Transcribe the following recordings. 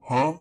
Huh?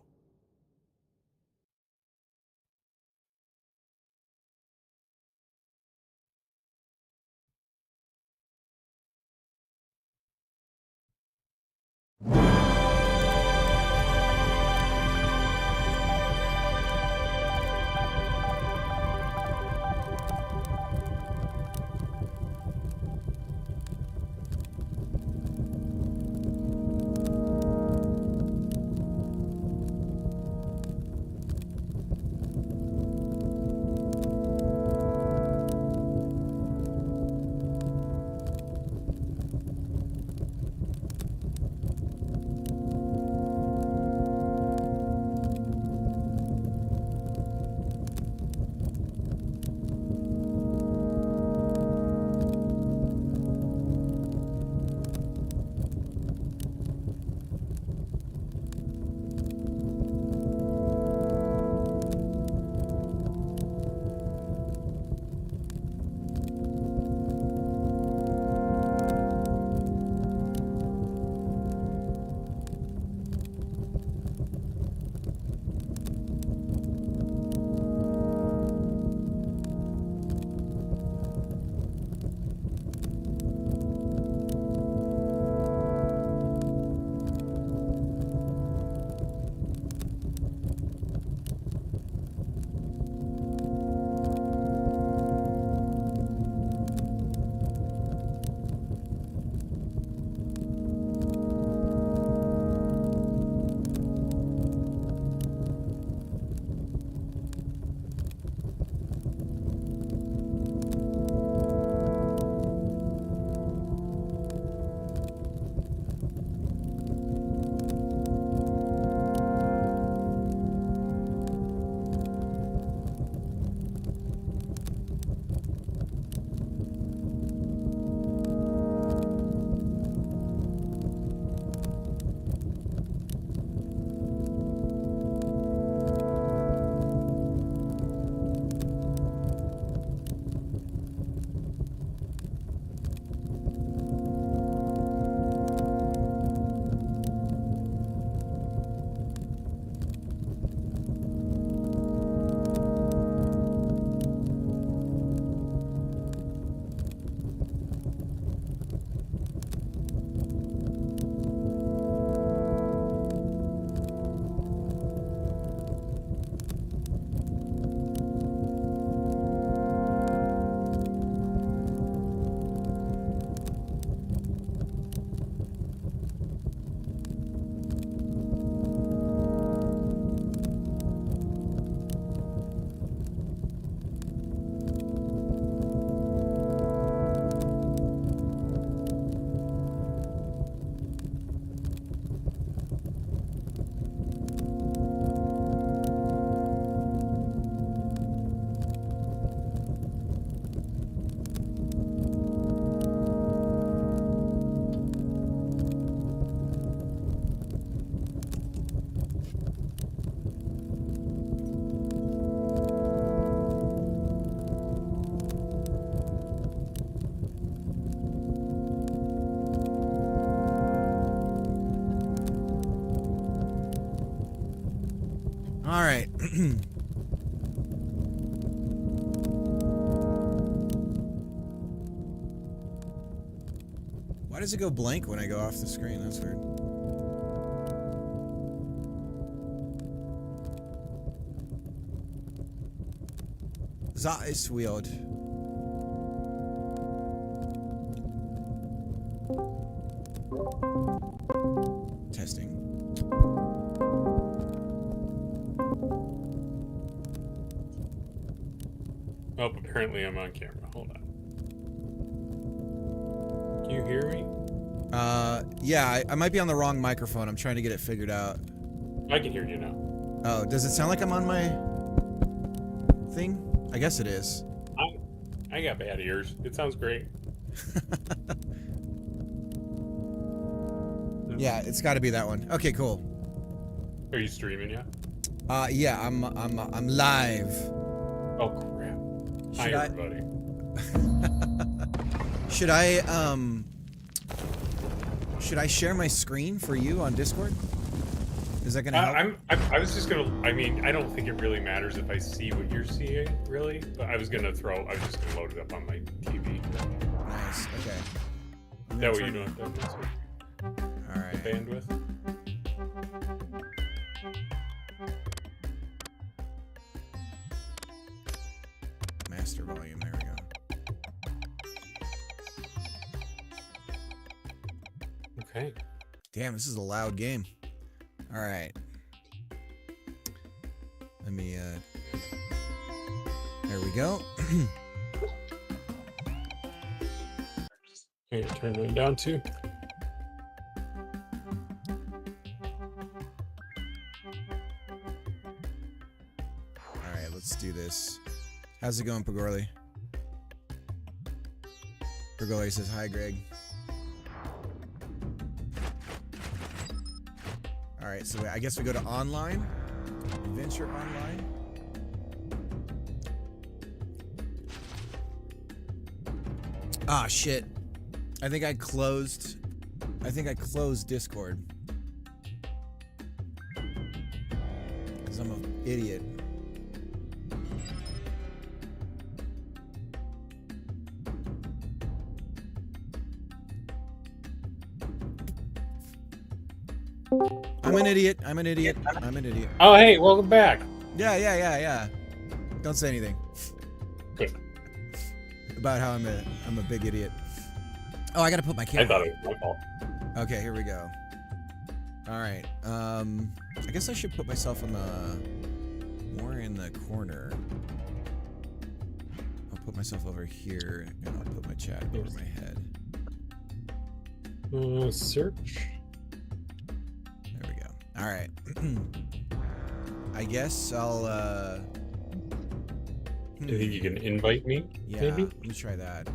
All right. Why does it go blank when I go off the screen? That's weird. That is weird. Testing. Oh, apparently I'm on camera. Hold on. Can you hear me? Yeah, I might be on the wrong microphone. I'm trying to get it figured out. I can hear you now. Oh, does it sound like I'm on my thing? I guess it is. I got bad ears. It sounds great. Yeah, it's got to be that one. Okay, cool. Are you streaming yet? Yeah, I'm live. Oh crap! Hi Should I- everybody. Should I share my screen for you on Discord? Is that gonna help? I was just gonna. I mean, I don't think it really matters if I see what you're seeing, really. But I was just gonna load it up on my TV. Nice. Okay. That way you don't have to mess with All right. the bandwidth. Master volume. There we go. Okay. Damn, this is a loud game. All right. Let me. There we go. Okay, turn it down too. All right, let's do this. How's it going, Pagorli? Pagorli says hi, Greg. All right, so I guess we go to online. Adventure online. Ah, shit. I think I closed Discord. Because I'm an idiot. I'm an idiot. I'm an idiot. I'm an idiot. Oh, hey, welcome back. Yeah. Don't say anything Good. about how I'm a big idiot. Oh, I gotta put my camera. I thought it was my fault. Okay, here we go. All right. I guess I should put myself on the more in the corner. I'll put myself over here, and I'll put my chat over my head. Search. There we go. All right. I guess I'll. Do you think you can invite me? Yeah. Maybe? Let me try that.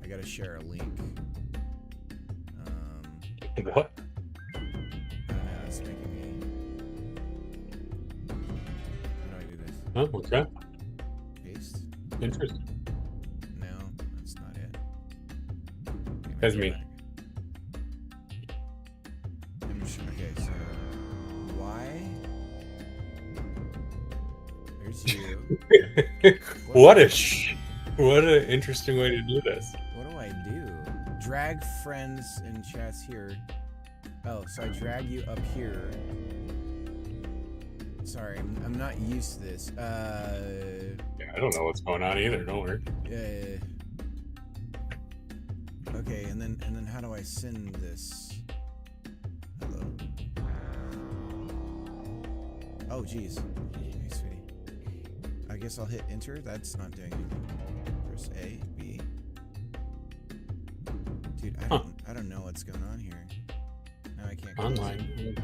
I gotta share a link. What? I don't know. It's making me. How do I do this? Oh, what's that? Paste? Interesting. No, that's not it. Okay, That's maybe me. Okay, so why? There's you. What an interesting way to do this. What do I do? Drag friends and chats here. Oh, so I drag you up here. Sorry, I'm not used to this. Yeah, I don't know what's going on either. Don't worry. Okay, and then how do I send this? Hello. Oh, geez. Hey, sweetie. I guess I'll hit enter. That's not doing anything. Press A, B. Dude, I don't know what's going on here. Now I can't. Online.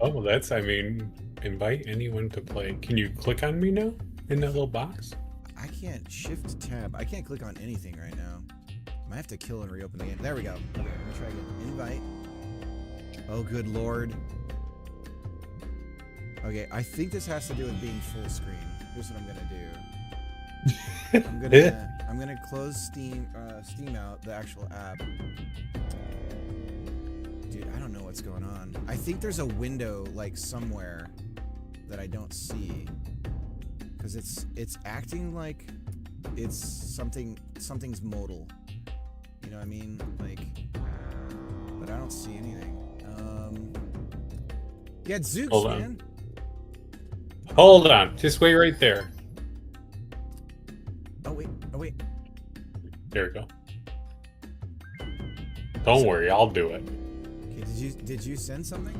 Oh, that's, I mean, invite anyone to play. Can you click on me now in that little box? I can't shift tab. I can't click on anything right now. I have to kill and reopen the game. There we go. Okay, let me try again. Invite. Oh, good lord. Okay, I think this has to do with being full screen. Here's what I'm gonna do. I'm gonna close Steam out, the actual app. Dude, I don't know what's going on. I think there's a window like somewhere that I don't see, because it's acting like it's something's modal. You know what I mean? Like, but I don't see anything. Yeah, Zooks, Hold on. man. Hold on. Just wait right there. Oh wait. There we go. Don't worry, I'll do it. Okay, did you send something?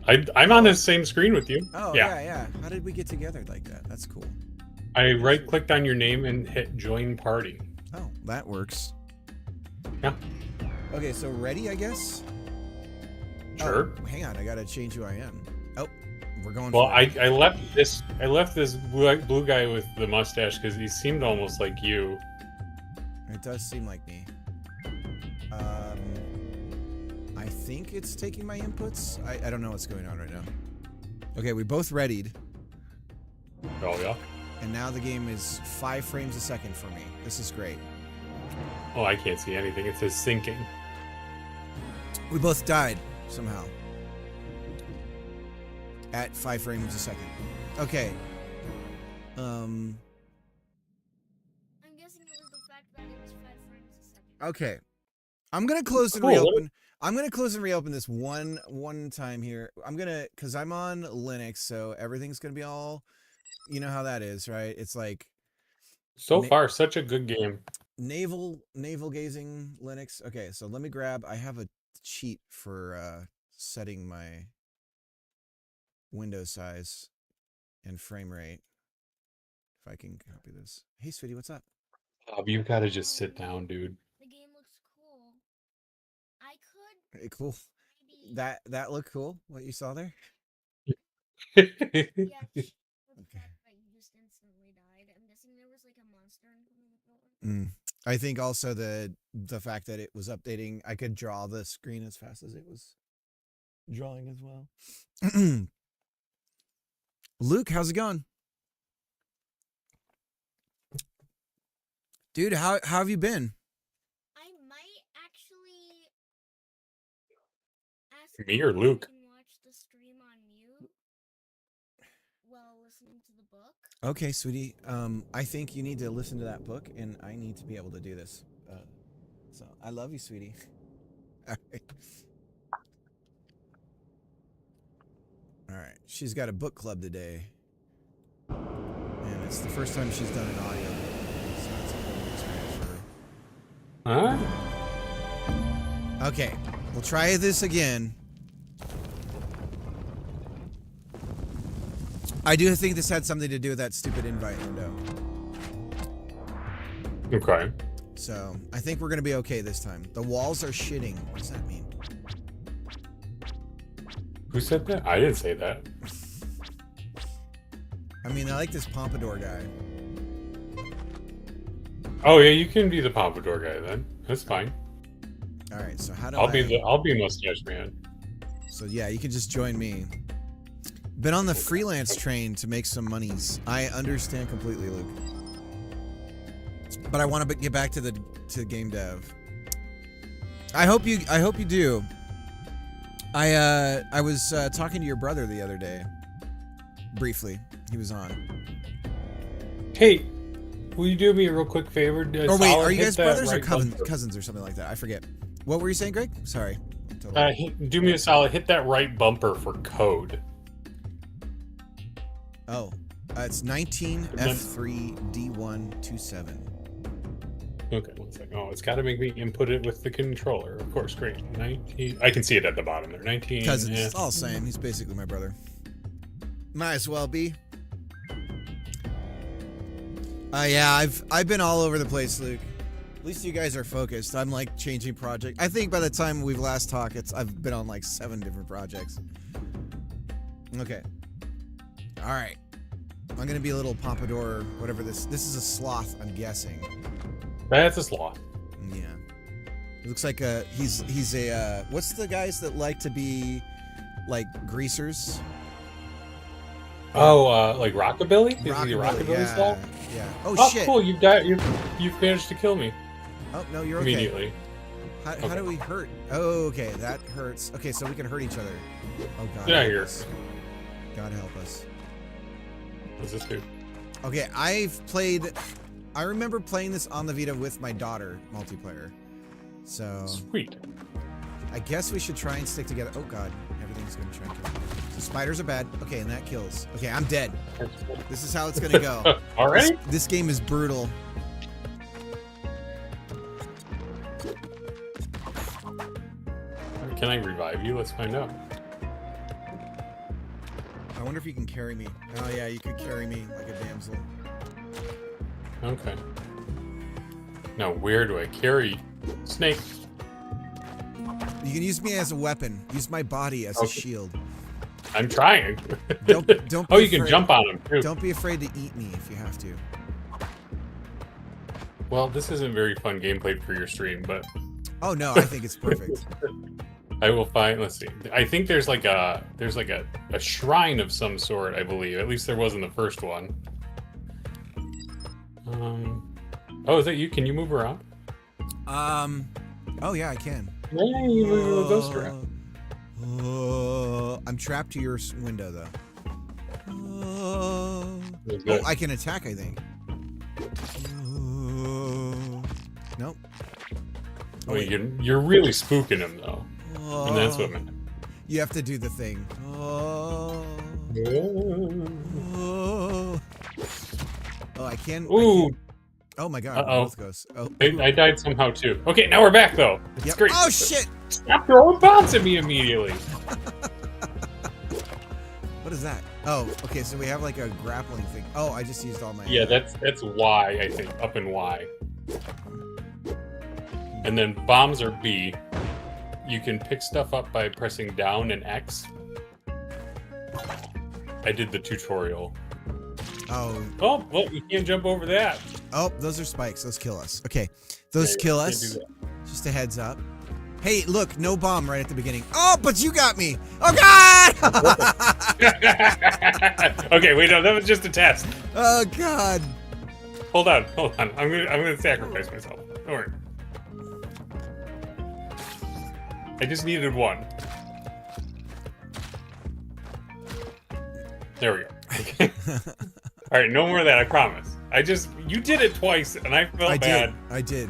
I'm on the same screen with you. Oh yeah. How did we get together like that? That's cool. I right-clicked on your name and hit join party. Oh, that works. Yeah. Okay, so ready, I guess? Sure. Oh, hang on, I gotta change who I am. Oh, we're going Well, for it. I left this blue guy with the mustache because he seemed almost like you. It does seem like me. I think it's taking my inputs. I don't know what's going on right now. Okay, we both readied, Oh yeah. and now the game is 5 frames a second for me. This is great. Oh, I can't see anything. It says sinking. We both died somehow. At 5 frames a second. Okay. I'm guessing it was the fact that it was 5 frames a second. Okay. I'm gonna close and Cool. reopen. I'm gonna close and reopen this one time here. Cause I'm on Linux, so everything's gonna be all, you know how that is, right? It's like So far, such a good game. navel gazing Linux. Okay, so let me grab. I have a cheat for setting my window size and frame rate. If I can copy this. Hey, sweetie, what's up? Bob, you've got to just sit down, dude. The game looks cool. I could Hey, cool. maybe... That looked cool. What you saw there? Yeah, for the fact that you just instantly died. I'm guessing there was like a monster in the I think also the fact that it was updating, I could draw the screen as fast as it was drawing as well. Luke, how's it going? Dude, how have you been? I might actually ask Me or if Luke? you can watch the stream on mute while listening to the book. Okay, sweetie. I think you need to listen to that book, and I need to be able to do this. So I love you, sweetie. All right. All right. She's got a book club today, and it's the first time she's done an audio. So it's a whole new experience for her. Huh? Okay, we'll try this again. I do think this had something to do with that stupid invite window. Okay. So I think we're gonna be okay this time. The walls are shitting. What does that mean? Who said that? I didn't say that. I mean, I like this pompadour guy. Oh yeah, you can be the pompadour guy then. That's fine. All right, so how do I'll be mustache man. So yeah, you can just join me. Been on the freelance train to make some monies. I understand completely, Luke. But I want to get back to game dev. I hope you do. I was talking to your brother the other day. Briefly, he was on. Hey, will you do me a real quick favor? Or wait, are you guys brothers or cousins or something like that? I forget. What were you saying, Greg? Sorry. Do me a solid. Hit that right bumper for code. Oh, it's 19F3D127. Okay, 1 second. Oh, it's got to make me input it with the controller. Of course, great. 19. I can see it at the bottom there. 19. Cousins. It's all the same. He's basically my brother. Might as well be. Yeah, I've been all over the place, Luke. At least you guys are focused. I'm like changing project. I think by the time we've last talked, I've been on like 7 different projects. Okay. All right. I'm gonna be a little pompadour, whatever this. This is a sloth, I'm guessing. That's a sloth. Yeah. It looks like he's a what's the guys that like to be like greasers? Oh, like rockabilly? Is he a Rockabilly, rockabilly sloth? Yeah. Oh shit. cool! You've died. You've managed to kill me Oh no, you're okay. immediately. How do we hurt? Oh, okay, that hurts. Okay, so we can hurt each other. Oh God. Get out of help here. us. God help us. What's this do? Okay, I remember playing this on the Vita with my daughter, multiplayer. So Sweet. I guess we should try and stick together. Oh God, everything's gonna try and kill me. So spiders are bad. Okay, and that kills. Okay, I'm dead. This is how it's gonna go. All right. This game is brutal. Can I revive you? Let's find out. I wonder if you can carry me. Oh yeah, you could carry me like a damsel. Okay. Now, where do I carry Snake? You can use me as a weapon. Use my body as a shield. I'm trying. Don't be Oh, you can afraid. jump on him too. Don't be afraid to eat me if you have to. Well, this isn't very fun gameplay for your stream, but Oh no, I think it's perfect. I will find. Let's see. I think there's like a shrine of some sort. I believe. At least there was in the first one. Oh, is that you? Can you move around? Oh yeah, I can. Yeah, you move a ghost around. I'm trapped to your window though. You're Oh, good. I can attack, I think. Nope. Oh, Well, wait. you're really spooking him though, and that's what matters. You have to do the thing. Oh, I can. Ooh, Oh my god. Uh-oh. Both ghosts. Oh. I died somehow too. Okay, now we're back though. It's Yep. great. Oh shit! Stop throwing bombs at me immediately. What is that? Oh, okay. So we have like a grappling thing. Oh, I just used all my. Yeah, that's Y, I think. Up in Y. And then bombs are B. You can pick stuff up by pressing down and X. I did the tutorial. Oh. Oh, well, you can't jump over that. Oh, those are spikes. Those kill us. Okay, those Yeah, kill can't us. do Just a heads up. Hey, look, no bomb right at the beginning. Oh, but you got me. Oh God! that. Okay, wait, no, that was just a test. Oh God! Hold on. I'm gonna sacrifice myself. Don't worry. I just needed one. There we go. Okay. All right, no more of that. I promise. You did it twice, and I felt bad. I did.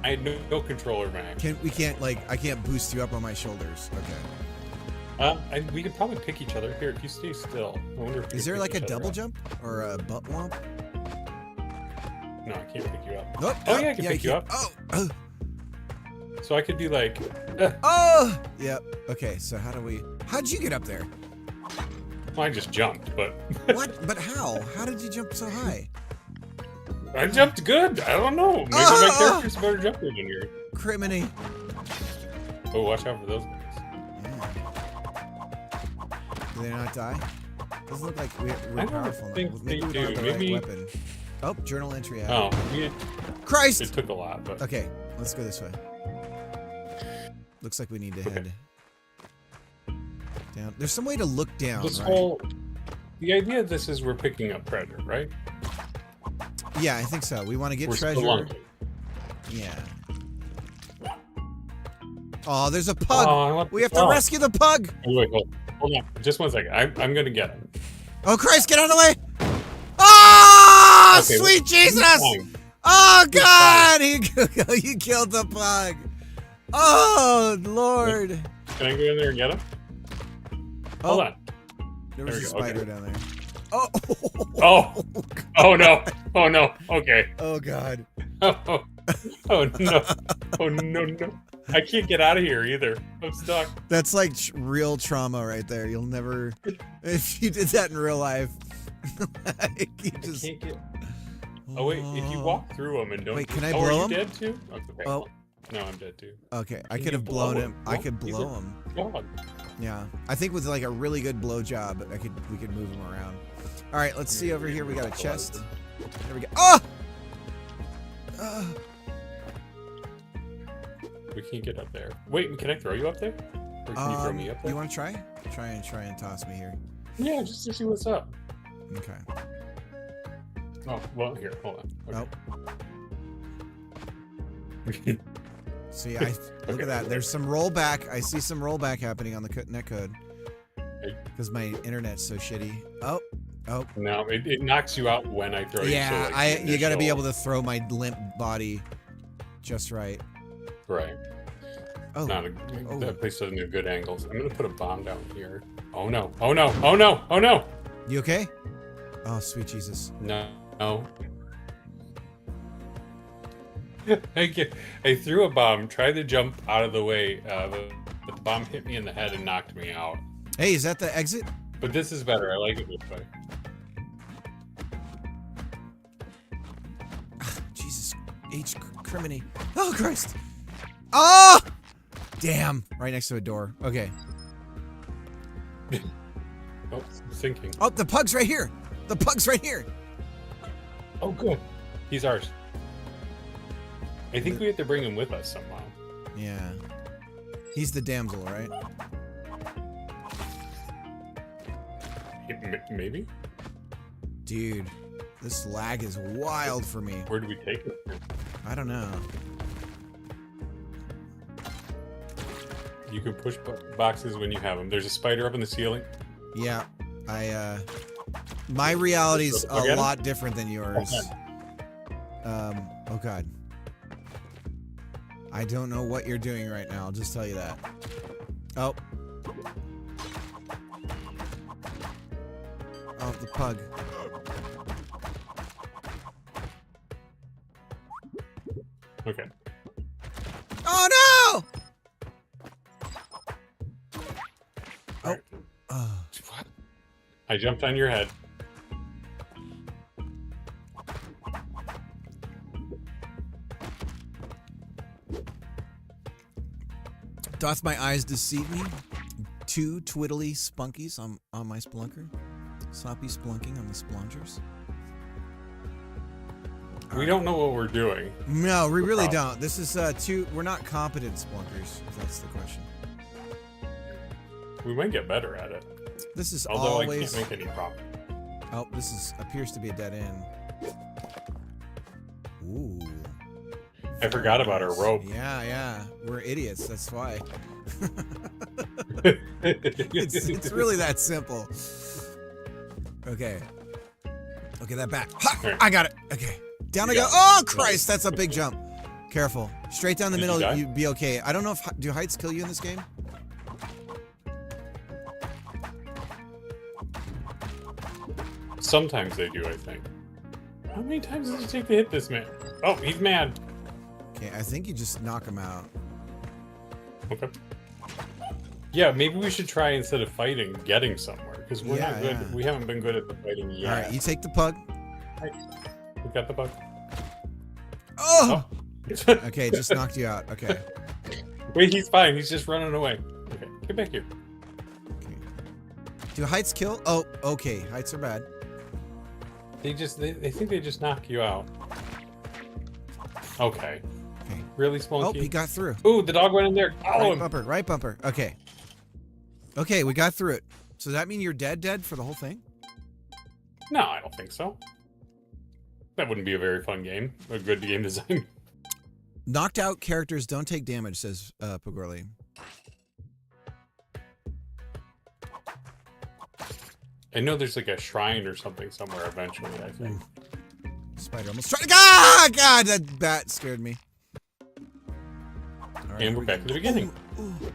I had no control over my action. We can't I can't boost you up on my shoulders. Okay. We could probably pick each other. Here, if you stay still. I wonder if we Is can there pick like a each other double up. jump or a butt womp? No, I can't pick you up. Nope. Oh, yeah, I can pick you up. Oh. So I could be like, Oh. Yep. Okay. So how'd you get up there? well, I just jumped, but What? But how? How did you jump so high? I jumped good. I don't know. Maybe my character's a better jumper than yours. Criminy. Oh, watch out for those guys. Do they not die? Doesn't look like we're I don't powerful. think Maybe they we don't have do. the right Maybe- weapon. Oh, journal entry. Oh, Christ! it took a lot, but Okay, let's go this way. Looks like we need to head down. There's some way to look down, this right? the idea of this is we're picking up treasure, right? Yeah, I think so. We want to get We're treasure. spelunking. Yeah. Oh, there's a pug. Oh, I want We the have to pug. rescue the pug. Wait, hold on. Just 1 second. I'm gonna get him. Oh, Christ, get out of the way. Oh, Okay, sweet Jesus. Fine. Oh, God. He killed the pug. Oh, Lord. Can I go in there and get him? Hold on. There was There a we go, spider okay. down there. Oh. Oh no. Oh no. Okay. Oh, God. Oh no. Oh no. I can't get out of here either. I'm stuck. That's like real trauma right there. You'll never, if you did that in real life, like, you I just. can't get. Oh wait, if you walk through them and don't. Wait, can I oh, blow are him? you dead too? Okay. Oh. No, I'm dead too. Okay, I Can could you have blow blown him? him. I No, could he's blow a him. Dog. Yeah, I think with like a really good blow job, we could move him around. All right, let's see over here. We got a chest. There we go. Oh! We can't get up there. Wait, can I throw you up there? Or can you throw me up there? You want to try? Try and toss me here. Yeah, just to see what's up. Okay. Oh, well, here, hold on. Nope. Okay. See, look Okay. at that. There's some rollback. I see some rollback happening on the netcode Okay. because my internet's so shitty. Oh. No, it knocks you out when I throw you. Yeah, so, like, you got to be initial- able to throw my limp body just right. Right. Oh. Not Oh. that place doesn't have good angles. I'm gonna put a bomb down here. Oh no! Oh no! Oh no! Oh no! You okay? Oh, sweet Jesus. No. I threw a bomb, tried to jump out of the way, but the bomb hit me in the head and knocked me out. Hey, is that the exit? But this is better. I like it this way. Jesus H. Criminy. Oh, Christ. Oh! Damn. Right next to a door. Okay. Oh, I'm sinking. Oh, the pug's right here. The pug's right here. Oh, good. He's ours. I think we have to bring him with us somehow. Yeah. He's the damsel, right? Maybe? Dude, this lag is wild for me. Where do we take him? I don't know. You can push boxes when you have them. There's a spider up in the ceiling. Yeah, my reality's Look at a him. lot different than yours. Oh god. I don't know what you're doing right now, I'll just tell you that. Oh. Oh, the pug. Okay. Oh no! Alright. Oh. What? I jumped on your head. Doth my eyes deceive me? Two twiddly spunkies on my splunker. Sloppy splunking on the splungers. We don't know what we're doing. No, we really Problem. don't. This is we're not competent splunkers, if that's the question. We might get better at it. This is Although always I can't make any profit. Oh, this appears to be a dead end. Ooh. I forgot about our rope. Yeah. We're idiots, that's why. it's It's really that simple. Okay. Okay, that back. Ha! Right. I got it. Okay. Down I You go. got Oh, it. Christ, that's a big jump. Careful. Straight down the Did you middle, die? you'd be okay. I don't know if do heights kill you in this game? Sometimes they do, I think. How many times does it take to hit this man? Oh, he's mad. Okay, I think you just knock him out. Okay. Yeah, maybe we should try instead of fighting, getting somewhere because we're Yeah, not good. yeah. We haven't been good at the fighting yet. All right, you take the pug. We got the bug. Oh! Oh. Okay, just knocked you out. Okay. Wait, he's fine. He's just running away. Okay, get back here. Okay. Do heights kill? Oh, okay. Heights are bad. They think they just knock you out. Okay. Okay. Really, Oh, Spunky? he got through. Ooh, the dog went in there. Follow Right him. bumper, right bumper. Okay. Okay, we got through it. So does that mean you're dead for the whole thing? No, I don't think so. That wouldn't be a very fun game. A good game design. Knocked out characters don't take damage, says Pogorli. I know there's like a shrine or something somewhere eventually, I think. Spider almost tried. Ah, God, that bat scared me. All right, And we're back to the beginning. Ooh, ooh.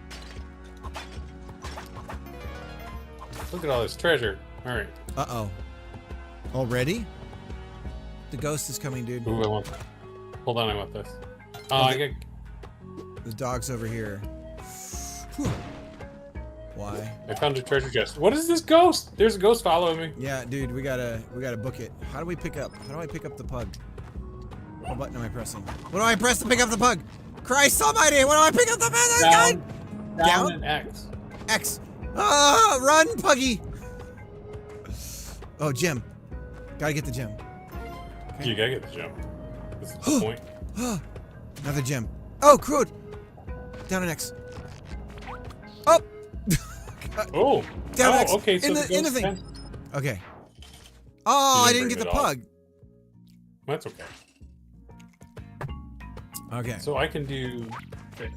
Look at all this treasure. All right. Uh-oh. Already? The ghost is coming, dude. Ooh, I want that. Hold on, I want this. Oh, Oh, I the- got. The dog's over here. Whew. Why? I found a treasure chest. What is this ghost? There's a ghost following me. Yeah, dude, we gotta book it. How do we pick up? How do I pick up the pug? What button am I pressing? What do I press to pick up the pug? Christ almighty, what do I pick up the pug? Down Down? and X. X. Ah, run, puggy. Oh, gem. Gotta get the gem. You gotta get the jump. This is the point. Another gem. Oh, crude. Down an X. Oh. Oh. Down oh, X. okay. So in the ghost thing. can- Okay. Oh, You I didn't didn't get bring the it all. pug. That's okay. Okay. So I can do this.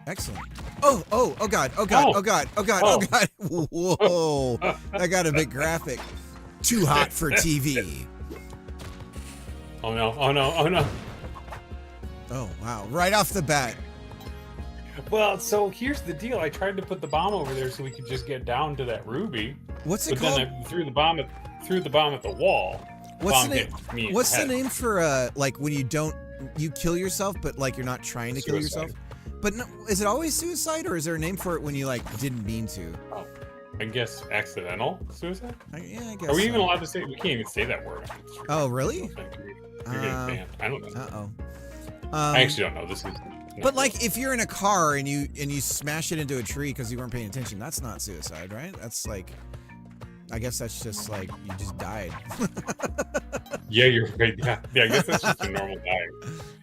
Excellent. Oh, God, oh God, Oh. oh God, oh God, oh God. Whoa. That got a bit graphic. Too hot for TV. Oh no! Oh no! Oh no! Oh, wow. Right off the bat. Well, so here's the deal. I tried to put the bomb over there so we could just get down to that ruby, What's it but called? then I threw the bomb at the wall. What's Bomb the name? hit me in What's the head. name for like when you kill yourself, but like you're not trying to kill Suicide. yourself? But no, is it always suicide, or is there a name for it when you like didn't mean to? Oh, I guess accidental suicide. Yeah, I guess. Are we even so. allowed to say? We can't even say that word. on the street. Oh, really? I think You're getting banned. I don't know. Uh-oh. I actually don't know. This is. But like, if you're in a car and you smash it into a tree because you weren't paying attention, that's not suicide, right? That's like, I guess that's just like you just died. Yeah, you're right. Yeah, I guess that's just a normal dying.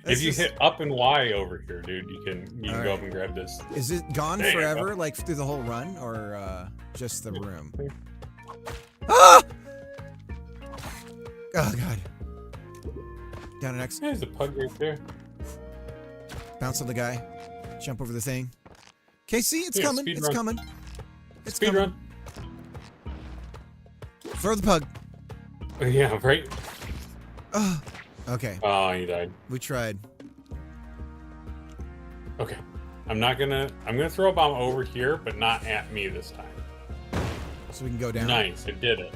That's If you just- hit up and Y over here, dude, you can All go right. up and grab this. Is it gone There you forever, go. like through the whole run, or just the room? Yeah. Ah! Oh God! Down an X. There's a pug right there. Bounce on the guy. Jump over the thing. Okay, see, it's Yeah, coming. speed It's run. coming. It's Speed coming. Throw the pug. run. Yeah, right. Okay, Oh, you died. we tried. Okay. I'm gonna throw a bomb over here, but not at me this time. So we can go down. Nice, I did it.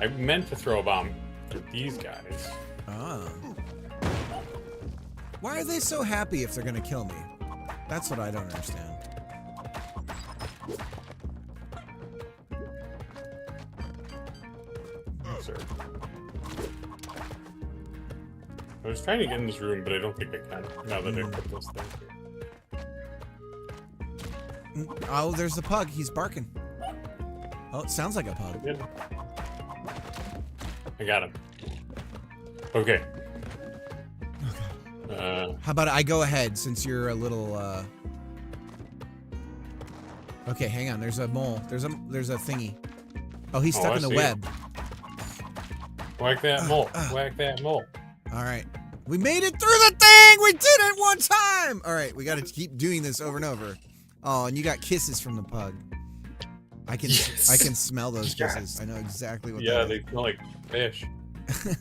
I meant to throw a bomb at these guys. Ah. Why are they so happy if they're gonna kill me? That's what I don't understand. Sir. I was trying to get in this room, but I don't think I can. Now that I put this thing here. Oh, there's the pug. He's barking. Oh, it sounds like a pug. Yeah. I got him. Okay. How about I go ahead since you're a little Okay, hang on. There's a mole. There's a thingy. Oh, he's stuck I in the see web. Whack that mole. Whack that mole. All right. We made it through the thing. We did it one time. All right, we got to keep doing this over and over. Oh, and you got kisses from the pug. I can Yes. I can smell those Yes. kisses. I know exactly what Yeah, that they smell like fish. is.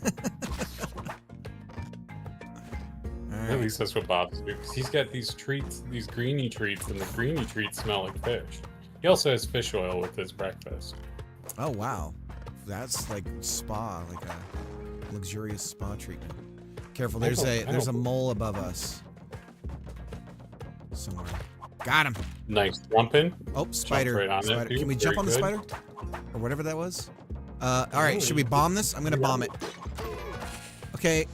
All At right. least that's what Bob's doing. He's got these treats, these greeny treats, and the greeny treats smell like fish. He also has fish oil with his breakfast. Oh, wow. That's like spa, like a luxurious spa treatment. Careful, I there's a don't- mole above us. Somewhere. Got him. Nice jumping. Oh, spider. right on it, Spider. dude. Can we jump Very on the good. spider? Or whatever that was? All right, should we bomb this? I'm gonna bomb it. Okay.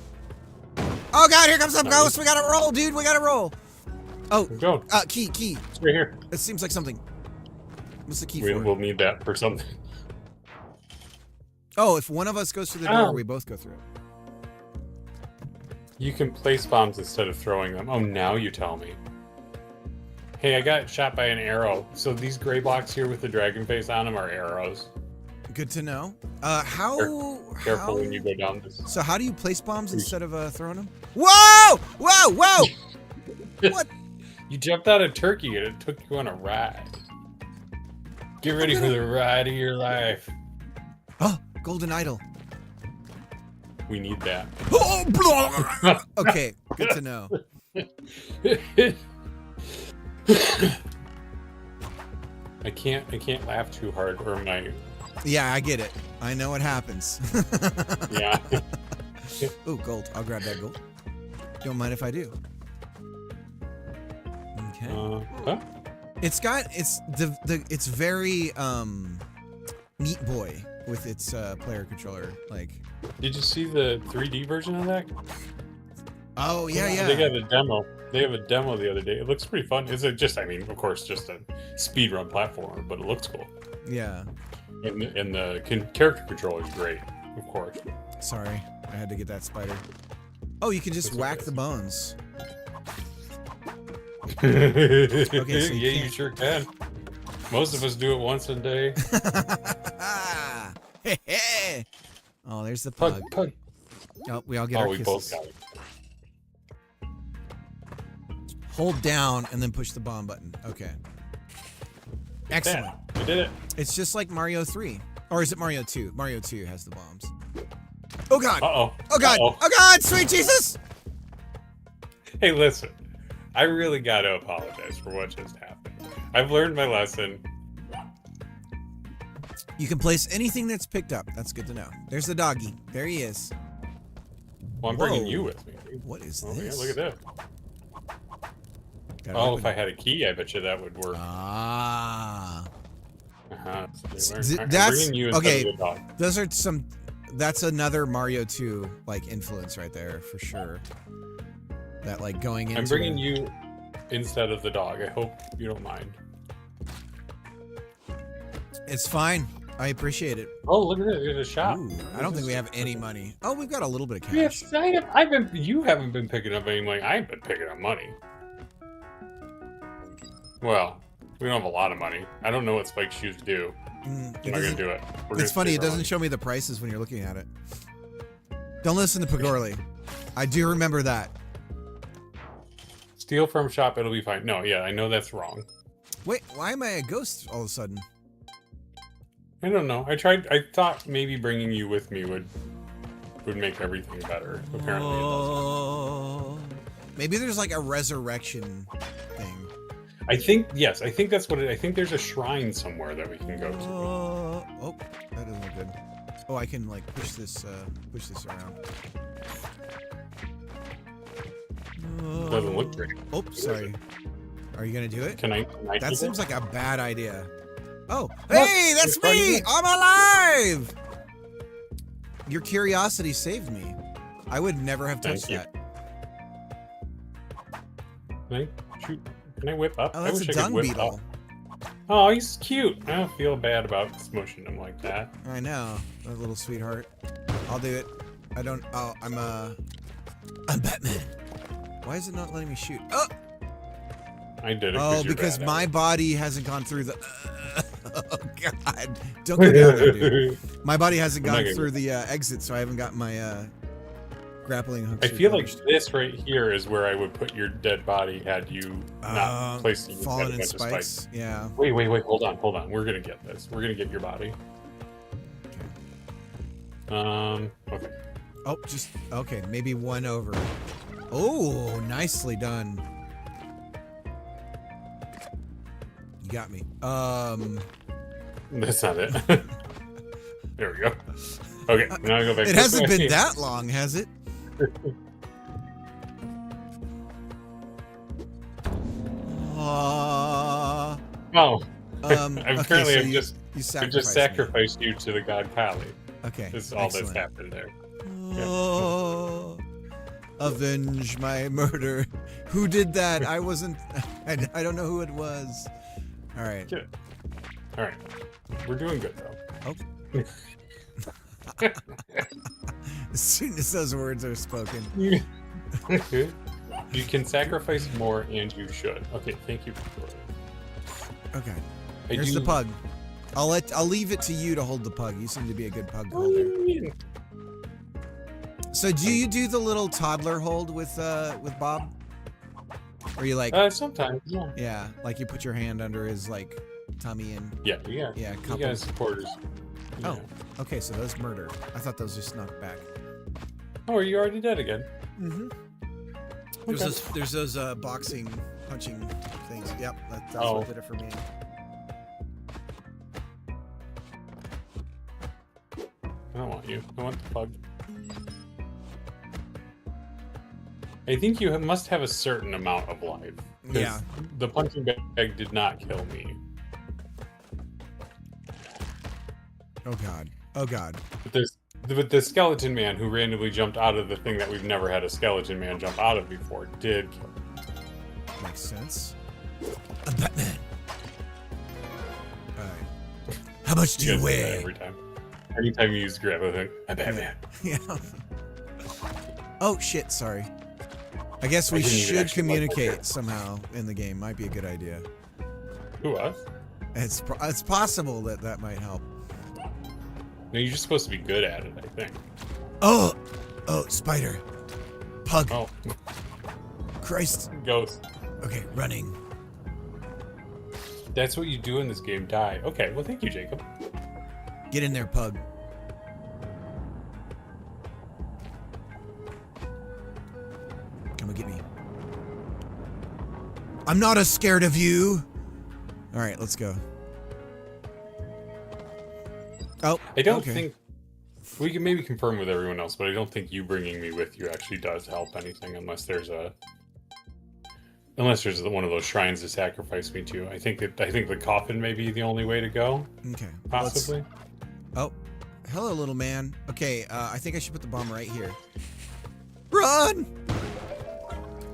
Oh god, here comes some Nice. ghost. We gotta roll, dude. We gotta roll. Oh, Go. key. It's right here. It seems like something. What's the key We for? will need that for something. Oh, if one of us goes through the door, Oh. we both go through it. You can place bombs instead of throwing them. Oh, now you tell me. Hey, I got shot by an arrow. So these gray blocks here with the dragon face on them are arrows. Good to know. How? Careful how- when you go down this. So how do you place bombs instead of throwing them? Whoa! What? You jumped out of Turkey and it took you on a ride. Get ready for the ride of your life. Oh, golden idol. We need that. Oh, blah. Okay, good to know. I can't laugh too hard or my Yeah, I get it. I know what happens. yeah. Ooh, gold. I'll grab that gold. Don't mind if I do. Okay. Huh? It's very Meat Boy with its player controller. Like, Did you see the 3D version of that? oh yeah. They got a demo. They have a demo the other day. It looks pretty fun. It's I mean, of course, just a speedrun platformer, but it looks cool. Yeah. And the character controller is great, of course. Sorry, I had to get that spider. Oh, you can just That's whack okay. the bones. So you yeah, you can't. sure can. Most of us do it once a day. Oh, there's the pug. Pug. Oh, we all get Oh, our we kisses. both got it. Hold down and then push the bomb button. Okay. Excellent. Yeah, we did it. It's just like Mario 3. Or is it Mario 2? Mario 2 has the bombs. Oh god! Uh-oh. Oh god! Uh-oh. Oh god! Sweet Jesus! Hey, listen. I really gotta apologize for what just happened. I've learned my lesson. You can place anything that's picked up. That's good to know. There's the doggy. There he is. Well, I'm bringing Whoa. you with me. What is Oh, yeah, this? look at that. Gotta Oh, open if I it. had a key, I bet you that would work. Ah. Uh-huh. That's- bringing you instead okay. of the dog. Those are some... That's another Mario 2, like, influence right there, for sure. That, like, going into... I'm bringing you instead of the dog. I hope you don't mind. It's fine. I appreciate it. Oh, look at it. There's a shop. Ooh, I don't think we have any money. Oh, we've got a little bit of Yes, cash. you haven't been picking up any money. I've been picking up money. Well, we don't have a lot of money. I don't know what Spike Shoes do. Mm, I'm it not gonna doesn't- do it. It's funny, it doesn't show me the prices when you're looking at it. Don't listen to Pagorli. I do remember that. Steal from shop, it'll be fine. No, yeah, I know that's wrong. Wait, why am I a ghost all of a sudden? I don't know. I thought maybe bringing you with me would make everything better. Apparently it doesn't. Maybe there's like a resurrection thing. I think that's what I think there's a shrine somewhere that we can go to. Oh, that doesn't look good. Oh, I can like push this around. Doesn't look great. Oh, sorry. Are you gonna do it? Can I That do seems that? like a bad idea. Oh, Look, hey, that's it's right me! here. I'm alive! Your curiosity saved me. I would never have touched Thank you. that. Can I shoot? Can I whip up? Oh, I that's wish a I could dung whip beetle. up. Oh, he's cute. I don't feel bad about smushing him like that. I know, a little sweetheart. I'll do it. I don't. Oh, I'm Batman. Why is it not letting me shoot? Oh, I did it. oh, you're because bad at my it. body hasn't gone through the. Oh God! Don't go down there, dude. My body hasn't I'm not gone gonna through the exit, so I haven't got my grappling hook. I feel like this right here is where I would put your dead body had you not placed it. fallen in spikes. Yeah. Wait, hold on. We're gonna get this. We're gonna get your body. Okay. Oh, just okay. Maybe one over. Oh, nicely done. You got me. That's not it. There we go. Okay, now I go back. It this hasn't way. been that long, has it? Oh, okay, apparently so I've you just sacrificed me. sacrificed you to the god Kali. Okay, This is all excellent. that's happened there. Oh, avenge my murder. Who did that? I wasn't. I don't know who it was. All right. Get it. All right, we're doing good though. As soon as those words are spoken. You can sacrifice more, and you should. Okay, thank you. Okay. I Here's do- the pug. I'll leave it to you to hold the pug. You seem to be a good pug holder. So do you do the little toddler hold with Bob? Or you like Sometimes, yeah. yeah, like you put your hand under his like tummy and Yeah. yeah, You couple. guys supporters. Oh, okay, so those murder. I thought those just snuck back. Oh, are you already dead again? Mm-hmm. Okay. There's those boxing punching things. Yep, that's Oh. what did it for me. I don't want you. I want the pug. I think you must have a certain amount of life. 'Cause Yeah. The punching bag did not kill me. Oh god. Oh god. But the skeleton man who randomly jumped out of the thing that we've never had a skeleton man jump out of before did kill me. Makes sense. I'm Batman. Alright. How much do you guys say that weigh? every time. Anytime you use grab a thing, I'm Batman. Yeah. Oh shit, sorry. I guess we I didn't even should actually like communicate that. somehow in the game. Might be a good idea. Who us? It's possible that might help. No, you're just supposed to be good at it, I think. Oh, spider, pug, Oh, Christ. ghost. Okay, running. That's what you do in this game, die. Okay, well, thank you, Jacob. Get in there, pug. Come and get me. I'm not as scared of you. All right, let's go. Oh, I don't okay. think... We can maybe confirm with everyone else, but I don't think you bringing me with you actually does help anything unless there's a... Unless there's one of those shrines to sacrifice me to. I think the coffin may be the only way to go, Okay. possibly. Oh, hello, little man. Okay, I think I should put the bomb right here. Run!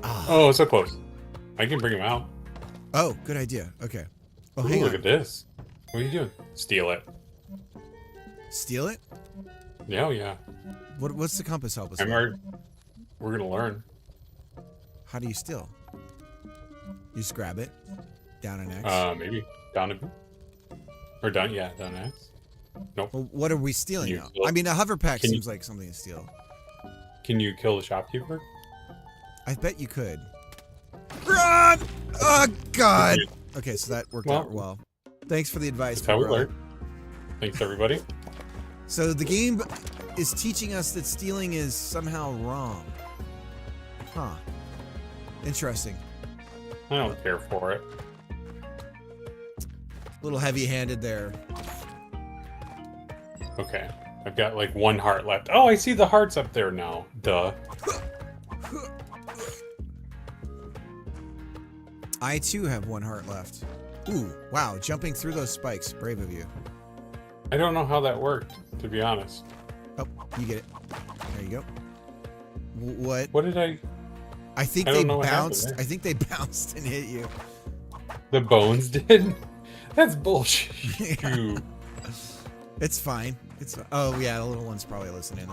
Ah. Oh, so close. I can bring him out. Oh, good idea. Okay. Oh, Ooh, hang look on. at this. What are you doing? Steal it. Steal it? Yeah, oh, yeah. What's the compass help us with? We're gonna learn. How do you steal? You just grab it. Down an X. Maybe down a... Or down, yeah, down an X. Nope. Well, what are we stealing you now? steal- I mean, a hover pack Can you- seems like something to steal. Can you kill the shopkeeper? I bet you could. Run! Oh, God! Okay, so that worked Well, out well. Thanks for the advice. That's how we bro. learn. Thanks, everybody. So the game is teaching us that stealing is somehow wrong. Huh. Interesting. I don't care for it. A little heavy-handed there. Okay. I've got like 1 heart left. Oh, I see the hearts up there now. Duh. I too have 1 heart left. Ooh, wow, jumping through those spikes. Brave of you. I don't know how that worked, to be honest. Oh, you get it. There you go. What? What did I... I think I they don't know what happened bounced. there. I think they bounced and hit you. The bones did? That's bullshit. Yeah. It's fine. It's oh yeah, the little one's probably listening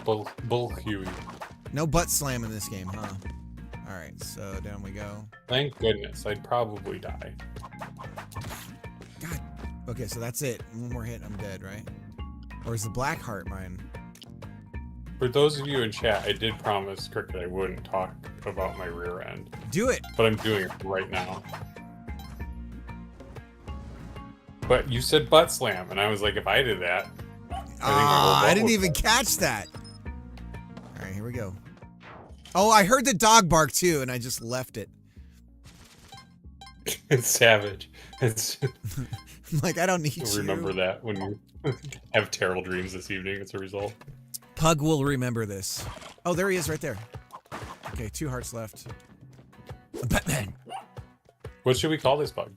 though. Bull Huey. No butt slam in this game, huh? All right, so down we go. Thank goodness. I'd probably die. God. Okay, so that's it. 1 more hit, I'm dead, right? Or is the black heart mine? For those of you in chat, I did promise Cricket I wouldn't talk about my rear end. Do it. But I'm doing it right now. But you said butt slam, and I was like, if I did that... I didn't even catch that. All right, here we go. Oh, I heard the dog bark too, and I just left it. It's savage. It's Like, I don't need You'll you. remember that when you have terrible dreams this evening as a result. Pug will remember this. Oh, there he is right there. Okay, 2 hearts left. Batman. What should we call this bug?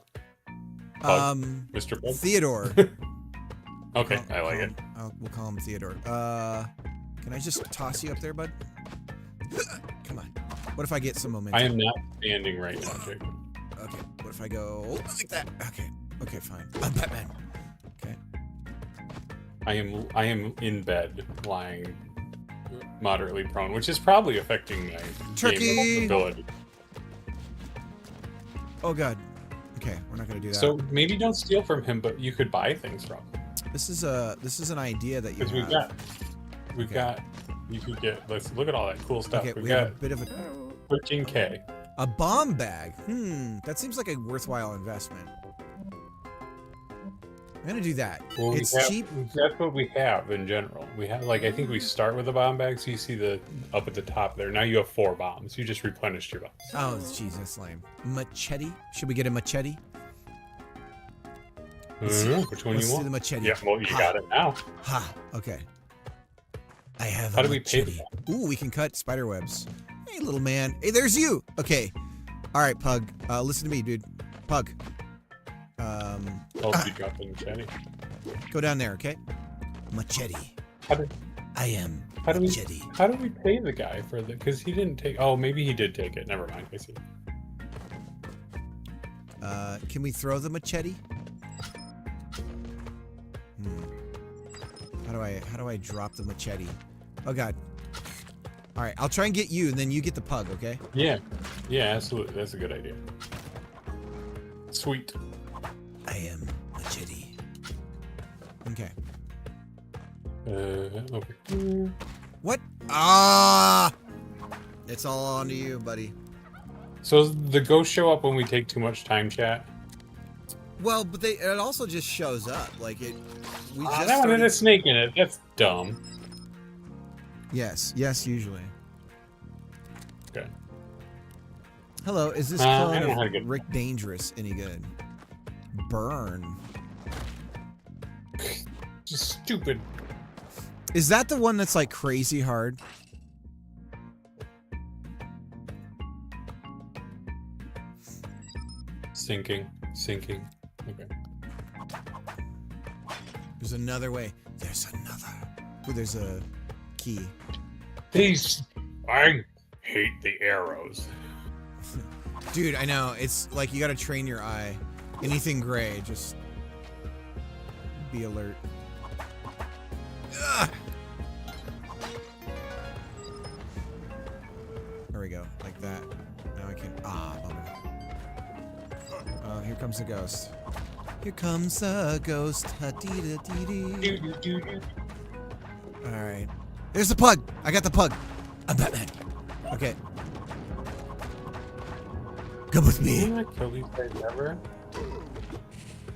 Bug? Mr. Bug? Theodore. Okay, I like it. We'll call him Theodore. Can I just toss you up there, bud? Come on. What if I get some momentum? I am not standing right now, Jacob. Okay, what if I go like that? Okay, okay, fine. I'm Batman. Okay. I am in bed, lying moderately prone, which is probably affecting my Turkey! game ability. Oh god. Okay, we're not gonna do that. So maybe don't steal from him, but you could buy things from him. This is an idea that you Because have. we've got, you could get, let's look at all that cool stuff. Okay, We've we have a got bit of 13K. a bomb bag. That seems like a worthwhile investment. I'm gonna do that. Well, It's cheap. That's what we have in general. We have, like, I think we start with a bomb bag, so you see the up at the top there. Now you have 4 bombs. You just replenished your bombs. Oh, jeez, that's lame. Machete? Should we get a machete? Which one Let's you do want? the machete. Yeah, well, you Ha. got it now. Ha. Okay. I have. How a do we pay machete. for Ooh, we can cut spider webs. Hey, little man. Hey, there's you. Okay. All right, Pug. Listen to me, dude. Pug. I'll be dropping the machete. Go down there, okay? Machete. How do I am How do we- machete. how do we pay the guy for the? Because he didn't take. Oh, maybe he did take it. Never mind. I see. Can we throw the machete? How do I drop the machete? Oh god. All right, I'll try and get you, and then you get the pug, okay? Yeah, yeah, absolutely. That's a good idea. Sweet. I am machete. Okay. Over here. What? Ah! It's all on to you, buddy. So the ghosts show up when we take too much time, chat. Well, but it also just shows up like it. We just That one had started- a snake in it. That's dumb. Yes, usually. Okay. Hello, is this I clone don't know how to of get- Rick Dangerous any good? Burn. Just stupid. Is that the one that's like crazy hard? Sinking. Okay. There's another way. There's another. Ooh, there's a key. I hate the arrows. Dude, I know. It's like you gotta train your eye. Anything gray, just be alert. Ugh! There we go, like that. Now I can. Ah, bummer. Here comes the ghost. Here comes the ghost. Ha-dee-da-dee-dee. All right. There's the pug. I got the pug. I'm Batman. Okay. Come with me. Didn't I kill these guys ever?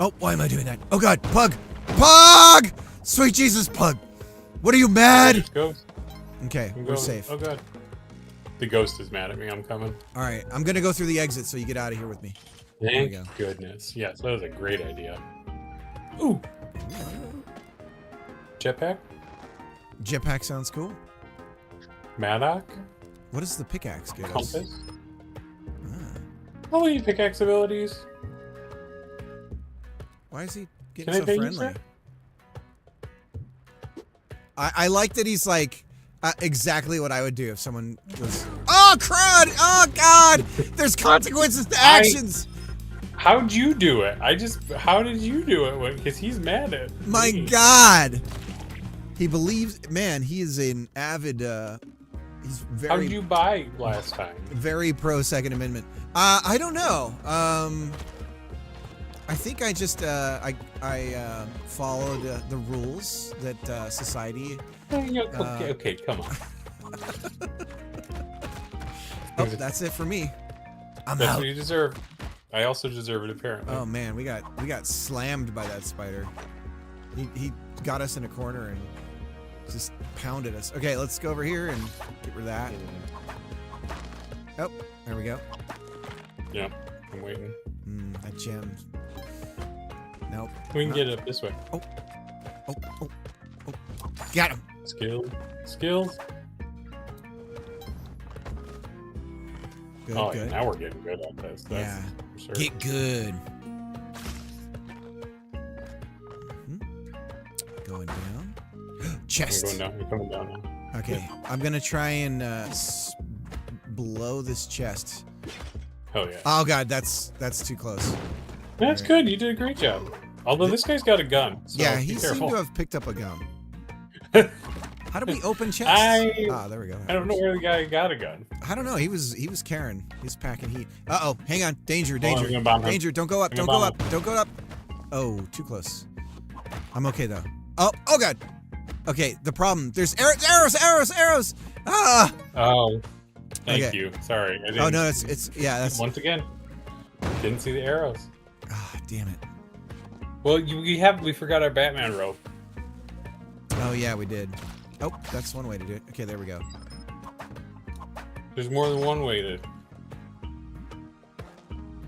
Oh, why am I doing that? Oh God, Pug! Pug! Sweet Jesus, Pug! What are you mad? Just go. Okay, I'm we're going. safe. Oh god. The ghost is mad at me. I'm coming. All right, I'm gonna go through the exit so you get out of here with me. we Thank go. goodness. Yes, that was a great idea. Ooh. Jetpack? Jetpack sounds cool. Maddock? What does the pickaxe give us? Compass? Ah, How many pickaxe abilities? why is he getting Can I so pay you, friendly? sir? I like that he's like exactly what I would do if someone was. Oh crud! Oh God! There's consequences to actions. How'd you do it? How did you do it? Because he's mad at My me. God! He believes. Man, he is an avid. He's How very, did you buy last time? very pro Second Amendment. I don't know. I think I just I followed the rules that society. Okay, come on. Oh, that's it for me. I'm That's out. what you deserve. I also deserve it, apparently. Oh man, we got slammed by that spider. He got us in a corner and just pounded us. Okay, let's go over here and get rid of that. Oh, there we go. Yeah, I'm waiting. That gem. Nope. We can get it up this way. Oh, got him. Skills. Good, Oh, good. yeah, now we're getting good at this. That's Yeah. for sure. Get good. Going down. I'm Chest. going down. We're coming down now. Okay, I'm gonna try and blow this chest. Hell yeah. Oh God, that's too close. That's good. You did a great job. Although this guy's got a gun. So Yeah, be he seemed careful. to have picked up a gun. How do we open chests? Ah, there we go. I don't know where the guy got a gun. I don't know. He was carrying. He's packing heat. Uh-oh. Hang on. Danger, I'm danger. gonna bomb him. Danger. Don't go up. I'm Don't gonna go bomb up. Don't go up. Oh, too close. I'm okay though. Oh God. Okay, the problem. There's arrows. Ah. Oh, thank Okay. you. Sorry. I didn't, Oh no, it's yeah, that's once again, didn't see the arrows. ah, damn it. Well, we forgot our Batman rope. Oh yeah, we did. Oh, that's one way to do it. Okay, there we go. There's more than one way to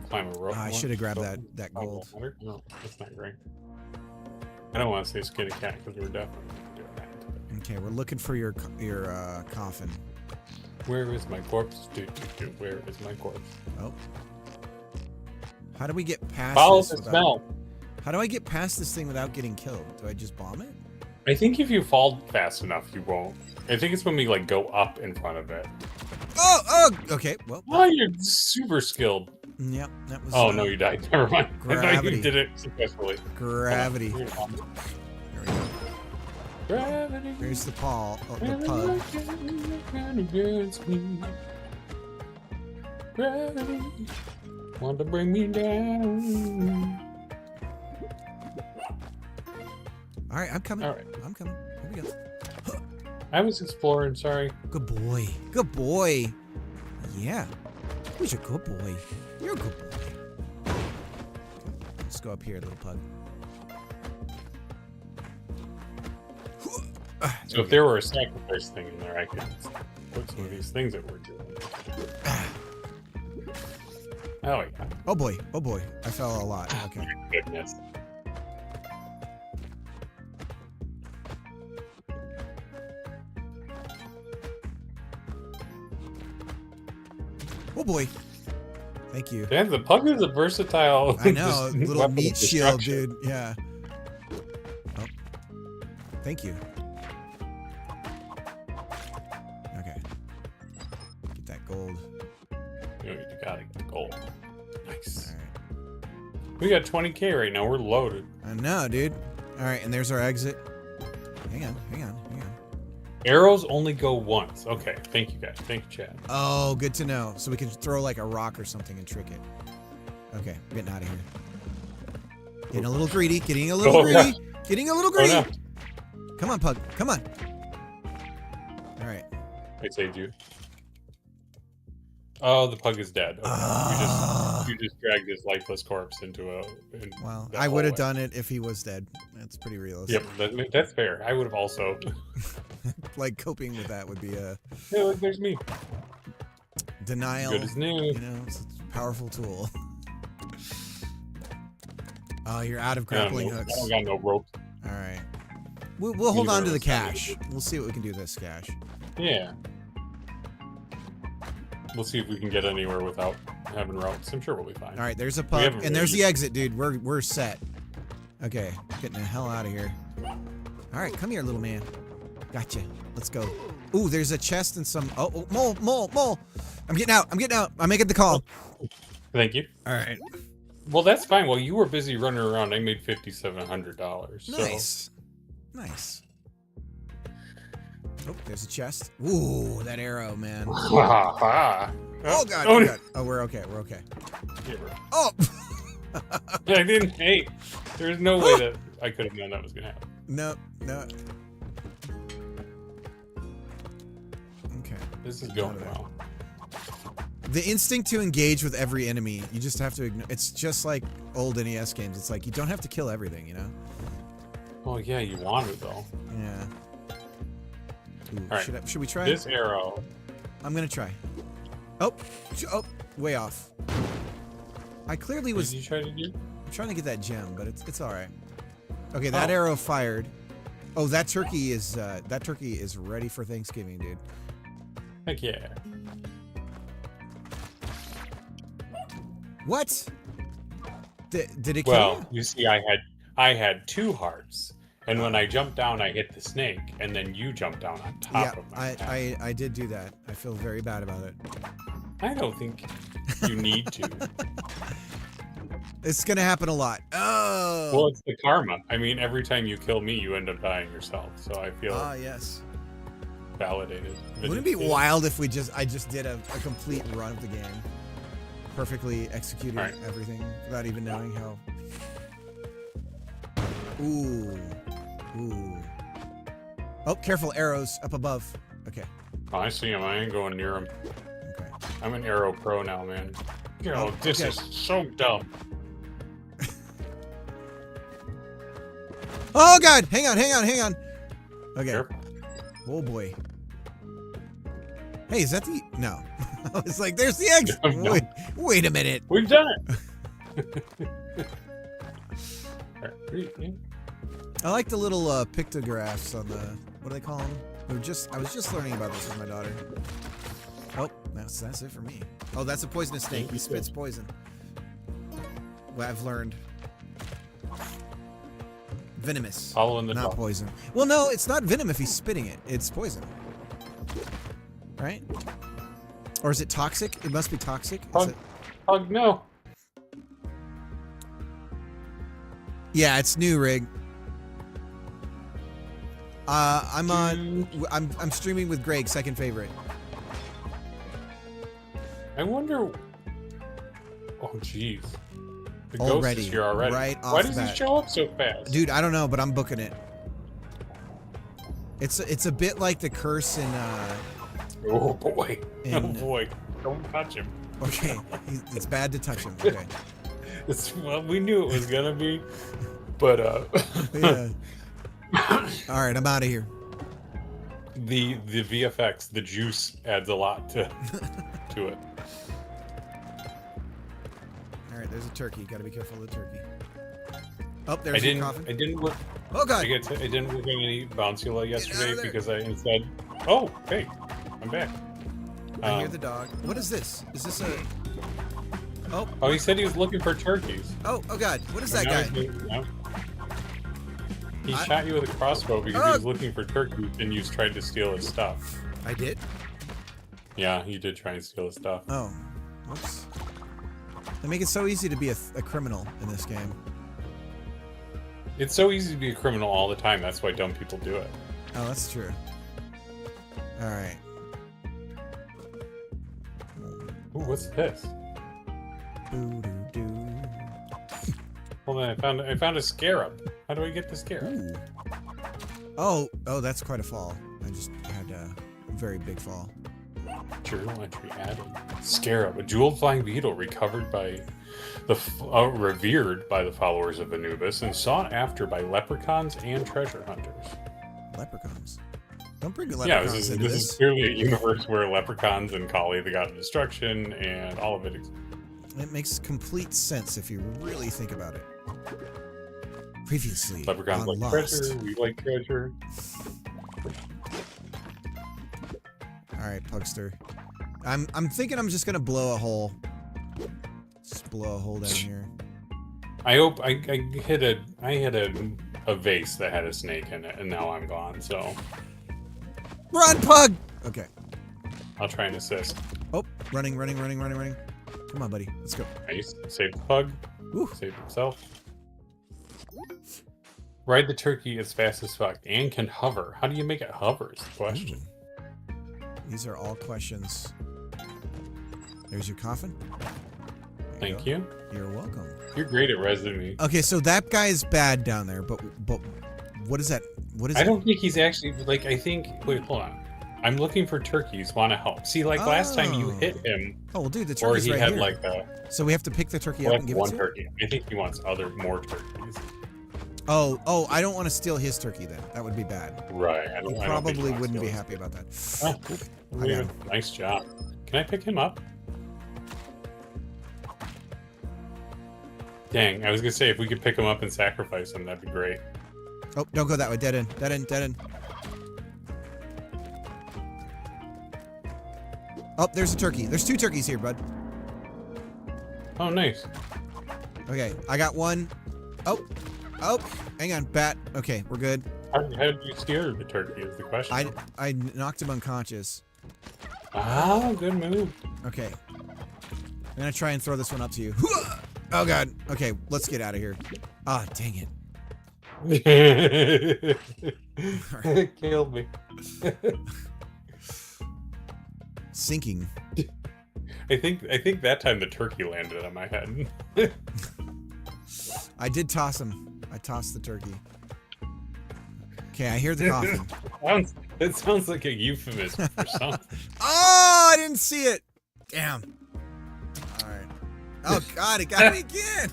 climb a rope. I should have grabbed that gold. No, that's not great. I don't want to say skinny cat because we're definitely doing that. Okay, we're looking for your coffin. Where is my corpse? Where is my corpse? Oh. How do we get past Follow this the without- smell. How do I get past this thing without getting killed? Do I just bomb it? I think if you fall fast enough, you won't. I think it's when we like go up in front of it. Oh, okay. Well, Oh, you're super skilled. yep, that was. Oh no, you died. Never mind. I thought Gravity. you did it successfully. Gravity. Hold on. There we go. Gravity. Here's the the pug. Gravity want to bring me down. All right, I'm coming. All right. I'm coming. Here we go. I was exploring. Sorry. Good boy. Good boy. Yeah. Who's a good boy? You're a good boy. Let's go up here, little pug. So if there were a sacrifice thing in there, I could put some of these things that we're doing. Oh yeah. Oh boy. Oh boy. I fell a lot. Okay. Goodness. Oh boy. Thank you. Yeah, the pug is a versatile. I know. Little weapon of meat shield, destruction. dude. Yeah. Oh. Thank you. Okay. Get that gold. You gotta get the gold. Nice. All right. We got 20k right now. We're loaded. I know, dude. All right, and there's our exit. Hang on. Arrows only go once. Okay. Thank you guys. Thank you, Chad. Oh, good to know. So we can throw like a rock or something and trick it. Okay, I'm getting out of here. Getting a little greedy. Getting a little Oh, greedy. yeah. Getting a little Oh greedy. no! Come on, pug. Come on. All right. I saved you. Oh, the pug is dead. Okay. Ah. You just dragged his lifeless corpse into a. Well, that I would have hallway. done it if he was dead. That's pretty realistic. Yep, that's fair. I would have also. Like coping with that would be a Yeah, look, there's me. denial. Good as new. You know, it's a powerful tool. Oh, you're out of grappling I hooks. don't got no rope. All right. We'll hold on to the Neither of us cash. We'll see what we can do with this cash. Yeah. We'll see if we can get anywhere without having routes. I'm sure we'll be fine. All right, there's a pub, haven't and there's really- the exit, dude. We're set. Okay, getting the hell out of here. All right, come here, little man. Gotcha. Let's go. Ooh, there's a chest and some. Oh, mole. I'm getting out. I'm making the call. Thank you. All right. Well, that's fine. While you were busy running around, I made $5,700. So. Nice. Oh, there's a chest. Ooh, that arrow, man. Oh, Oh god. Oh, Oh no. god. Oh, we're okay. Yeah, bro. Oh. I didn't. Hey, there's no way that I could have known that was gonna happen. No. Okay. This is going well. The instinct to engage with every enemy, you just have to ignore. It's just like old NES games. It's like you don't have to kill everything, you know? Oh yeah, you wanted though. Yeah. Ooh, All right. should we try? This arrow. I'm gonna try. Oh, way off. I clearly What was did you try to do? trying to get that gem, but it's all right. Okay, that Oh. arrow fired. Oh, that turkey is ready for Thanksgiving, dude. Heck yeah. What? Did it kill Well, you? you see, I had 2 hearts, and when I jumped down, I hit the snake, and then you jumped down on top Yeah, of my head. I did do that. I feel very bad about it. I don't think you need to. It's gonna happen a lot. Oh. Well, it's the karma. I mean, every time you kill me, you end up dying yourself. So I feel Yes. validated. Wouldn't it be wild if I just did a complete run of the game, perfectly executed Right. everything without even knowing how. Ooh. Oh, careful! Arrows up above. Okay. Oh, I see him. I ain't going near him. Okay. I'm an arrow pro now, man. Yo, Oh, this okay. is so dumb. Oh God! Hang on. Okay. Careful. Oh boy. Hey, is that the? No. I was like, there's the exit. No. Wait a minute. We've done it. Alright, I like the little pictographs on the. What do they call them? I was just learning about this with my daughter. Oh, that's it for me. Oh, that's a poisonous snake. He spits poison. Well, I've learned. Venomous. Following the Not dog. poison. Well, no, it's not venom if he's spitting it. It's poison. Right? Or is it toxic? It must be toxic. Is Pug, it- pug, no. Yeah, it's new, Rig. I'm streaming with Greg, second favorite. I wonder. Oh, jeez. The ghost Already, is here already. right Why off does the he bat. show up so fast? Dude, I don't know, but I'm booking it. It's a bit like the curse in Oh boy. Oh In- boy. Don't touch him. okay, it's bad to touch him. Okay. It's well, we knew it was gonna be, but Yeah. All right, I'm out of here. the VFX, the juice adds a lot to it. All right, there's a turkey. Got to be careful of the turkey. Oh, I there's the didn't coffin. work. Oh God. I didn't work on any Bouncula yesterday there. because I instead. Oh, hey, I'm back. I hear the dog. What is this? Is this a? Oh. Oh, he said he was looking for turkeys. Oh God. What is that Now guy? He I- shot you with a crossbow because he Oh. was looking for turkeys and you tried to steal his stuff. I did. Yeah, he did try and steal his stuff. Oh. Whoops. They make it so easy to be a criminal in this game. It's so easy to be a criminal all the time. That's why dumb people do it. Oh, that's true. All right. Ooh, what's this? Boo-doo-doo. Hold on, I found a scarab. How do I get the scarab? Ooh. Oh, that's quite a fall. I just had a very big fall. Journal entry added. Scarab, a jeweled flying beetle recovered by revered by the followers of Anubis and sought after by leprechauns and treasure hunters. Leprechauns. Don't bring Yeah, leprechauns this into is clearly a universe where leprechauns and Kali, the god of destruction, and all of it. It makes complete sense if you really think about it. Previously Leprechauns on like Lost. treasure, we like treasure. Alright, Pugster. I'm thinking I'm just gonna blow a hole. Just blow a hole down here. I hope I hit a vase that had a snake in it, and now I'm gone. So Run, Pug! Okay. I'll try and assist. Oh, running. Come on, buddy. Let's go. Nice. Save the pug. Woo. Save himself. Ride the turkey as fast as fuck and can hover. How do you make it hover is the question. These are all questions. There's your coffin. There Thank go. you. You're welcome. You're great at resume. Okay, so that guy is bad down there, but what is that? What is I it? don't think he's actually like. I think. Wait, hold on. I'm looking for turkeys. Want to help? See, like last time you hit him, Oh, well, dude, the or turkey's he right had here. like a So we have to pick the turkey up and give it one to him? turkey. I think he wants more turkeys. Oh, I don't want to steal his turkey then. That would be bad. Right. He I don't think probably he wants wouldn't to. be happy about that. Oh, I got him. nice job. Can I pick him up? Dang, I was gonna say if we could pick him up and sacrifice him, that'd be great. Oh, don't go that way. Dead end. Oh, there's a turkey. There's 2 turkeys here, bud. Oh, nice. Okay, I got one. Oh, hang on, bat. Okay, we're good. How did you steer the turkey is the question. I knocked him unconscious. Ah, good move. Okay. I'm gonna try and throw this one up to you. Oh god. Okay, let's get out of here. Ah, dang it. It killed me. Sinking. I think that time the turkey landed on my head. I did toss him. I tossed the turkey. Okay, I hear the coffin. It sounds like a euphemism for something. Oh, I didn't see it. Damn. All right. Oh god, it got me again.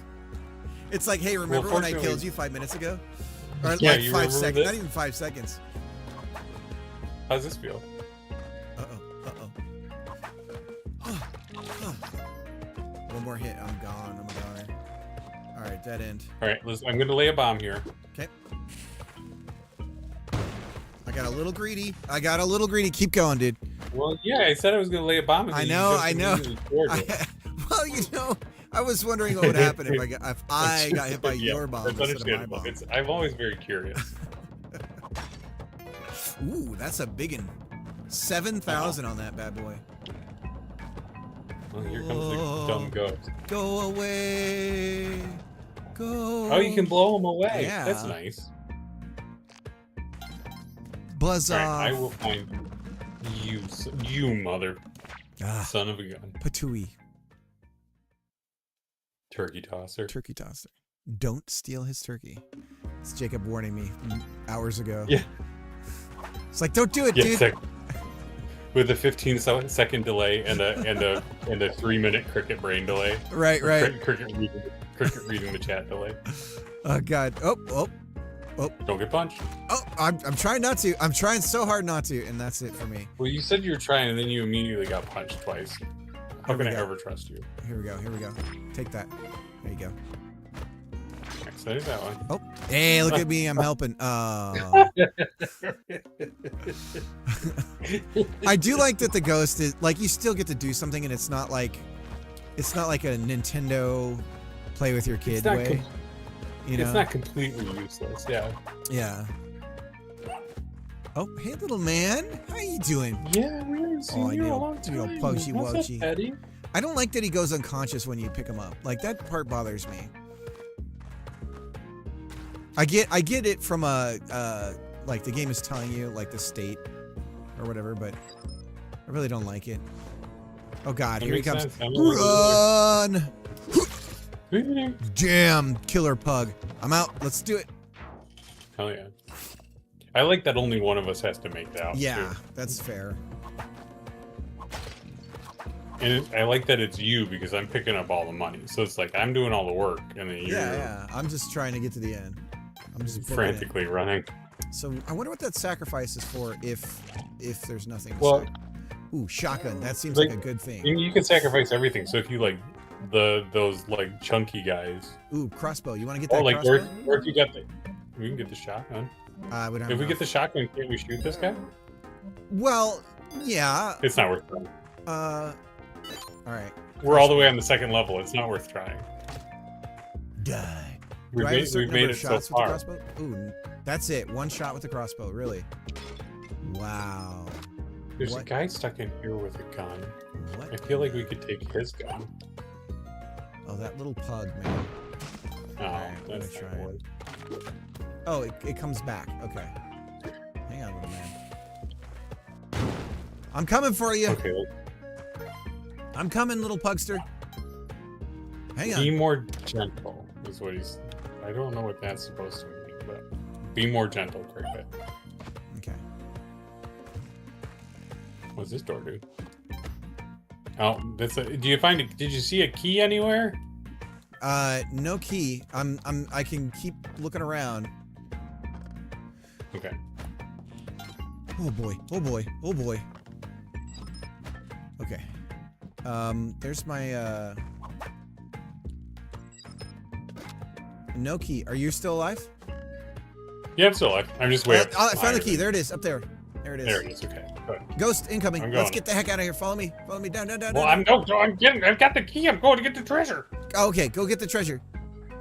It's like, hey, remember when I fortunately- killed you 5 minutes ago? Or Yeah, like you 5 remember seconds. that? Not even 5 seconds. How's this feel? One more hit, I'm gone. I'm a goner. All right, dead end. All right, listen, I'm going to lay a bomb here. Okay. I got a little greedy. Keep going, dude. Well, yeah, I said I was going to lay a bomb. and I then you know, just I know. immediately scored it. Well, you know, I was wondering what would happen if I got hit by Yeah, your bomb that's instead of my understandable. bomb. I'm always very curious. Ooh, that's a big one. 7,000 on that bad boy. Well, here comes the dumb ghost. Go away. Go. Oh, you can blow him away. Yeah. That's nice. Buzz All off. right, I will find you, you mother Ah, son of a gun. Patooey. Turkey tosser. Turkey tosser. Don't steal his turkey. It's Jacob warning me hours ago. Yeah. It's like, don't do it, Yeah, dude. with a 15-second delay and a 3-minute cricket brain delay. Right. Cricket reading the chat delay. Oh god. Oh. Don't get punched. Oh, I'm trying not to. I'm trying so hard not to, and that's it for me. Well, you said you were trying, and then you immediately got punched twice. How Here we can I go. ever trust you? Here we go. Take that. There you go. Excited that one. Oh, hey, look at me. I'm helping. Oh. I do like that the ghost is like you still get to do something, and it's not like a Nintendo play with your kid not way. You know? It's not completely useless. Yeah. Yeah. Oh, hey, little man. How you doing? Yeah, we haven't seen I you in need a a- long need a time. puggy What's wuggy. up, Eddie? I don't like that he goes unconscious when you pick him up. Like that part bothers me. I get it from like the game is telling you like the state or whatever, but I really don't like it. Oh god, That here he makes comes. sense. I'm over Run! there. Jam, killer pug. I'm out. Let's do it. Hell yeah. I like that only one of us has to make that. Yeah, that's fair. And I like that it's you because I'm picking up all the money. So it's like I'm doing all the work, and then you're Yeah. I'm just trying to get to the end. I'm just booking it. frantically running. So I wonder what that sacrifice is for if there's nothing. To Well, ooh, shotgun. That seems like, like a good thing. You can sacrifice everything. So if you like those like chunky guys, Ooh, crossbow. You want to get or that like crossbow? or if you got we can get the shotgun. We don't If have we get enough. the shotgun, can't we shoot this guy? Well, yeah. It's not worth trying. All right. We're all the way on the second level. It's not worth trying. Die. We've Do I have a made, certain we've made number it of so shots with the far. crossbow? Ooh, that's it. One shot with the crossbow. Really? Wow. There's a What? guy stuck in here with a gun. What? I feel like we could take his gun. Oh, that little pug, man. Oh, Alright, I'm that's gonna not try good. Oh, it comes back. Okay. Hang on, little man. I'm coming for you. Okay, I'm coming, little pugster. Hang be on. more gentle is what he's. I don't know what that's supposed to mean, but be more gentle, Cricket. Okay. What's this door do? Oh, that's a. Do you find it? Did you see a key anywhere? No key. I can keep looking around. Okay. Oh boy. Oh boy. Oh boy. Okay. There's my no key. Are you still alive? Yeah, I'm still alive. I'm just waiting. I found the key. There it is. Up there. There it is. There it is. Okay. Good. Ghost incoming. I'm Let's going. get the heck out of here. Follow me. Follow me down, down, down. Well, down. I've got the key. I'm going to get the treasure. Oh, okay, go get the treasure.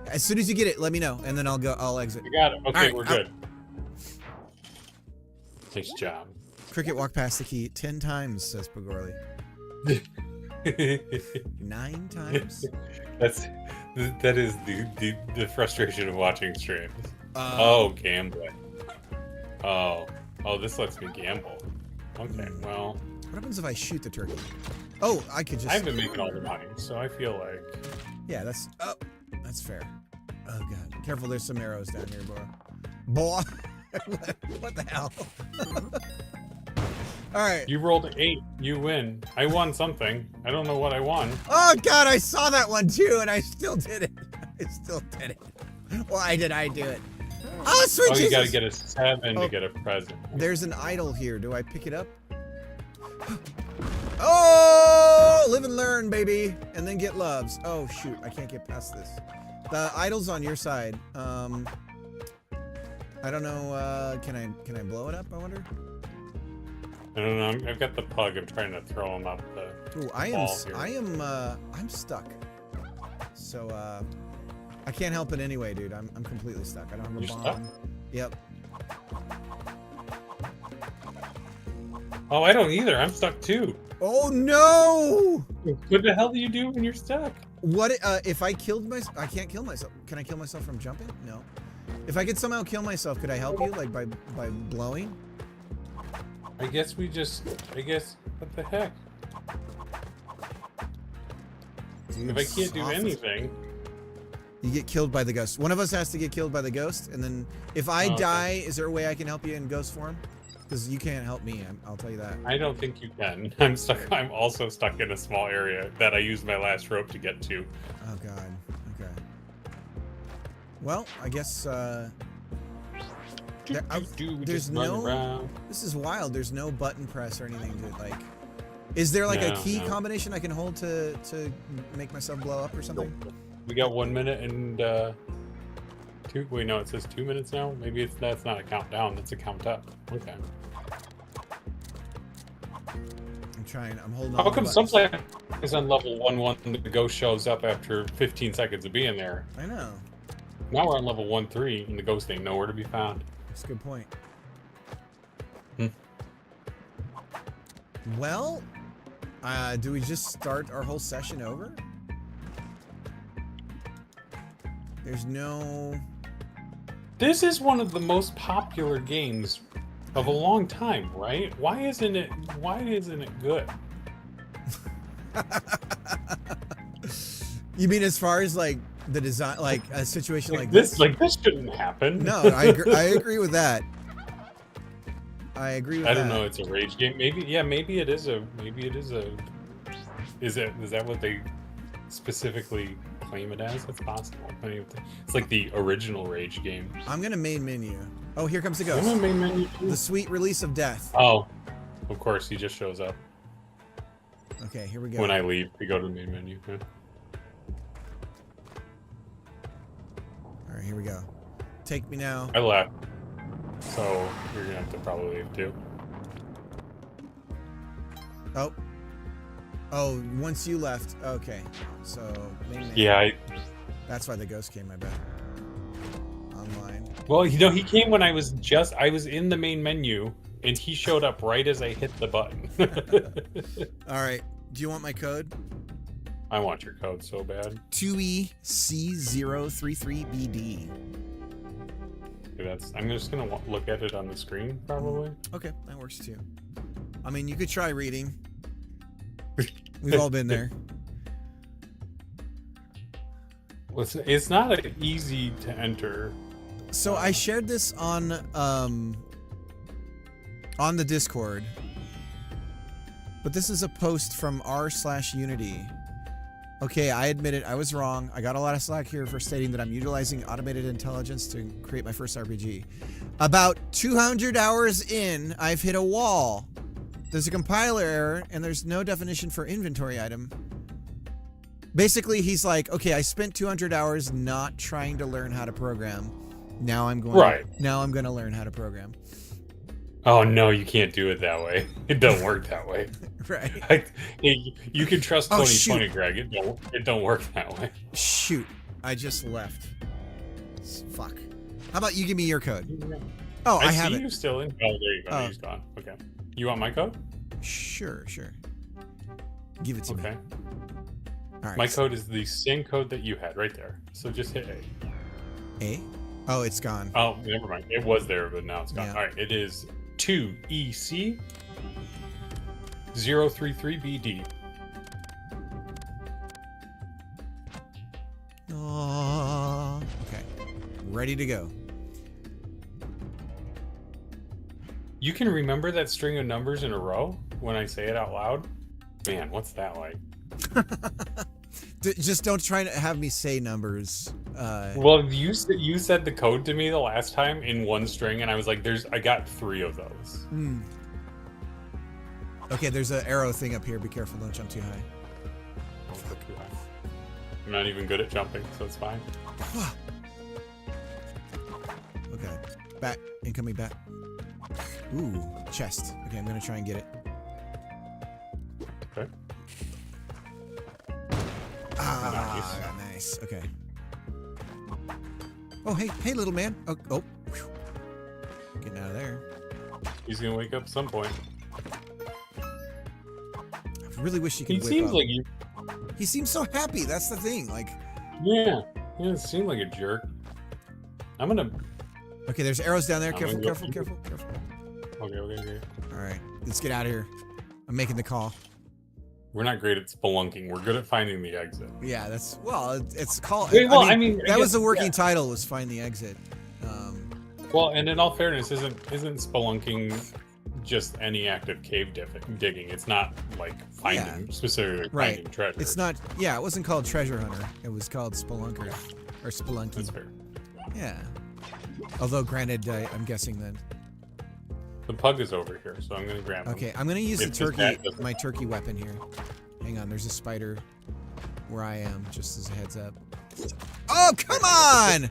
As soon as you get it, let me know, and then I'll exit. You got it. Okay, Alright, we're good. Nice job. Cricket walked past the key 10 times, says Pagorli. 9 times? that is the frustration of watching streams. Oh, gambling. Oh, this lets me gamble. Okay, well, What happens if I shoot the turkey? Oh, I could just... I've been making all the money, so I feel like Yeah, that's... Oh, that's fair. Oh, God. Careful, there's some arrows down here, boy. Boy! What the hell? Alright. you rolled 8. You win. I won something. I don't know what I won. Oh, God, I saw that one, too, and I still did it. I still did it. Why did I do it? Oh, sweet Oh, Jesus! you gotta get a 7 Oh. to get a present. There's an idol here. Do I pick it up? Oh, live and learn, baby, and then get loves. Oh shoot, I can't get past this. The idol's on your side. I don't know. Can I blow it up? I wonder. I don't know. I've got the pug. I'm trying to throw him up the. Ooh, Ball here. I'm stuck. So I can't help it anyway, dude. I'm completely stuck. I don't have a You're bomb. stuck? Yep. Oh, I don't either. I'm stuck too. Oh no! What the hell do you do when you're stuck? What if I killed myself? I can't kill myself. Can I kill myself from jumping? No. If I could somehow kill myself, could I help you, like by blowing? I guess what the heck? Dude, If I can't do soft. anything, You get killed by the ghost. One of us has to get killed by the ghost, and then if I Okay. die, is there a way I can help you in ghost form? Because you can't help me. I'll tell you that. I don't think you can. I'm stuck. I'm also stuck in a small area that I used my last rope to get to. Oh God. Okay. Well, I guess There- We there's just run no- around. this is wild. There's no button press or anything to like. Is there like a No, key no. combination I can hold to make myself blow up or something? We got 1 minute and 2. Wait, no, it says 2 minutes now. Maybe that's not a countdown. That's a count up. Okay. I'm trying. I'm holding. How all the come buttons. some is on level 1-1 and the ghost shows up after 15 seconds of being there? I know. Now we're on level 1-3 and the ghost ain't nowhere to be found. That's a good point. Hmm. Well, do we just start our whole session over? There's no... This is one of the most popular games of a long time, right? Why isn't it good? You mean as far as like the design, like a situation like This shouldn't happen. No, I agree with that. I agree with I that. don't know. It's a rage game. Maybe it is a Is that what they specifically claim it as? It's possible. I mean, it's like the original Rage game. I'm gonna main menu. Oh, here comes the Am I ghost. main menu too? The sweet release of death. Oh, of course, he just shows up Okay, here we go. when I leave. We go to the main menu. Yeah. All right, here we go. Take me now. I left, so you're gonna have to probably leave too. Oh. Oh, once you left. Okay. So, main menu. Yeah, That's why the ghost came, I bet. Online. well, you know, he came when I was in the main menu, and he showed up right as I hit the button. All right. Do you want my code? I want your code so bad. 2EC033BD. Okay, I'm just gonna look at it on the screen, probably. Okay, that works too. I mean, you could try reading. We've all been there. Well, it's not easy to enter. So I shared this on the Discord. But this is a post from r/Unity. Okay, I admit it, I was wrong. I got a lot of slack here for stating that I'm utilizing automated intelligence to create my first RPG. About 200 hours in, I've hit a wall. There's a compiler error, and there's no definition for inventory item. Basically, he's like, okay, I spent 200 hours not trying to learn how to program. Now I'm going. Now I'm going to learn how to program. Oh no, you can't do it that way. It doesn't work that way. Right. You can trust Oh, 2020, shoot. Greg. It don't work that way. Shoot, I just left. Fuck. How about you give me your code? Oh, I have see it. you still in. Oh, there you go. Oh. He's gone. Okay. You want my code? Sure. Give it to me. Okay. All right. My code is the same code that you had right there. So just hit A. A? Oh, it's gone. Oh, never mind. It was there, but now it's gone. Yeah. All right. It is 2EC 033BD. Aww. Okay. Ready to go. You can remember that string of numbers in a row when I say it out loud? Man, what's that like? Just don't try to have me say numbers. Well, you said the code to me the last time in one string, and I was like, I got 3 of those. Okay, there's an arrow thing up here. Be careful, don't jump too high. I'm not even good at jumping, so it's fine. Okay. Back. Incoming back. Ooh, chest. Okay, I'm gonna try and get it. Okay. Ah, nice. Okay. Oh, hey, little man. Oh. Whew. Getting out of there. He's gonna wake up at some point. I really wish you could He whip seems up. like you. He seems so happy. That's the thing. Like, Yeah, it seemed like a jerk. I'm gonna. okay, there's arrows down there. I'm Careful, gonna careful, go- careful, careful. Okay. All right, let's get out of here. I'm making the call. We're not great at spelunking. We're good at finding the exit. Yeah, it's called. Wait, well, I mean, I that was guess- the working yeah. title, was Find the Exit. Well, and in all fairness, isn't spelunking just any act of cave digging? It's not like finding specifically Right. finding treasure. It's not. Yeah, it wasn't called Treasure Hunter. It was called Spelunker or Spelunky. That's fair. Yeah. Although, granted, I'm guessing that. The pug is over here, so I'm gonna grab him. Okay, I'm gonna use the If his turkey, dad doesn't- my turkey weapon here. Hang on, there's a spider where I am, just as a heads up. Oh, come on!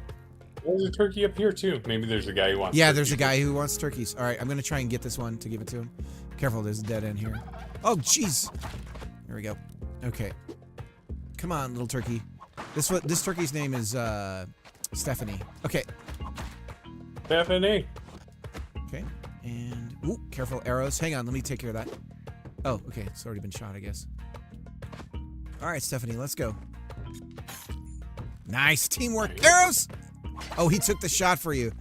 There's a turkey up here too. Maybe there's a guy who wants. Yeah, there's a turkey. guy who wants turkeys. All right, I'm gonna try and get this one to give it to him. Careful, there's a dead end here. Oh, jeez. There we go. Okay. Come on, little turkey. This turkey's name is Stephanie. Okay. Stephanie. Okay. And ooh, careful, arrows. Hang on, let me take care of that. Oh, okay, it's already been shot, I guess. All right, Stephanie, let's go. Nice teamwork. Nice. Arrows. Oh, he took the shot for you.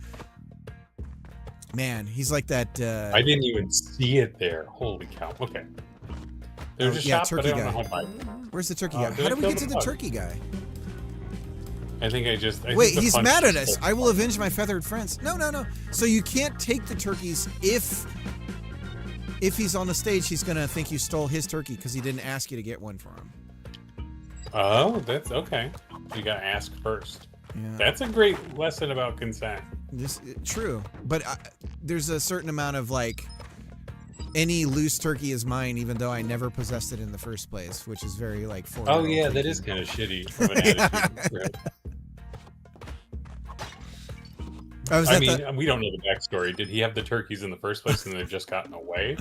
Man, he's like that. I didn't even see it there. Holy cow. Okay. There's a yeah, shot, but turkey I don't guy. know how high. Where's the turkey Oh, guy? did How I did we kill get the to the bug? turkey guy? I think Wait, the he's punch mad at just us. pulled- I will avenge my feathered friends. No. So you can't take the turkeys if if he's on the stage, he's gonna think you stole his turkey because he didn't ask you to get one for him. Oh, that's okay. You gotta ask first. Yeah. That's a great lesson about consent. True, but there's a certain amount of like, any loose turkey is mine, even though I never possessed it in the first place, which is very like. Oh yeah, that is kind of shitty of an attitude. Right. I mean, we don't know the backstory. Did he have the turkeys in the first place and they've just gotten away?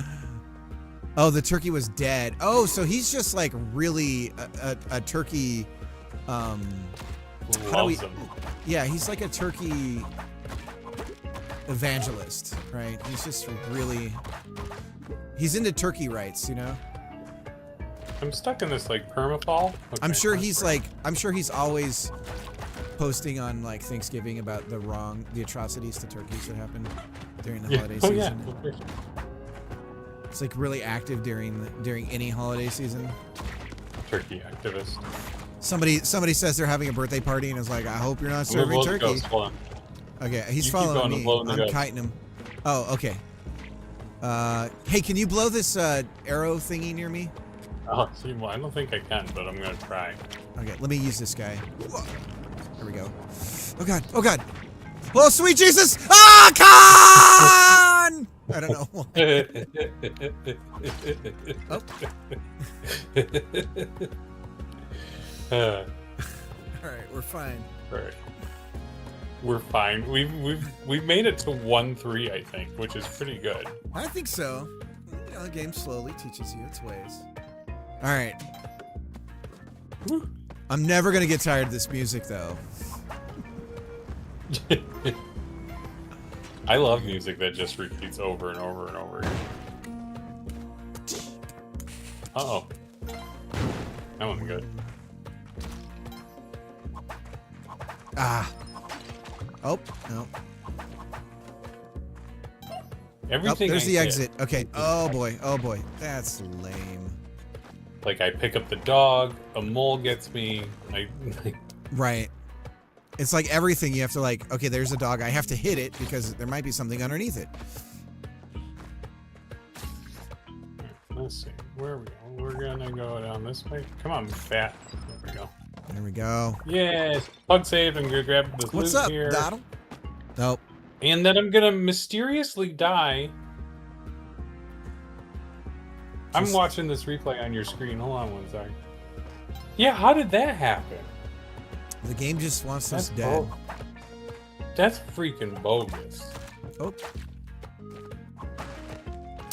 Oh, the turkey was dead. Oh, so he's just like really a turkey. Loves them. Yeah, he's like a turkey evangelist, right? He's just really. He's into turkey rights, you know. I'm stuck in this like permafall. Okay, I'm sure he's like. I'm sure he's always posting on like Thanksgiving about the atrocities to turkeys that happen during the holiday season. Yeah. It's like really active during any holiday season. Turkey activist. Somebody says they're having a birthday party and is like, I hope you're not serving turkey. Ghost. Hold on. Okay, he's You keep following going, me. I'm blowing the I'm ghost. kiting him. Oh, okay. Hey, can you blow this arrow thingy near me? Oh, see, well, I don't think I can, but I'm gonna try. Okay, let me use this guy. Whoa. There we go. Oh god! Oh god! Oh sweet Jesus! Ah, Khan! I don't know. Oh. All right, we're fine. Right. We're fine. We've made it to 1-3, I think, which is pretty good. I think so. You know, the game slowly teaches you its ways. All right. Whew. I'm never gonna get tired of this music, though. I love music that just repeats over and over and over again. Uh-oh. That wasn't good. Ah. Oh no. Everything. There's I the hit, exit. Okay. Oh boy. Oh boy. That's lame. Like I pick up the dog, a mole gets me. Right. It's like everything you have to like, okay, there's a dog. I have to hit it because there might be something underneath it. Let's see. Where are we going? We're gonna go down this way. Come on, fat. There we go. There we go. Yes. Pug save and go grab this What's loot up, here. Donald? Nope. And then I'm gonna mysteriously die. I'm Just- watching this replay on your screen. Hold on one second. Yeah, how did that happen? The game just wants us That's dead. That's freaking bogus. Oh.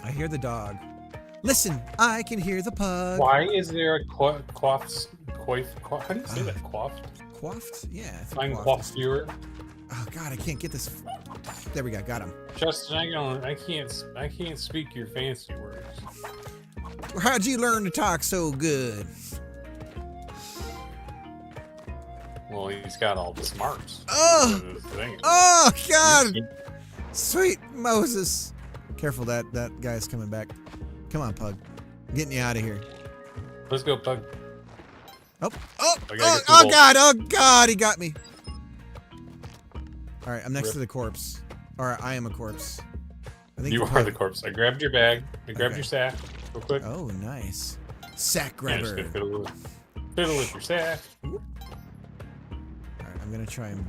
I hear the dog. Listen, I can hear the pug. Why is there a coiffed? How do you say that? Coiffed? Coiffed? Yeah. I think I'm coiffed is- coiffure. Oh god, I can't get this. There we go. Got him. Justin, I can't speak your fancy words. How'd you learn to talk so good? Well, he's got all the smarts. Oh! That's the thing. Oh god! Sweet Moses. Careful, that guy's coming back. Come on, Pug. I'm getting you out of here. Let's go, Pug. Oh, I gotta get some oh gold. god, oh god, he got me. All right, I'm next Rip. to the corpse. Or I am a corpse. I think You the are pug- the corpse. I grabbed your bag. I grabbed Okay. your sack real quick. Oh, nice. Sack Yeah, just grabber. gonna fiddle with your sack. All right, I'm gonna try and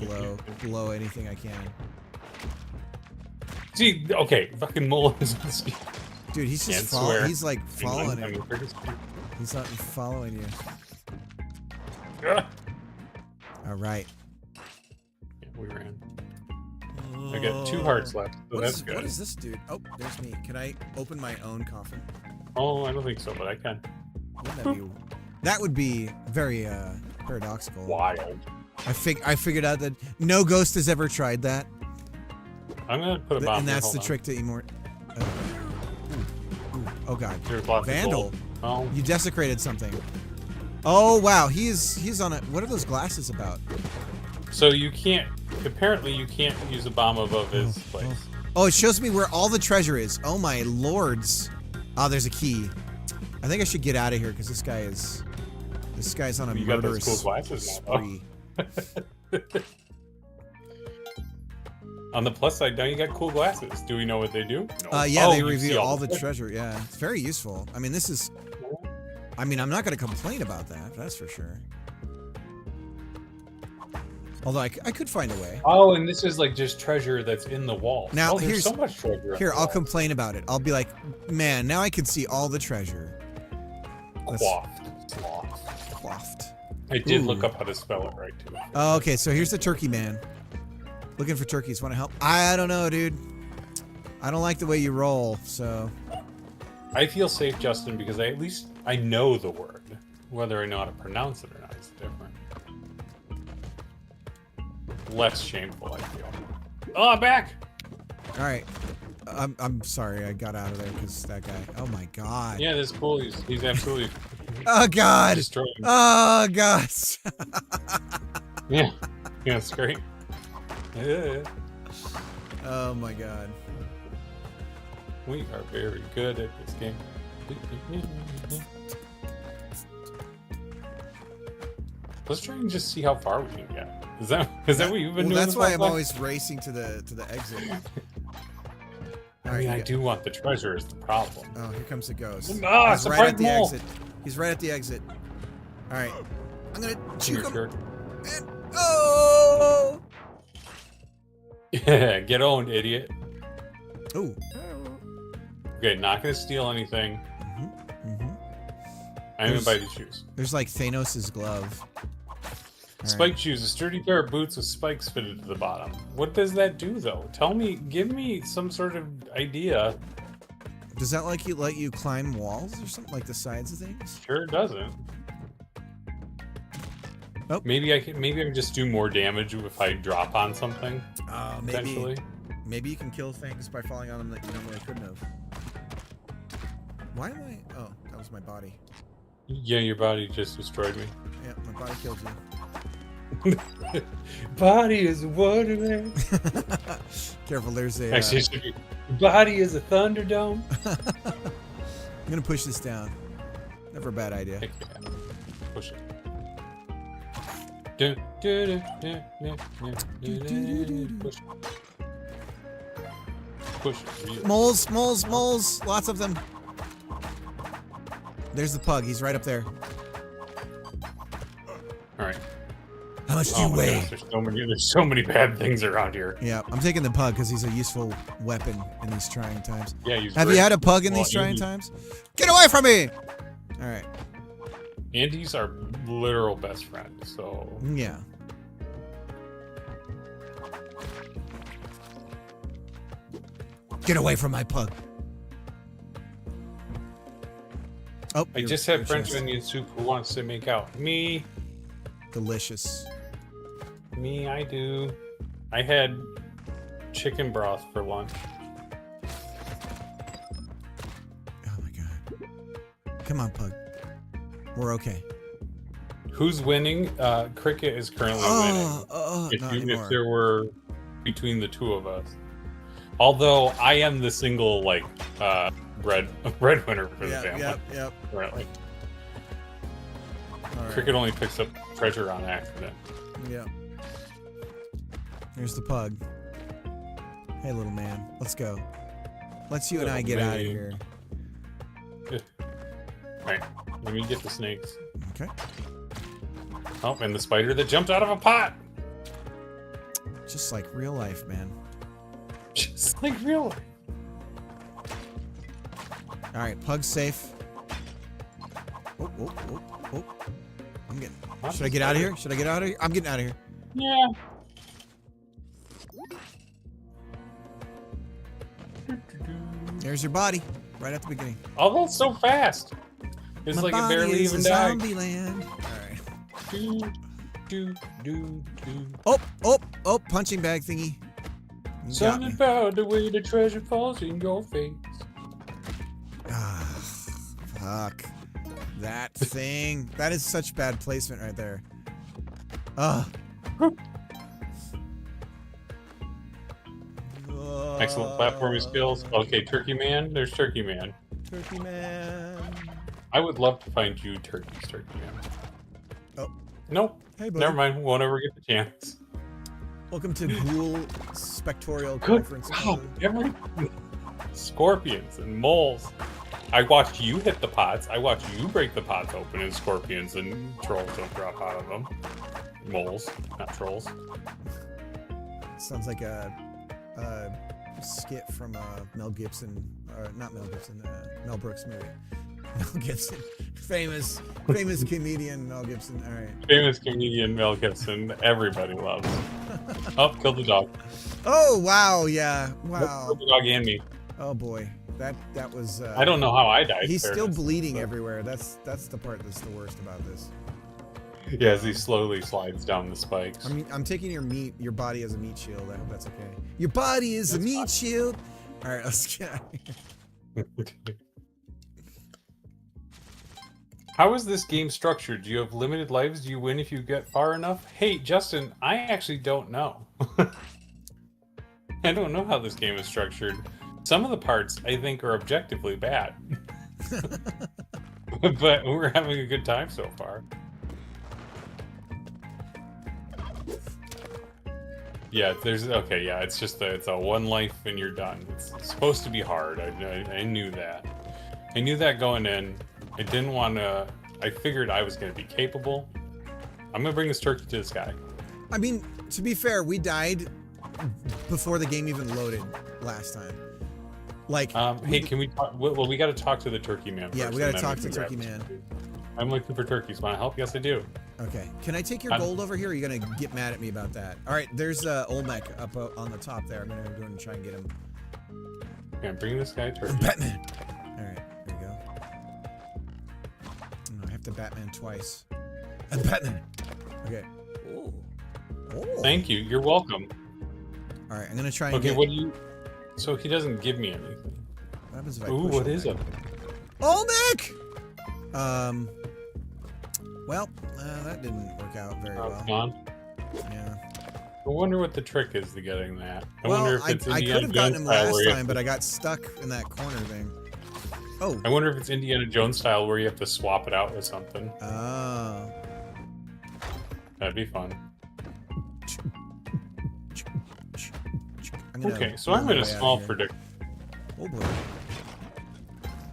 blow anything I can. See, okay, fucking mole is. Dude, he's Can't just following. swear. He's like following I'm it. pretty sure. He's not following you. Ah! All right. Yeah, we ran. I got 2 hearts left, so What that's is- good. What is this dude? Oh, there's me. Can I open my own coffin? Oh, I don't think so, but I can. Wouldn't that be? That would be very paradoxical. Wild. I figured out that no ghost has ever tried that, I'm gonna put a bomb and here, that's hold the on. trick to immort. Oh god, There's lots of Vandal! gold. Oh, You desecrated something. Oh wow, he's on a. What are those glasses about? so you can't. Apparently, you can't use a bomb above his place. Oh, it shows me where all the treasure is. Oh my lords! Oh, there's a key. I think I should get out of here because this guy's on a You got those murderous cool glasses now, though. spree. On the plus side, now you got cool glasses. Do we know what they do? No. Yeah, Oh, they you see reveal all the treasure. treasure. Yeah, it's very useful. I mean, this is. I mean, I'm not going to complain about that. That's for sure. Although I could find a way. Oh, and this is like just treasure that's in the wall. Now, there's here's- so much treasure. Here, in the I'll wall. complain about it. I'll be like, man, now I can see all the treasure. Quaffed. Sloth. Quaffed. I did Ooh. look up how to spell it right too. Oh, okay, so here's the turkey man. Looking for turkeys. Want to help? I don't know, dude. I don't like the way you roll, so. I feel safe, Justin, because at least I know the word. Whether I know how to pronounce it or not is different. Less shameful, I feel. Oh, I'm back! All right. I'm sorry. I got out of there because that guy. Oh my god. Yeah, this is cool. He's absolutely Oh god. destroying. Oh god. Yeah. Yeah, it's great. Yeah. Oh my god. We are very good at this game. Let's try and just see how far we can get. Is that what you've been doing? That's this why whole I'm time? always racing to the exit. I mean, I do want the treasure is the problem. Oh, here comes the ghost. Ah, He's it's a right bright at the mole. exit. He's right at the exit. All right. I'm gonna juke him. Sure. And, oh! Yeah, get owned, idiot. Ooh. Okay, not gonna steal anything. I'm gonna buy these shoes. There's like Thanos' glove. All Spike right. shoes, a sturdy pair of boots with spikes fitted to the bottom. What does that do, though? Tell me, give me some sort of idea. Does that let you climb walls or something, like the sides of things? Sure, it doesn't. Nope. Maybe I can just do more damage if I drop on something. Potentially. Maybe you can kill things by falling on them that you normally couldn't have. Why am I? Oh, that was my body. Yeah, your body just destroyed me. Yeah, my body killed you. Body is a wonderland. Careful, there's a. Actually, it should be, body is a thunderdome. I'm gonna push this down. Never a bad idea. Heck yeah. Push it. Do, do, do, do, do, do, do, do. Push it. Push it. Moles, lots of them. There's the pug. He's right up there. All right. How much do Oh you my weigh? gosh, there's so many bad things around here. Yeah, I'm taking the pug because he's a useful weapon in these trying times. Yeah, he's Have great. you had a pug in Well, these trying Andy- times? Get away from me! All right. Andy's our literal best friend, so Yeah. Get away from my pug. Oh, I your- just had your French chest. onion soup. Who wants to make out? Me, Delicious. I do. I had chicken broth for lunch. Oh my god. Come on, pug. We're okay. Who's winning? Cricket is currently winning. Not If anymore. there were between the two of us. Although I am the single breadwinner for the family. Yep. Currently. All right. Cricket only picks up treasure on accident. Yep. Here's the pug. Hey, little man. Let's go. Let's you and I Little get out of man. here. Alright, let me get the snakes. Okay. Oh, and the spider that jumped out of a pot! Just like real life, man. Just like real life. All right, pug's safe. Oh. I'm getting. Not Should I the get out of spider. here? Should I get out of here? I'm getting out of here. Yeah. There's your body, right at the beginning. Oh, that's so fast! It's My like it body barely is even a died. zombie land. All right. Do. Oh, punching bag thingy. You got me. Something about the way the treasure falls in your face. Ah, fuck. That thing. That is such bad placement right there. Ugh. Excellent platforming skills. Okay, Turkey Man. There's Turkey Man. Turkey man. I would love to find you Turkey Man. Oh. Nope. Hey, buddy. Never mind. Won't ever get the chance. Welcome to Ghoul Spectorial Good Conference. God, every scorpions and moles. I watched you hit the pots. I watched you break the pots open, and scorpions and trolls don't drop out of them. Moles, not trolls. Sounds like a skit from Mel Gibson, or not Mel Gibson, Mel Brooks movie. Mel Gibson, famous comedian Mel Gibson. All right. Famous comedian Mel Gibson. Everybody loves. Oh, killed the dog. Oh wow, yeah, wow. Killed the dog and me. Oh boy, that was. I don't know how I died. He's still fairness, bleeding but- everywhere. That's the part that's the worst about this. Yeah, as he slowly slides down the spikes. I'm taking your body as a meat shield. I hope that's okay. Your body is a That's meat fine. shield. All right, let's get. How is this game structured? Do you have limited lives? Do you win if you get far enough? Hey, Justin, I actually don't know. I don't know how this game is structured. Some of the parts I think are objectively bad. But we're having a good time so far. Yeah, it's just it's a one life and you're done. It's supposed to be hard. I knew that. I knew that going in. I didn't want to. I figured I was going to be capable. I'm going to bring this turkey to the sky. I mean, to be fair, we died before the game even loaded last time. Like, Hey, can we talk? Well, we got to talk to the turkey man. Yeah, first, we gotta and then talk to can grab Turkey this Man. turkey. I'm looking for turkeys. Want to help? Yes, I do. okay, can I take your I'm- gold over here? Or are you gonna get mad at me about that? All right, there's Olmec up on the top there. I'm gonna go and try and get him. Yeah, bring this guy a turkey. Batman. All right, there you go. Oh, I have to Batman twice. Batman. Okay. Oh. Oh. Thank you. You're welcome. All right, I'm gonna try and Okay, get. what do you? So he doesn't give me anything. What happens if I Ooh, push what is Olmec? it? Olmec. Well, that didn't work out very Oh, it's well. gone. Yeah. I wonder what the trick is to getting that. I Well, wonder if it's I Indiana could have gotten Jones him style last where you have time, to- but I got stuck in that corner thing. Oh. I wonder if it's Indiana Jones style where you have to swap it out with something. Oh. That'd be fun. I'm gonna Okay, so run I'm my in a way out of small here. prediction. Oh boy.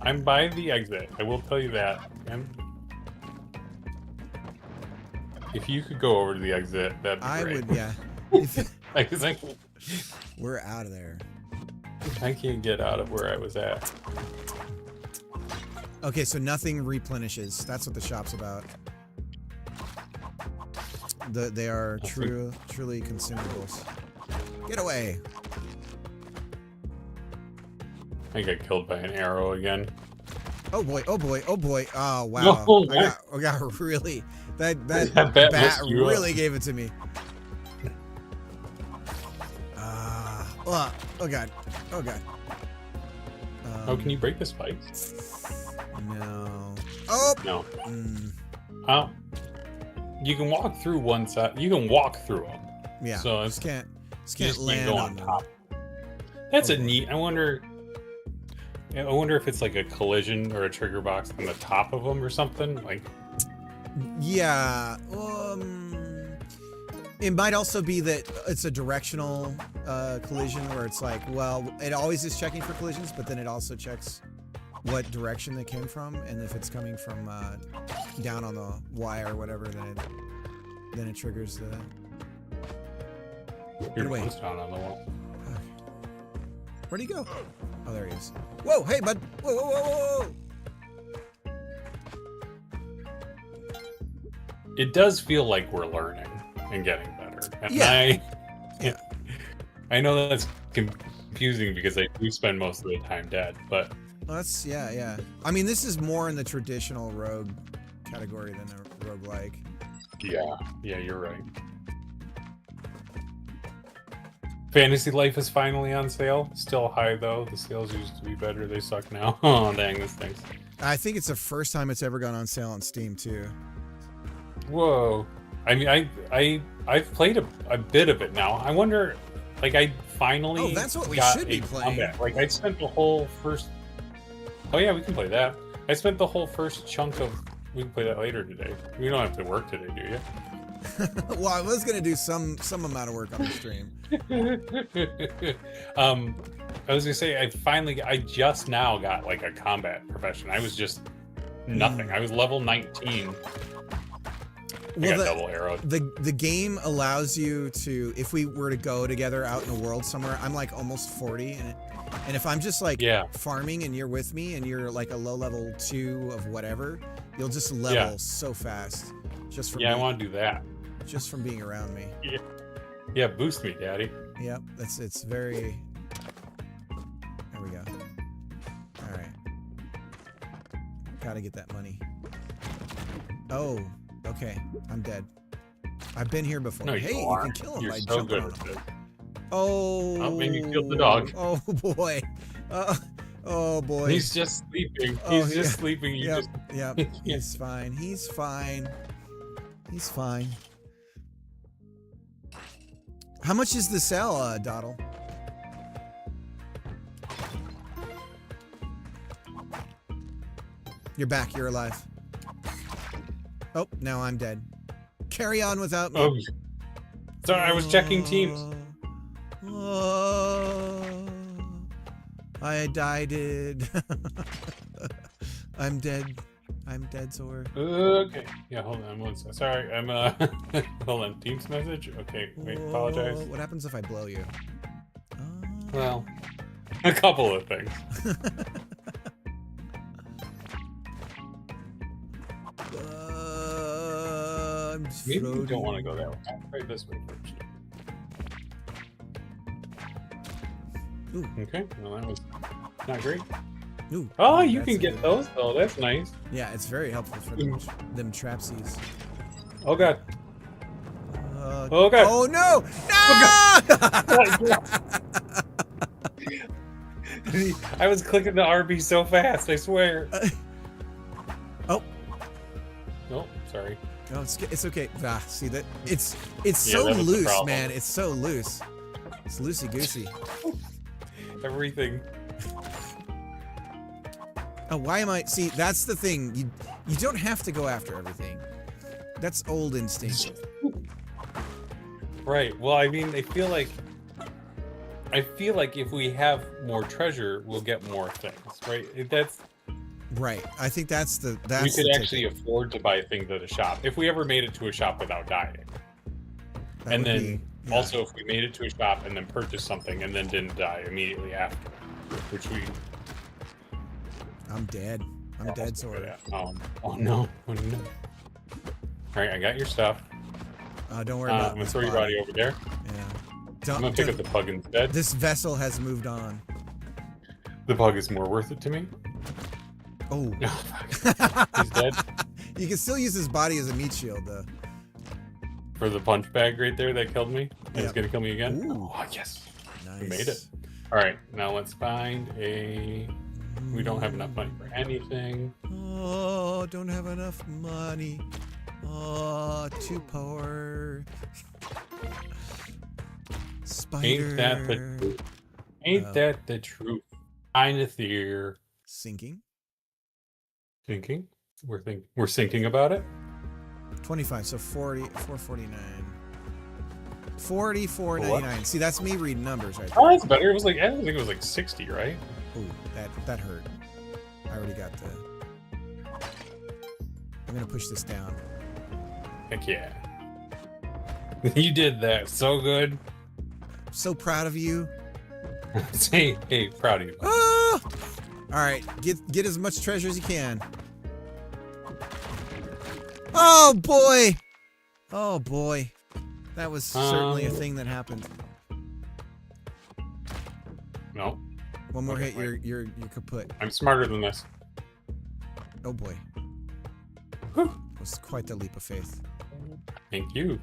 I'm by the exit. I will tell you that. And if you could go over to the exit, that'd be I great. would, yeah. If- We're We're out of there. I can't get out of where I was at. Okay, so nothing replenishes. That's what the shop's about. They are truly consumables. Get away. I got killed by an arrow again. Oh boy, oh boy, oh boy. Oh wow. No, I got really that That bat bat messed you up. really gave it to me. Oh god. Oh god. Oh, can you break the spikes? No. Oh. No. Mm, Oh. You can walk through one side. You can walk through them. yeah. So just can't You just land can't go on on them. top. That's a Okay. neat. I wonder if it's like a collision or a trigger box on the top of them or something. Like, Yeah. It might also be that it's a directional collision where it's like, well, it always is checking for collisions, but then it also checks what direction they came from, and if it's coming from down on the Y or whatever, then it triggers the. you're away. just down on the wall. Where'd he go? Oh, there he is. Whoa, hey, bud. Whoa, whoa, whoa, whoa. It does feel like we're learning and getting better. And Yeah. Yeah. I know that's confusing because I do spend most of the time dead, but Well, that's, yeah. I mean, this is more in the traditional rogue category than a roguelike. yeah, you're right. Fantasy Life is finally on sale. Still high though. The sales used to be better. They suck now. Oh dang, this thing's. I think it's the first time it's ever gone on sale on Steam, too. Whoa. I mean, I've played a bit of it now. I wonder, like, I finally. Oh, that's what we got should be a playing. combat. Like, I spent the whole first. Oh yeah, we can play that. I spent the whole first chunk of. We can play that later today. You don't have to work today, do you? Well, I was gonna do some amount of work on the stream. I was gonna say I just now got like a combat profession. I was just nothing. I was level 19. I got double arrowed. The game allows you to, if we were to go together out in the world somewhere, I'm like almost 40, and if I'm just like farming and you're with me and you're like a low level 2 of whatever, you'll just level so fast. Just from I want to do that. Just from being around me. Yeah, boost me, daddy. Yep, it's very. There we go. All right. Gotta get that money. Oh, okay. I'm dead. I've been here before. No, hey, you can kill him You're by so jumping good on at him. it. Oh. Maybe you killed the dog. Oh boy. Oh boy. He's just sleeping. Oh, He's just sleeping. You Yep. He's fine. He's fine. He's fine. How much is the sale, Doddle? You're back. You're alive. Oh, now I'm dead. Carry on without me. Oh, sorry. I was checking teams. I died. I'm dead. I'm dead, Zor. Okay. Yeah, hold on one second. Sorry, I'm hold on. Teams message. Okay, wait. Apologize. What happens if I blow you? Well, a couple of things. I'm Maybe you floating. don't want to go that way. Try this way first. Ooh. Okay. Well, that was not great. Ooh. Oh, you That's can a get good those though. That's nice. Yeah, it's very helpful for them trapsies. Oh god. Oh god. Oh no! No! I was clicking the RB so fast. I swear. Oh. No, sorry. No, it's okay. Ah, see that? It's so that was the loose, problem. man. It's so loose. It's loosey goosey. Everything. Oh, why am I? See, that's the thing. You don't have to go after everything. That's old instinct. Right. Well, I mean, I feel like if we have more treasure, we'll get more things. Right. That's Right. I think that's we the could actually ticket. afford to buy things at a shop if we ever made it to a shop without dying. That And would then be- yeah. also if we made it to a shop and then purchased something and then didn't die immediately after, which we I'm dead. I'm dead, almost sort good of. at. Oh no. Oh no. All right, I got your stuff. Don't worry I'm about gonna this throw your body over there. Yeah. I'm Don't, gonna pick up the pug instead. this vessel has moved on. The pug is more worth it to me. Oh. No, he's dead. You can still use his body as a meat shield, though. For the punch bag right there that killed me. And he's Yep. gonna kill me again. Ooh. Oh yes. Nice. We made it. All right, now let's find a. We don't have enough money for anything. Oh, don't have enough money. Oh, too poor. Spider. Ain't that the truth? Ain't that the truth? Kind of there. Sinking. Thinking. We're thinking about it. 25, so 40, 449. 44.99. See, that's me reading numbers right there. Oh, that's better. It was like I don't think it was like 60, right? Ooh, that hurt. I already got the. I'm gonna push this down. Heck yeah. You did that so good. I'm so proud of you. Say, hey, proud of you. Ah! All right, get as much treasure as you can. Oh boy! Oh boy, that was certainly a thing that happened. No, One more Okay, hit, you're kaput. I'm smarter than this. Oh boy, Whew. it was quite the leap of faith. Thank you.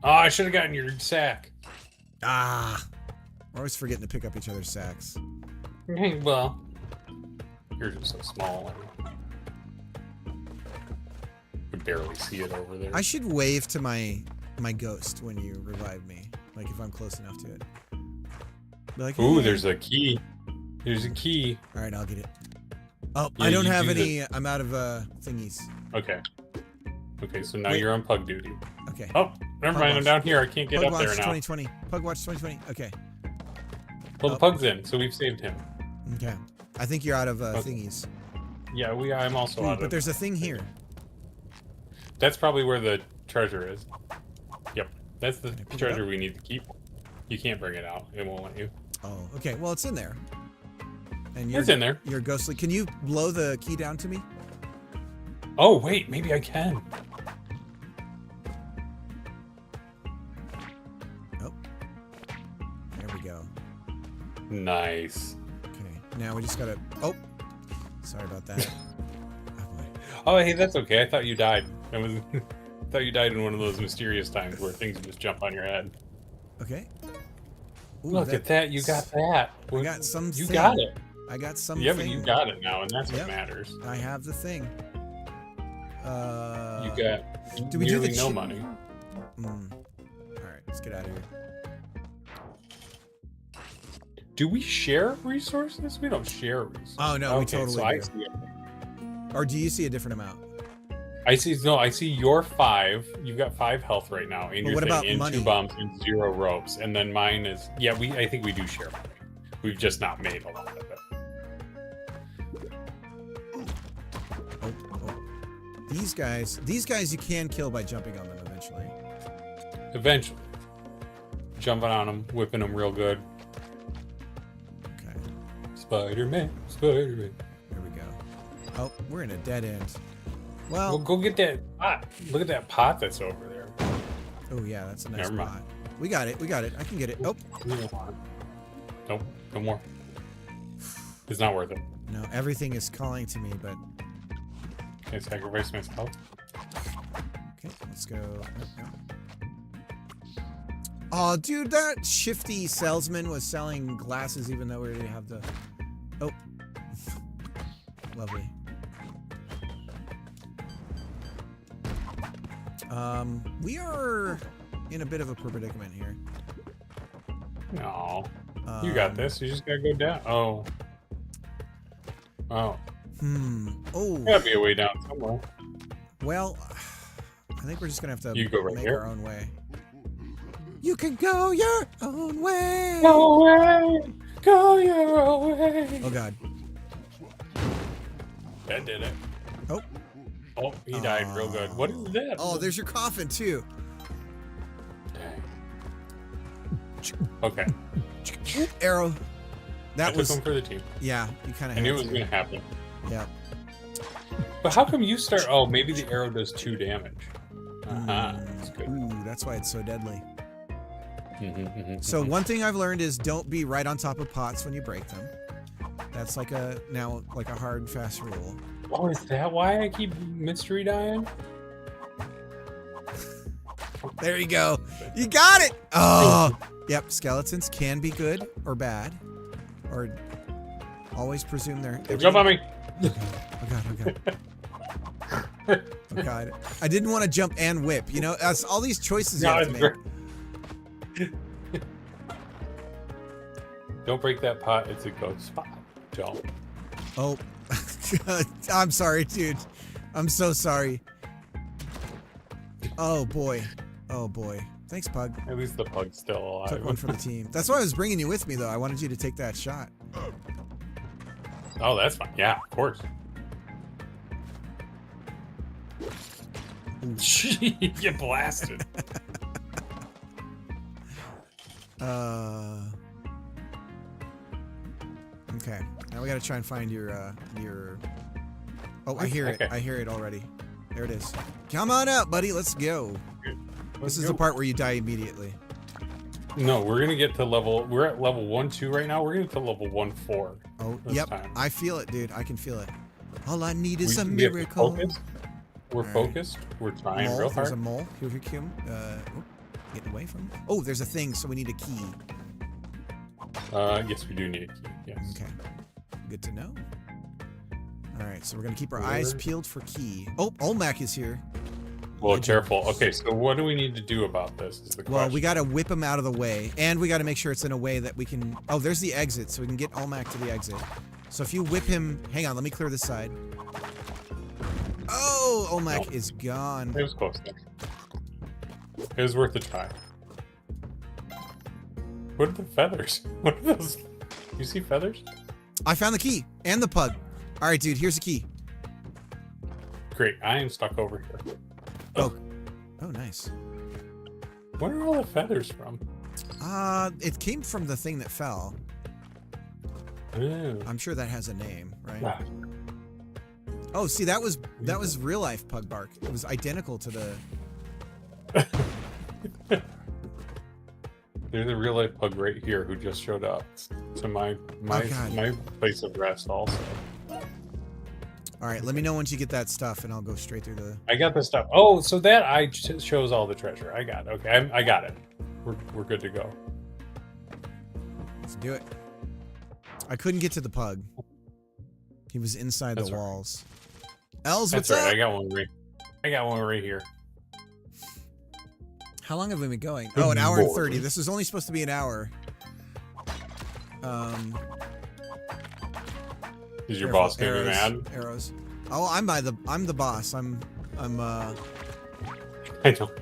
Oh, I should have gotten your sack. Ah, we're always forgetting to pick up each other's sacks. Hey, well, yours is so small. I could barely see it over there. I should wave to my ghost when you revive me, like if I'm close enough to it. Be like, Ooh, "Hey." there's a key. There's a key. All right, I'll get it. Oh, Yeah, I don't you have do any. I'm out of thingies. Okay. Okay, so now Wait. you're on pug duty. Okay. Oh, never Pug mind. I'm watch. down here. I can't get Pug up there watch now. 2020. Pug watch 2020. Okay. Well, the Oh. pug's in, so we've saved him. Okay. I think you're out of Okay. thingies. Yeah, I'm also Ooh, out but of. there's a thing here. That's probably where the treasure is. Yep, that's the Can I pick it treasure up? we need to keep. You can't bring it out. It won't let you. Oh, okay. Well, it's in there. And It's in there. You're ghostly. Can you blow the key down to me? Oh, wait, maybe I can. There we go. Nice. Okay. Now we just gotta. Oh, sorry about that. Oh, boy. Oh, hey, that's okay. I thought you died. I was. I thought you died in one of those mysterious times where things just jump on your head. Okay. Ooh, Look at that. You got that. I got some. You got it. I got some. Yeah, but you got it now, and that's Yep. what matters. I have the thing. You got do we do the nearly no chi- money. All right, let's get out of here. Do we share resources? We don't share resources. Oh no, we totally so I do. see it. Or do you see a different amount? I see your 5. You've got 5 health right now, and But your what thing, about and money? 2 bombs and 0 ropes, and then mine is I think we do share money. We've just not made a lot of it. Oh. These guys you can kill by jumping on them eventually. Eventually, jumping on them, whipping them real good. Okay, Spider-Man. there we go. Oh, we're in a dead end. Well, Well, go get that pot. Look at that pot that's over there. oh yeah, that's a nice Never mind. spot. We got it. I can get it. Oh, You don't want it. Nope, no more. It's not worth it. no, everything is calling to me, but Can I sacrifice myself? okay, let's go. Nope. Oh, dude, that shifty salesman was selling glasses even though we already have the... Oh. Lovely. We are in a bit of a predicament here. No. You got this. You just gotta go down. Oh. Oh. Oh. Gotta be a way down somewhere. Well, I think we're just gonna have to You go right make here. our own way. You can go your own way. Go away. Go your own way. Oh God. That did it. Oh. Oh, he died real good. What is that? Oh, there's your coffin too. Dang. Okay. Arrow. I That took was one for the team. yeah. You kind of I had knew it was to. gonna happen. Yeah. But how come you start? Oh, maybe the arrow does 2 damage. That's good. Ooh, that's why it's so deadly. Mhm. So one thing I've learned is don't be right on top of pots when you break them. That's like a hard and fast rule. Oh, is that why I keep mystery dying? There you go. You got it. Oh, yep. Skeletons can be good or bad, or always presume they're. Jump on me. Oh God. Oh God. I didn't want to jump and whip. You know, that's all these choices you No, have to it's make. great. Don't break that pot. It's a ghost spot. Don't. Oh, I'm sorry, dude. I'm so sorry. Oh boy. Thanks, Pug. At least the pug's still alive. Took one for the team. That's why I was bringing you with me, though. I wanted you to take that shot. Oh, that's fine. Yeah, of course. Get blasted. Okay. Now we gotta try and find your. Oh, I hear it. Okay. I hear it already. There it is. Come on up, buddy. Let's go. This is the part where you die immediately. No, we're gonna get to level. We're at level 1-2 right now. We're gonna get to level 1-4. Oh, this yep. time. I feel it, dude. I can feel it. All I need is a We have to miracle. focus. We're Alright. focused. We're trying Mole. real There's a hard. mole. Here, Kim. Getting away from. Oh, there's a thing. So we need a key. Yes, we do need a key. Yes. Okay. Good to know. All right, so we're gonna keep our eyes peeled for key. Oh, Olmec is here. Well, careful. Okay, so what do we need to do about this? Is the question. Well, we gotta whip him out of the way, and we gotta make sure it's in a way that we can. Oh, there's the exit, so we can get Olmec to the exit. So if you whip him, hang on, let me clear this side. Oh, Olmec Nope. is gone. It was close. It was worth a try. What are the feathers? What are those? You see feathers? I found the key and the pug. All right, dude. Here's the key. Great. I am stuck over here. Oh, nice. Where are all the feathers from? It came from the thing that fell. Ooh. I'm sure that has a name, right? Ah, Oh, see, that was real life pug bark. It was identical to the. There's a real life pug right here who just showed up to my God. place of rest. Also, All right, let me know once you get that stuff, and I'll go straight through the. I got the stuff. Oh, so that shows all the treasure. I got it. Okay, I got it. We're good to go. Let's do it. I couldn't get to the pug. He was inside That's the right. walls. Els, That's what's right. up? I got one right here. How long have we been going? Good Oh, an hour and lord. 30. This was only supposed to be an hour. Is your Careful, boss gonna arrows, be mad? Arrows. Oh, I'm the boss. I'm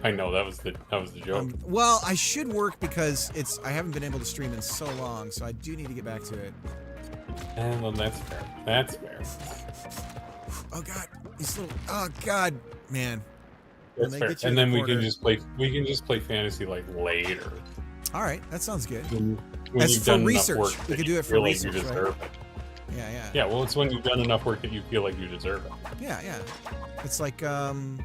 I know that was the joke. well, I should work because I haven't been able to stream in so long, so I do need to get back to it. And well, that's fair. That's fair. Oh god, these little. Oh god, man. That's they fair. get you And in then the we can corner. just play. We can just play fantasy like later. All right, that sounds good. When As you've for done enough research, work we that could you do it for feel like research, you right? deserve it. Yeah. Yeah, well, it's when you've done enough work that you feel like you deserve it. Yeah. It's like And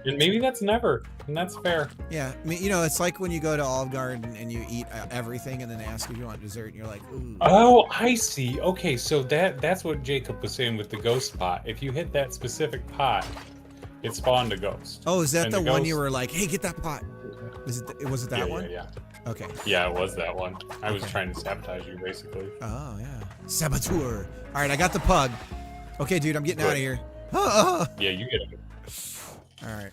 maybe that's never, and that's fair. yeah. I mean, you know, it's like when you go to Olive Garden and you eat everything, and then they ask if you want dessert, and you're like, ooh. Oh, I see. Okay, so that's what Jacob was saying with the ghost pot. If you hit that specific pot, it spawned a ghost. Oh, is that and the the one you ghost- were like, hey, get that pot? Was it that yeah, one? Yeah. Okay. Yeah, it was that one. I was Okay. trying to sabotage you, basically. Oh yeah. Saboteur. All right, I got the pug. Okay, dude, I'm getting out of Good. here. Oh, Yeah, you get it. all right.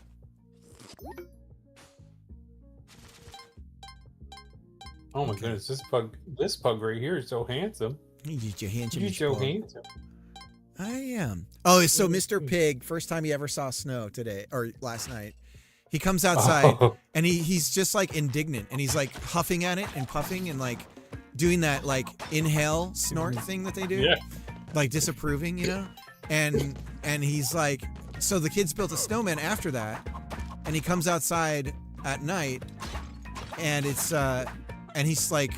Oh my Okay. goodness, this pug right here is so handsome. You're handsome. You're so pug. handsome. I am. Oh, so Mr. Pig, first time he ever saw snow today or last night. He comes outside Oh, and he's just like indignant and he's like huffing at it and puffing and like doing that like inhale snort thing that they do. yeah. Like disapproving, you know? And he's like, so the kids built a snowman after that, and he comes outside at night and it's and he's like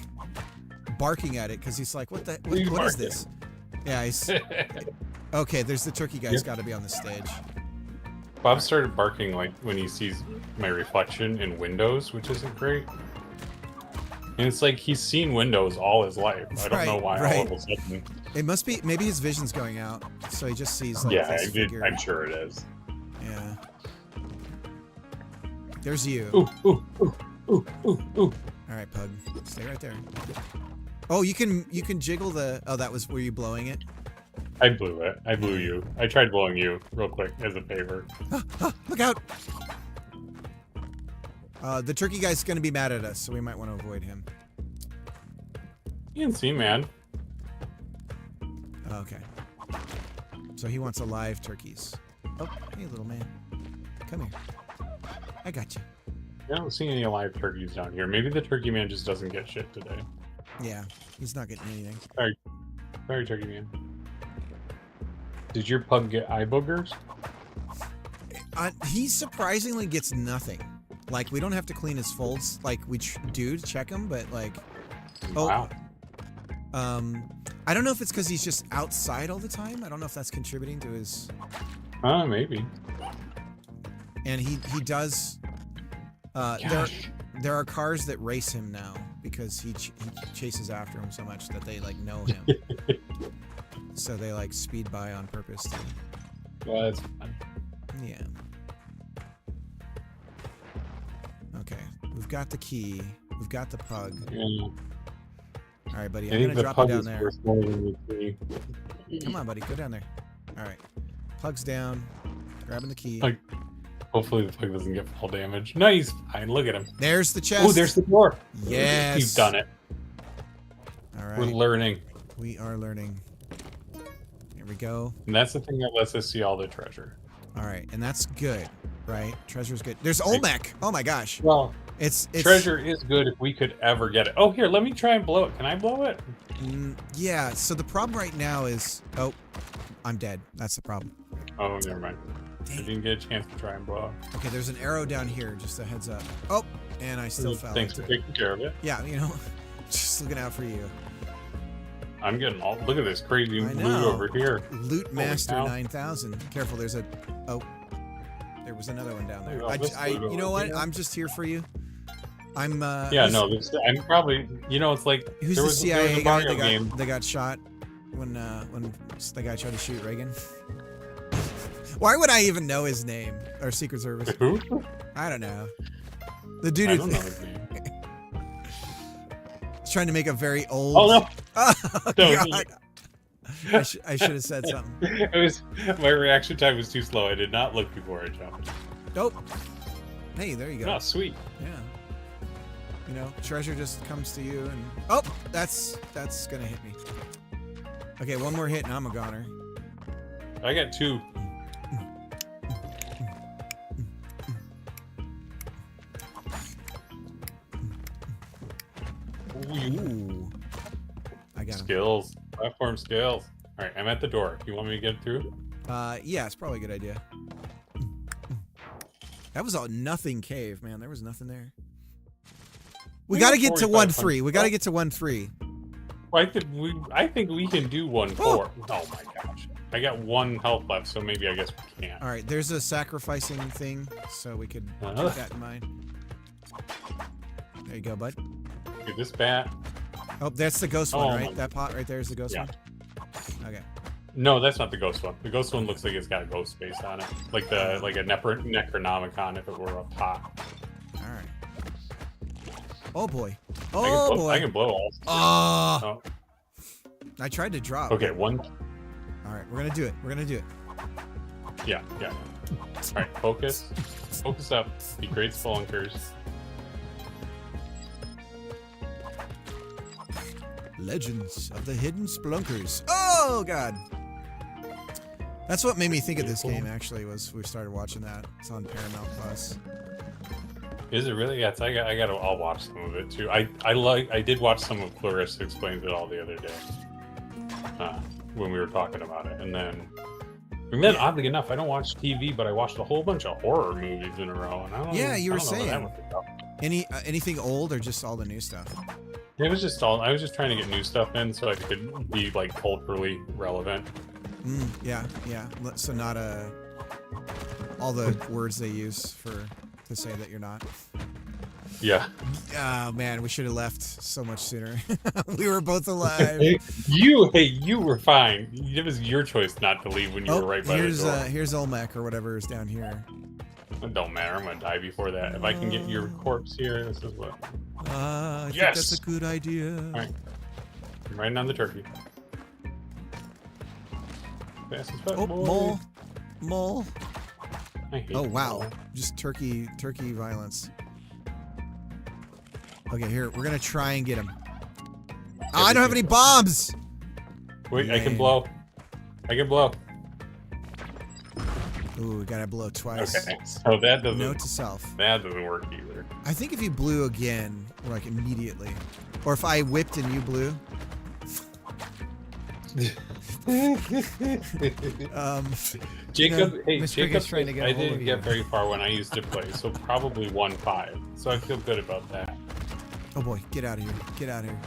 barking at it because he's like, what What are you is barking? this? Yeah, he's okay, there's the turkey guy's Yep. gotta be on the stage. Bob started barking like when he sees my reflection in windows, which isn't great. And it's like he's seen windows all his life. I don't know why all of a sudden. It must be maybe his vision's going out, so he just sees like Yeah, this figure. I'm sure it is. Yeah. There's you. Ooh, ooh, ooh, ooh, ooh, ooh. All right, Pug. Stay right there. Oh, you can jiggle the. Oh, that was were you blowing it? I blew it. I blew you. I tried blowing you real quick as a favor. Look out! The turkey guy's gonna be mad at us, so we might want to avoid him. You can see, man. Okay. So he wants alive turkeys. Oh, hey, little man. Come here. I got you. I don't see any alive turkeys down here. Maybe the turkey man just doesn't get shit today. Yeah, he's not getting anything. Sorry, turkey man. Did your pug get eye boogers? He surprisingly gets nothing. Like, we don't have to clean his folds like we do to check him, but like, oh, Wow. I don't know if it's because he's just outside all the time. I don't know if that's contributing to his. Maybe. And he does. Gosh. There are cars that race him now because he chases after him so much that they like know him. So they like speed by on purpose. Well, that's fun. Yeah. Okay, we've got the key. We've got the pug. Yeah. All right, buddy. I I'm think gonna the drop you pug down is there. worth more than the key. Come on, buddy. Go down there. All right. Pug's down. Grabbing the key. Pug. Hopefully the pug doesn't get fall damage. No, he's fine. Look at him. There's the chest. Oh, there's the door. Yes. We've done it. All We're right. learning. We are learning. Here we go. And that's the thing that lets us see all the treasure. All right, and that's good, right? Treasure's good. There's Olmec. Oh my gosh. Well, It's treasure is good if we could ever get it. Oh, here, let me try and blow it. Can I blow it? Yeah, so the problem right now is... Oh, I'm dead. That's the problem. Oh, never mind. I Dang. didn't get a chance to try and blow it. Okay, there's an arrow down here, just a heads up. Oh, and I still fell Thanks for into it. taking care of it. Yeah, you know, just looking out for you. I'm getting all. Look at this crazy I loot know. over here. Loot Master cow. 9000. Careful, there's a... Oh, there was another one down there. Oh, this loot you know over what? here. I'm just here for you. I'm, Yeah, no, I'm probably. You know, it's like Who's there the was, CIA there was a guy Mario that game. got shot when the guy tried to shoot Reagan? Why would I even know his name? Or Secret Service? Who? I don't know. The dude I don't know who's his name. trying to make a very old... Oh no! Oh, Don't. God. I should have said something. It was my reaction time was too slow. I did not look before I jumped. Oh. Hey, there you go. Oh, sweet. Yeah. You know, treasure just comes to you and... Oh! That's gonna hit me. Okay, one more hit and I'm a goner. I got 2. Ooh. I got him. Skills. Platform skills. Alright, I'm at the door. You want me to get through? Yeah, it's probably a good idea. That was a nothing cave, man. There was nothing there. We We gotta got get to 4,500. 1-3. We gotta get to 1-3. Well, I think we can do 1-4. Oh. Oh my gosh. I got 1 health left, so maybe I guess we can't. All right, there's a sacrificing thing, so we could keep that in mind. There you go, bud. Get this bat. Oh, that's the ghost Oh, one, my- right? That pot right there is the ghost Yeah. one? Okay. No, that's not the ghost one. The ghost one looks like it's got a ghost face on it. Like a Necronomicon if it were a pot. All right. Oh, boy. I Oh, can blow, I boy. can blow all. Oh, Oh, I tried to drop. okay, 1. All right, we're going to do it. We're going to do it. Yeah. Alright, focus. Focus up. He creates spelunkers. Legends of the Hidden Spelunkers. Oh, God. That's what made me think of this game, actually, was we started watching that. It's on Paramount Plus. Is it really? Yes, I'll watch some of it too. I did watch some of Clarissa Explains It All the other day. When we were talking about it. And then oddly enough, I don't watch TV, but I watched a whole bunch of horror movies in a row. And I don't Yeah, you were I don't know what that saying. was about. Anything old or just all the new stuff? It was just all. I was just trying to get new stuff in so I could be like culturally relevant. Yeah. So not all the words they use to say that you're not. Yeah. Oh man, we should have left so much sooner. We were both alive. You were fine. It was your choice not to leave when you were right by the door. Here's Olmec or whatever is down here. It don't matter. I'm gonna die before that. If I can get your corpse here, this is what. I think Yes! that's a good idea. Alright. I'm riding on the turkey. Fast as fuck, Oh, boy. mole. I hate Oh wow, mole. just turkey violence. Okay, here we're gonna try and get him. Oh, I don't have any bombs. Wait, I can Man. blow. I can blow. Ooh, we gotta blow twice. Okay, so that doesn't. Note to self. That doesn't work either. I think if you blew again, like immediately, or if I whipped and you blew. Jacob, hey, Miss Jacob, Cricket's trying to get I a hold didn't of get you. very far when I used to play, so probably 1-5. So I feel good about that. Oh boy, get out of here! Get out of here!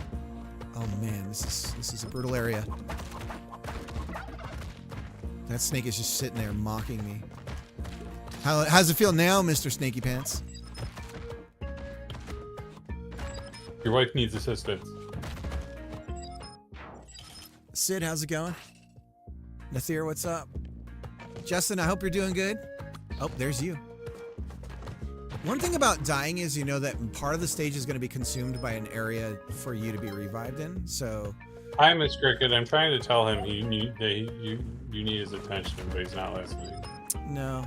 Oh man, this is a brutal area. That snake is just sitting there mocking me. How's it feel now, Mr. Snaky Pants? Your wife needs assistance. Sid, how's it going? Nathir, what's up? Justin, I hope you're doing good. Oh, there's you. One thing about dying is you know that part of the stage is going to be consumed by an area for you to be revived in. So, Hi, Miss Cricket. I'm trying to tell him you need his attention, but he's not listening. no.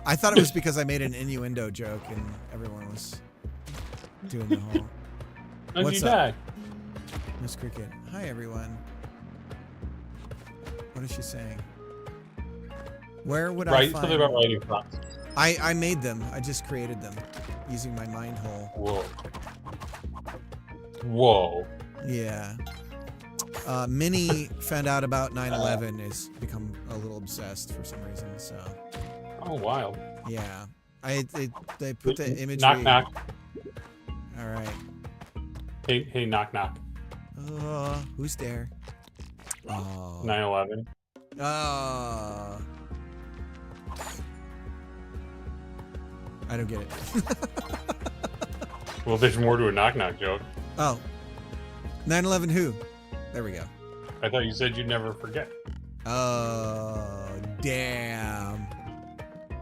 I thought it was because I made an innuendo joke and everyone was doing the whole How'd What's you up? die? Miss Cricket. Hi, everyone. What is she saying? Where would I Right, find? something about writing prompts. I made them. I just created them using my mind hole. Whoa. Whoa. Yeah. Minnie found out about 9/11, has become a little obsessed for some reason. So Oh, wild. yeah, they put the imagery. Knock, knock. All right. Hey, knock, knock. Who's there? Oh. 9/11. Oh. I don't get it. Well, there's more to a knock, knock joke. Oh. 9/11 who? There we go. I thought you said you'd never forget. Oh, damn.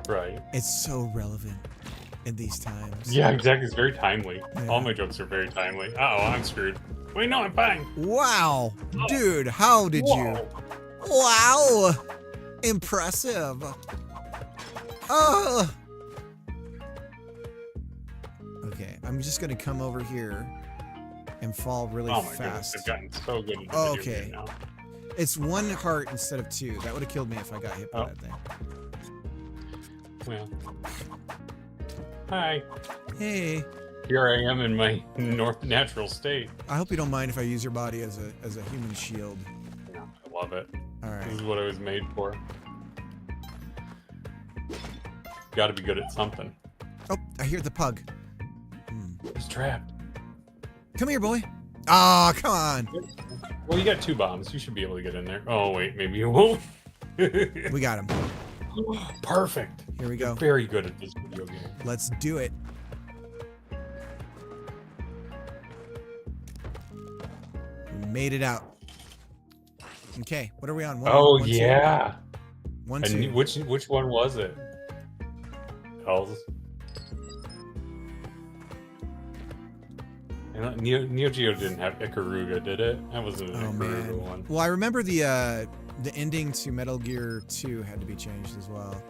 Right. It's so relevant in these times. Yeah, exactly. It's very timely. Yeah. All my jokes are very timely. Uh-oh, I'm screwed. Wait, no, I'm fine. Wow. Dude, how did you? Wow. Impressive. Oh. Okay, I'm just going to come over here and fall really Oh my goodness, fast. they've gotten so good at the Oh, video okay. game now. It's 1 heart instead of 2. That would have killed me if I got hit by Oh. that thing. Well. Hi. Hey, Here I am in my natural state. I hope you don't mind if I use your body as a human shield. Yeah, I love it. All This right. is what I was made for. Got to be good at something. Oh, I hear the pug. He's trapped. Come here, boy. Ah, come on. Well, you got 2 bombs. You should be able to get in there. Oh wait, maybe you won't. We got him. Perfect. Here we go. Very good at this video game. Let's do it. We made it out. Okay, what are we on? Oh one, two? yeah. 1, I 2. knew- which one was it? Hells. Neo Geo didn't have Ikaruga, did it? That wasn't an Oh Ikaruga man. one. Well, I remember the ending to Metal Gear 2 had to be changed as well.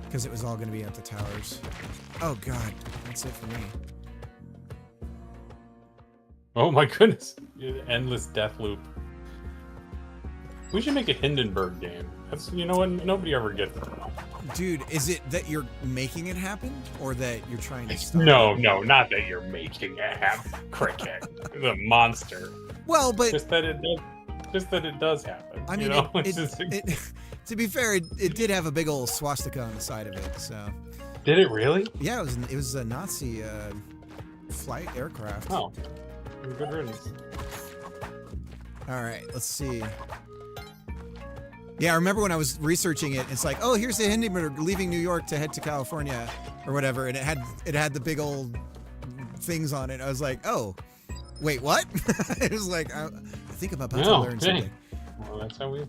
Because it was all going to be at the towers. Oh god, that's it for me. Oh my goodness. Endless death loop. We should make a Hindenburg game. That's, you know what? Nobody ever gets it. Dude, is it that you're making it happen or that you're trying to stop No, it? no, not that you're making it happen. Cricket. The monster. Well, but Just that it does happen. I mean, you know? it, to be fair, it did have a big old swastika on the side of it. So Did it really? yeah, it was a Nazi flight aircraft. Oh. Good riddance. All right, let's see. Yeah, I remember when I was researching it. It's like, oh, here's the Hindenburg leaving New York to head to California, or whatever, and it had the big old things on it. I was like, oh, wait, what? It was like, I think I'm about to learn something. Well, that's how we. All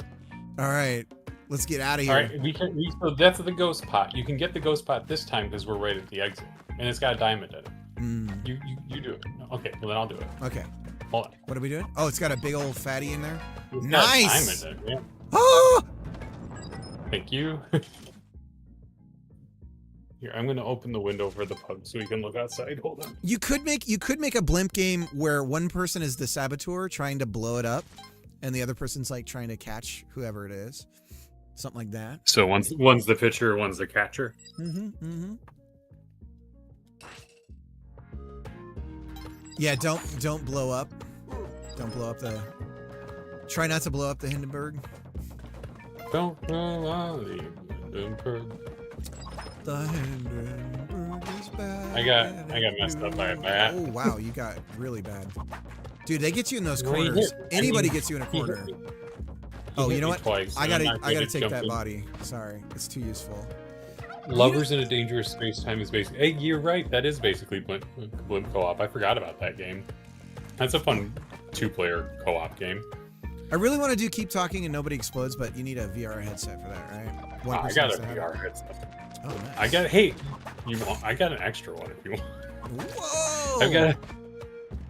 right, let's get out of here. All right, so that's the ghost pot. You can get the ghost pot this time because we're right at the exit, and it's got a diamond in it. Mm, You do it. Okay, well then I'll do it. okay, Hold on. what are we doing? Oh, it's got a big old fatty in there. It's got a Nice. diamond in it, yeah. Oh, Thank you. Here, I'm gonna open the window for the pug so you can look outside. Hold on. you could make a blimp game where one person is the saboteur trying to blow it up, and the other person's like trying to catch whoever it is, something like that. So one's the pitcher, one's the catcher. Yeah, don't blow up. Don't blow up the. Try not to blow up the Hindenburg. Don't blow out the Hindenburg. The Hindenburg is bad. I got messed up by a bat. Oh wow, you got really bad. Dude, they get you in those Well, he corners. hit- I Anybody mean, gets you in a he hit corner. me. Oh, He you know hit me what? twice, I and I'm gotta not going to take jump that in. body. Sorry, it's too useful. Lovers in a Dangerous Space Time is basically. Hey, you're right. That is basically Blimp co-op. I forgot about that game. That's a fun 2-player co-op game. I really want to do Keep Talking and Nobody Explodes, but you need a VR headset for that, right? One I person got has a to have it. VR headset. Oh, nice. I got. Hey, I got an extra one if you want. Whoa!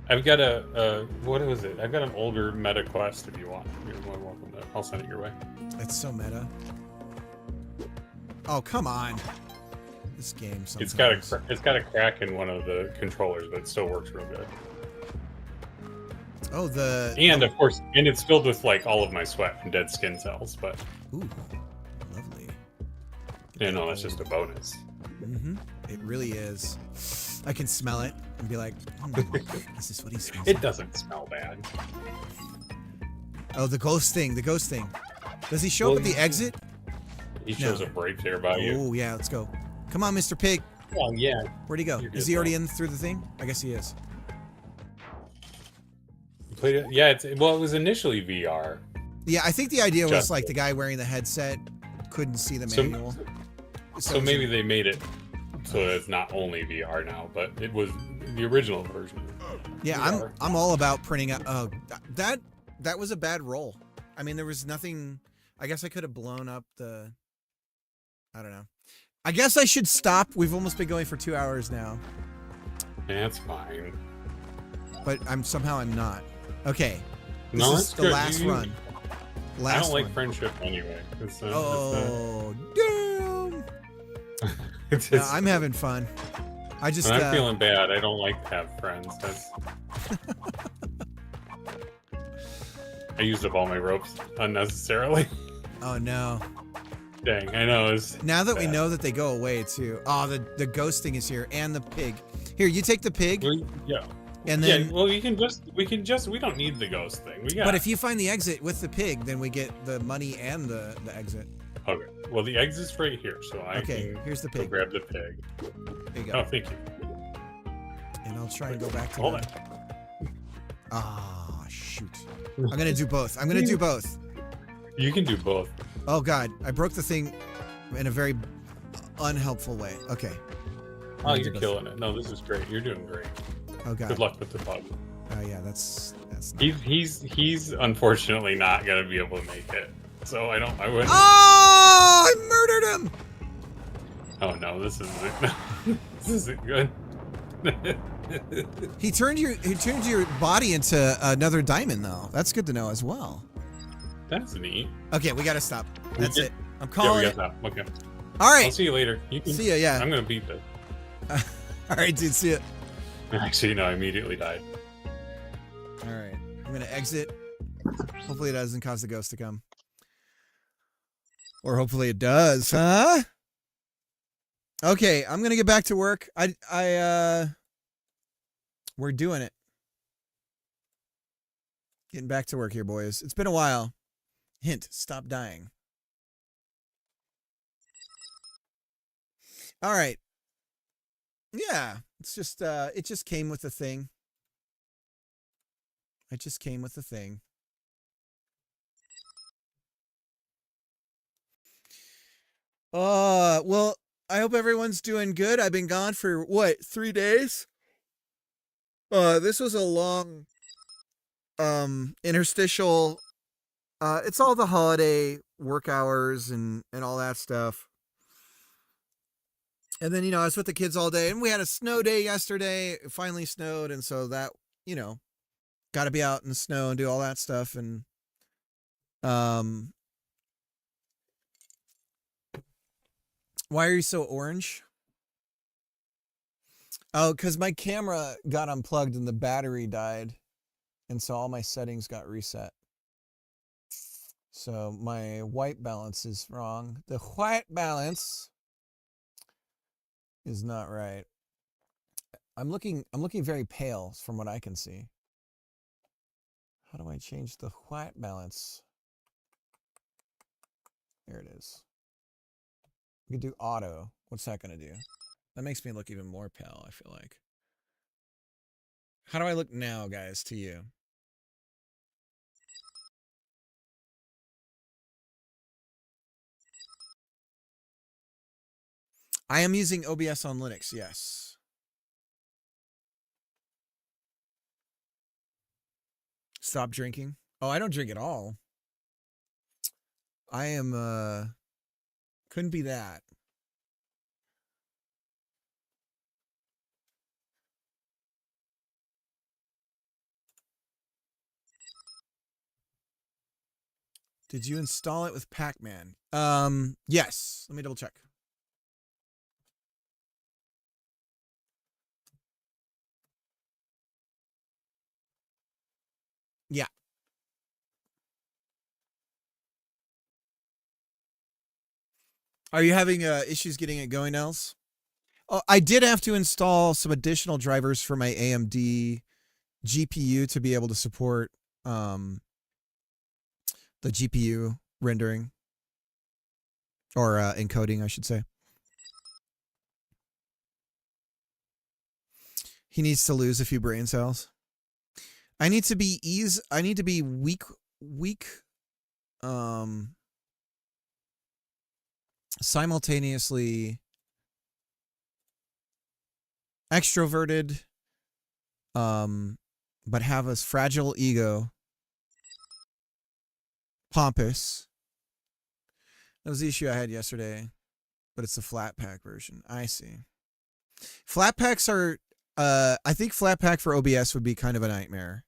I've got a what was it? I've got an older Meta Quest if you want. You're more than welcome to. I'll send it your way. It's so meta. Oh, come on. This game sometimes. It's got a crack in one of the controllers, but it still works real good. Oh, the... And of course, it's filled with like all of my sweat and dead skin cells. But Ooh, lovely. Yeah, no, that's just a bonus. Mm-hmm. It really is. I can smell it and be like, is this what he smells It like? doesn't smell bad. Oh, the ghost thing. The ghost thing. Does he show up Well, at the exit? He shows No. up right there by you. Oh, yeah. Let's go. Come on, Mr. Pig. Well, yeah. Where'd he go? You're Is good, he already though. in through the thing? I guess he is. You played it? Yeah, it was initially VR. Yeah, I think the idea was Just- like the guy wearing the headset couldn't see the So- manual. So maybe they made it so that it's not only VR now, but it was the original version. Yeah, VR. I'm all about printing out. Oh, that was a bad roll. I mean, there was nothing. I guess I could have blown up the. I don't know. I guess I should stop. We've almost been going for 2 hours now, That's fine. but somehow I'm not. Okay, this No, is it's the good. last run. I Last don't like one. friendship anyway. Oh, damn! It's No, I'm having fun. I just. when I'm feeling bad, I don't like to have friends. That's. I used up all my ropes unnecessarily. Oh no! Dang, I know. It's Now that we bad. know that they go away too. Oh, the ghost thing is here and the pig. Here, you take the pig, Yeah. and then. Yeah, well, we don't need the ghost thing. We got. But if you find the exit with the pig, then we get the money and the exit. Okay. Well, the exit's right here, so I Okay, can here's the go pig. grab the pig. There you Oh, go. thank you. And I'll try and go back to Hold the... on. Ah, shoot. I'm gonna do both. I'm gonna do both. You can do both. Oh god, I broke the thing in a very unhelpful way. Okay. I'm Oh, gonna do you're both. killing it. No, this is great. You're doing great. Oh god. Good luck with the bug. Oh yeah, that's not... He's unfortunately not gonna be able to make it. So I wouldn't. Oh, I murdered him. Oh no, this isn't. This isn't good. He turned your body into another diamond though. That's good to know as well. That's neat. Okay, we gotta stop. That's get- it. I'm Yeah, calling we it. got that. Okay. All I'll right. see you later. You can, See ya. Yeah. I'm gonna beat this. All right, dude. See ya. Actually, no, I immediately died. All right. I'm gonna exit. Hopefully it doesn't cause the ghost to come. Or hopefully it does, huh? Okay, I'm gonna get back to work. We're doing it. Getting back to work here, boys. It's been a while. Hint, stop dying. All right. Yeah, it's just it just came with the thing. It just came with the thing. Well, I hope everyone's doing good. I've been gone for what, 3 days? This was a long interstitial. It's all the holiday work hours and all that stuff. And then, I was with the kids all day, and we had a snow day yesterday. It finally snowed, and so that, got to be out in the snow and do all that stuff. And why are you so orange? Oh, because my camera got unplugged and the battery died, and so all my settings got reset. So my white balance is wrong. The white balance is not right. I'm looking very pale from what I can see. How do I change the white balance? There it is. We can do auto. What's that going to do? That makes me look even more pale, I feel like. How do I look now, guys, to you? I am using OBS on Linux, yes. Stop drinking. Oh, I don't drink at all. I am, couldn't be that. Did you install it with Pac-Man? Yes. Let me double check. Yeah. Are you having issues getting it going, Nels? Oh, I did have to install some additional drivers for my AMD GPU to be able to support the GPU rendering or encoding, I should say. He needs to lose a few brain cells. I need to be weak simultaneously extroverted but have a fragile ego, pompous. That was the issue I had yesterday, but it's the flat pack version. I see. Flat packs are I think flat pack for OBS would be kind of a nightmare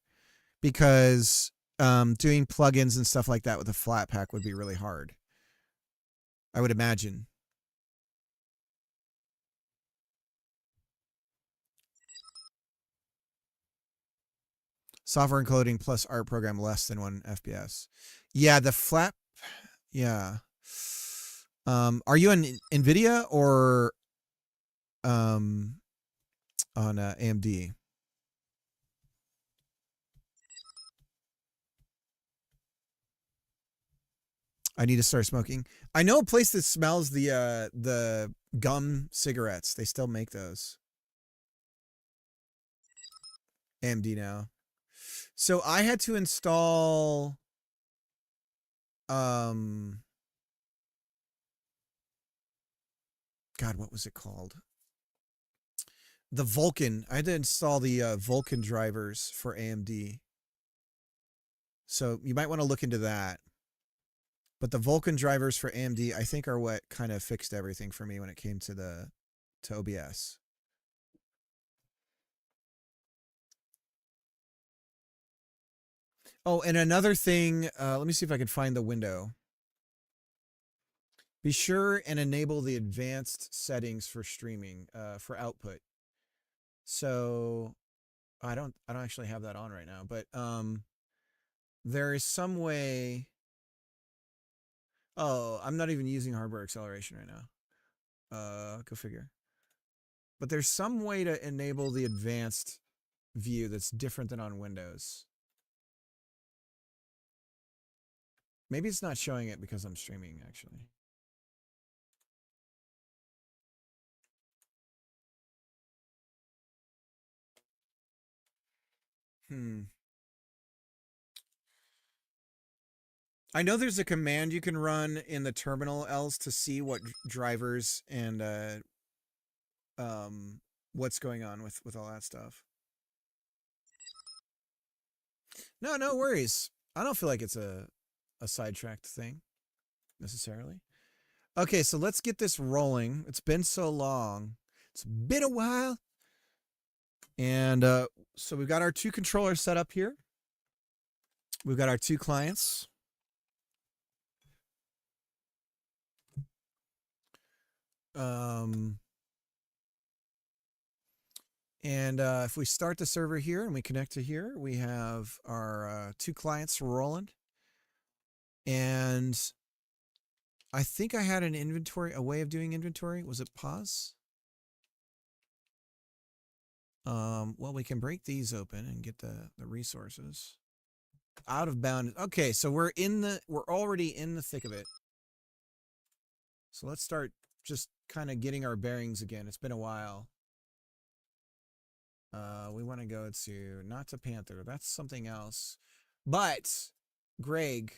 because doing plugins and stuff like that with a flat pack would be really hard, I would imagine. Software encoding plus art program less than 1 FPS. Yeah, the flat. Yeah. Are you on NVIDIA or on AMD? I need to start smoking. I know a place that smells the gum cigarettes. They still make those. AMD now. So I had to install God, what was it called? The Vulkan. I had to install the Vulkan drivers for AMD. So you might want to look into that. But the Vulkan drivers for AMD, I think, are what kind of fixed everything for me when it came to OBS. Oh, and another thing, let me see if I can find the window. Be sure and enable the advanced settings for streaming, for output. So I don't actually have that on right now, but there is some way. Oh, I'm not even using hardware acceleration right now. Go figure. But there's some way to enable the advanced view that's different than on Windows. Maybe it's not showing it because I'm streaming, actually. I know there's a command you can run in the terminal else to see what drivers and what's going on with all that stuff. No worries. I don't feel like it's a sidetracked thing necessarily. Okay, so let's get this rolling. It's been so long. It's been a while. And so we've got our 2 controllers set up here. We've got our 2 clients. And if we start the server here and we connect to here, we have our 2 clients rolling. And I think I had a way of doing inventory. Was it pause? Well, we can break these open and get the resources. Out of bound. Okay, so we're already in the thick of it. So let's start just kind of getting our bearings again. It's been a while. We want to go to, not to Panther. That's something else. But, Greg,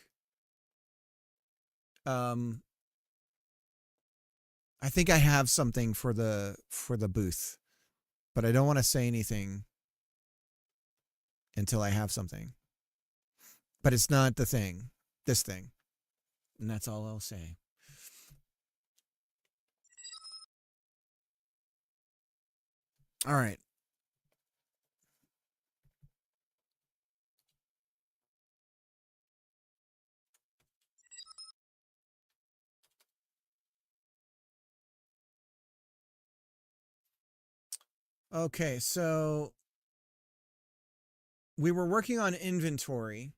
I think I have something for the booth. But I don't want to say anything until I have something. But it's not the thing. This thing. And that's all I'll say. All right. Okay, so we were working on inventory.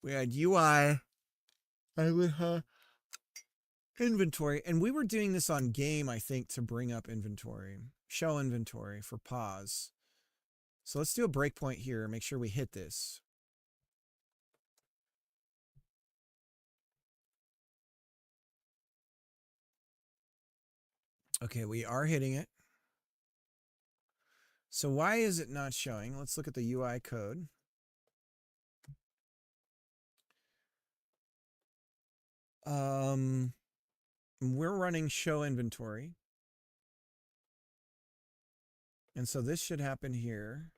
We had UI. And we had inventory. And we were doing this on game, I think, to bring up inventory. Show inventory for pause. So let's do a breakpoint here. Make sure we hit this. Okay, we are hitting it. So why is it not showing? Let's look at the UI code. We're running show inventory. And so this should happen here,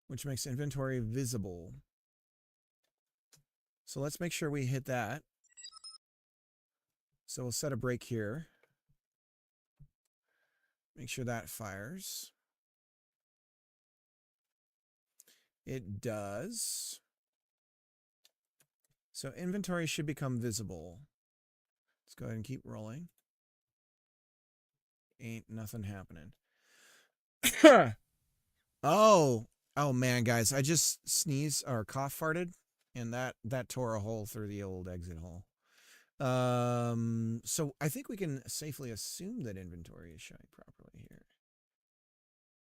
which makes inventory visible. So let's make sure we hit that. So we'll set a break here. Make sure that fires. It does. So inventory should become visible. Let's go ahead and keep rolling. Ain't nothing happening. Oh man, guys, I just sneezed or cough farted, and that tore a hole through the old exit hole. So I think we can safely assume that inventory is showing properly here.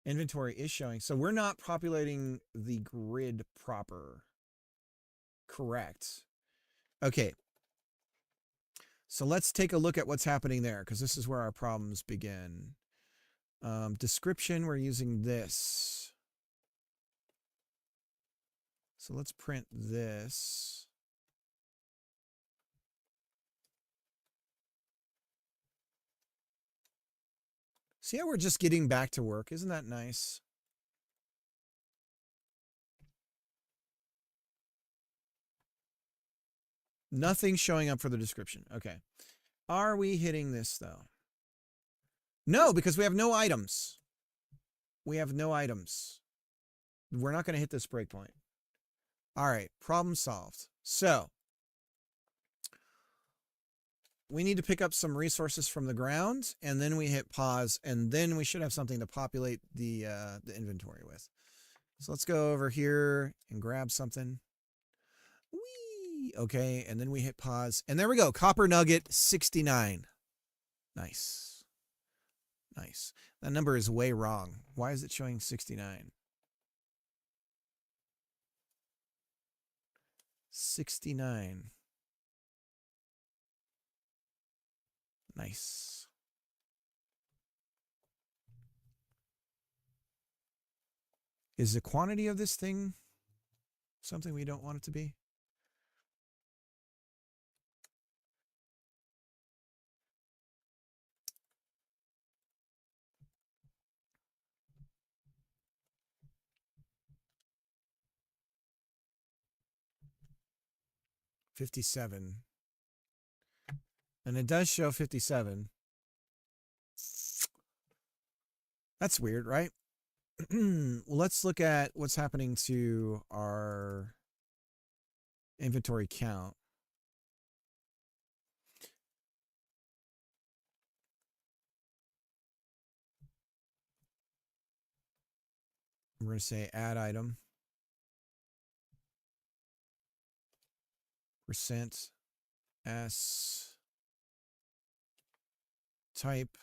Inventory is showing. So we're not populating the grid proper. Correct. Okay. So let's take a look at what's happening there, because this is where our problems begin. Description, we're using this. So let's print this. See how we're just getting back to work? Isn't that nice? Nothing showing up for the description. Okay. Are we hitting this, though? No, because we have no items. We have no items. We're not going to hit this breakpoint. All right. Problem solved. So we need to pick up some resources from the ground, and then we hit pause, and then we should have something to populate the inventory with. So let's go over here and grab something. Whee! Okay, and then we hit pause, and there we go. Copper nugget 69. Nice. Nice. That number is way wrong. Why is it showing 69? 69. Nice. Is the quantity of this thing something we don't want it to be? $57. And it does show 57. That's weird, right? Well, let's look at what's happening to our inventory count. We're going to say add item. Percent S type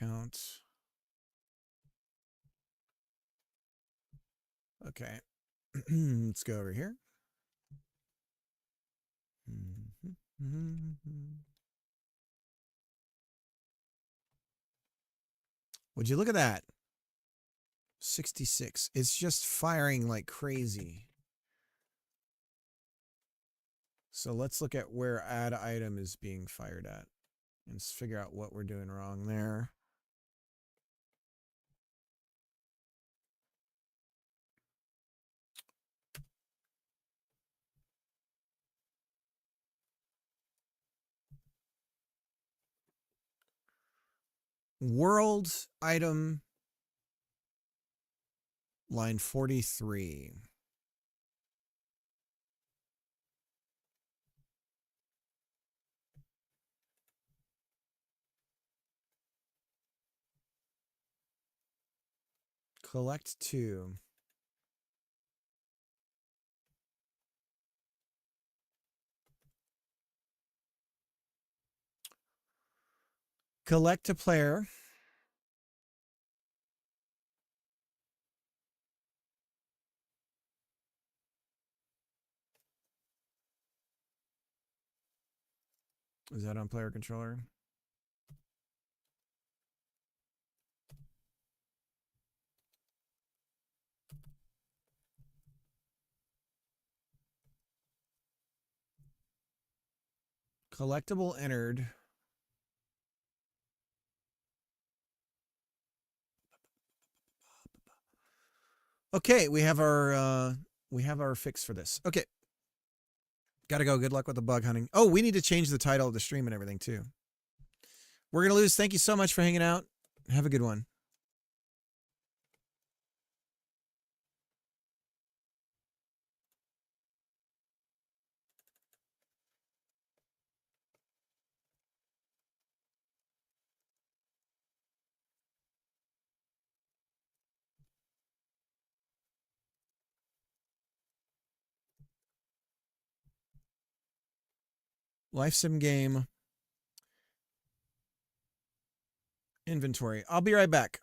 count. Okay. Let's go over here. Would you look at that? 66. It's just firing like crazy. So let's look at where add item is being fired at and figure out what we're doing wrong there. World item line 43. Collect 2. Collect a player. Is that on player controller? Collectible entered. Okay, we have our fix for this. Okay. Gotta go. Good luck with the bug hunting. Oh, we need to change the title of the stream and everything too. We're gonna lose. Thank you so much for hanging out. Have a good one. Life sim game. Inventory. I'll be right back.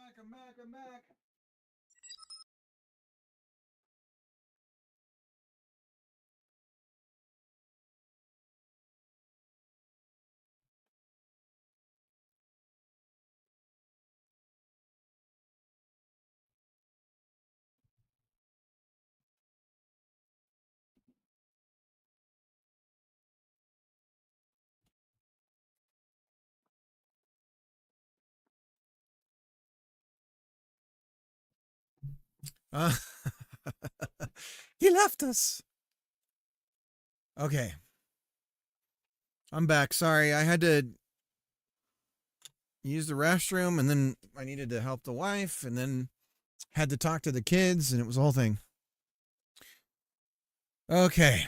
I'm back. Uh, he left us. Okay. I'm back. Sorry, I had to use the restroom and then I needed to help the wife and then had to talk to the kids and it was a whole thing. Okay.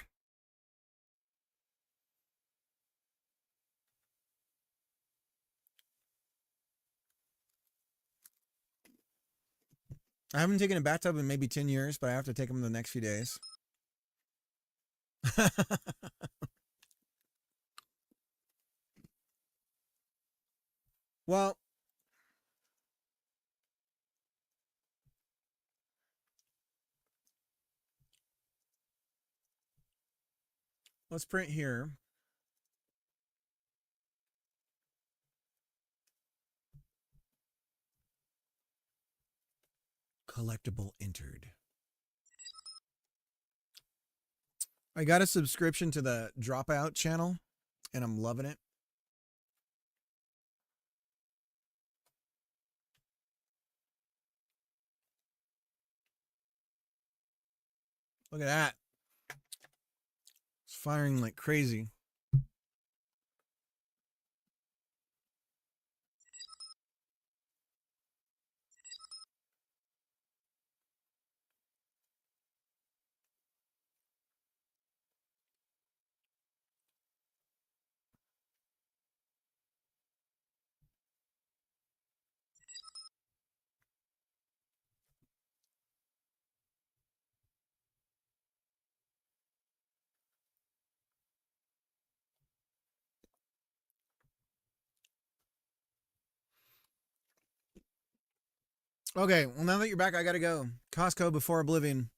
I haven't taken a bathtub in maybe 10 years, but I have to take them the next few days. Well, let's print here. Collectible entered. I got a subscription to the Dropout channel and I'm loving it. Look at that. It's firing like crazy. Okay, well, now that you're back, I gotta go. Costco before Oblivion.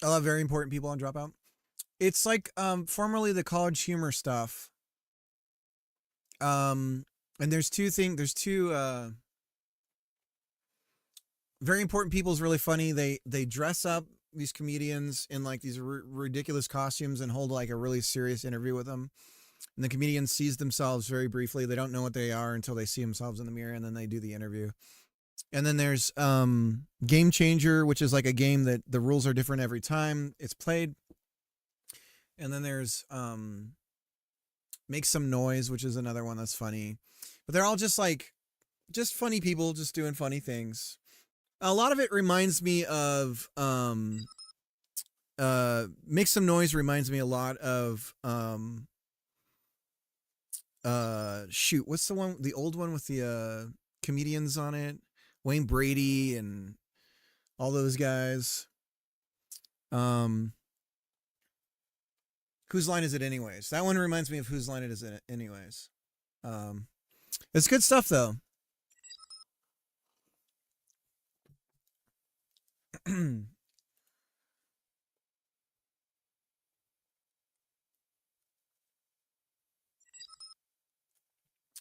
I love very important people on Dropout. It's like formerly the College Humor stuff. And there's two very important people is really funny. They dress up these comedians in like these ridiculous costumes and hold like a really serious interview with them. And the comedian sees themselves very briefly. They don't know what they are until they see themselves in the mirror, and then they do the interview. And then there's Game Changer, which is like a game that the rules are different every time it's played. And then there's Make Some Noise, which is another one that's funny. But they're all just funny people just doing funny things. A lot of it reminds me of Make Some Noise reminds me a lot of shoot, what's the old one with the comedians on it? Wayne Brady and all those guys. Whose Line Is It Anyways? That one reminds me of Whose Line Is It Anyways. It's good stuff though.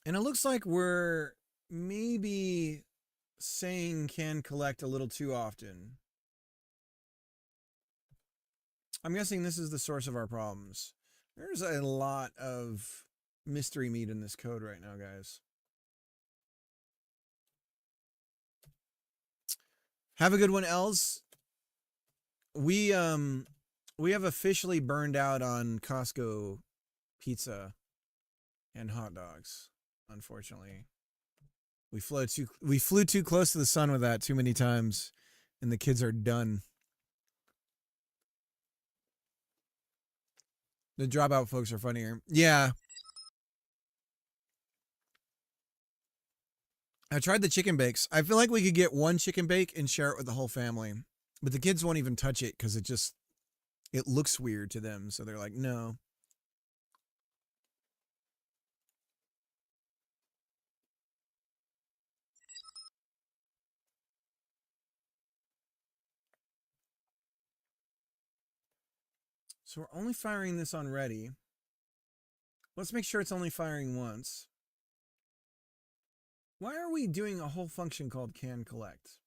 And it looks like we're maybe saying can collect a little too often. I'm guessing this is the source of our problems. There's a lot of mystery meat in this code right now, guys. Have a good one, Els. We have officially burned out on Costco pizza and hot dogs, unfortunately. We flew too close to the sun with that too many times, and the kids are done. The Dropout folks are funnier. Yeah. I tried the chicken bakes. I feel like we could get one chicken bake and share it with the whole family. But the kids won't even touch it because it looks weird to them. So they're like, no. So we're only firing this on ready. Let's make sure it's only firing once. Why are we doing a whole function called can collect?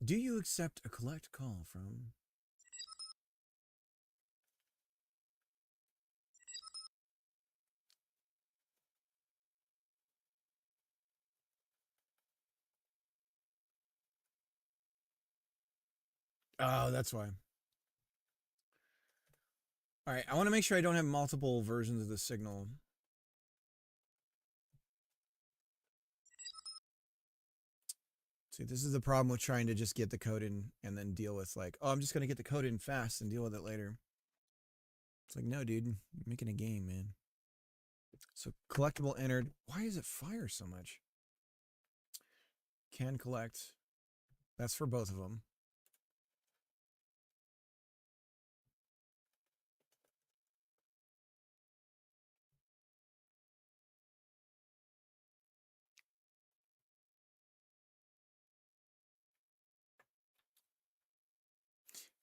Do you accept a collect call from... Oh, that's why. All right, I want to make sure I don't have multiple versions of the signal. See, this is the problem with trying to just get the code in and then deal with like, oh, I'm just going to get the code in fast and deal with it later. It's like, no, dude, you're making a game, man. So collectible entered. Why does it fire so much? Can collect. That's for both of them.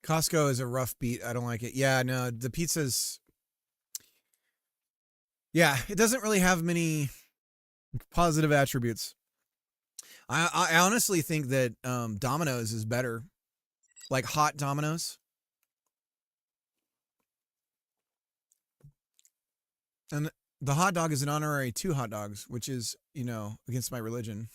Costco is a rough beat. I don't like it. Yeah, no, the pizza's... Yeah, it doesn't really have many positive attributes. I honestly think that Domino's is better. Like hot Domino's. And the hot dog is an honorary 2 hot dogs, which is, you know, against my religion.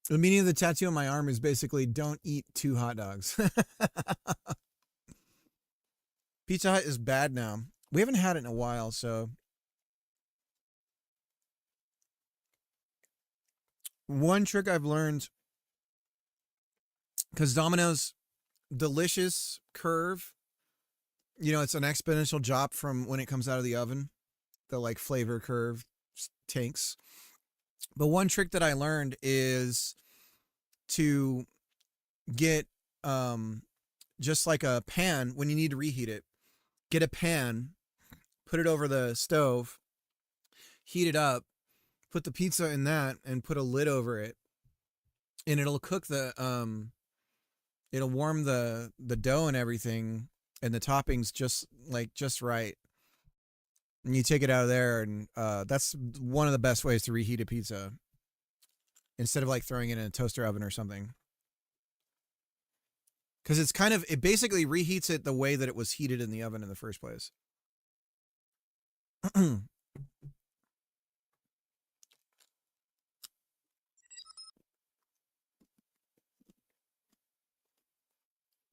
The meaning of the tattoo on my arm is basically don't eat 2 hot dogs. Pizza Hut is bad now. We haven't had it in a while, so. One trick I've learned, because Domino's delicious curve, you know, it's an exponential drop from when it comes out of the oven. The like flavor curve tanks. But one trick that I learned is to get just like a pan when you need to reheat it. Get a pan, put it over the stove, heat it up, put the pizza in that, and put a lid over it. And it'll cook the it'll warm the dough and everything and the toppings just right. And you take it out of there, and that's one of the best ways to reheat a pizza. Instead of like throwing it in a toaster oven or something. Because it basically reheats it the way that it was heated in the oven in the first place.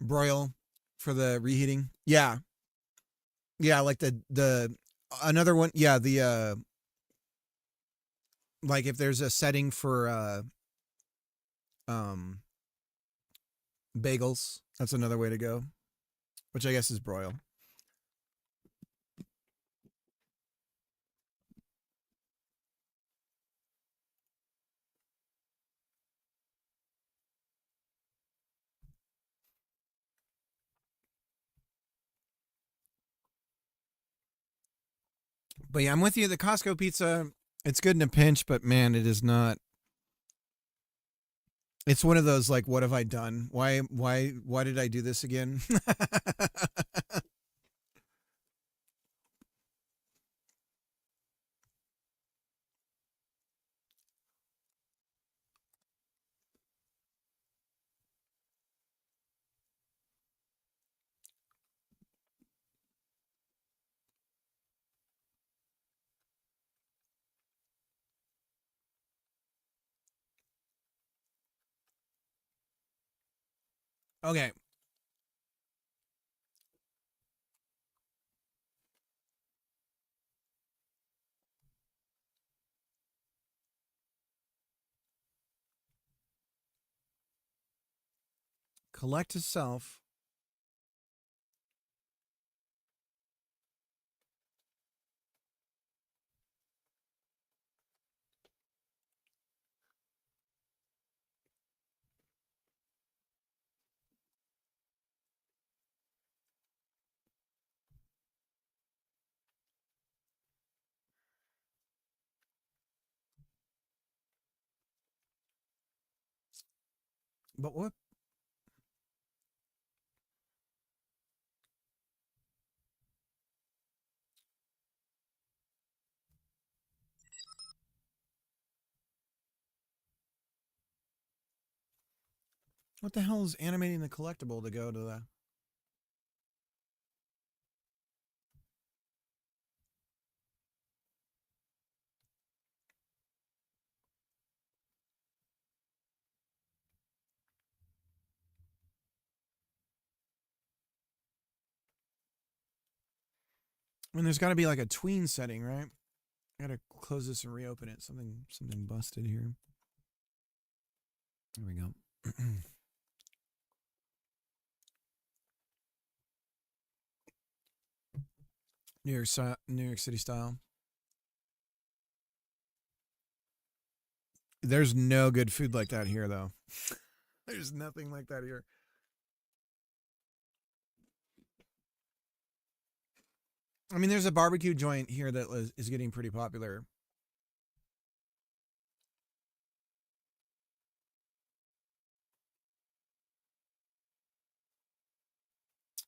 Broil for the reheating. Yeah. Yeah, like the another one, yeah, the like if there's a setting for bagels, that's another way to go, which I guess is broil. But yeah, I'm with you. The Costco pizza, it's good in a pinch, but man, it is not. It's one of those like, what have I done? Why did I do this again? Okay. Collect to self. But what? What the hell is animating the collectible to go to the... I mean, there's got to be like a tween setting, right? I gotta close this and reopen it. Something busted here. There we go. New York City style. There's no good food like that here, though. There's nothing like that here. I mean, there's a barbecue joint here that is getting pretty popular.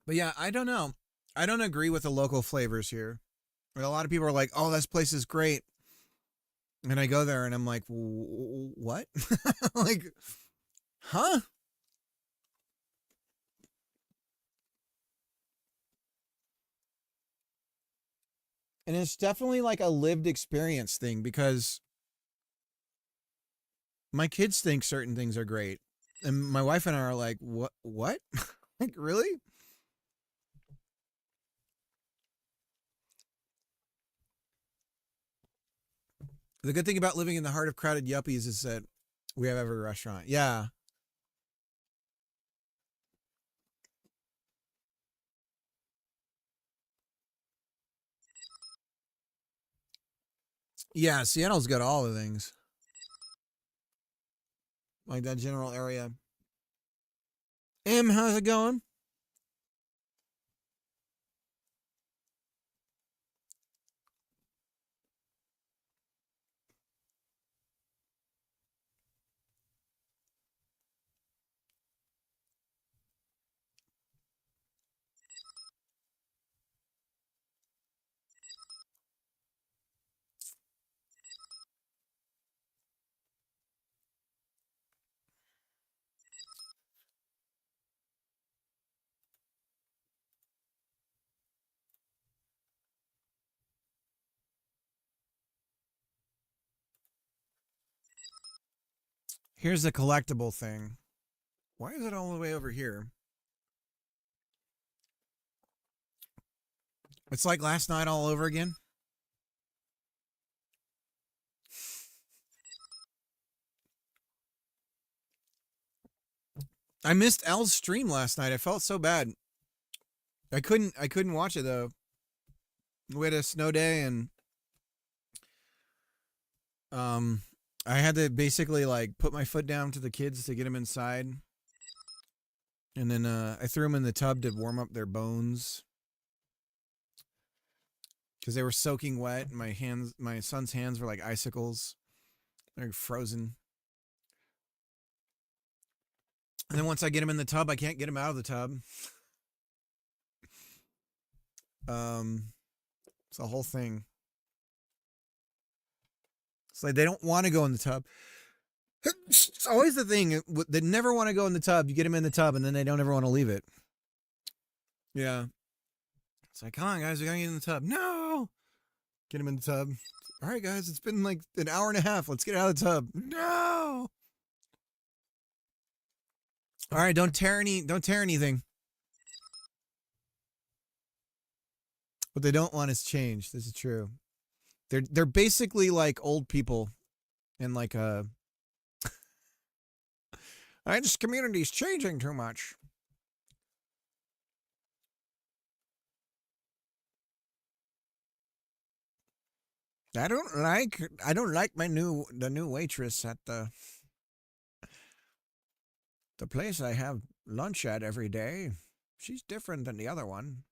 But yeah, I don't know. I don't agree with the local flavors here. A lot of people are like, "Oh, this place is great," and I go there and I'm like, "What? Like, huh?" And it's definitely like a lived experience thing because my kids think certain things are great, and my wife and I are like, "What? What? Like, really?" The good thing about living in the heart of crowded yuppies is that we have every restaurant. Yeah. Yeah, Seattle's got all the things. Like that general area. How's it going? Here's the collectible thing. Why is it all the way over here? It's like last night all over again. I missed L's stream last night. I felt so bad. I couldn't watch it though. We had a snow day and I had to basically like put my foot down to the kids to get them inside. And then I threw them in the tub to warm up their bones. Because they were soaking wet. My son's hands were like icicles. They're frozen. And then once I get him in the tub, I can't get him out of the tub. It's a whole thing. It's like they don't want to go in the tub. It's always the thing. They never want to go in the tub. You get them in the tub, and then they don't ever want to leave it. Yeah. It's like, come on, guys, we gotta get in the tub. No! Get him in the tub. All right, guys, it's been like an hour and a half. Let's get out of the tub. No! All right, don't tear anything. What they don't want is change. This is true. They're basically like old people in like a this community's changing too much. I don't like the new waitress at the place I have lunch at every day. She's different than the other one.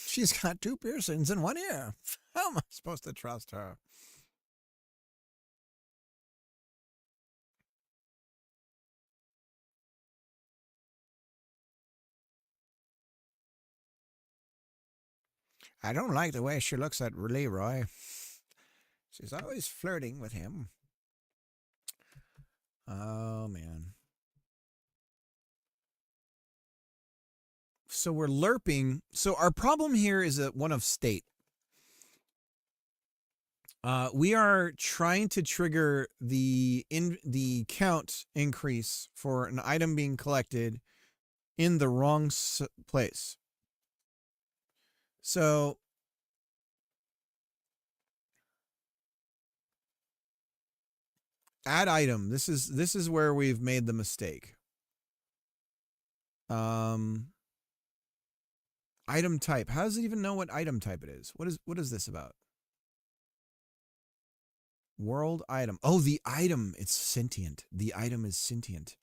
She's got 2 piercings in one ear. How am I supposed to trust her? I don't like the way she looks at Leroy. She's always flirting with him. Oh, man. So we're lerping. So our problem here is one of state. We are trying to trigger the count increase for an item being collected in the wrong place. So add item. This is where we've made the mistake. Item type. How does it even know what item type it is? What is this about? World item. Oh, the item. It's sentient. The item is sentient.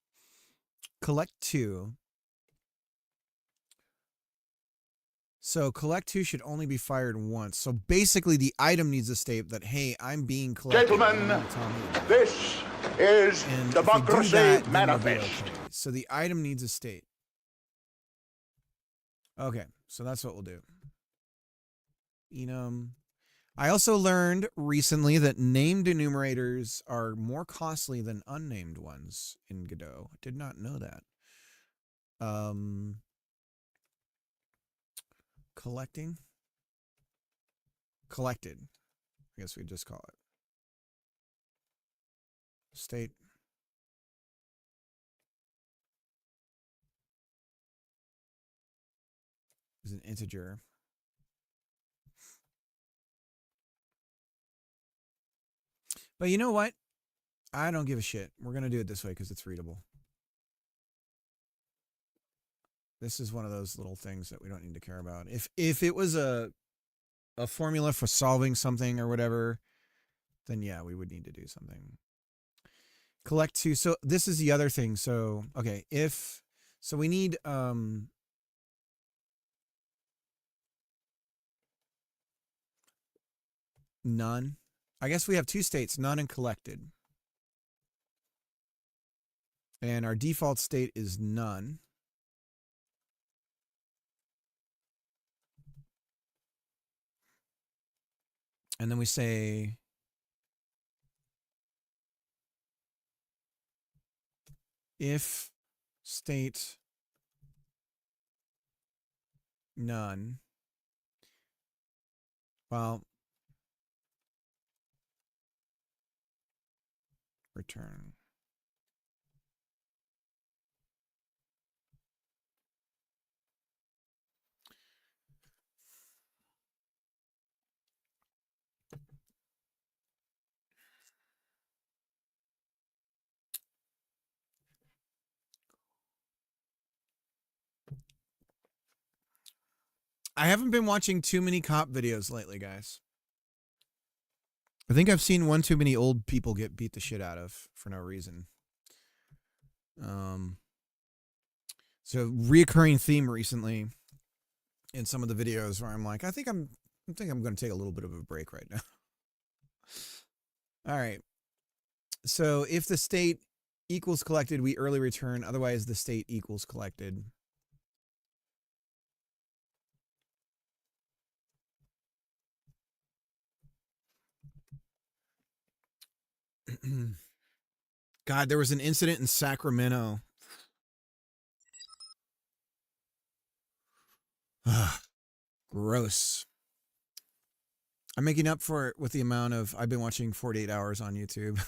Collect 2. So collect 2 should only be fired once. So basically the item needs to state that, hey, I'm being collected. Gentlemen, this is and Democracy that, Manifest. Okay. So the item needs a state. Okay, so that's what we'll do. Enum. I also learned recently that named enumerators are more costly than unnamed ones in Godot. I did not know that. Collecting. Collected. I guess we just call it. State. Is an integer. But you know what? I don't give a shit. We're going to do it this way because it's readable. This is one of those little things that we don't need to care about. If it was a formula for solving something or whatever, then yeah, we would need to do something. Collect 2. So this is the other thing. So, okay, so we need none. I guess we have 2 states, none and collected. And our default state is none. And then we say if state none, well, return. I haven't been watching too many cop videos lately, guys. I think I've seen one too many old people get beat the shit out of for no reason. So reoccurring theme recently in some of the videos where I'm like, I think I'm going to take a little bit of a break right now. All right. So if the state equals collected, we early return. Otherwise, the state equals collected. God, there was an incident in Sacramento. Gross. I'm making up for it with the amount of I've been watching 48 hours on YouTube.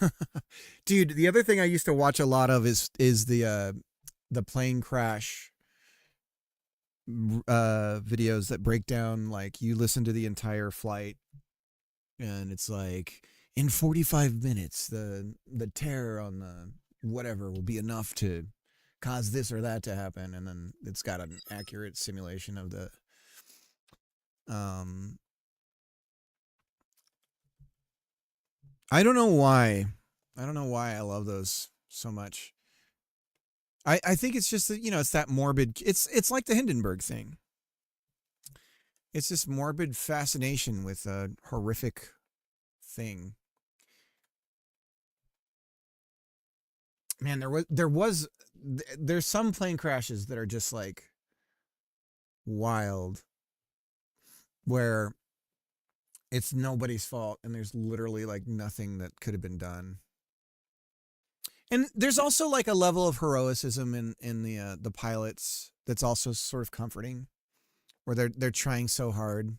Dude, the other thing I used to watch a lot of is the plane crash videos that break down, like, you listen to the entire flight and it's like, in 45 minutes the terror on the whatever will be enough to cause this or that to happen, and then it's got an accurate simulation of the I don't know why I love those so much. I think it's just that, you know, it's that morbid, it's like the Hindenburg thing. It's this morbid fascination with a horrific thing. Man, there's some plane crashes that are just like wild, where it's nobody's fault and there's literally like nothing that could have been done. And there's also like a level of heroicism in the pilots that's also sort of comforting, where they're trying so hard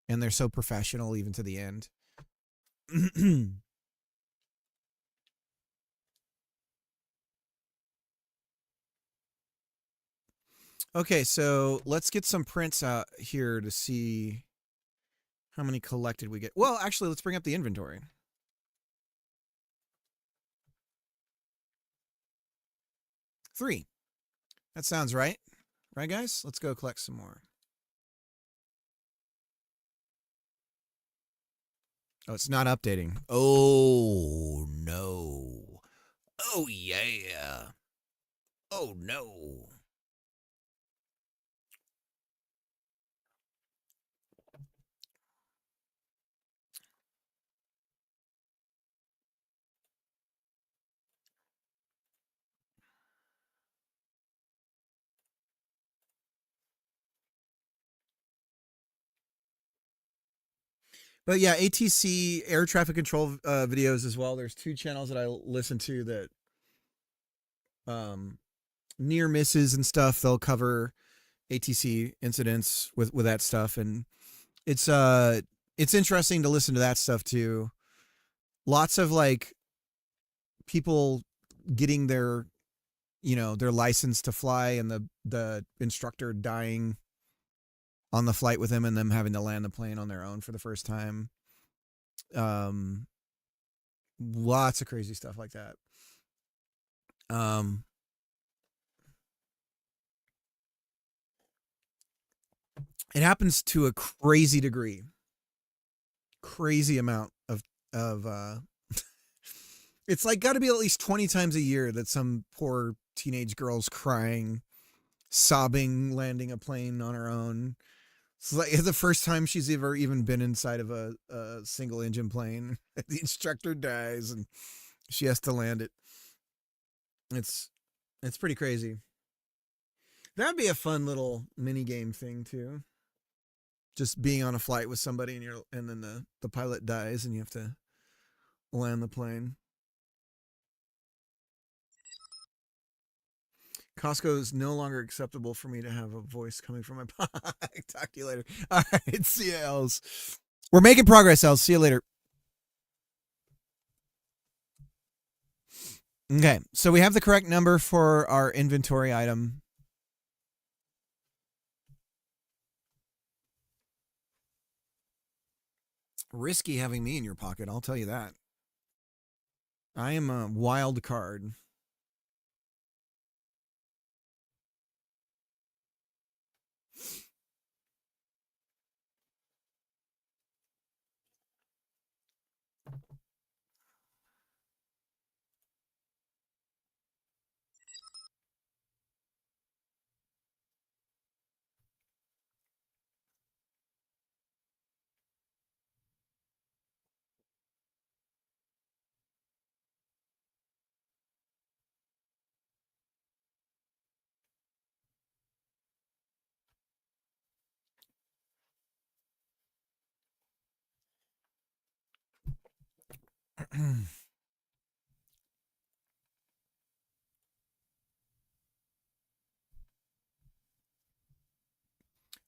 and they're so professional even to the end. Okay, so let's get some prints out here to see how many collected we get. Well, actually, let's bring up the inventory. Three. That sounds right. Right, guys? Let's go collect some more. Oh, it's not updating. Oh, no. Oh, yeah. Oh, no. But yeah, ATC air traffic control videos as well. There's 2 channels that I listen to that near misses and stuff. They'll cover ATC incidents with that stuff, and it's interesting to listen to that stuff too. Lots of like people getting their their license to fly, and the instructor dying on the flight with them, and them having to land the plane on their own for the first time. Lots of crazy stuff like that. It happens to a crazy degree, crazy amount of it's like got to be at least 20 times a year that some poor teenage girl's crying, sobbing, landing a plane on her own. It's like the first time she's ever even been inside of a single engine plane. The instructor dies and she has to land it. It's pretty crazy. That'd be a fun little mini game thing too. Just being on a flight with somebody and then the pilot dies and you have to land the plane. Costco is no longer acceptable for me to have a voice coming from my pocket. Talk to you later. All right, see you, Els. We're making progress, Els. See you later. Okay, so we have the correct number for our inventory item. Risky having me in your pocket, I'll tell you that. I am a wild card.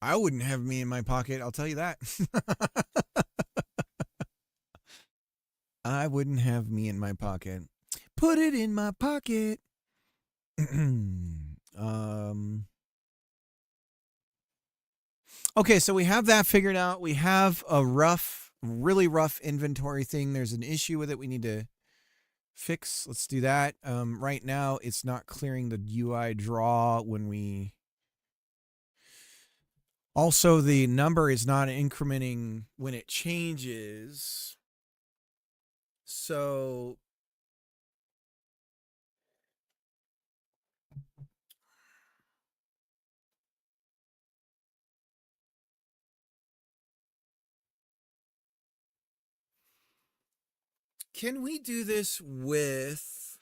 I wouldn't have me in my pocket, I'll tell you that. I wouldn't have me in my pocket. Put it in my pocket. Okay, so we have that figured out. We have a really rough inventory thing. There's an issue with it we need to fix. Let's do that. Right now, it's not clearing the UI draw when we... Also, the number is not incrementing when it changes. So... Can we do this with...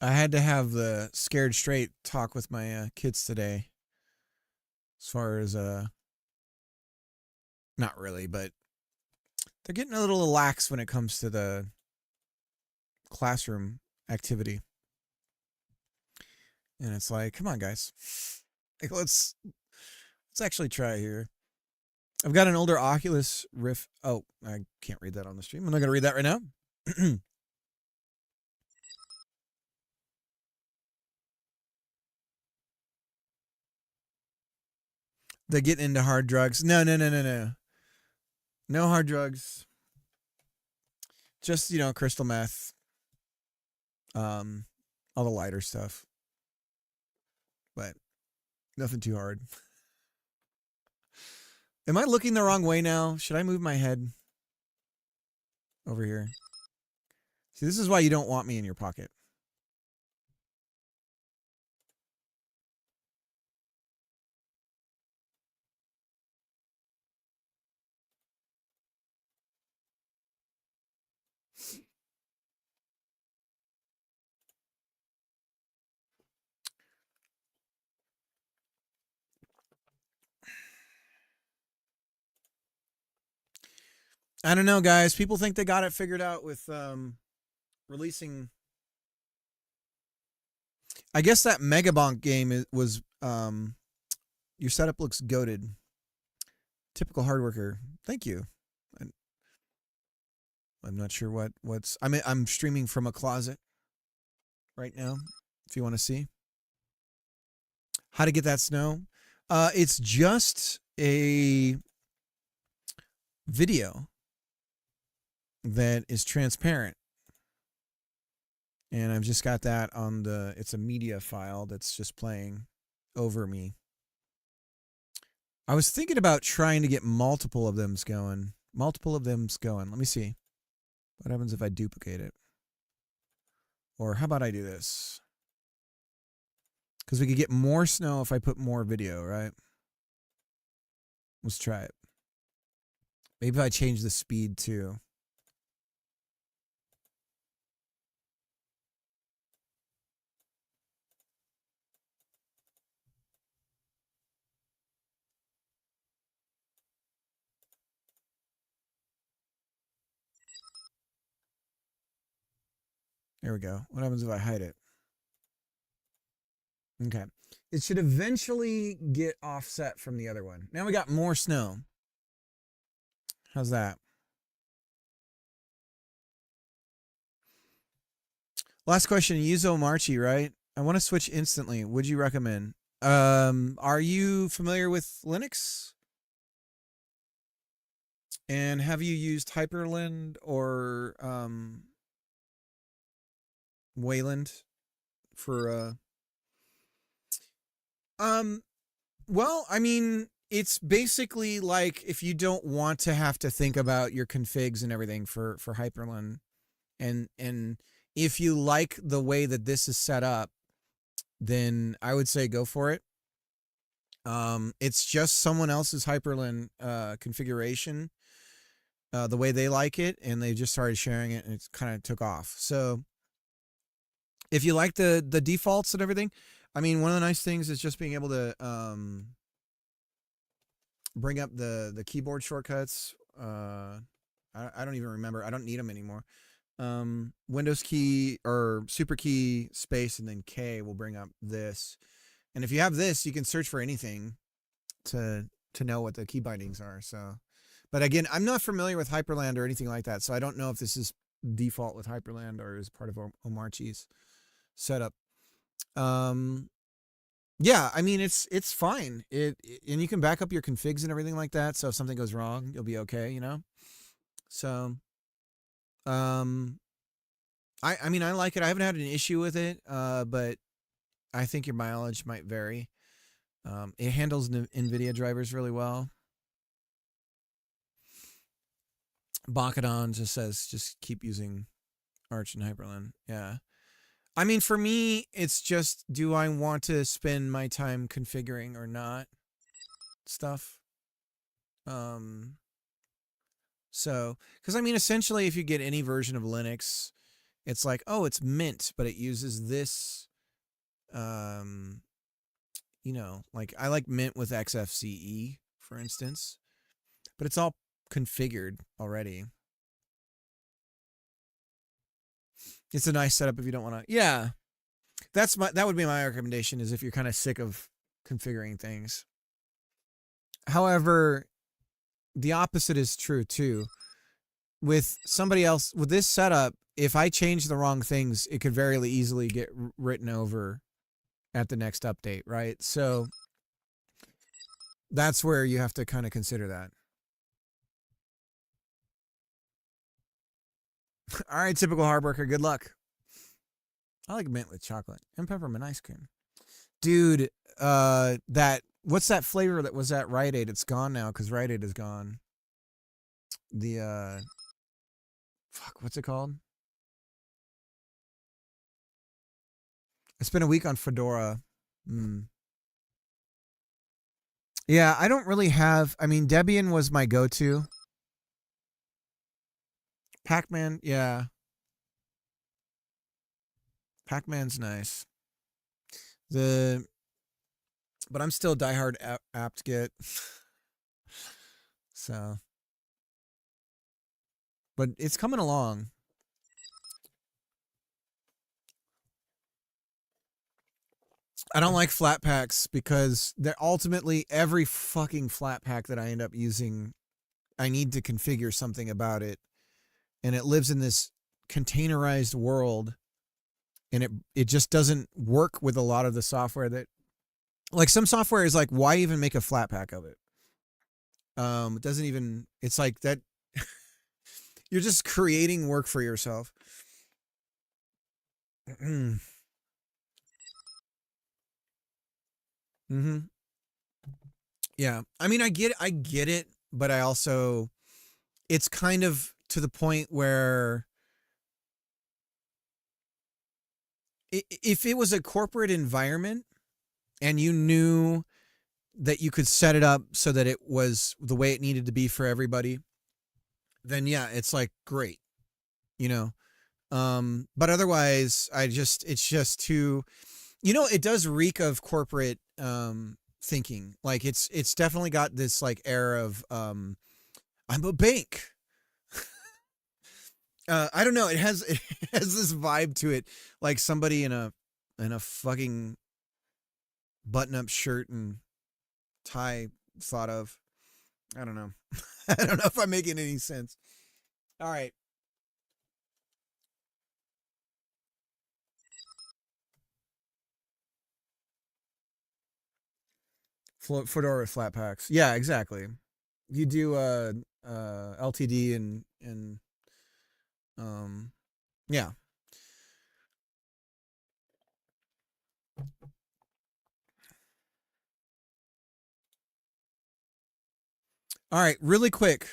I had to have the Scared Straight talk with my kids today. As far as, not really, but they're getting a little lax when it comes to the classroom activity. And it's like, come on, guys. Like, let's actually try here. I've got an older Oculus Rift. Oh, I can't read that on the stream. I'm not going to read that right now. They get into hard drugs. No. No hard drugs. Just, crystal meth. All the lighter stuff. But nothing too hard. Am I looking the wrong way now? Should I move my head over here? See, this is why you don't want me in your pocket. I don't know, guys. People think they got it figured out with releasing. I guess that Megabonk game was your setup looks goated. Typical hard worker. Thank you. I'm not sure what's. I'm streaming from a closet right now. If you want to see how to get that snow, it's just a video that is transparent, and I've just got that on it's a media file that's just playing over me. I was thinking about trying to get multiple of them going. Let me see what happens if I duplicate it. Or how about I do this? Because we could get more snow if I put more video, right? Let's try it. Maybe if I change the speed too. There we go. What happens if I hide it? Okay. It should eventually get offset from the other one. Now we got more snow. How's that? Last question. Yuzo Marchi, right? I want to switch instantly. Would you recommend? Are you familiar with Linux? And have you used Hyperland or Wayland for well, I mean, it's basically like if you don't want to have to think about your configs and everything for Hyperland, and if you like the way that this is set up, then I would say go for it. It's just someone else's Hyperland configuration, the way they like it, and they just started sharing it, and it kind of took off. So if you like the defaults and everything, I mean, one of the nice things is just being able to bring up the keyboard shortcuts. I don't even remember. I don't need them anymore. Windows key or super key space and then K will bring up this. And if you have this, you can search for anything to know what the key bindings are. So, but again, I'm not familiar with Hyperland or anything like that, so I don't know if this is default with Hyperland or is part of Omarchi's setup. Yeah, I mean, it's fine. And you can back up your configs and everything like that. So if something goes wrong, you'll be okay, you know? So, I mean, I like it. I haven't had an issue with it, but I think your mileage might vary. It handles NVIDIA drivers really well. Bakadon just says, just keep using Arch and Hyperlin. Yeah. I mean, for me, it's just, do I want to spend my time configuring or not stuff? So, because I mean, essentially, if you get any version of Linux, it's like, oh, it's Mint, but it uses this, you know, like I like Mint with XFCE, for instance, but it's all configured already. It's a nice setup if you don't want to. Yeah, that would be my recommendation, is if you're kind of sick of configuring things. However, the opposite is true too. With somebody else, with this setup, if I change the wrong things, it could very easily get written over at the next update, right? So that's where you have to kind of consider that. All right, typical hard worker, good luck. I like mint with chocolate and peppermint ice cream. Dude, what's that flavor that was at Rite Aid? It's gone now because Rite Aid is gone. The fuck, what's it called? I spent a week on Fedora. Yeah, I don't really have. I mean, Debian was my go-to. Pac-Man, yeah. Pac-Man's nice. But I'm still diehard apt-get. So, but it's coming along. I don't like flat packs because they're ultimately, every fucking flat pack that I end up using, I need to configure something about it, and it lives in this containerized world, and it just doesn't work with a lot of the software that, like, some software is like, why even make a flat pack of it? It doesn't even, it's like that you're just creating work for yourself. Yeah. I mean, I get it, but I also, it's kind of to the point where if it was a corporate environment and you knew that you could set it up so that it was the way it needed to be for everybody, then yeah, it's like great, you know. But otherwise, it's just too, you know, it does reek of corporate thinking. Like it's definitely got this like air of I'm a bank. I don't know. It has this vibe to it, like somebody in a fucking button-up shirt and tie thought of. I don't know. I don't know if I'm making any sense. All right. Fedora flat packs. Yeah, exactly. You do LTD and yeah. All right, really quick.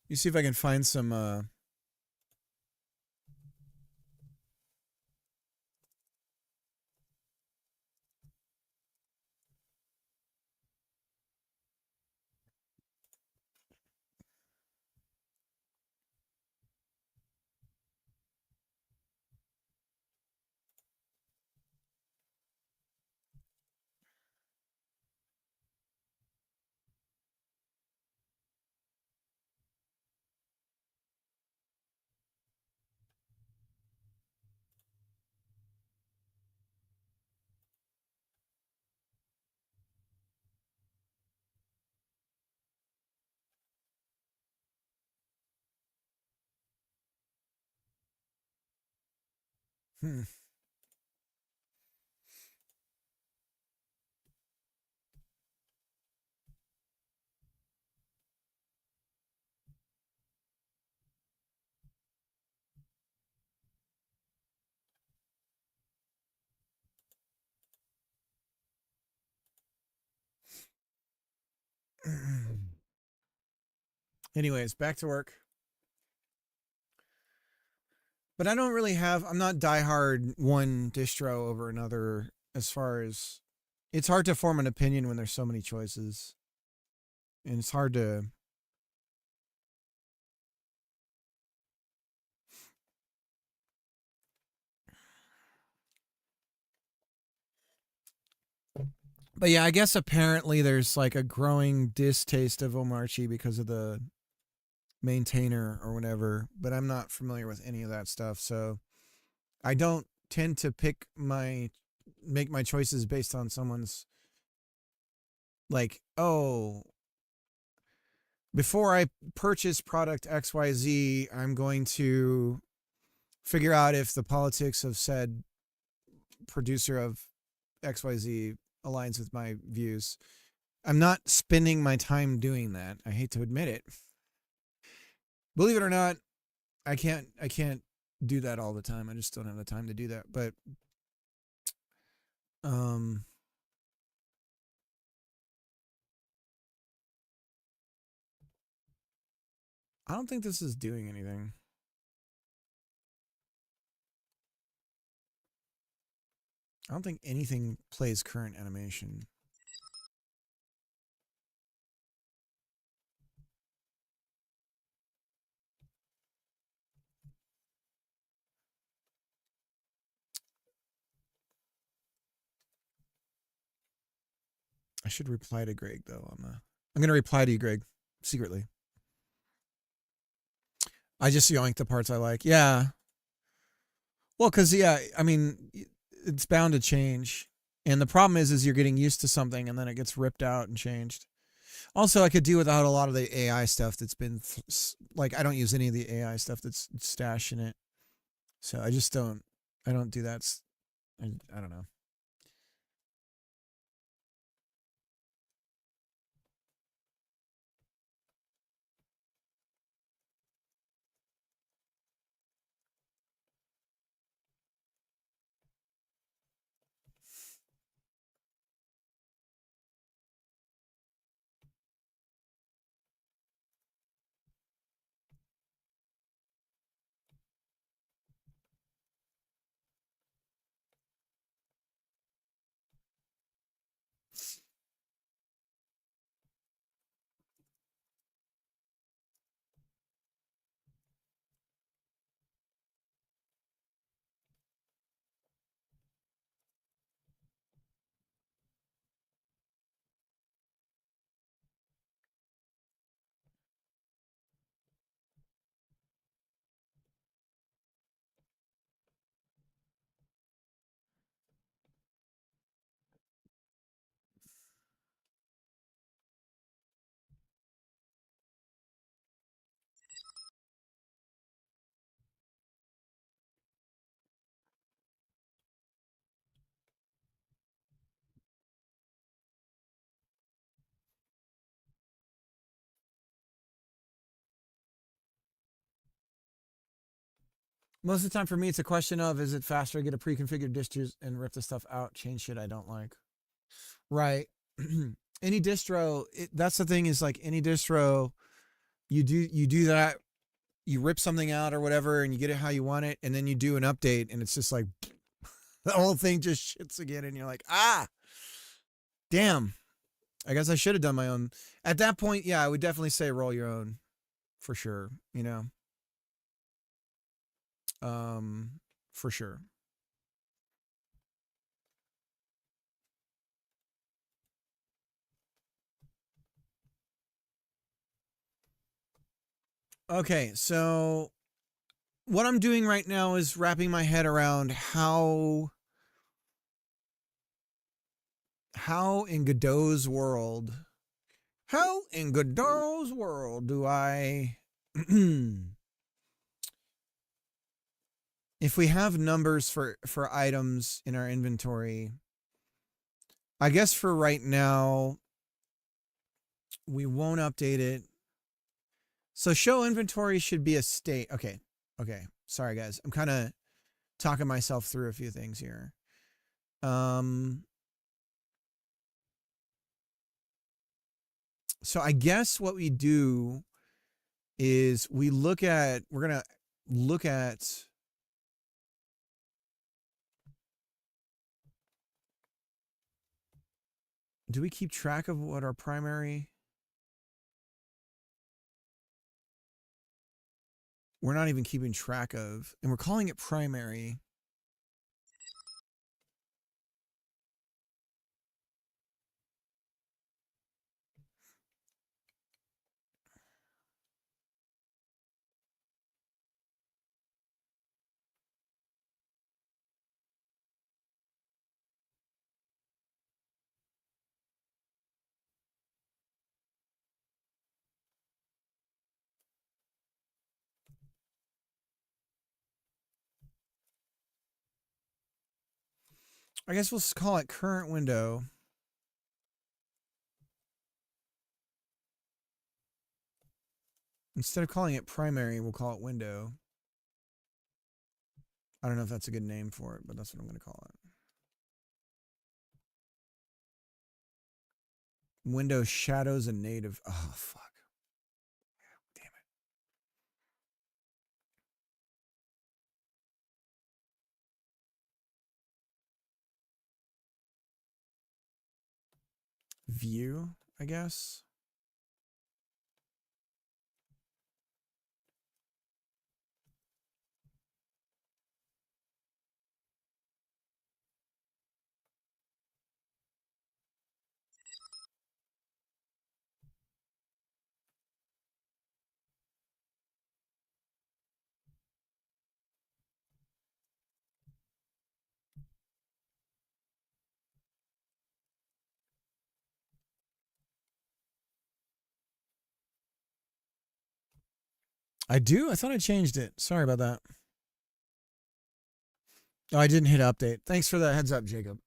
You see if I can find some Anyways, back to work. But I don't really have, I'm not diehard one distro over another as far as, it's hard to form an opinion when there's so many choices. And it's hard to, but yeah, I guess apparently there's like a growing distaste of Omarchi because of the maintainer or whatever, but I'm not familiar with any of that stuff, so I don't tend to make my choices based on someone's like, oh, before I purchase product XYZ, I'm going to figure out if the politics of said producer of XYZ aligns with my views. I'm not spending my time doing that. I hate to admit it. Believe it or not, I can't do that all the time. I just don't have the time to do that. But I don't think this is doing anything. I don't think anything plays current animation. I should reply to Greg though. I'm going to reply to you, Greg, secretly. I just yoink the parts I like. Yeah. Well, because yeah, I mean, it's bound to change, and the problem is you're getting used to something and then it gets ripped out and changed. Also, I could do without a lot of the AI stuff that's been like, I don't use any of the AI stuff that's stashed in it, so I just don't. I don't do that. I don't know. Most of the time for me, it's a question of, is it faster to get a pre-configured distro and rip the stuff out, change shit I don't like? Right. Any distro, that's the thing, is like any distro, you do that, you rip something out or whatever and you get it how you want it, and then you do an update and it's just like the whole thing just shits again and you're like, ah, damn, I guess I should have done my own. At that point, yeah, I would definitely say roll your own for sure, you know. For sure. Okay, so what I'm doing right now is wrapping my head around how in Godot's world, do I if we have numbers for items in our inventory, I guess for right now we won't update it. So show inventory should be a state. Okay. Sorry guys, I'm kind of talking myself through a few things here. So I guess what we do is we're gonna look at do we keep track of what our primary? We're not even keeping track of, and we're calling it primary. I guess we'll call it current window. Instead of calling it primary, we'll call it window. I don't know if that's a good name for it, but that's what I'm going to call it. Window shadows and native. Oh, fuck. Damn it. View, I guess. I do? I thought I changed it. Sorry about that. Oh, I didn't hit update. Thanks for the heads up, Jacob.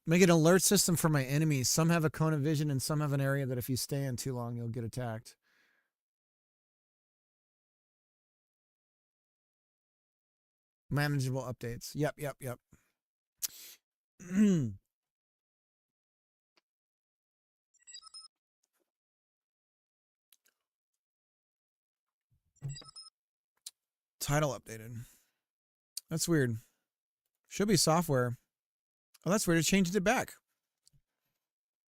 Make an alert system for my enemies. Some have a cone of vision and some have an area that if you stay in too long, you'll get attacked. Manageable updates. Yep. Title updated. That's weird. Should be software. Oh, that's weird. It changed it back.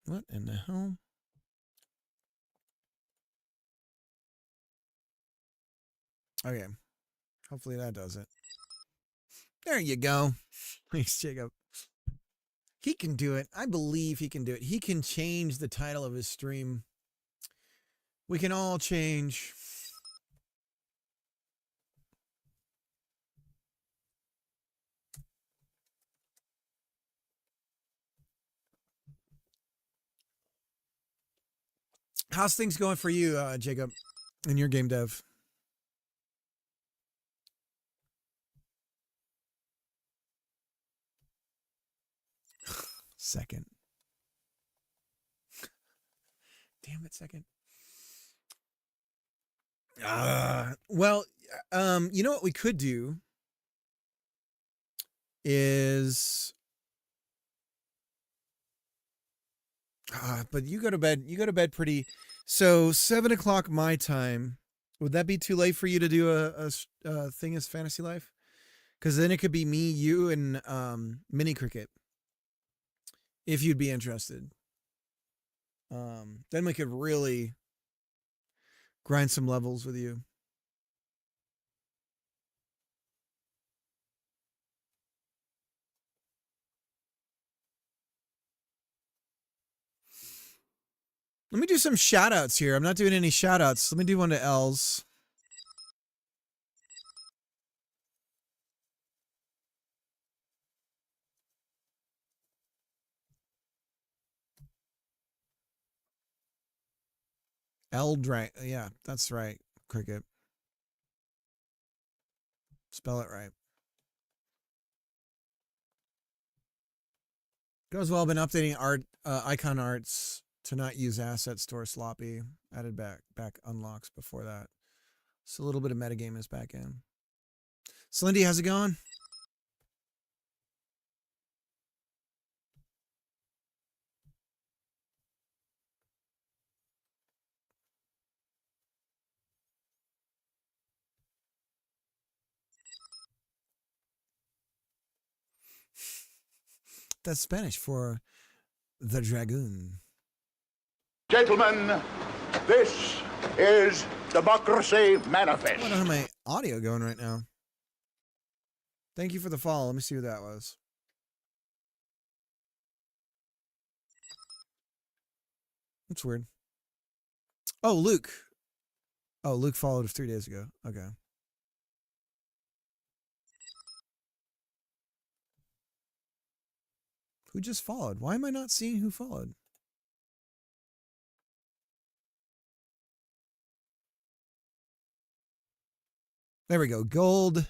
What in the hell? Okay. Hopefully that does it. There you go. Thanks, Jacob. He can do it. I believe he can do it. He can change the title of his stream. We can all change. How's things going for you, Jacob, in your game dev? Second. Damn it, second. Well, you know what we could do is but you go to bed pretty, so 7 o'clock my time. Would that be too late for you to do a thing as Fantasy Life? Because then it could be me, you, and Mini Cricket, if you'd be interested. Then we could really grind some levels with you. Let me do some shout outs here. I'm not doing any shout outs. Let me do one to Els. Eldrake. Yeah, that's right. Cricket. Spell it right. Goes well. Been updating art, icon arts to not use asset store sloppy. Added back unlocks before that. So a little bit of metagame is back in. Slindy, how's it going? That's Spanish for the dragoon. Gentlemen, this is Democracy Manifest. I don't have my audio going right now. Thank you for the follow. Let me see who that was. That's weird. Oh, Luke. Oh, Luke followed 3 days ago. Okay. Who just followed? Why am I not seeing who followed? There we go. Gold.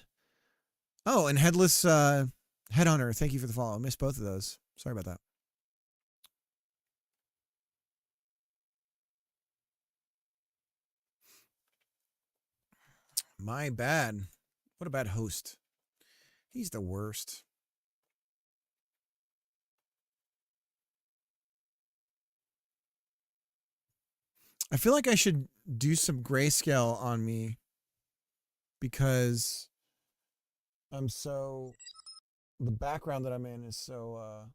Oh, and Headless Headhunter. Thank you for the follow. I missed both of those. Sorry about that. My bad. What a bad host. He's the worst. I feel like I should do some grayscale on me because I'm so, the background that I'm in is so,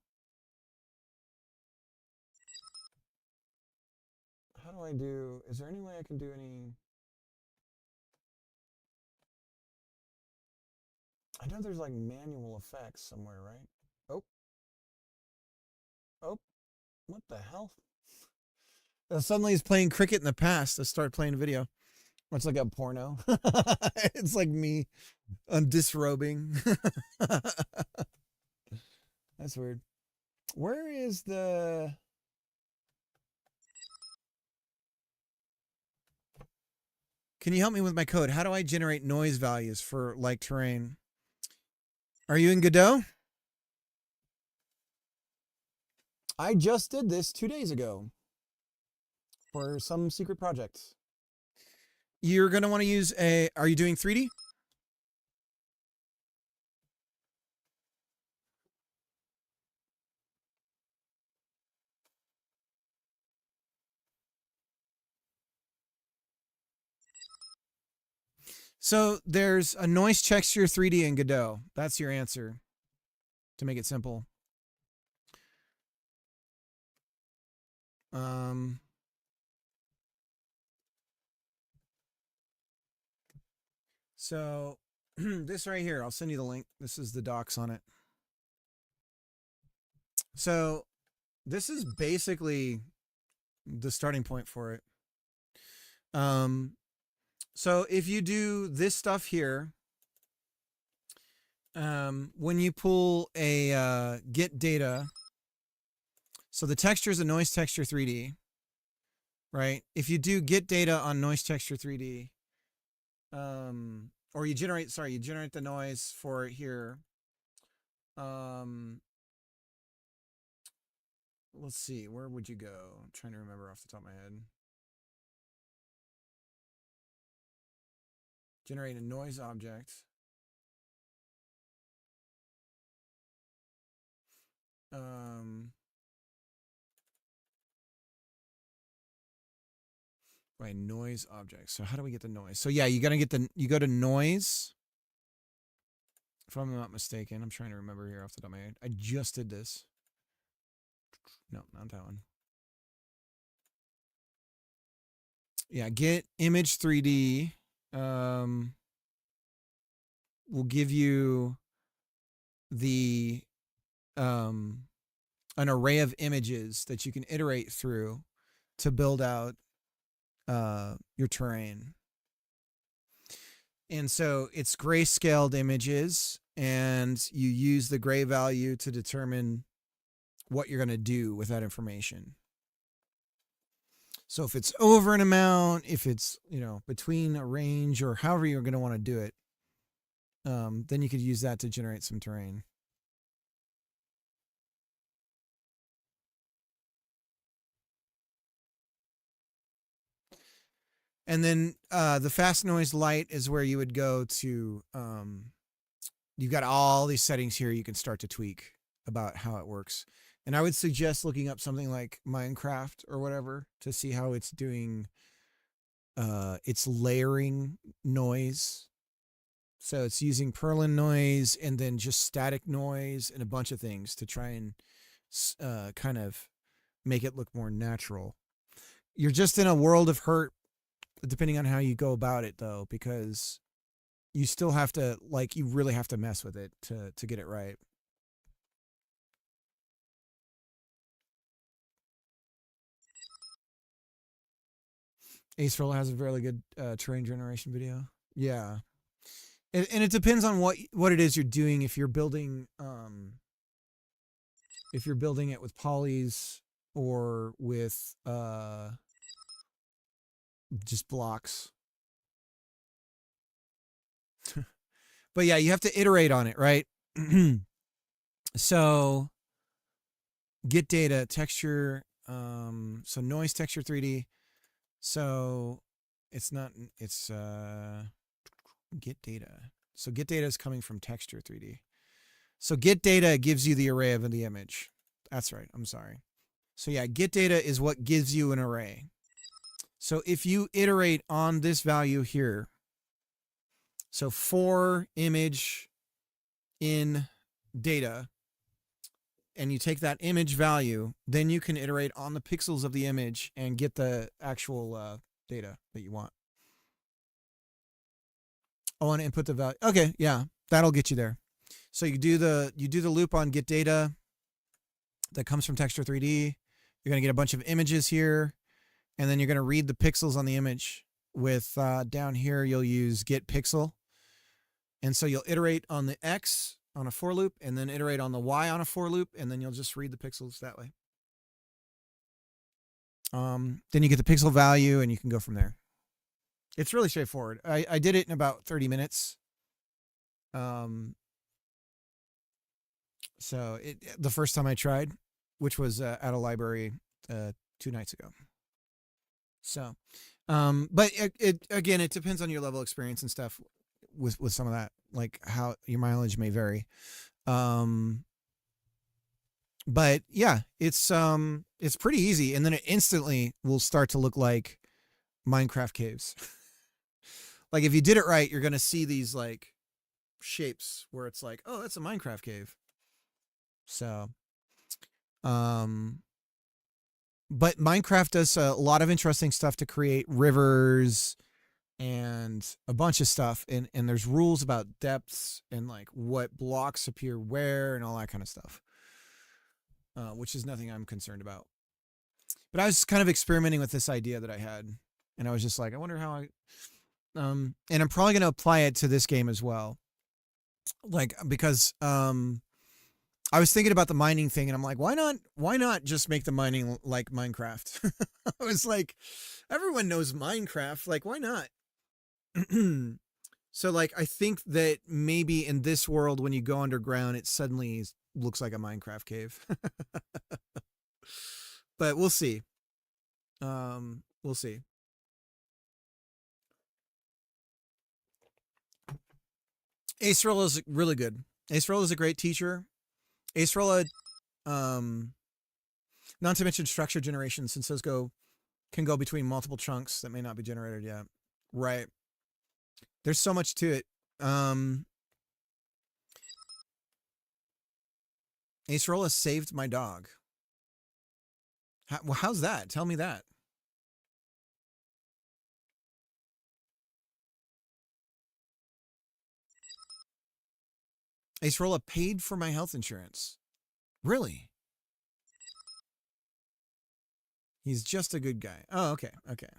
how do I do, is there any way I can do any, I know there's like manual effects somewhere, right? Oh. Oh. What the hell? Suddenly he's playing cricket in the past. Let's start playing a video. It's like a porno. It's like me disrobing. That's weird. Where is the... Can you help me with my code? How do I generate noise values for like terrain? Are you in Godot? I just did this 2 days ago for some secret project. You're going to want to use a... Are you doing 3D? So there's a noise texture 3D in Godot. That's your answer, to make it simple. So this right here, I'll send you the link. This is the docs on it. So this is basically the starting point for it. So if you do this stuff here, when you pull a get data, so the texture is a noise texture 3D, right? If you do get data on noise texture 3D, or you generate the noise for it here. Let's see, where would you go? I'm trying to remember off the top of my head. Generate a noise object. Right, noise object. So how do we get the noise? So yeah, you go to noise. If I'm not mistaken, I'm trying to remember here off the top of my head. I just did this. No, not that one. Yeah, get image 3D. Will give you the an array of images that you can iterate through to build out your terrain. And so it's grayscaled images, and you use the gray value to determine what you're going to do with that information. So if it's over an amount, if it's, between a range, or however you're going to want to do it, then you could use that to generate some terrain. And then the fast noise light is where you would go to you've got all these settings here you can start to tweak about how it works. And I would suggest looking up something like Minecraft or whatever to see how it's doing it's layering noise. So it's using Perlin noise and then just static noise and a bunch of things to try and kind of make it look more natural. You're just in a world of hurt depending on how you go about it, though, because you still have to, like, you really have to mess with it to get it right. Ace Roller has a really good terrain generation video. Yeah. And it depends on what it is you're doing. If you're building it with polys or with just blocks. But yeah, you have to iterate on it, right? So get data, texture, so noise, texture, 3D. So it's get data. So get data is coming from texture 3D. So get data gives you the array of the image. That's right. I'm sorry. So yeah, get data is what gives you an array. So if you iterate on this value here, so for image in data, and you take that image value, then you can iterate on the pixels of the image and get the actual data that you want. Oh, and input the value. Okay, yeah, that'll get you there. So you do the loop on get data that comes from texture 3D. You're gonna get a bunch of images here, and then you're gonna read the pixels on the image. With down here, you'll use get pixel, and so you'll iterate on the X on a for loop, and then iterate on the Y on a for loop, and then you'll just read the pixels that way. Then you get the pixel value, and you can go from there. It's really straightforward. I did it in about 30 minutes. So the first time I tried, which was at a library 2 nights ago. So, but it again, it depends on your level of experience and stuff with some of that, like how your mileage may vary. But yeah, it's pretty easy, and then it instantly will start to look like Minecraft caves. Like if you did it right, you're gonna see these like shapes where it's like, oh, that's a Minecraft cave. So, but Minecraft does a lot of interesting stuff to create rivers and a bunch of stuff, and there's rules about depths and like what blocks appear where and all that kind of stuff, which is nothing I'm concerned about. But I was kind of experimenting with this idea that I had, and I was just like, I wonder how I, and I'm probably going to apply it to this game as well, like because I was thinking about the mining thing, and I'm like, why not just make the mining like Minecraft? I was like, everyone knows Minecraft, like why not? So like I think that maybe in this world when you go underground it suddenly looks like a Minecraft cave. But we'll see. We'll see. Acerola is really good. Acerola is a great teacher. Acerola, not to mention structure generation, since those can go between multiple chunks that may not be generated yet. Right. There's so much to it. Acerola saved my dog. How's that? Tell me that. Acerola paid for my health insurance. Really? He's just a good guy. Oh, okay. Okay.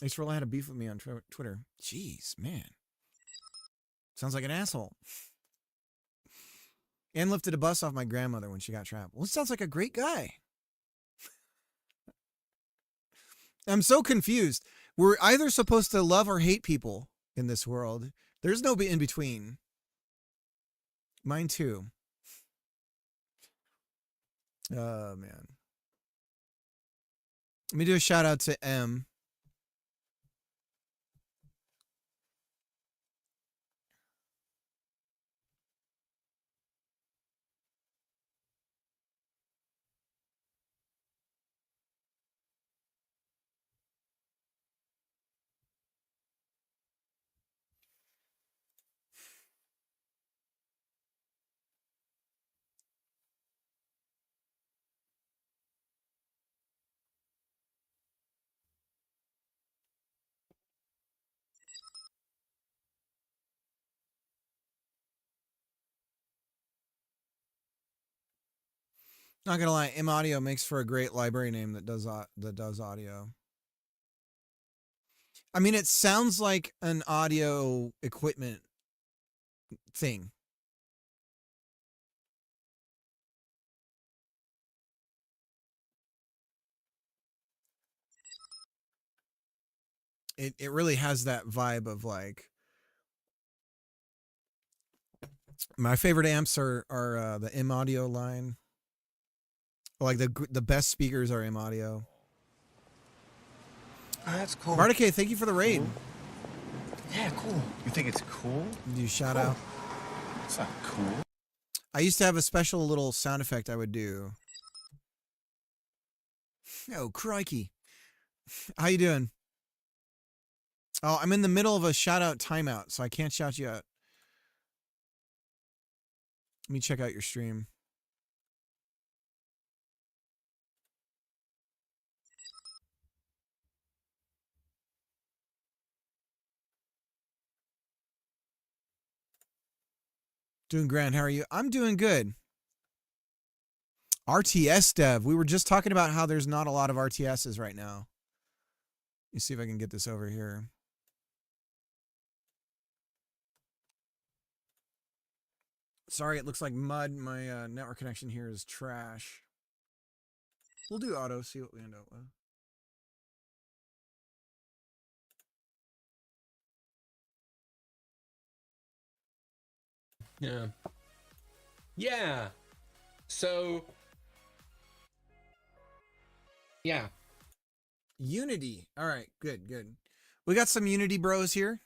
Acerola had a beef with me on Twitter. Jeez, man. Sounds like an asshole. And lifted a bus off my grandmother when she got trapped. Well, it sounds like a great guy. I'm so confused. We're either supposed to love or hate people in this world. There's no in between. Mine too. Oh, man. Let me do a shout out to M. Not gonna lie, M Audio makes for a great library name that does audio. I mean, it sounds like an audio equipment thing. It really has that vibe of like my favorite amps are the M Audio line. Like the best speakers are M Audio. Oh, that's cool. Mardecay, thank you for the raid. Cool. Yeah, cool. You think it's cool? Do you shout Cool. out? It's not cool. I used to have a special little sound effect I would do. Oh, crikey. How you doing? Oh, I'm in the middle of a shout out timeout, so I can't shout you out. Let me check out your stream. Doing grand. How are you? I'm doing good. RTS dev. We were just talking about how there's not a lot of RTSs right now. Let me see if I can get this over here. Sorry, it looks like mud. My network connection here is trash. We'll do auto, see what we end up with. Yeah. Yeah. So. Yeah. Unity. All right, good, good. We got some Unity bros here.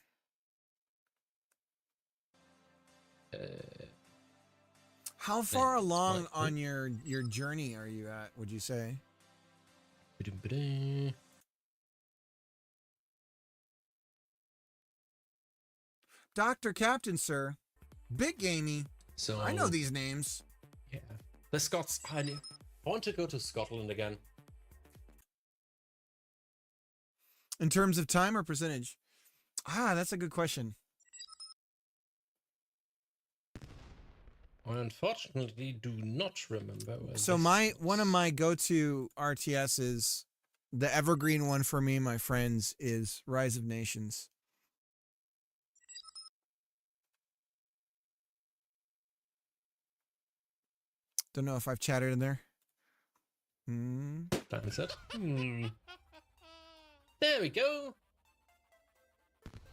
How far along on your journey are you at, would you say? Dr. Captain, sir. Big Gamey. So I know these names. Yeah. The Scots. I want to go to Scotland again. In terms of time or percentage? Ah, that's a good question. I unfortunately do not remember. So one of my go-to RTSs, the evergreen one for me, my friends, is Rise of Nations. Don't know if I've chatted in there. That is it. There we go.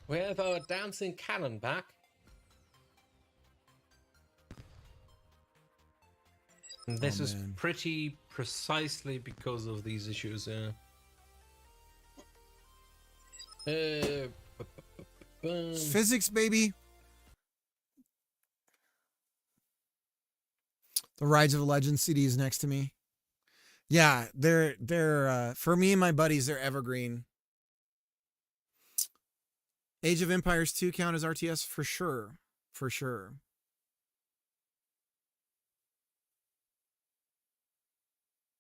We have our dancing cannon back. And this is man. pretty precisely because of these issues. Physics, baby. The Rise of Legends CD is next to me. Yeah, they're for me and my buddies, they're evergreen. Age of Empires 2 count as RTS for sure. For sure.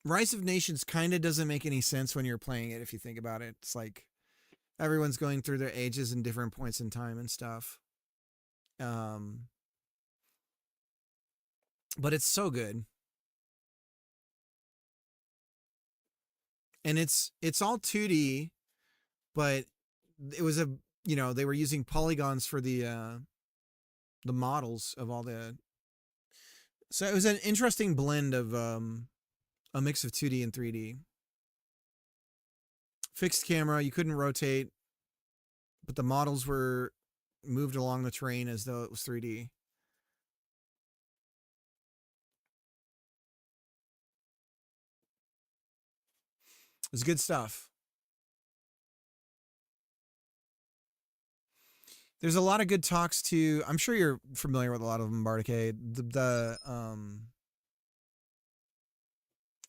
Rise of Nations kind of doesn't make any sense when you're playing it if you think about it. It's like everyone's going through their ages and different points in time and stuff. But it's so good. And it's all 2D, but it was they were using polygons for the models of all the. So it was an interesting blend of a mix of 2D and 3D. Fixed camera, you couldn't rotate, but the models were moved along the terrain as though it was 3D. It was good stuff. There's a lot of good talks too. I'm sure you're familiar with a lot of them, Mardecay.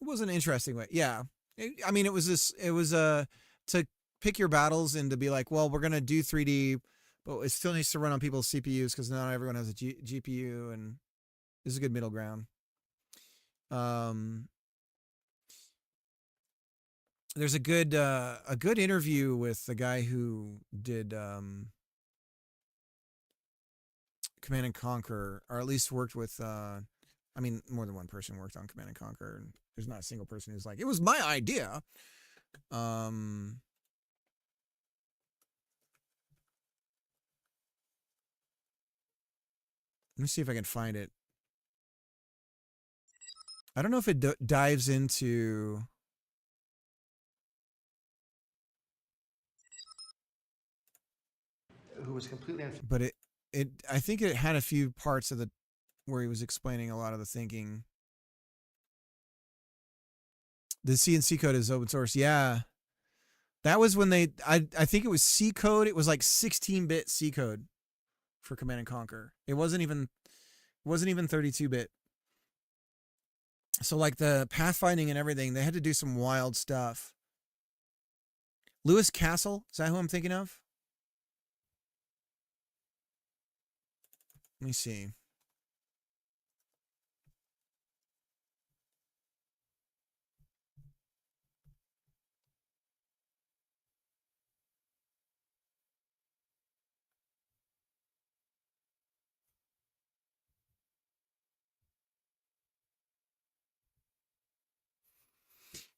It was an interesting way. Yeah. It was to pick your battles and to be like, well, we're going to do 3D, but it still needs to run on people's CPUs because not everyone has a GPU, and this is a good middle ground. There's a good interview with the guy who did Command and Conquer, or at least worked with I mean, more than one person worked on Command and Conquer, and there's not a single person who's like, it was my idea. Let me see if I can find it. I don't know if it dives into. Who was completely But I think it had a few parts of the where he was explaining a lot of the thinking. The CNC code is open source. Yeah. That was when I think it was C code. It was like 16-bit C code for Command and Conquer. It wasn't even 32-bit. So like the pathfinding and everything, they had to do some wild stuff. Lewis Castle, is that who I'm thinking of? Let me see.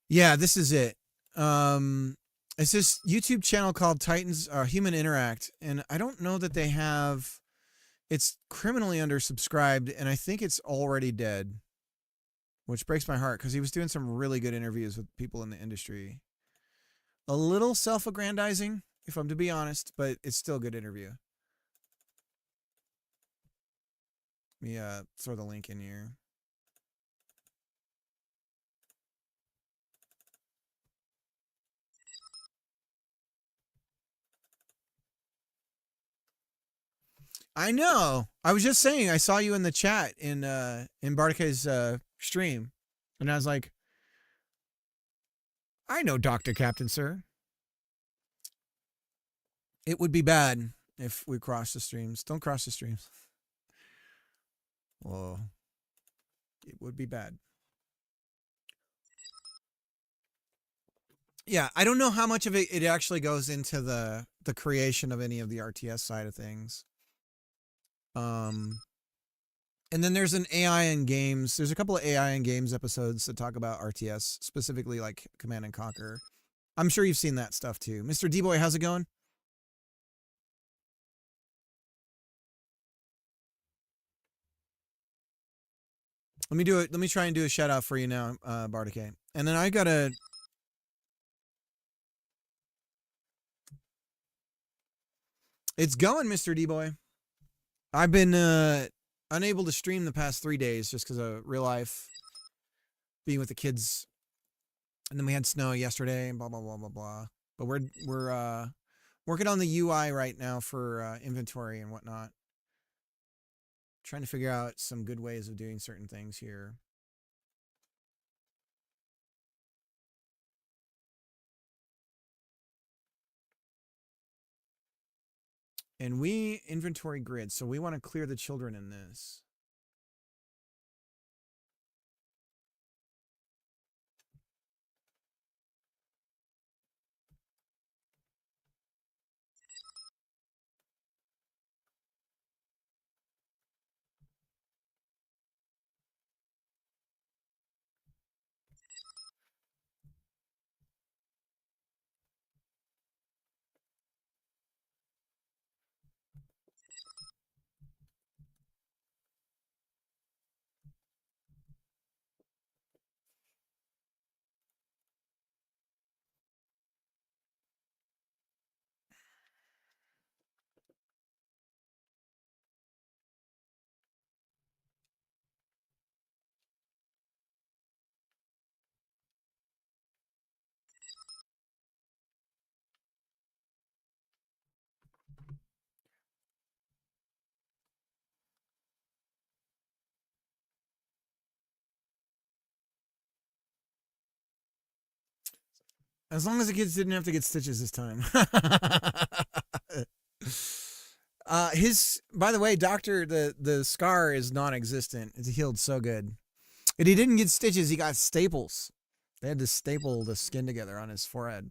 Yeah, this is it. It's this YouTube channel called Titans Human Interact, and I don't know that they have. It's criminally undersubscribed, and I think it's already dead, which breaks my heart because he was doing some really good interviews with people in the industry. A little self-aggrandizing, if I'm to be honest, but it's still a good interview. Let me throw the link in here. I know. I was just saying, I saw you in the chat in Bartike's stream, and I was like, I know Dr. Captain Sir. It would be bad if we cross the streams. Don't cross the streams. Whoa. It would be bad. Yeah, I don't know how much of it actually goes into the creation of any of the RTS side of things. And then there's an AI in games. There's a couple of AI in games episodes that talk about RTS, specifically like Command and Conquer. I'm sure you've seen that stuff too. Mr. D-Boy, how's it going? Let me do it. Let me try and do a shout out for you now, Bartike. And then I gotta. It's going, Mr. D-Boy. I've been unable to stream the past 3 days just because of real life, being with the kids, and then we had snow yesterday and blah blah blah blah blah. But we're working on the UI right now for inventory and whatnot. Trying to figure out some good ways of doing certain things here. And we inventory grid, so we want to clear the children in this. As long as the kids didn't have to get stitches this time. By the way, doctor, the scar is non-existent. It's healed so good. And he didn't get stitches, he got staples. They had to staple the skin together on his forehead.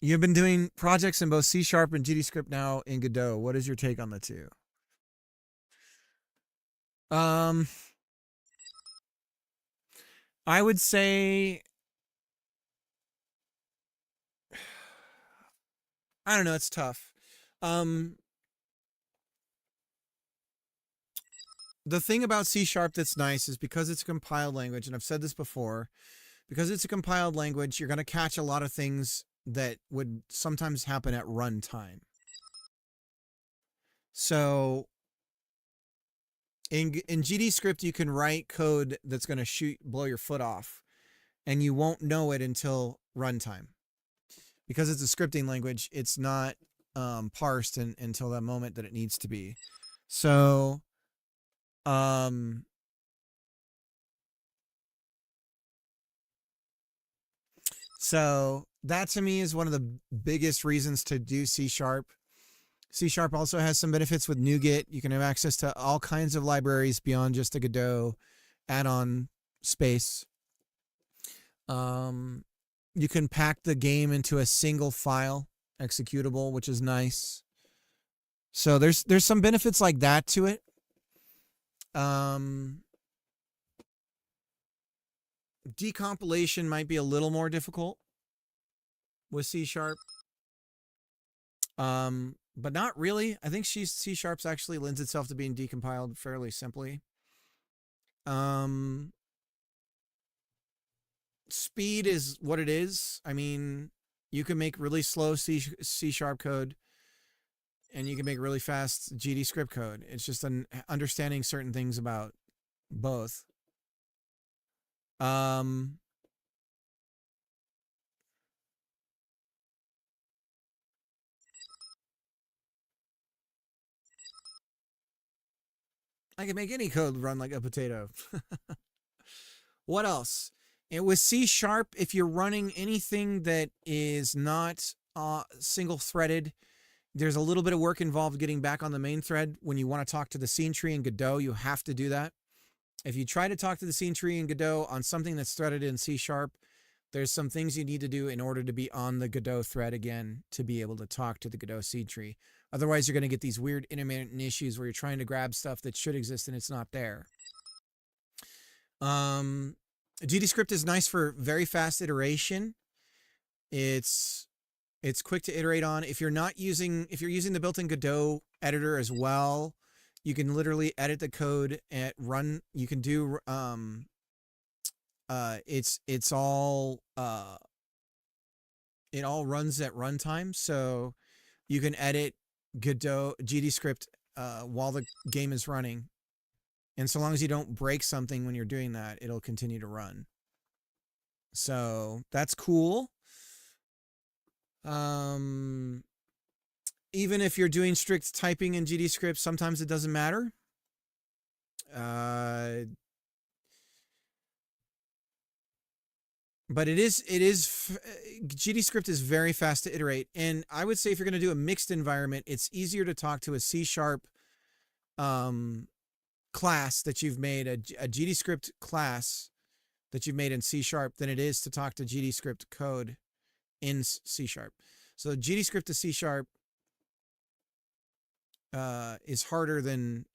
You've been doing projects in both C# and GDScript now in Godot. What is your take on the two? I would say, I don't know, it's tough. The thing about C# that's nice is because it's a compiled language, and I've said this before, because it's a compiled language, you're going to catch a lot of things that would sometimes happen at runtime. So in GDScript, you can write code that's going to blow your foot off, and you won't know it until runtime. Because it's a scripting language, it's not parsed until that moment that it needs to be. So, so that to me is one of the biggest reasons to do C#. C# also has some benefits with NuGet. You can have access to all kinds of libraries beyond just the Godot add-on space. You can pack the game into a single file executable, which is nice. So there's some benefits like that to it. Decompilation might be a little more difficult with C#. But not really. I think C# actually lends itself to being decompiled fairly simply. Speed is what it is. I mean, you can make really slow C# code, and you can make really fast GDScript code. It's just understanding certain things about both. I can make any code run like a potato. What else? And with C#, if you're running anything that is not single-threaded, there's a little bit of work involved getting back on the main thread. When you want to talk to the scene tree in Godot, you have to do that. If you try to talk to the scene tree in Godot on something that's threaded in C#, there's some things you need to do in order to be on the Godot thread again to be able to talk to the Godot seed tree. Otherwise, you're going to get these weird intermittent issues where you're trying to grab stuff that should exist and it's not there. GDScript is nice for very fast iteration. It's quick to iterate on. If you're using the built-in Godot editor as well, you can literally edit the code at run. You can do it all runs at runtime, so you can edit Godot GDScript while the game is running. And so long as you don't break something when you're doing that, it'll continue to run. So that's cool. Even if you're doing strict typing in GDScript, sometimes it doesn't matter. But GDScript is very fast to iterate. And I would say if you're going to do a mixed environment, it's easier to talk to a C# class that you've made, a GDScript class that you've made in C# than it is to talk to GDScript code in C#. So GDScript to C# is harder than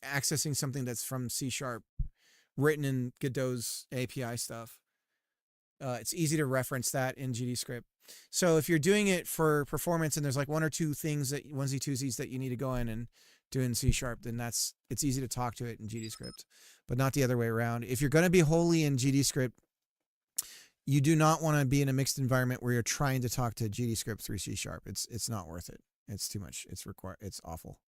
accessing something that's from C# written in Godot's API stuff. It's easy to reference that in GDScript. So if you're doing it for performance and there's like one or two things that onesie-twosies that you need to go in and do in C#, then it's easy to talk to it in GDScript, but not the other way around. If you're going to be wholly in GDScript, you do not want to be in a mixed environment where you're trying to talk to GDScript through C#. It's not worth it. It's too much. It's awful.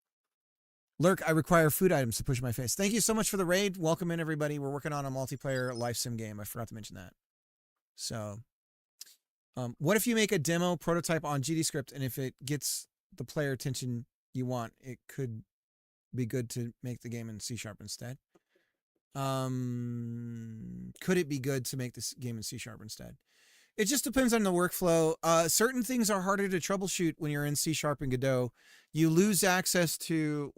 Lurk, I require food items to push my face. Thank you so much for the raid. Welcome in, everybody. We're working on a multiplayer life sim game. I forgot to mention that. So, what if you make a demo prototype on GDScript, and if it gets the player attention you want, it could be good to make the game in C# instead? Could it be good to make this game in C# instead? It just depends on the workflow. Certain things are harder to troubleshoot when you're in C# and Godot. You lose access to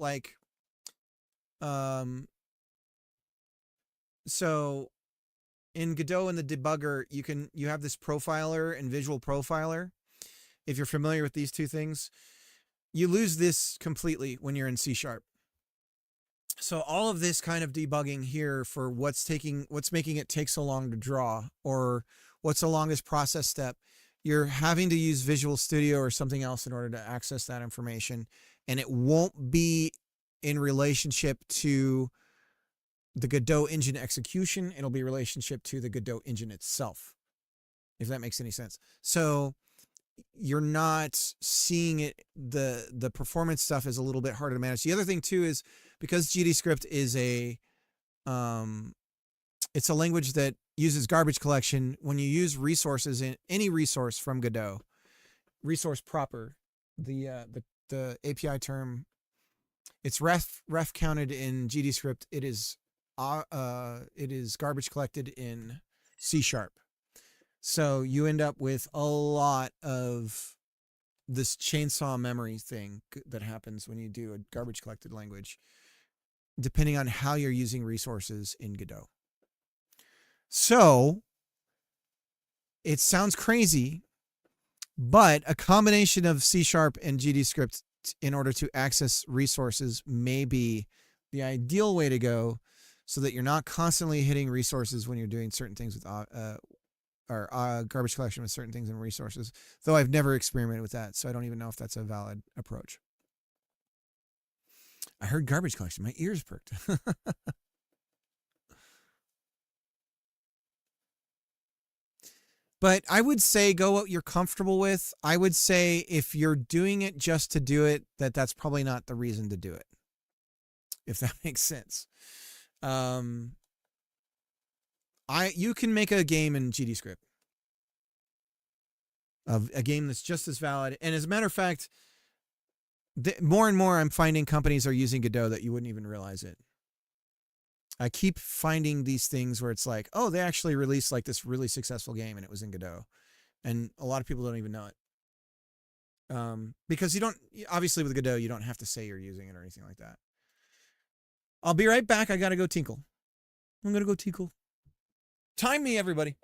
so in Godot in the debugger, you have this profiler and visual profiler, if you're familiar with these two things, you lose this completely when you're in C#. So all of this kind of debugging here for what's making it take so long to draw, or what's the longest process step, you're having to use Visual Studio or something else in order to access that information, and it won't be in relationship to the Godot engine execution. It'll be relationship to the Godot engine itself, if that makes any sense. So you're not seeing it. The performance stuff is a little bit harder to manage. The other thing too is because GDScript is it's a language that uses garbage collection. When you use resources in any resource from Godot, resource proper, the API term, it's ref counted in GDScript. It is garbage collected in C#. So you end up with a lot of this chainsaw memory thing that happens when you do a garbage collected language, depending on how you're using resources in Godot. So it sounds crazy, but a combination of C# and GDScript in order to access resources may be the ideal way to go, so that you're not constantly hitting resources when you're doing certain things with garbage collection with certain things and resources, though I've never experimented with that, so I don't even know if that's a valid approach. I heard garbage collection. My ears perked. But I would say go what you're comfortable with. I would say if you're doing it just to do it, that's probably not the reason to do it, if that makes sense. You can make a game in GDScript, of a game that's just as valid. And as a matter of fact, more and more I'm finding companies are using Godot that you wouldn't even realize it. I keep finding these things where it's like, oh, they actually released like this really successful game and it was in Godot. And a lot of people don't even know it. Because you don't, obviously with Godot, you don't have to say you're using it or anything like that. I'll be right back. I got to go tinkle. I'm going to go tinkle. Time me, everybody.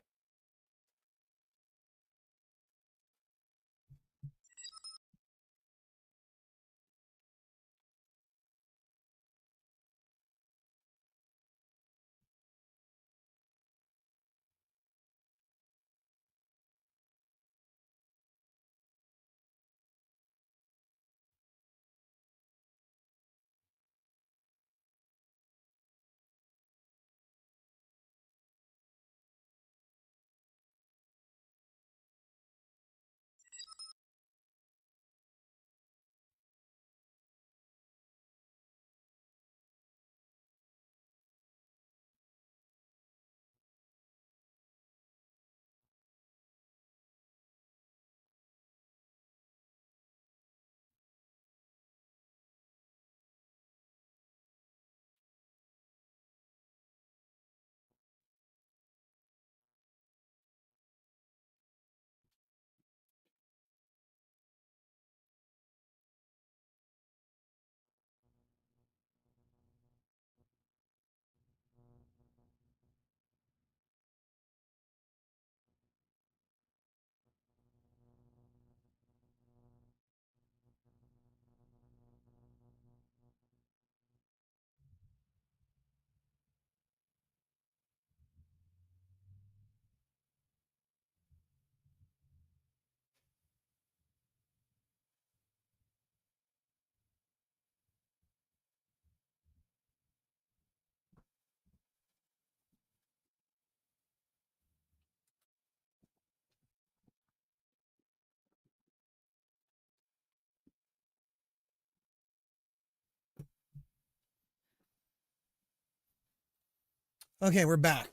Okay, we're back.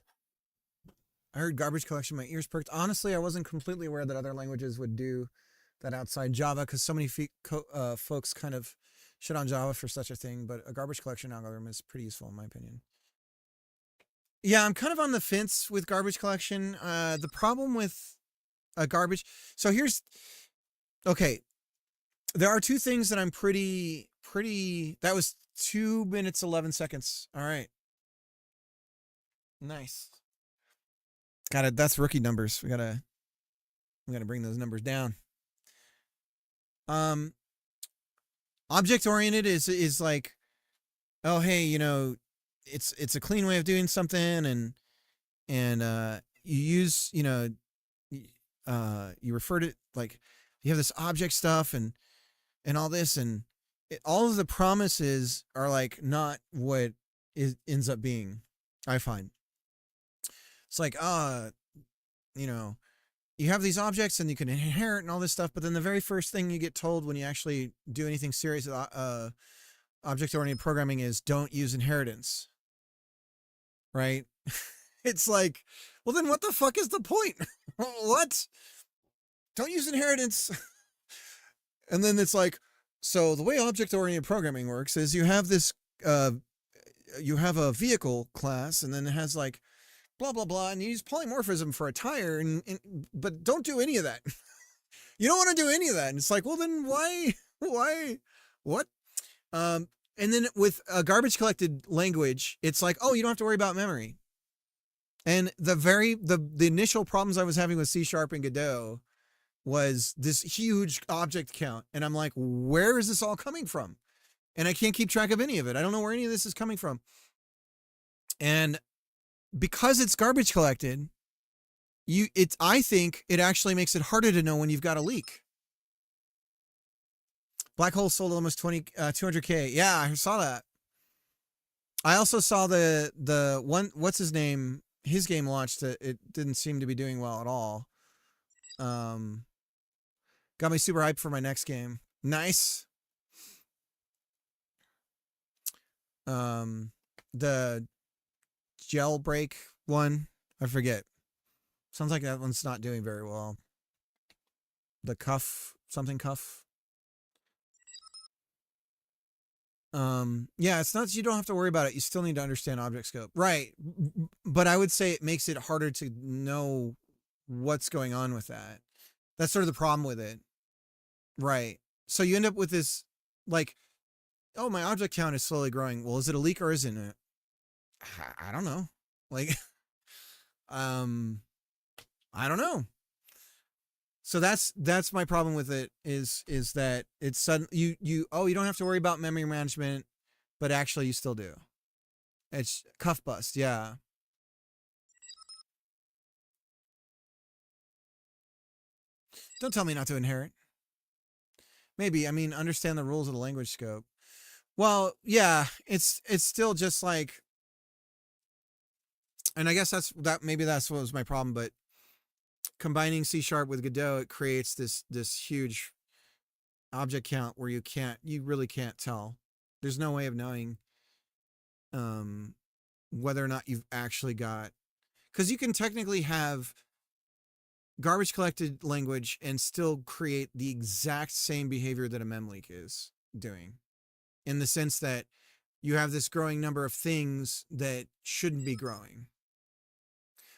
I heard garbage collection. My ears perked. Honestly, I wasn't completely aware that other languages would do that outside Java, because so many folks kind of shit on Java for such a thing. But a garbage collection algorithm is pretty useful, in my opinion. Yeah, I'm kind of on the fence with garbage collection. The problem with a garbage... So here's... Okay. There are two things that I'm pretty... That was 2 minutes, 11 seconds. All right. Nice. That's rookie numbers. We gotta bring those numbers down. Object oriented is like, oh hey, you know, it's a clean way of doing something, and you use, you know, you refer to, like, you have this object stuff and all this, and all of the promises are like not what it ends up being. I find it's like, you know, you have these objects and you can inherit and all this stuff, but then the very first thing you get told when you actually do anything serious with object-oriented programming is don't use inheritance, right? It's like, well, then what the fuck is the point? What? Don't use inheritance. And then it's like, so the way object-oriented programming works is you have this, you have a vehicle class, and then it has like blah blah blah, and you use polymorphism for a tire, and but don't do any of that. You don't want to do any of that. And it's like, well, then why what? And then with a garbage collected language, it's like, oh, you don't have to worry about memory. And the initial problems I was having with C# and Godot was this huge object count, and I'm like, where is this all coming from? And I can't keep track of any of it. I don't know where any of this is coming from. And because it's garbage collected, I think it actually makes it harder to know when you've got a leak. Black Hole sold almost 200K. Yeah, I saw that. I also saw the one, what's his name? His game launched. It didn't seem to be doing well at all. Got me super hyped for my next game. Nice. The Jailbreak one, I forget. Sounds like that one's not doing very well. The something cuff. Yeah, it's not, you don't have to worry about it. You still need to understand object scope. Right. But I would say it makes it harder to know what's going on with that. That's sort of the problem with it. Right. So you end up with this, like, oh, my object count is slowly growing. Well, is it a leak or isn't it? I don't know. Like, I don't know. So that's my problem with it is that it's sudden you don't have to worry about memory management, but actually you still do. It's cuff bust, yeah. Don't tell me not to inherit. Maybe, I mean, understand the rules of the language scope. Well, yeah, it's still just like, and I guess maybe that's what was my problem, but combining C# with Godot, it creates this huge object count where you really can't tell. There's no way of knowing whether or not you've actually got, because you can technically have garbage collected language and still create the exact same behavior that a memleak is doing, in the sense that you have this growing number of things that shouldn't be growing.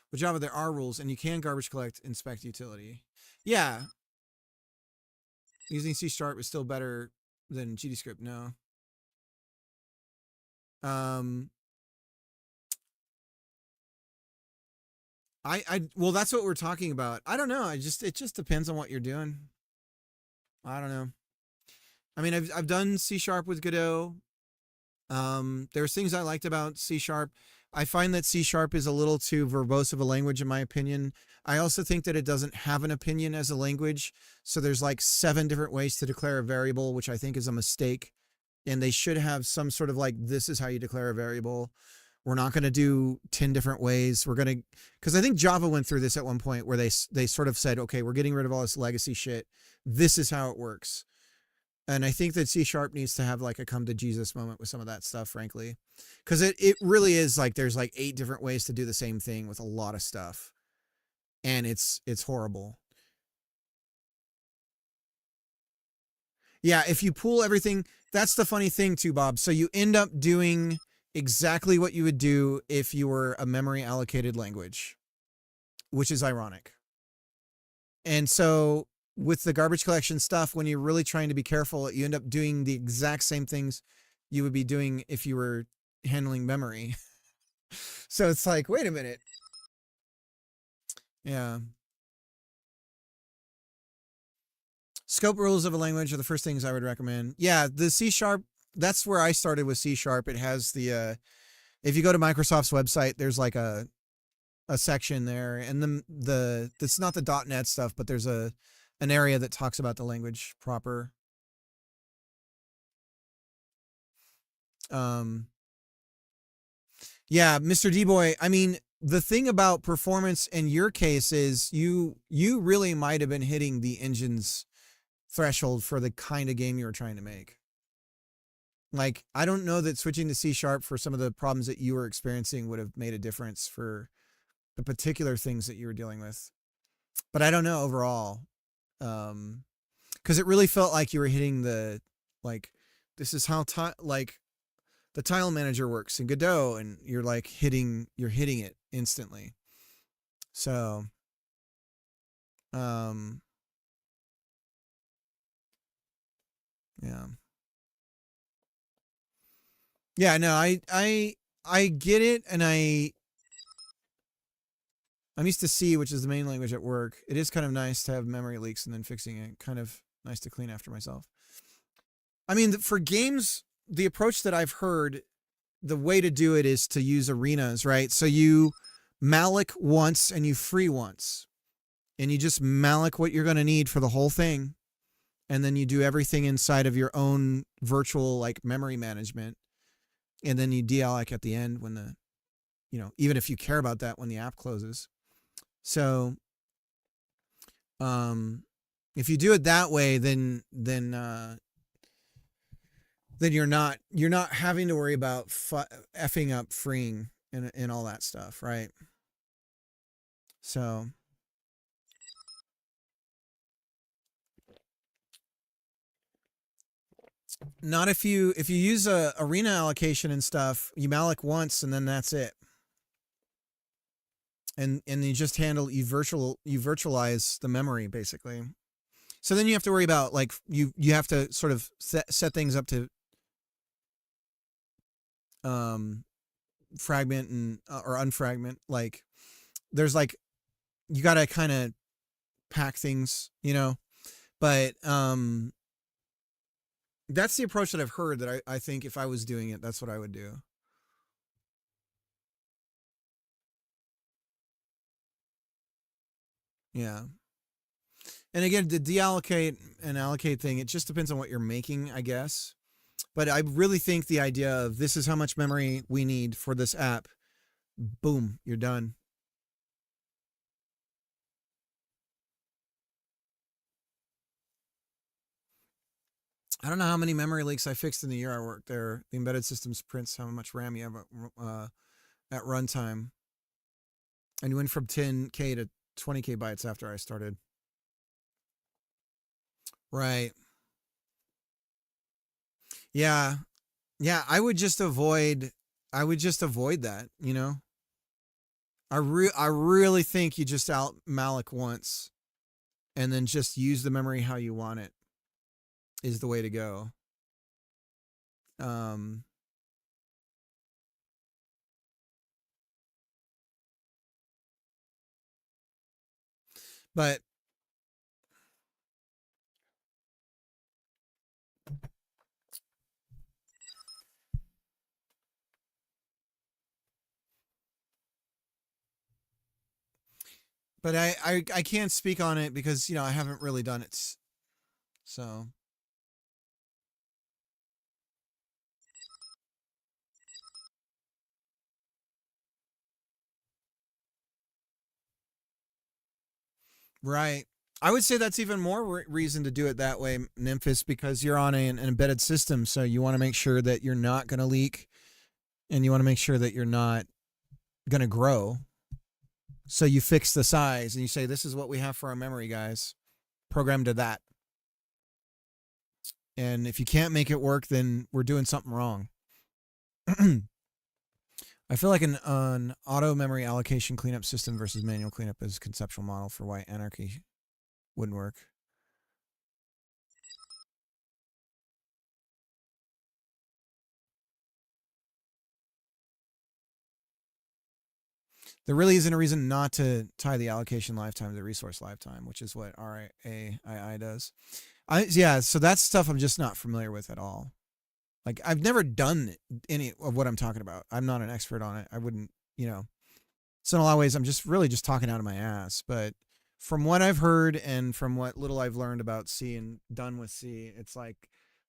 With Java, there are rules, and you can garbage collect inspect utility. Yeah. Using C# is still better than GDScript. No. Well, that's what we're talking about. I don't know. It just depends on what you're doing. I don't know. I mean, I've done C# with Godot. There's things I liked about C#. I find that C# is a little too verbose of a language, in my opinion. I also think that it doesn't have an opinion as a language. So there's like 7 different ways to declare a variable, which I think is a mistake. And they should have some sort of like, this is how you declare a variable. We're not going to do 10 different ways. We're going to, because I think Java went through this at one point where they sort of said, okay, we're getting rid of all this legacy shit. This is how it works. And I think that C# needs to have like a come to Jesus moment with some of that stuff, frankly. Because it really is like there's like 8 different ways to do the same thing with a lot of stuff. And it's horrible. Yeah, if you pool everything, that's the funny thing too, Bob. So you end up doing exactly what you would do if you were a memory allocated language, which is ironic. And so with the garbage collection stuff, when you're really trying to be careful, you end up doing the exact same things you would be doing if you were handling memory. So it's like, wait a minute. Yeah. scope rules of a language are the first things I would recommend. Yeah, the C#, that's where I started with C#. It has the, if you go to Microsoft's website, there's like a section there, and it's not the .NET stuff, but there's an area that talks about the language proper. Yeah, Mr. D-Boy, I mean, the thing about performance in your case is you really might have been hitting the engine's threshold for the kind of game you were trying to make. Like, I don't know that switching to C# for some of the problems that you were experiencing would have made a difference for the particular things that you were dealing with. But I don't know overall. Because it really felt like you were hitting the, like, this is how the tile manager works in Godot, and you're like hitting it instantly. So, yeah. Yeah, no, I get it, and I'm used to C, which is the main language at work. It is kind of nice to have memory leaks and then fixing it. Kind of nice to clean after myself. I mean, for games, the approach that I've heard, the way to do it is to use arenas, right? So you malloc once and you free once. And you just malloc what you're going to need for the whole thing. And then you do everything inside of your own virtual, like, memory management. And then you dealloc at the end when the, even if you care about that when the app closes. So, if you do it that way, then you're not having to worry about effing up freeing and all that stuff, right? So, not if you use a arena allocation and stuff, you malloc once and then that's it. And you just you virtualize the memory basically. So then you have to worry about, like, you have to sort of set things up to fragment and or unfragment. Like, there's like, you got to kind of pack things, but that's the approach that I've heard, that I think if I was doing it, that's what I would do. Yeah. And again, the deallocate and allocate thing, it just depends on what you're making, I guess. But I really think the idea of this is how much memory we need for this app, boom, you're done. I don't know how many memory leaks I fixed in the year I worked there. The embedded systems prints how much RAM you have at runtime. And you went from 10K to 20K bytes after I started. Right. Yeah. Yeah, I would just avoid that, I really think you just out malloc once and then just use the memory how you want it is the way to go. But I can't speak on it because, I haven't really done it. So. Right. I would say that's even more reason to do it that way, Nymphis, because you're on an embedded system. So you want to make sure that you're not going to leak, and you want to make sure that you're not going to grow. So you fix the size and you say, this is what we have for our memory, guys. Program to that. And if you can't make it work, then we're doing something wrong. I feel like an auto memory allocation cleanup system versus manual cleanup is a conceptual model for why anarchy wouldn't work. There really isn't a reason not to tie the allocation lifetime to the resource lifetime, which is what RAII does. Yeah, so that's stuff I'm just not familiar with at all. Like I've never done any of what I'm talking about. I'm not an expert on it. I wouldn't, So in a lot of ways I'm just really just talking out of my ass, but from what I've heard and from what little I've learned about C and done with C, it's like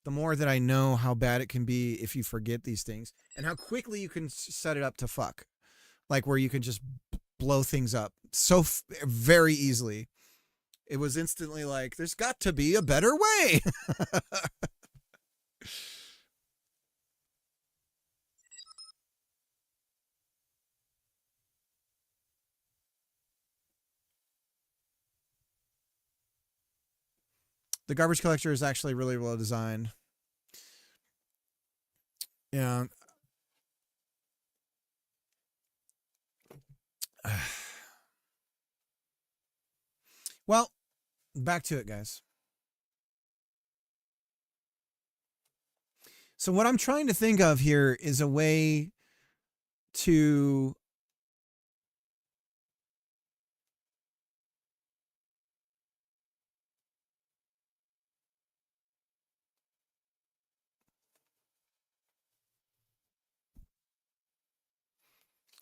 the more that I know how bad it can be if you forget these things and how quickly you can set it up to fuck. Like where you can just blow things up so very easily. It was instantly like, there's got to be a better way. The garbage collector is actually really well designed. Yeah. Well, back to it, guys. So what I'm trying to think of here is a way to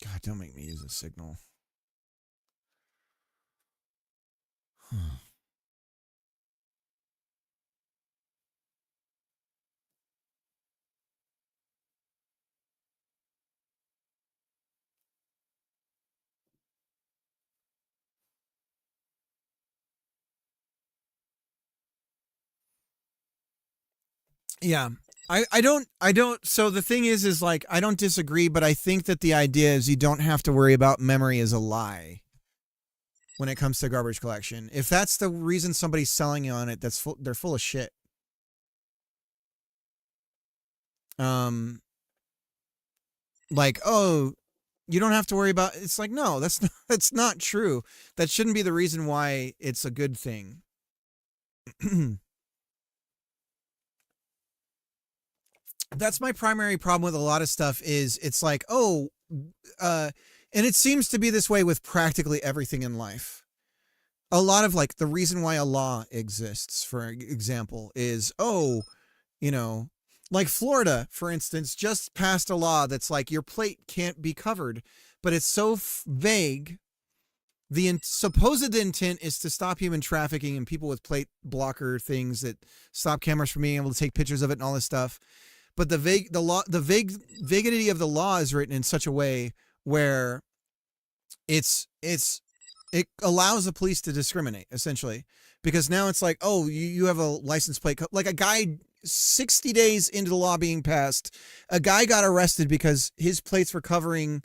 God, don't make me use a signal. Yeah. I don't so the thing is like I don't disagree, but I think that the idea is you don't have to worry about memory as a lie when it comes to garbage collection. If that's the reason somebody's selling you on it, they're full of shit. Like, oh, you don't have to worry about it's like, no, that's not true. That shouldn't be the reason why it's a good thing. That's my primary problem with a lot of stuff is it's like, and it seems to be this way with practically everything in life. A lot of like the reason why a law exists, for example, is, like Florida, for instance, just passed a law that's like your plate can't be covered, but it's so vague. The supposed intent is to stop human trafficking and people with plate blocker things that stop cameras from being able to take pictures of it and all this stuff. But the vaguity of the law is written in such a way where it allows the police to discriminate essentially, because now it's like, oh, you have a license plate, like a guy 60 days into the law being passed, a guy got arrested because his plates were covering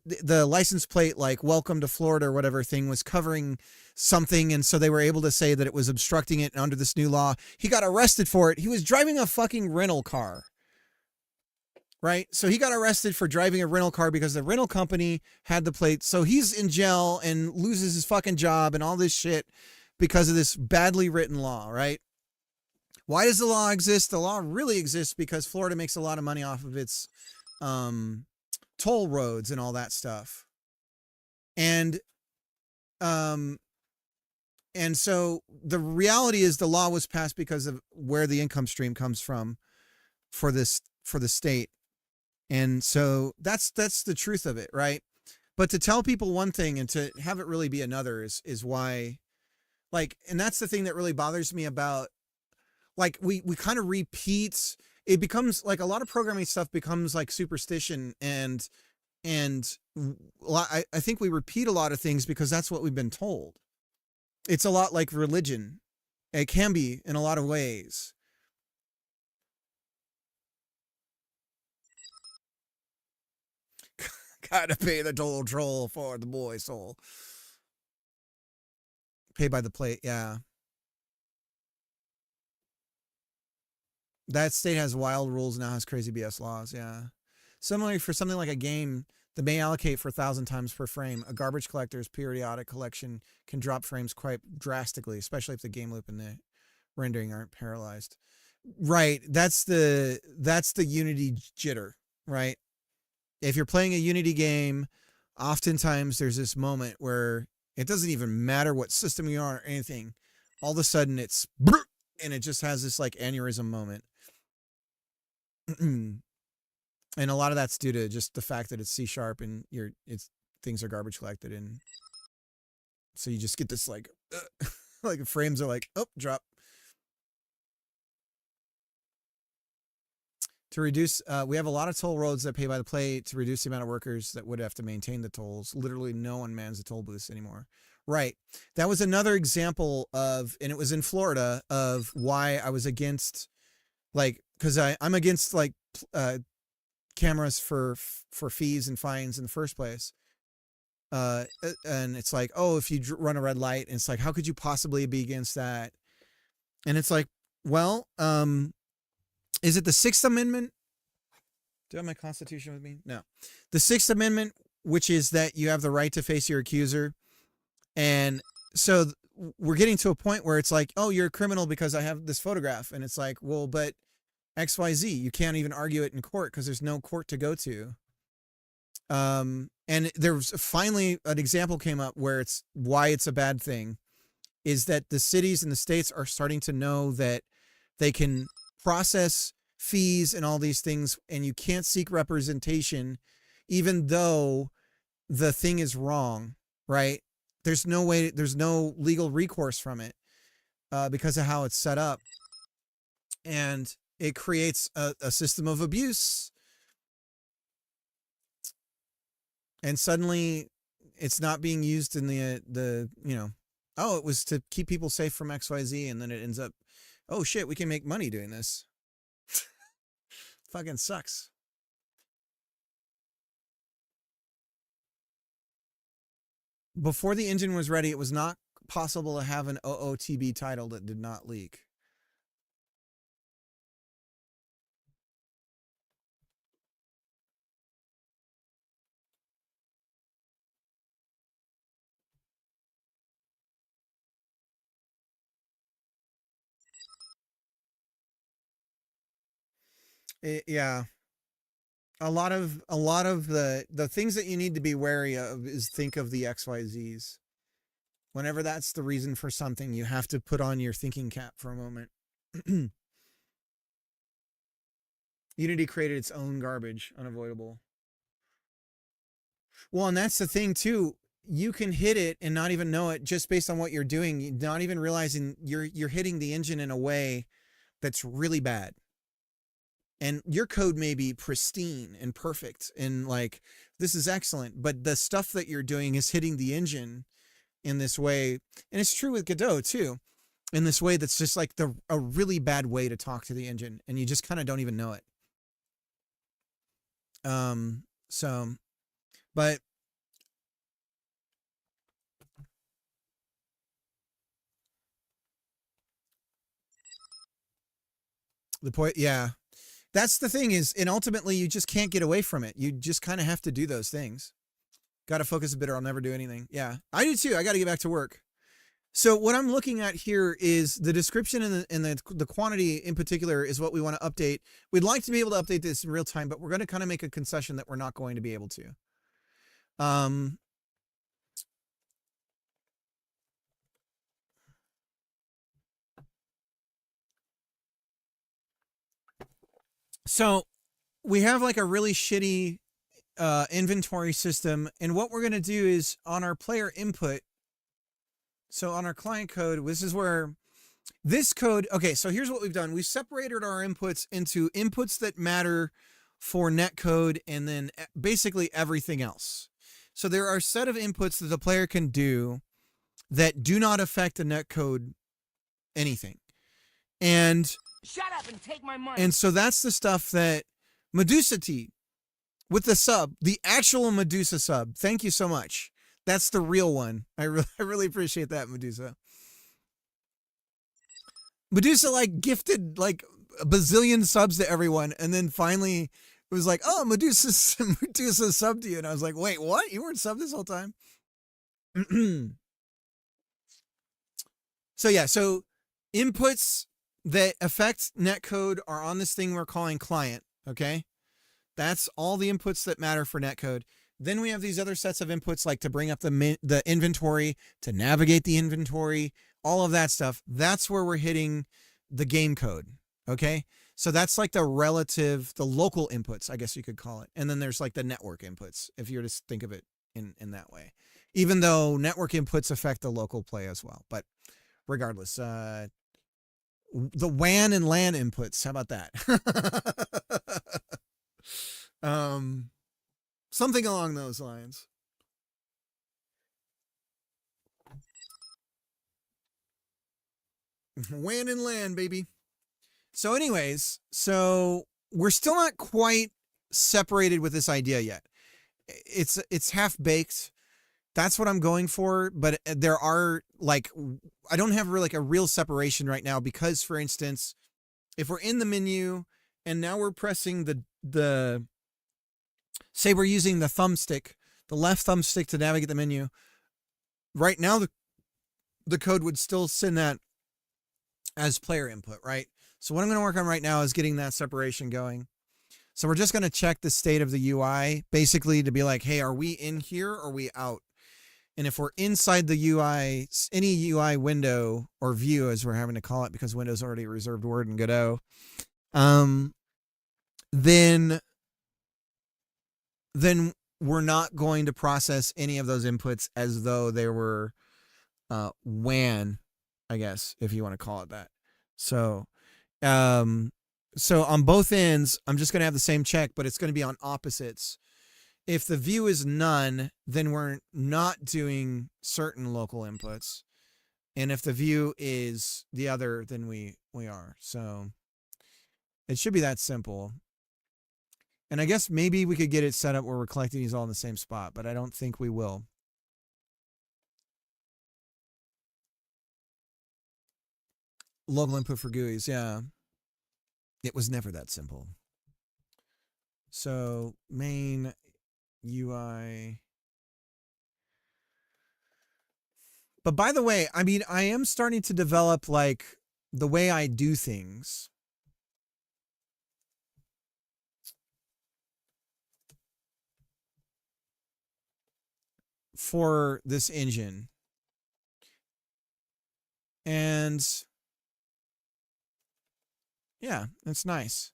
the license plate, like welcome to Florida or whatever thing was covering something. And so they were able to say that it was obstructing it. And under this new law, he got arrested for it. He was driving a fucking rental car. Right. So he got arrested for driving a rental car because the rental company had the plate. So he's in jail and loses his fucking job and all this shit because of this badly written law. Right. Why does the law exist? The law really exists because Florida makes a lot of money off of its, toll roads and all that stuff. And so the reality is the law was passed because of where the income stream comes from for the state. And so that's the truth of it. Right. But to tell people one thing and to have it really be another is why, like, and that's the thing that really bothers me about, like, we kind of repeat. It becomes like a lot of programming stuff becomes like superstition and I think we repeat a lot of things because that's what we've been told. It's a lot like religion. It can be in a lot of ways. Gotta pay the toll troll for the boy soul. Pay by the plate, yeah. That state has wild rules, now has crazy BS laws, yeah. Similarly, for something like a game that may allocate for 1,000 times per frame, a garbage collector's periodic collection can drop frames quite drastically, especially if the game loop and the rendering aren't parallelized. Right, that's the Unity jitter, right? If you're playing a Unity game, oftentimes there's this moment where it doesn't even matter what system you're on or anything. All of a sudden it's and it just has this like aneurysm moment. And a lot of that's due to just the fact that it's C# and things are garbage collected, and so you just get this like like frames are like, oh, drop. To reduce, we have a lot of toll roads that pay by the play to reduce the amount of workers that would have to maintain the tolls. Literally no one mans the toll booths anymore. Right. That was another example of, and it was in Florida, of why I was against, like, because I'm against like cameras for fees and fines in the first place. And it's like, oh, if you run a red light, and it's like, how could you possibly be against that? And it's like, well, is it the Sixth Amendment? Do I have my Constitution with me? No. The Sixth Amendment, which is that you have the right to face your accuser. And so we're getting to a point where it's like, oh, you're a criminal because I have this photograph. And it's like, well, but XYZ, you can't even argue it in court because there's no court to go to. And there's finally an example came up where it's why it's a bad thing is that the cities and the states are starting to know that they can process fees and all these things, and you can't seek representation even though the thing is wrong, right? There's no way, there's no legal recourse from it because of how it's set up. And it creates a system of abuse. And suddenly it's not being used in the you know, oh, it was to keep people safe from XYZ, and then it ends up, oh shit, we can make money doing this. Fucking sucks. Before the engine was ready, it was not possible to have an OOTB title that did not leak. Yeah. A lot of the things that you need to be wary of is think of the XYZs. Whenever that's the reason for something, you have to put on your thinking cap for a moment. Unity created its own garbage, unavoidable. Well, and that's the thing too. You can hit it and not even know it just based on what you're doing, not even realizing you're hitting the engine in a way that's really bad. And your code may be pristine and perfect and like, this is excellent, but the stuff that you're doing is hitting the engine in this way. And it's true with Godot too, in this way that's just like a really bad way to talk to the engine, and you just kind of don't even know it. But the point, yeah. That's the thing is, and ultimately you just can't get away from it. You just kind of have to do those things. Got to focus a bit or I'll never do anything. Yeah, I do too. I got to get back to work. So what I'm looking at here is the description and the quantity in particular is what we want to update. We'd like to be able to update this in real time, but we're going to kind of make a concession that we're not going to be able to. So we have like a really shitty inventory system. And what we're going to do is on our player input. So on our client code, this is where this code. Okay. So here's what we've done. We've separated our inputs into inputs that matter for netcode and then basically everything else. So there are a set of inputs that the player can do that do not affect the netcode anything. And shut up and take my money. And so that's the stuff that Medusa T with the sub, the actual Medusa sub. Thank you so much. That's the real one. I really appreciate that, Medusa. Medusa like gifted like a bazillion subs to everyone, and then finally it was like, oh, Medusa subbed to you, and I was like, wait, what? You weren't subbed this whole time? So yeah, so inputs that affect netcode are on this thing we're calling client, okay? That's all the inputs that matter for netcode. Then we have these other sets of inputs like to bring up the inventory, to navigate the inventory, all of that stuff. That's where we're hitting the game code. Okay. So that's like the local inputs, I guess you could call it. And then there's like the network inputs, if you were to think of it in that way, even though network inputs affect the local play as well. But regardless, the WAN and LAN inputs, how about that? Something along those lines. WAN and LAN, baby. So anyways, so we're still not quite separated with this idea yet. It's half baked. That's what I'm going for. But there are like, I don't have like a real separation right now because, for instance, if we're in the menu and now we're pressing say we're using the thumbstick, the left thumbstick to navigate the menu. Right now, the code would still send that as player input, right? So what I'm going to work on right now is getting that separation going. So we're just going to check the state of the UI, basically to be like, hey, are we in here or are we out? And if we're inside the UI, any UI window or view, as we're having to call it, because Windows already a reserved word in Godot, then we're not going to process any of those inputs as though they were WAN, I guess, if you want to call it that. So on both ends, I'm just going to have the same check, but it's going to be on opposites. If the view is none, then we're not doing certain local inputs. And if the view is the other, then we are. So it should be that simple. And I guess maybe we could get it set up where we're collecting these all in the same spot, but I don't think we will. Local input for GUIs, yeah. It was never that simple. So main UI. But by the way, I mean, I am starting to develop like the way I do things. For this engine. And yeah, that's nice.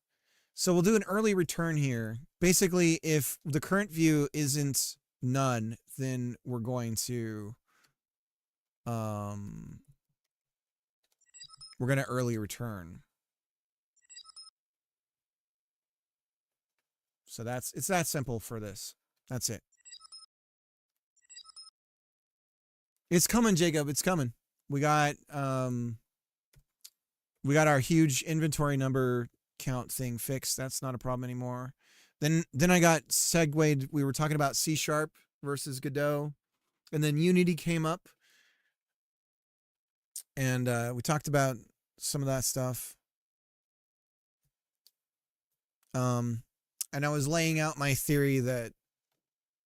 So we'll do an early return here. Basically, if the current view isn't none, then we're going to early return. So it's that simple for this. That's it. It's coming, Jacob. It's coming. We got our huge inventory number count thing fixed. That's not a problem anymore. Then I got segued. We were talking about C# versus Godot, and then Unity came up, and we talked about some of that stuff. And I was laying out my theory that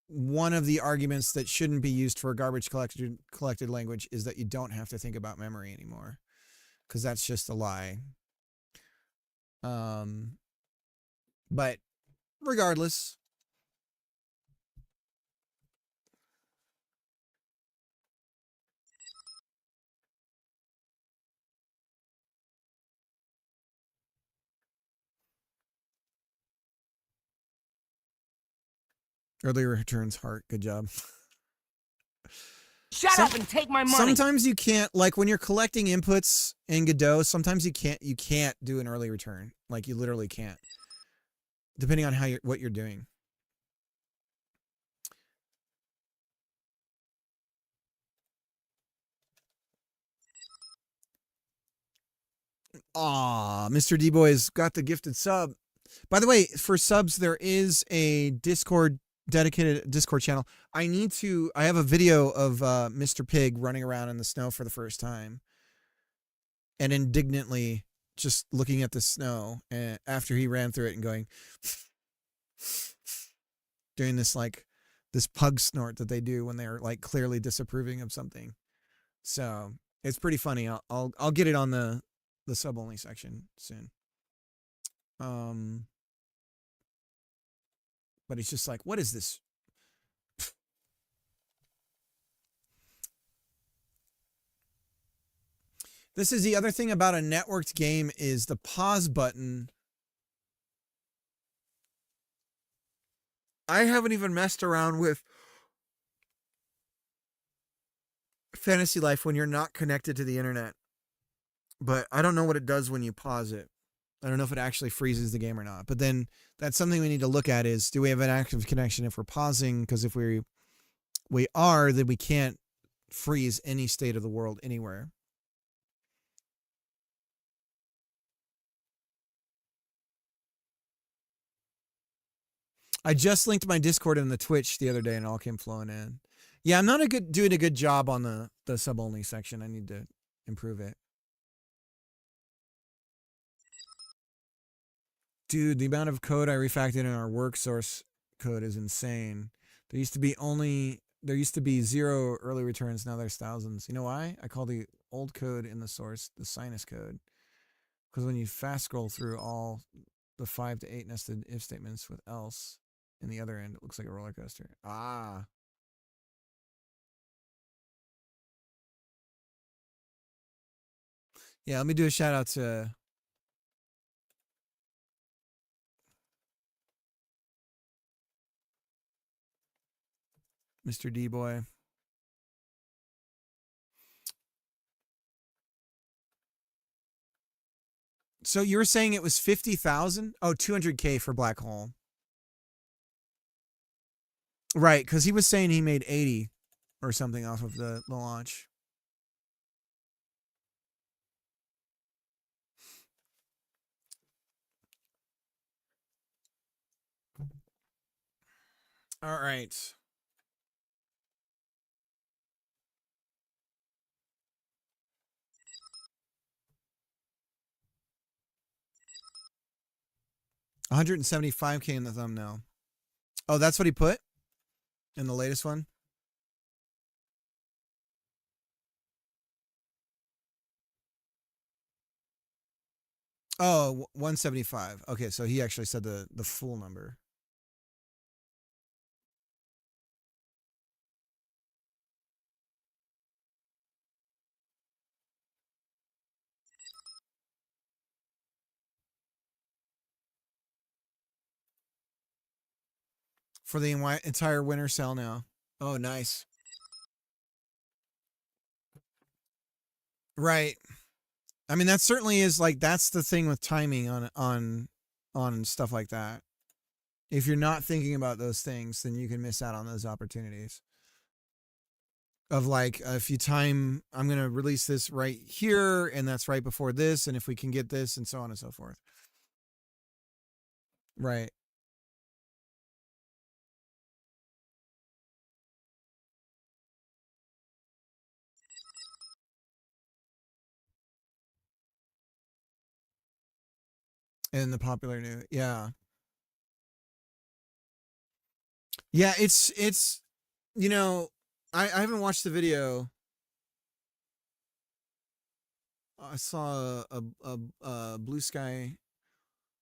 one of the arguments that shouldn't be used for a garbage collected language is that you don't have to think about memory anymore, because that's just a lie. But regardless, early returns heart. Good job. Shut up and take my money. Sometimes you can't, like when you're collecting inputs in Godot, sometimes you can't do an early return. Like you literally can't, depending on what you're doing. Aw, Mr. D-Boy's got the gifted sub. By the way, for subs, there is a dedicated Discord channel. I have a video of Mr. Pig running around in the snow for the first time and indignantly just looking at the snow after he ran through it and going doing this pug snort that they do when they're like clearly disapproving of something. So it's pretty funny. I'll get it on the sub only section soon. But it's just like, what is this? This is the other thing about a networked game is the pause button. I haven't even messed around with Fantasy Life when you're not connected to the internet. But I don't know what it does when you pause it. I don't know if it actually freezes the game or not. But then that's something we need to look at is, do we have an active connection if we're pausing? Because if we are, then we can't freeze any state of the world anywhere. I just linked my Discord in the Twitch the other day and it all came flowing in. Yeah, I'm not doing a good job on the sub-only section. I need to improve it. Dude, the amount of code I refactored in our work source code is insane. There used to be 0 early returns, now there's thousands. You know why? I call the old code in the source the sinus code. Because when you fast scroll through all the 5 to 8 nested if statements with else in the other end, it looks like a roller coaster. Ah. Yeah, let me do a shout out to Mr. D-Boy. So you were saying it was 50,000? Oh, 200K for Black Hole. Right, because he was saying he made 80 or something off of the launch. All right. $175K in the thumbnail. Oh, that's what he put in the latest one? Oh, 175. Okay, so he actually said the full number. For the entire winter sale now. Oh, nice. Right. I mean, that certainly is like, that's the thing with timing on stuff like that. If you're not thinking about those things, then you can miss out on those opportunities. Of like, if you time, I'm going to release this right here, and that's right before this, and if we can get this, and so on and so forth. Right. And the popular new, yeah. Yeah, it's, you know, I haven't watched the video. I saw a Blue Sky,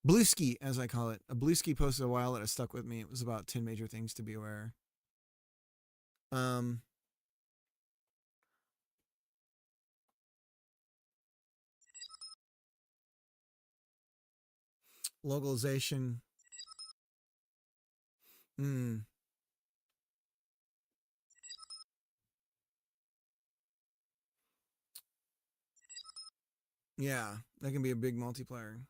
Blueski, as I call it. A Blueski posted a while that has stuck with me. It was about 10 major things to be aware. Localization. Yeah, that can be a big multiplayer.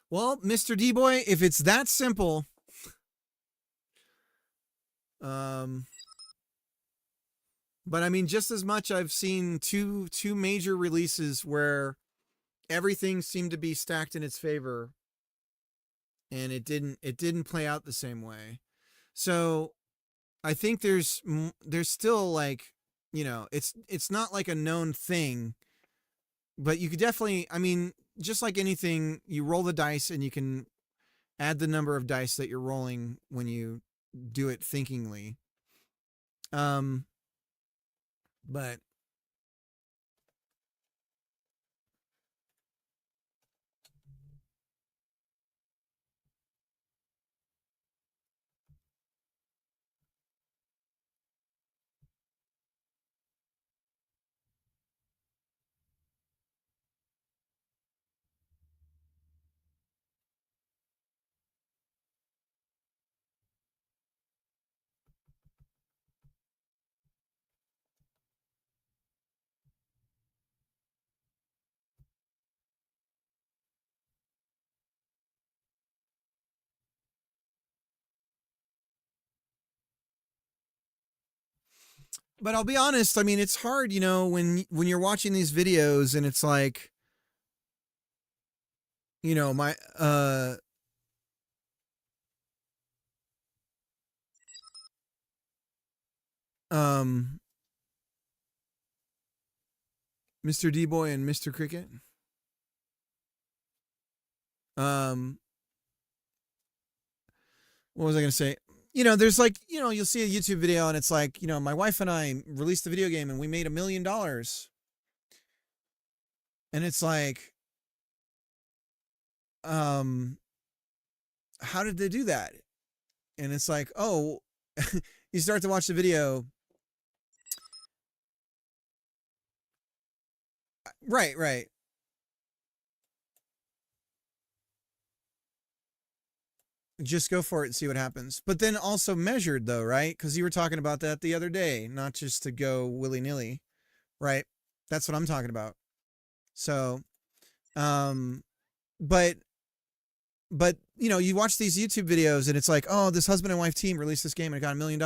Well, Mr. D-Boy, if it's that simple, but I mean, just as much I've seen two major releases where everything seemed to be stacked in its favor, and it didn't play out the same way. So I think there's still, like, you know, it's not like a known thing, but you could definitely, I mean, just like anything, you roll the dice and you can add the number of dice that you're rolling when you do it thinkingly. But but I'll be honest. I mean, it's hard, when you're watching these videos and it's like, my Mr. D-Boy and Mr. Cricket. What was I going to say? There's like, you'll see a YouTube video and it's like, my wife and I released the video game and we made $1 million. And it's like, how did they do that? And it's like, oh, you start to watch the video. Right. Just go for it and see what happens. But then also measured though, right? Because you were talking about that the other day, not just to go willy-nilly, right? That's what I'm talking about. So, but you watch these YouTube videos and it's like, oh, this husband and wife team released this game and it got $1 million.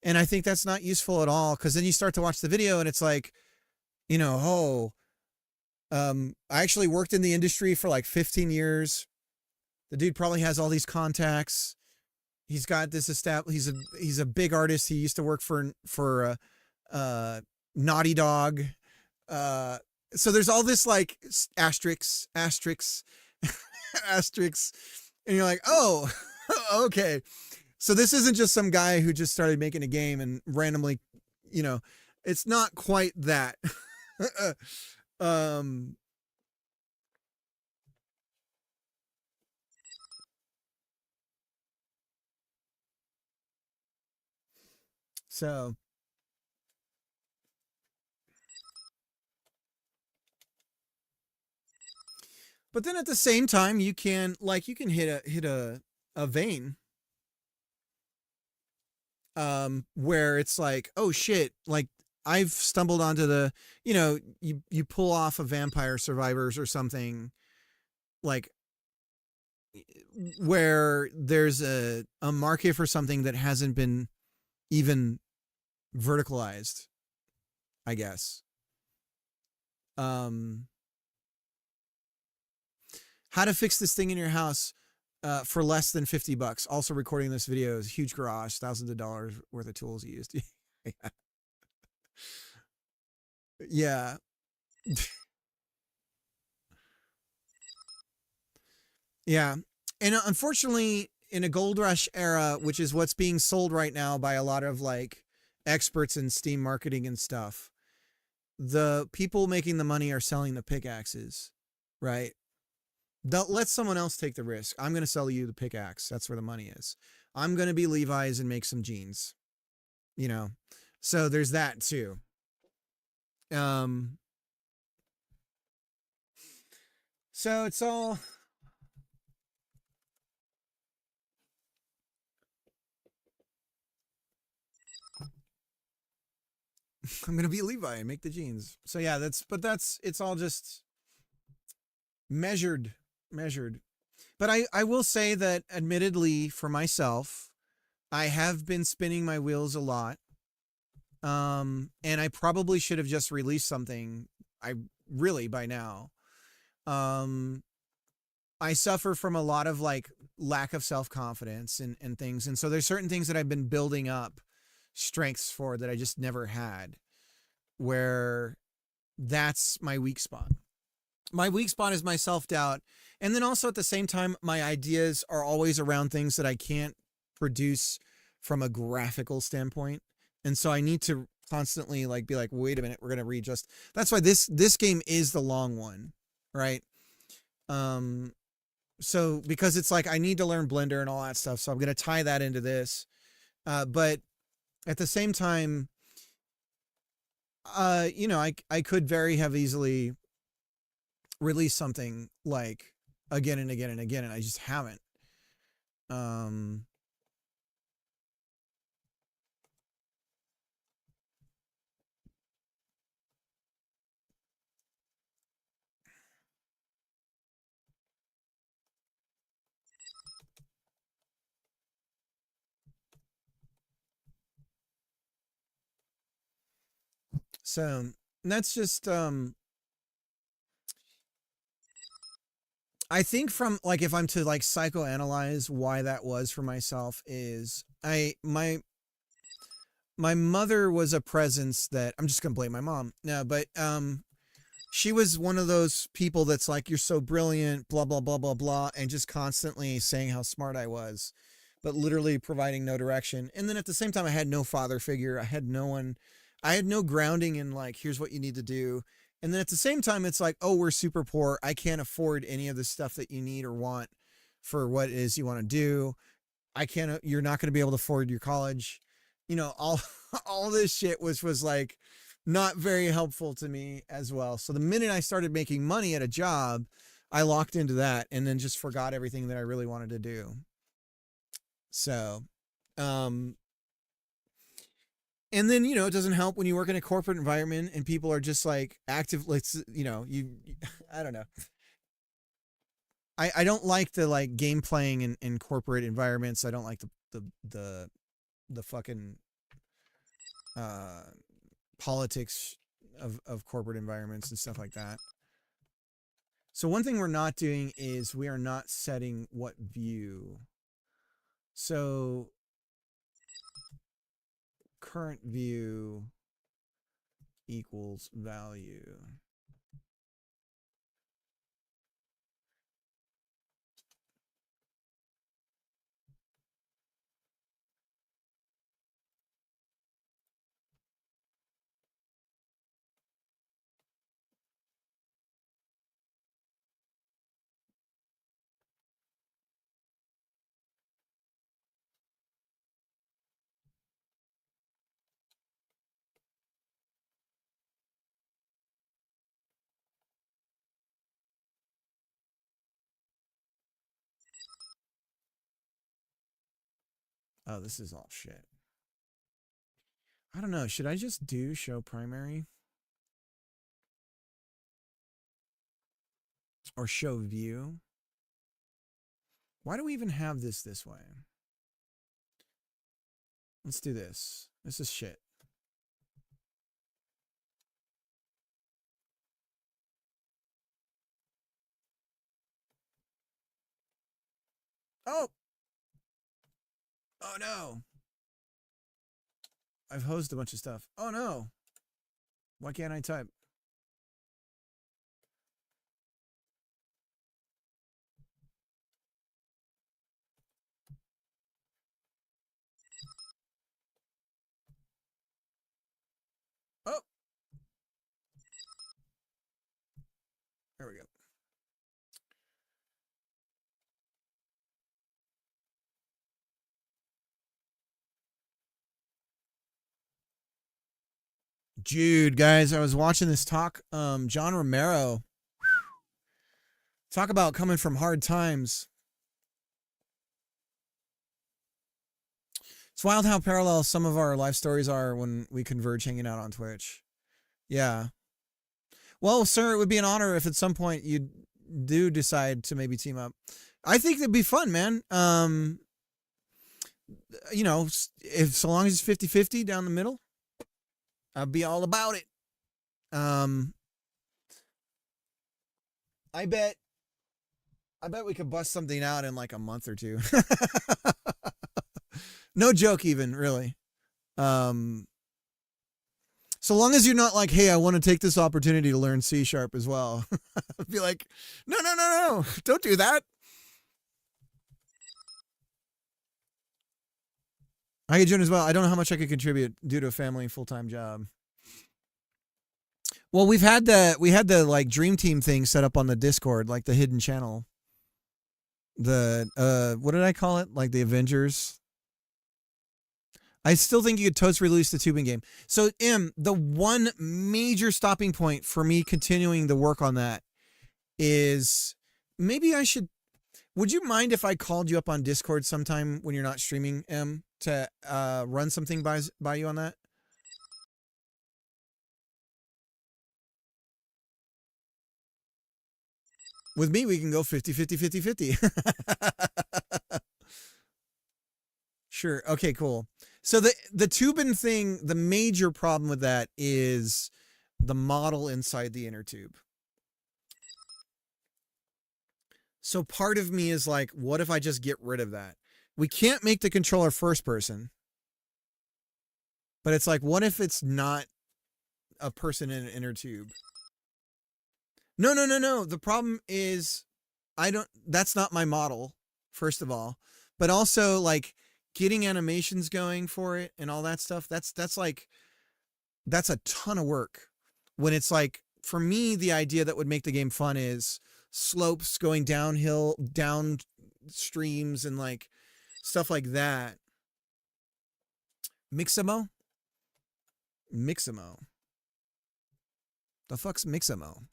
And I think that's not useful at all. Cause then you start to watch the video and it's like, I actually worked in the industry for like 15 years. The dude probably has all these contacts. He's got this he's a big artist. He used to work for Naughty Dog. So there's all this like asterisks, and you're like, oh, okay. So this isn't just some guy who just started making a game and randomly, it's not quite that. So but then at the same time you can hit a vein where it's like, oh shit, like I've stumbled onto the, you pull off a Vampire Survivors or something, like where there's a market for something that hasn't been even verticalized, I guess. How to fix this thing in your house for less than $50. Also recording this video is huge garage, thousands of dollars worth of tools used. Yeah. Yeah. And unfortunately, in a gold rush era, which is what's being sold right now by a lot of like experts in Steam marketing and stuff, the people making the money are selling the pickaxes, right? Let someone else take the risk. I'm going to sell you the pickaxe. That's where the money is. I'm going to be Levi's and make some jeans, so there's that too. So it's all, I'm going to be Levi and make the jeans. So yeah, it's all just measured. But I will say that admittedly for myself, I have been spinning my wheels a lot. And I probably should have just released something by now. I suffer from a lot of like lack of self-confidence and things. And so there's certain things that I've been building up strengths for that I just never had, where that's my weak spot. My weak spot is my self-doubt. And then also at the same time, my ideas are always around things that I can't produce from a graphical standpoint. And so I need to constantly like be like, wait a minute, we're going to readjust. That's why this game is the long one, right? So because it's like I need to learn Blender and all that stuff, so I'm going to tie that into this. But at the same time, I could have easily released something like again and again and again, and I just haven't. So that's just I think from like if I'm to like psychoanalyze why that was for myself is my mother was a presence that I'm just gonna blame my mom. No, but she was one of those people that's like, you're so brilliant, blah blah blah blah blah, and just constantly saying how smart I was, but literally providing no direction. And then at the same time, I had no father figure. I had no one. I had no grounding in like, here's what you need to do. And then at the same time, it's like, oh, we're super poor. I can't afford any of the stuff that you need or want for what it is you want to do. You're not going to be able to afford your college. You know, all this shit was like not very helpful to me as well. So the minute I started making money at a job, I locked into that and then just forgot everything that I really wanted to do. So, and then, you know, it doesn't help when you work in a corporate environment and people are just like actively, you know, I don't know. I don't like the like game playing in corporate environments. I don't like the fucking, politics of corporate environments and stuff like that. So one thing we're not doing is we are not setting what view. So current view equals value. Oh, this is all shit. I don't know. Should I just do show primary? Or show view? Why do we even have this way? Let's do this. This is shit. Oh! Oh no! I've hosed a bunch of stuff. Oh no! Why can't I type? Oh! There we go. Jude, guys, I was watching this talk. John Romero. Talk about coming from hard times. It's wild how parallel some of our life stories are when we converge hanging out on Twitch. Yeah. Well, sir, it would be an honor if at some point you do decide to maybe team up. I think it'd be fun, man. You know, if so long as it's 50-50 down the middle, I'd be all about it. I bet we could bust something out in like a month or two. No joke even, really. So long as you're not like, hey, I want to take this opportunity to learn C# as well. I'd be like, no, don't do that. I could join as well. I don't know how much I could contribute due to a family full-time job. Well, we had the like dream team thing set up on the Discord, like the hidden channel. The what did I call it? Like the Avengers. I still think you could totes release the tubing game. So, the one major stopping point for me continuing the work on that is maybe I should. Would you mind if I called you up on Discord sometime when you're not streaming, to run something by you on that? With me, we can go 50-50-50-50. Sure. Okay, cool. So the Tubin thing, the major problem with that is the model inside the inner tube. So part of me is like, what if I just get rid of that? We can't make the controller first person. But it's like, what if it's not a person in an inner tube? No. The problem is that's not my model, first of all. But also like getting animations going for it and all that stuff, that's a ton of work. When it's like, for me, the idea that would make the game fun is slopes going downhill, down streams, and like stuff like that. Mixamo? The fuck's Mixamo?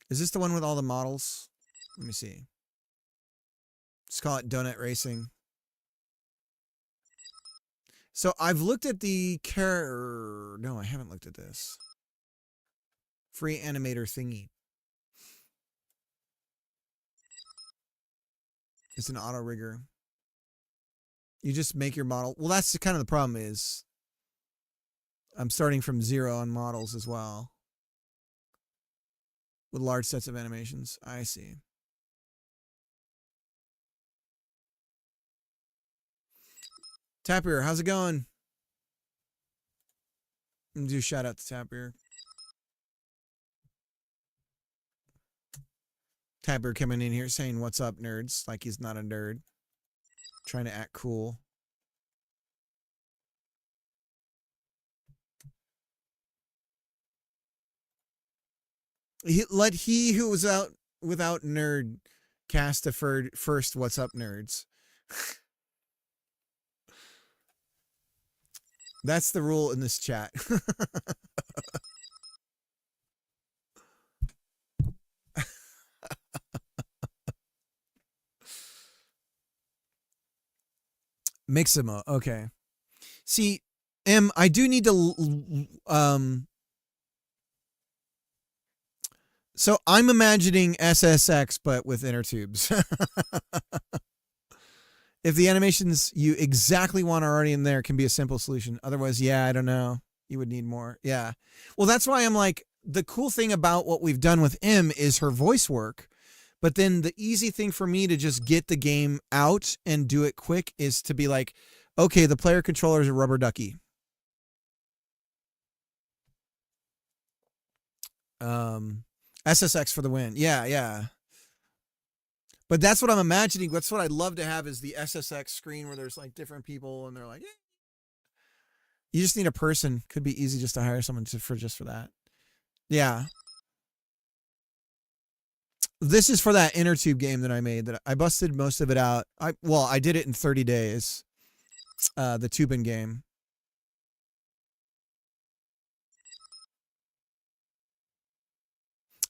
Is this the one with all the models? Let me see. Let's call it Donut Racing. So I've looked at the no, I haven't looked at this. Free animator thingy. It's an auto rigger. You just make your model. Well, that's kind of the problem is I'm starting from 0 on models as well. With large sets of animations. I see. Tapir, how's it going? I'm gonna do a shout out to Tapir. Tapir coming in here saying, "What's up, nerds?" Like he's not a nerd. Trying to act cool. Let he who was out without nerd cast a first "What's up, nerds?" That's the rule in this chat. Mixamo, okay. See, I do need to so I'm imagining SSX but with inner tubes. If the animations you exactly want are already in there, can be a simple solution. Otherwise, yeah, I don't know. You would need more. Yeah. Well, that's why I'm like, the cool thing about what we've done with is her voice work. But then the easy thing for me to just get the game out and do it quick is to be like, okay, the player controller is a rubber ducky. SSX for the win. Yeah. But that's what I'm imagining. That's what I'd love to have is the SSX screen where there's like different people and they're like, eh. You just need a person. Could be easy just to hire someone for that. Yeah. This is for that inner tube game that I made that I busted most of it out. I did it in 30 days. The Tubin game.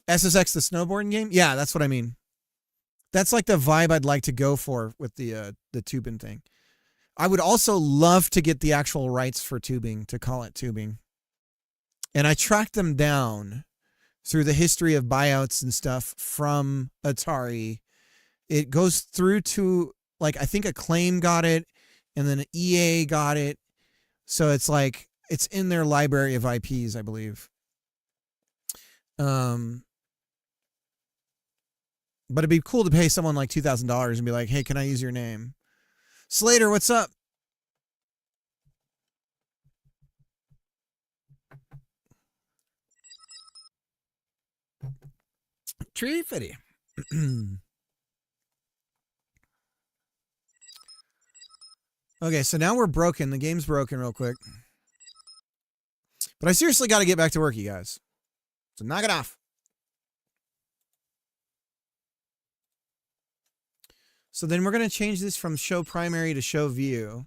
SSX the snowboarding game? Yeah, that's what I mean. That's like the vibe I'd like to go for with the Tubin thing. I would also love to get the actual rights for tubing, to call it tubing. And I tracked them down through the history of buyouts and stuff from Atari. It goes through to, like, I think Acclaim got it, and then EA got it. So it's like, it's in their library of IPs, I believe. But it'd be cool to pay someone like $2,000 and be like, hey, can I use your name? Slater, what's up? Tree Fitty. Okay, so now we're broken. The game's broken real quick. But I seriously got to get back to work, you guys. So knock it off. So then we're going to change this from show primary to show view.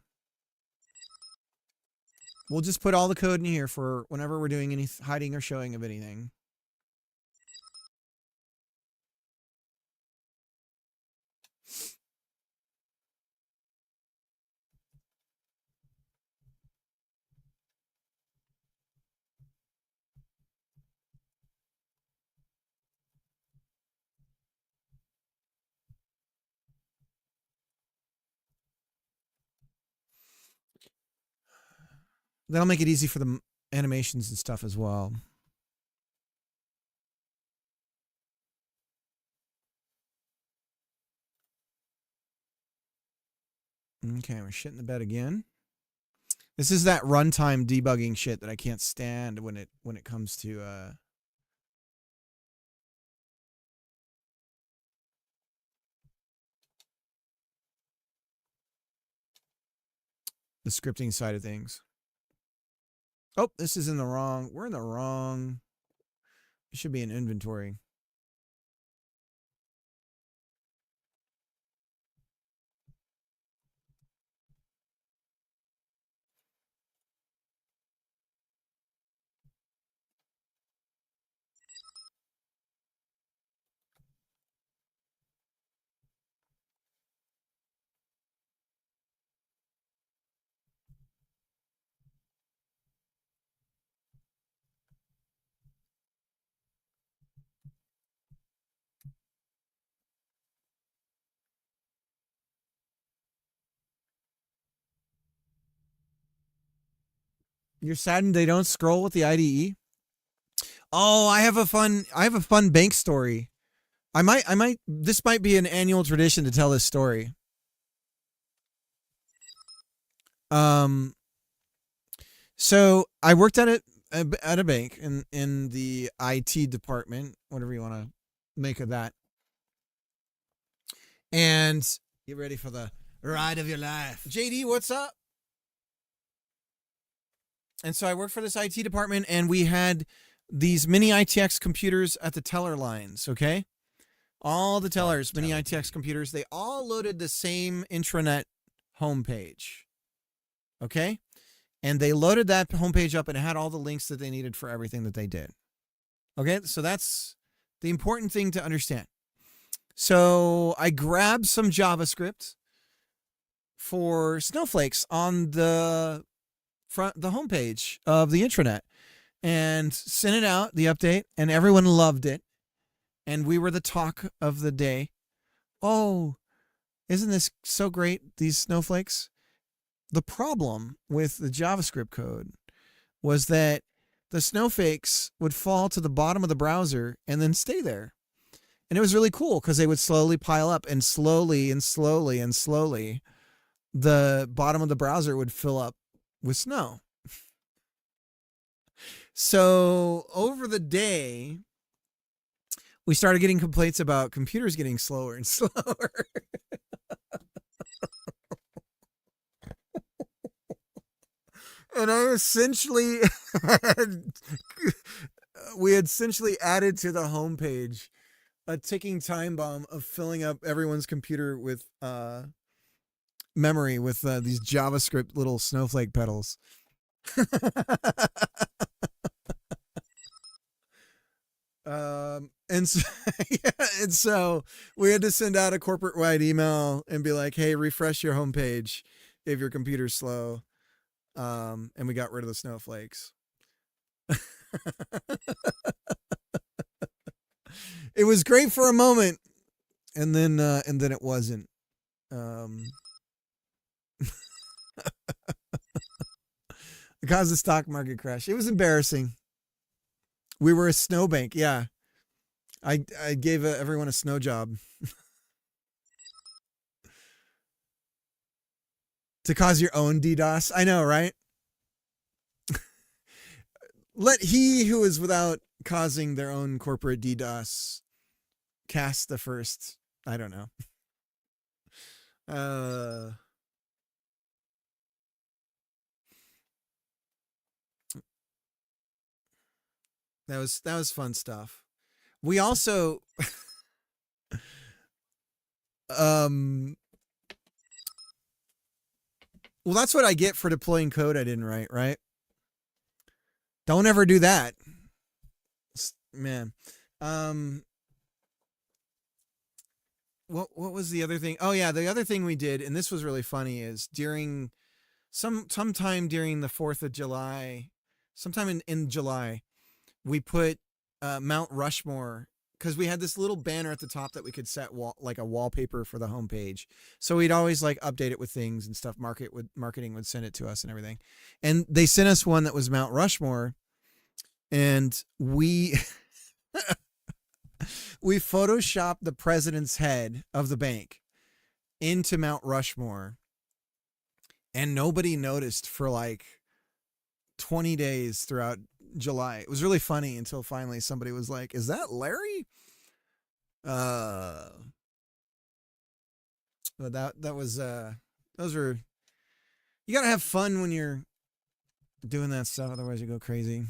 We'll just put all the code in here for whenever we're doing any hiding or showing of anything. That'll make it easy for the animations and stuff as well. Okay, we're shitting the bed again. This is that runtime debugging shit that I can't stand when it comes to the scripting side of things. Oh, this is in the wrong. We're in the wrong. It should be in inventory. You're saddened they don't scroll with the IDE? Oh, I have a fun bank story. This might be an annual tradition to tell this story. So I worked at a bank in the IT department, whatever you want to make of that. And get ready for the ride of your life. JD, what's up? And so I worked for this IT department, and we had these mini ITX computers at the teller lines, okay? All the tellers, mini ITX computers, they all loaded the same intranet homepage, okay? And they loaded that homepage up, and it had all the links that they needed for everything that they did. Okay, so that's the important thing to understand. So I grabbed some JavaScript for snowflakes on the homepage of the intranet and sent it out, the update, and everyone loved it. And we were the talk of the day. Oh, isn't this so great, these snowflakes? The problem with the JavaScript code was that the snowflakes would fall to the bottom of the browser and then stay there. And it was really cool because they would slowly pile up, and slowly and slowly and slowly the bottom of the browser would fill up with snow. So over the day, we started getting complaints about computers getting slower and slower. And I essentially we essentially added to the homepage a ticking time bomb of filling up everyone's computer with memory with these JavaScript little snowflake petals. And so, yeah, and so we had to send out a corporate-wide email and be like, hey, refresh your homepage if your computer's slow. And we got rid of the snowflakes. It was great for a moment, and then it wasn't. It caused the stock market crash. It was embarrassing. We were a snowbank. Yeah. I gave everyone a snow job. To cause your own DDoS. I know, right? Let he who is without causing their own corporate DDoS cast the first. I don't know. That was fun stuff. We also well, that's what I get for deploying code I didn't write, right? Don't ever do that. Man. What was the other thing? Oh yeah, the other thing we did, and this was really funny, is during sometime during the 4th of July, sometime in July, we put Mount Rushmore because we had this little banner at the top that we could set like a wallpaper for the homepage. So we'd always like update it with things and stuff. Marketing would send it to us and everything. And they sent us one that was Mount Rushmore, and we we photoshopped the president's head of the bank into Mount Rushmore, and nobody noticed for like 20 days throughout July. It was really funny until finally somebody was like, "Is that Larry?" But that was those were, you gotta have fun when you're doing that stuff, otherwise you go crazy.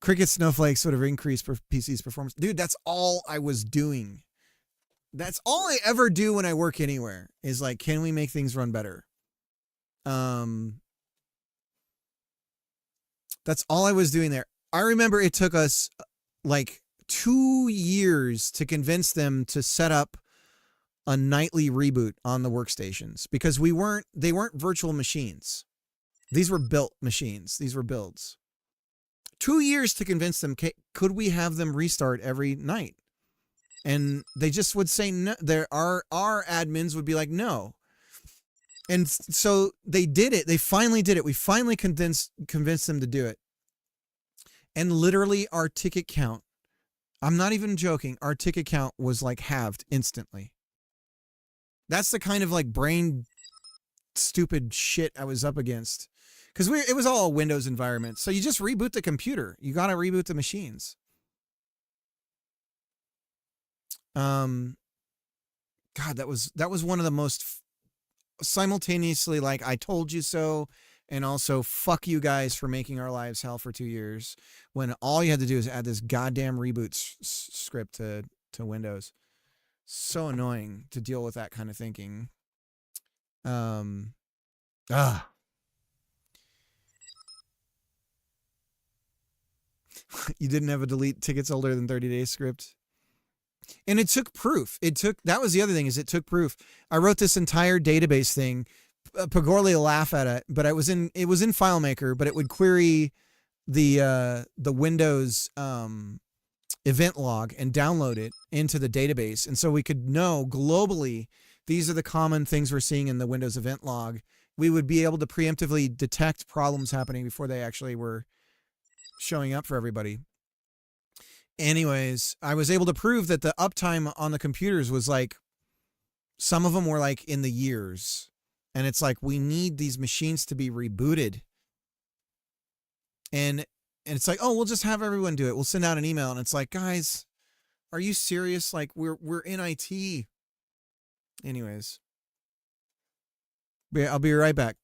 Cricket snowflakes would have increased PC's performance. Dude, that's all I was doing. That's all I ever do when I work anywhere is like, can we make things run better? That's all I was doing there. I remember it took us like 2 years to convince them to set up a nightly reboot on the workstations because they weren't virtual machines. These were built machines. These were builds. 2 years to convince them, could we have them restart every night? And they just would say no. Our admins would be like, no. And so they did it. They finally did it. We finally convinced them to do it. And literally our ticket count, I'm not even joking, our ticket count was like halved instantly. That's the kind of like brain stupid shit I was up against. Because it was all a Windows environment. So you just reboot the computer. You got to reboot the machines. God, that was one of the most simultaneously like, I told you so, and also fuck you guys for making our lives hell for 2 years, when all you had to do is add this goddamn reboot script to Windows. So annoying to deal with that kind of thinking. You didn't have a delete tickets older than 30 days script. And it took proof. That was the other thing, is it took proof. I wrote this entire database thing. Pagorli will laugh at it, but it was in FileMaker, but it would query the Windows event log and download it into the database. And so we could know globally, these are the common things we're seeing in the Windows event log. We would be able to preemptively detect problems happening before they actually were showing up for everybody. Anyways, I was able to prove that the uptime on the computers was like, some of them were like in the years. And it's like, we need these machines to be rebooted. And it's like, oh, we'll just have everyone do it. We'll send out an email. And it's like, guys, are you serious? Like, we're in IT. Anyways. I'll be right back.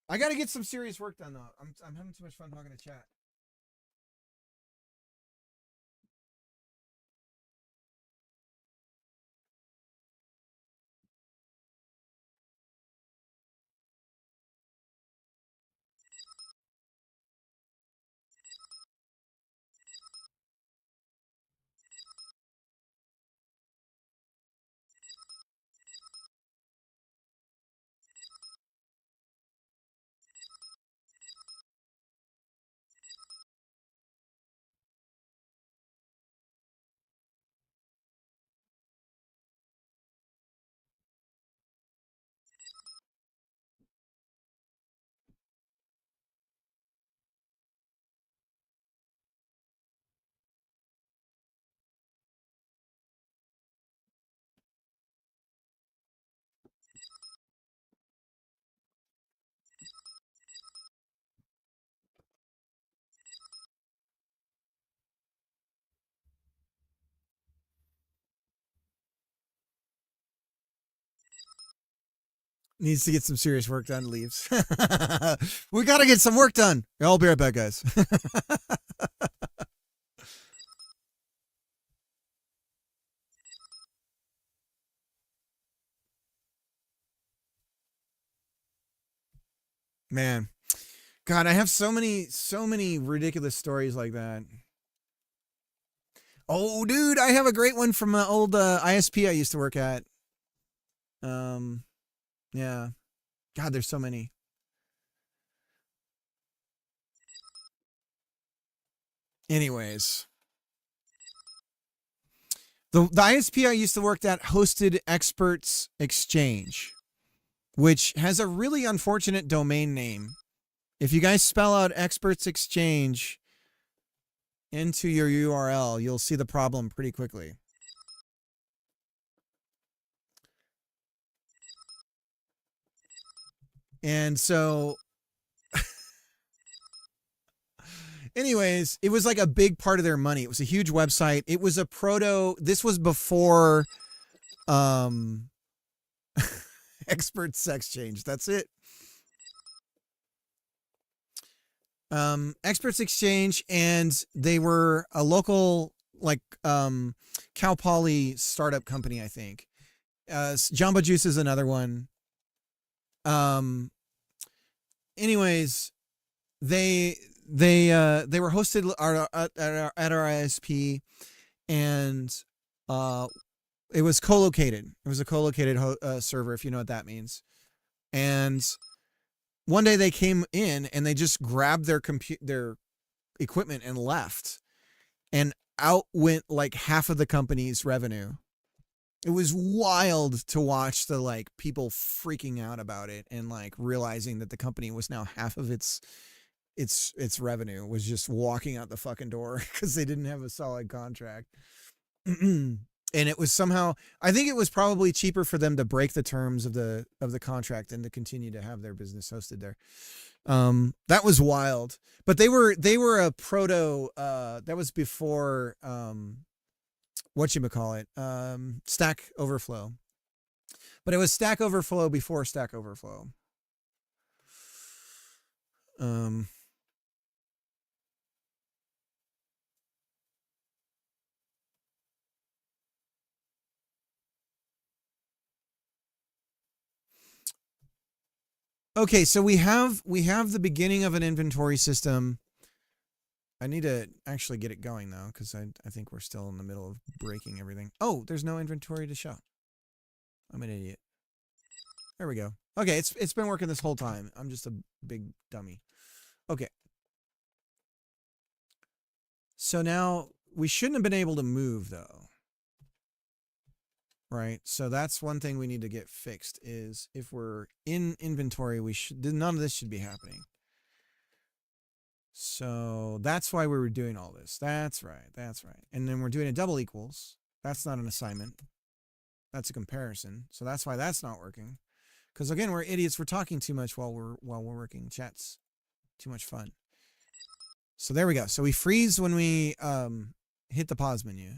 I got to get some serious work done, though. I'm having too much fun talking to chat. Needs to get some serious work done, leaves. We got to get some work done. I'll be right back, guys. Man. God, I have so many ridiculous stories like that. Oh, dude, I have a great one from an old ISP I used to work at. Yeah. God, there's so many. Anyways. The ISP I used to work at hosted Experts Exchange, which has a really unfortunate domain name. If you guys spell out Experts Exchange into your URL, you'll see the problem pretty quickly. And so, anyways, it was like a big part of their money. It was a huge website. It was a this was before Experts Exchange. That's it. Experts Exchange, and they were a local, like, Cal Poly startup company, I think. Jamba Juice is another one. Anyways, they were hosted at our ISP, and it was co-located. It was a co-located server, if you know what that means. And one day they came in and they just grabbed their equipment and left, and out went like half of the company's revenue. It was wild to watch the like people freaking out about it and like realizing that the company was now half of its revenue was just walking out the fucking door because they didn't have a solid contract. And it was somehow, I think it was probably cheaper for them to break the terms of the contract than to continue to have their business hosted there. That was wild. But they were a proto, that was before whatchamacallit, Stack Overflow. But it was Stack Overflow before Stack Overflow. Okay, so we have the beginning of an inventory system. I need to actually get it going though, because I think we're still in the middle of breaking everything. Oh, there's no inventory to show. I'm an idiot. There we go. Okay, it's been working this whole time. I'm just a big dummy. Okay. So now we shouldn't have been able to move though. Right, so that's one thing we need to get fixed is if we're in inventory, none of this should be happening. So that's why we were doing all this. That's right. And then we're doing a double equals. That's not an assignment. That's a comparison. So that's why that's not working. Because again, we're idiots. We're talking too much while we're working. Chat's too much fun. So there we go. So we freeze when we hit the pause menu.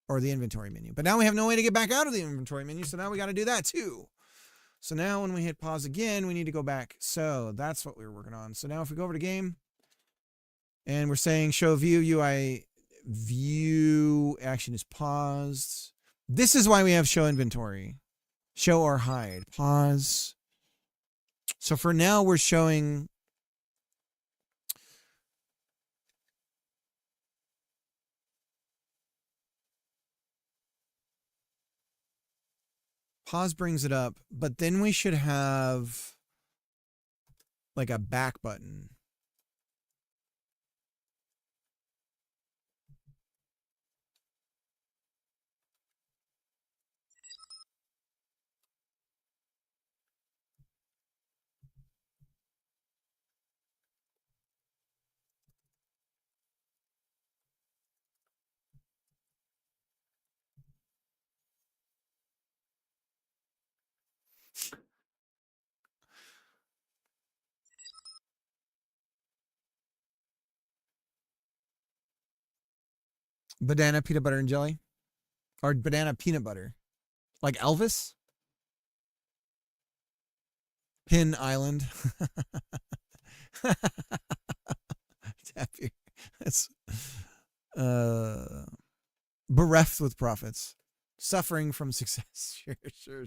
Or the inventory menu. But now we have no way to get back out of the inventory menu, so now we got to do that too. So now when we hit pause again, we need to go back. So that's what we were working on. So now if we go over to game, and we're saying show view, UI view action is paused. This is why we have show inventory. Show or hide. Pause. So for now, we're showing... Pause brings it up, but then we should have like a back button. Banana peanut butter and jelly? Or banana peanut butter? Like Elvis? Pin Island. That's bereft with profits. Suffering from success. Sure.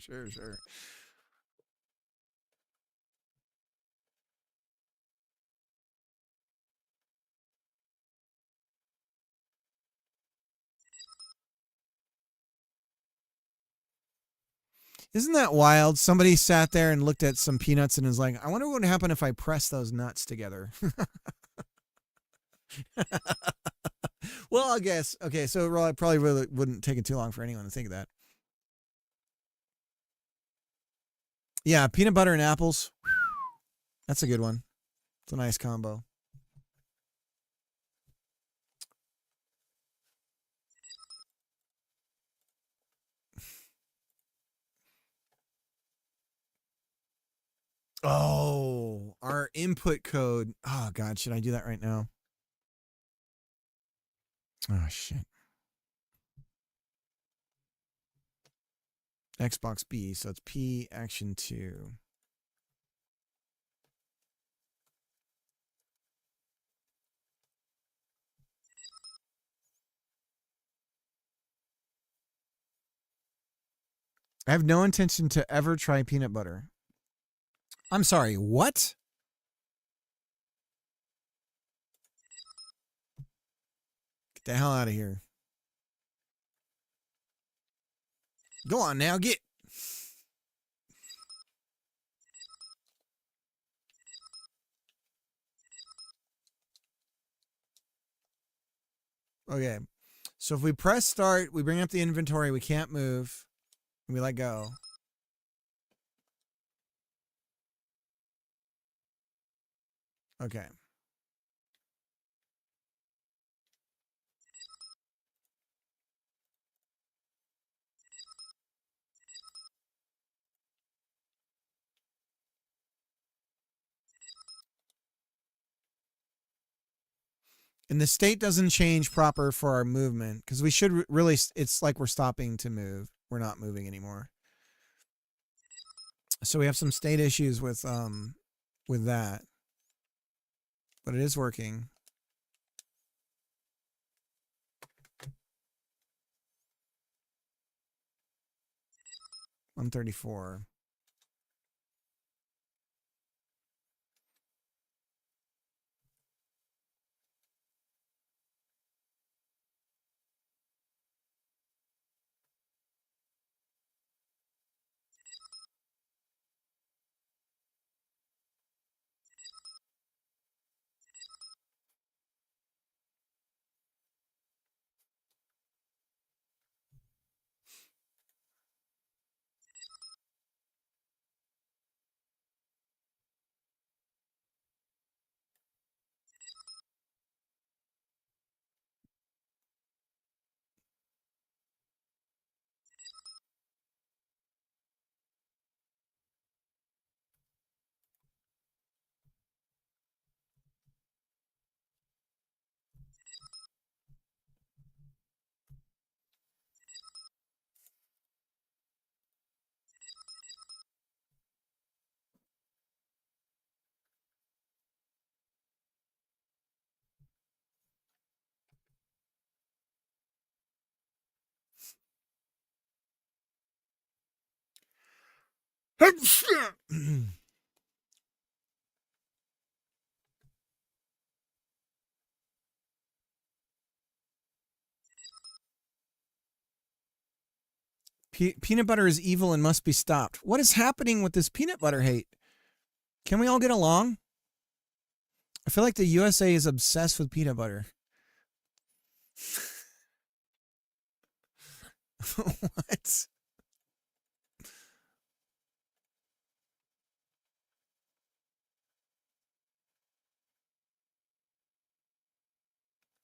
Isn't that wild? Somebody sat there and looked at some peanuts and is like, I wonder what would happen if I press those nuts together. Well, I guess. Okay, so it probably really wouldn't take it too long for anyone to think of that. Yeah, peanut butter and apples. That's a good one. It's a nice combo. Oh, our input code. Oh, God. Should I do that right now? Oh, shit. Xbox B. So it's P Action 2. I have no intention to ever try peanut butter. I'm sorry, what? Get the hell out of here. Go on now, get. Okay. So if we press start, we bring up the inventory, we can't move, and we let go. Okay. And the state doesn't change proper for our movement because we should really, it's like we're stopping to move. We're not moving anymore. So we have some state issues with that. But it is working. $134. Peanut butter is evil and must be stopped. What is happening with this peanut butter hate? Can we all get along? I feel like the USA is obsessed with peanut butter. What?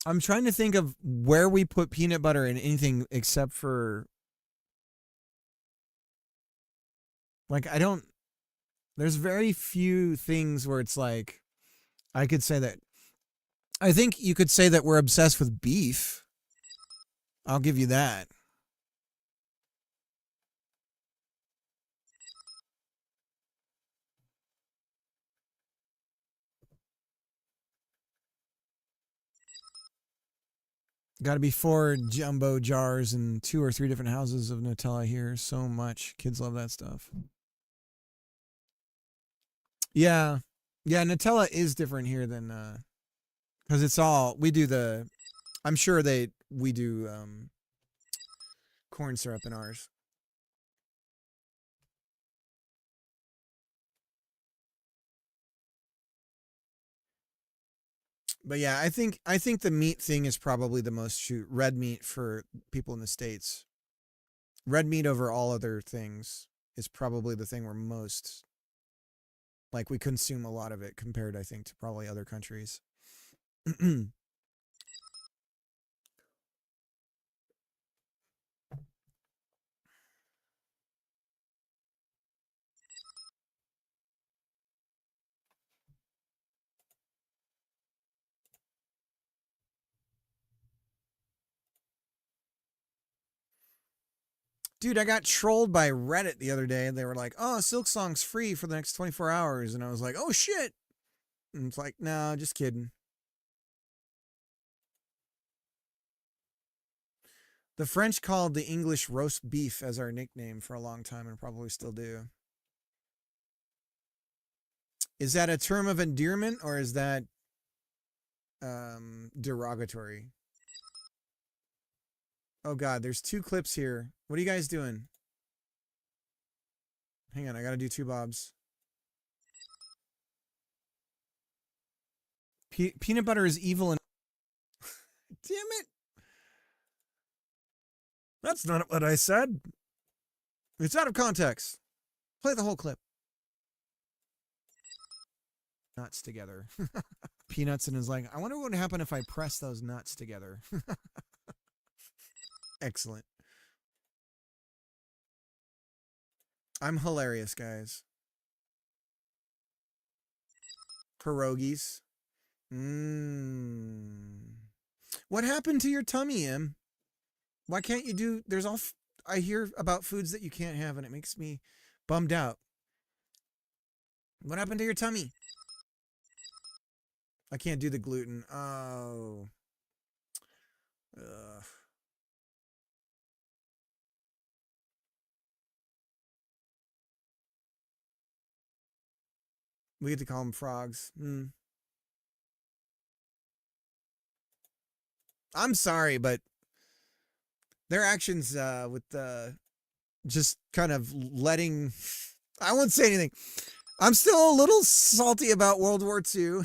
I'm trying to think of where we put peanut butter in anything except for, like, there's very few things where it's like, I could say that. I think you could say that we're obsessed with beef. I'll give you that. Got to be 4 jumbo jars and 2 or 3 different houses of Nutella here. So much. Kids love that stuff. Yeah. Yeah, Nutella is different here than, because it's all, we do I'm sure we do corn syrup in ours. But yeah, I think the meat thing is probably the most red meat for people in the States. Red meat over all other things is probably the thing we're most, like, we consume a lot of it compared, I think, to probably other countries. Dude, I got trolled by Reddit the other day. They were like, "Oh, Silk Song's free for the next 24 hours." And I was like, "Oh, shit." And it's like, "No, just kidding." The French called the English roast beef as our nickname for a long time and probably still do. Is that a term of endearment or is that derogatory? Oh, God, there's 2 clips here. What are you guys doing? Hang on, I got to do 2 bobs. Peanut butter is evil and... Damn it. That's not what I said. It's out of context. Play the whole clip. Nuts together. Peanuts and is like, I wonder what would happen if I press those nuts together. Excellent. I'm hilarious, guys. Pierogies. What happened to your tummy, Em? Why can't you do... There's all... I hear about foods that you can't have, and it makes me bummed out. What happened to your tummy? I can't do the gluten. Oh. Ugh. We get to call them frogs. I'm sorry, but their actions with just kind of letting... I won't say anything. I'm still a little salty about World War II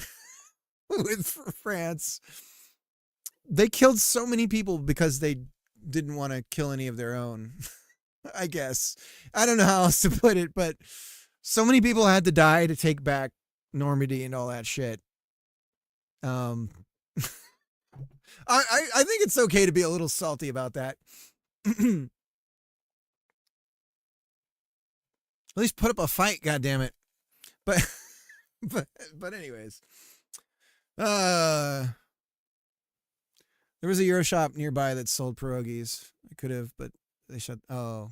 with France. They killed so many people because they didn't want to kill any of their own, I guess. I don't know how else to put it, but so many people had to die to take back Normandy and all that shit. I think it's okay to be a little salty about that. At least put up a fight, goddammit. But anyways. There was a Euro shop nearby that sold pierogies. I could have, but they shut. Oh.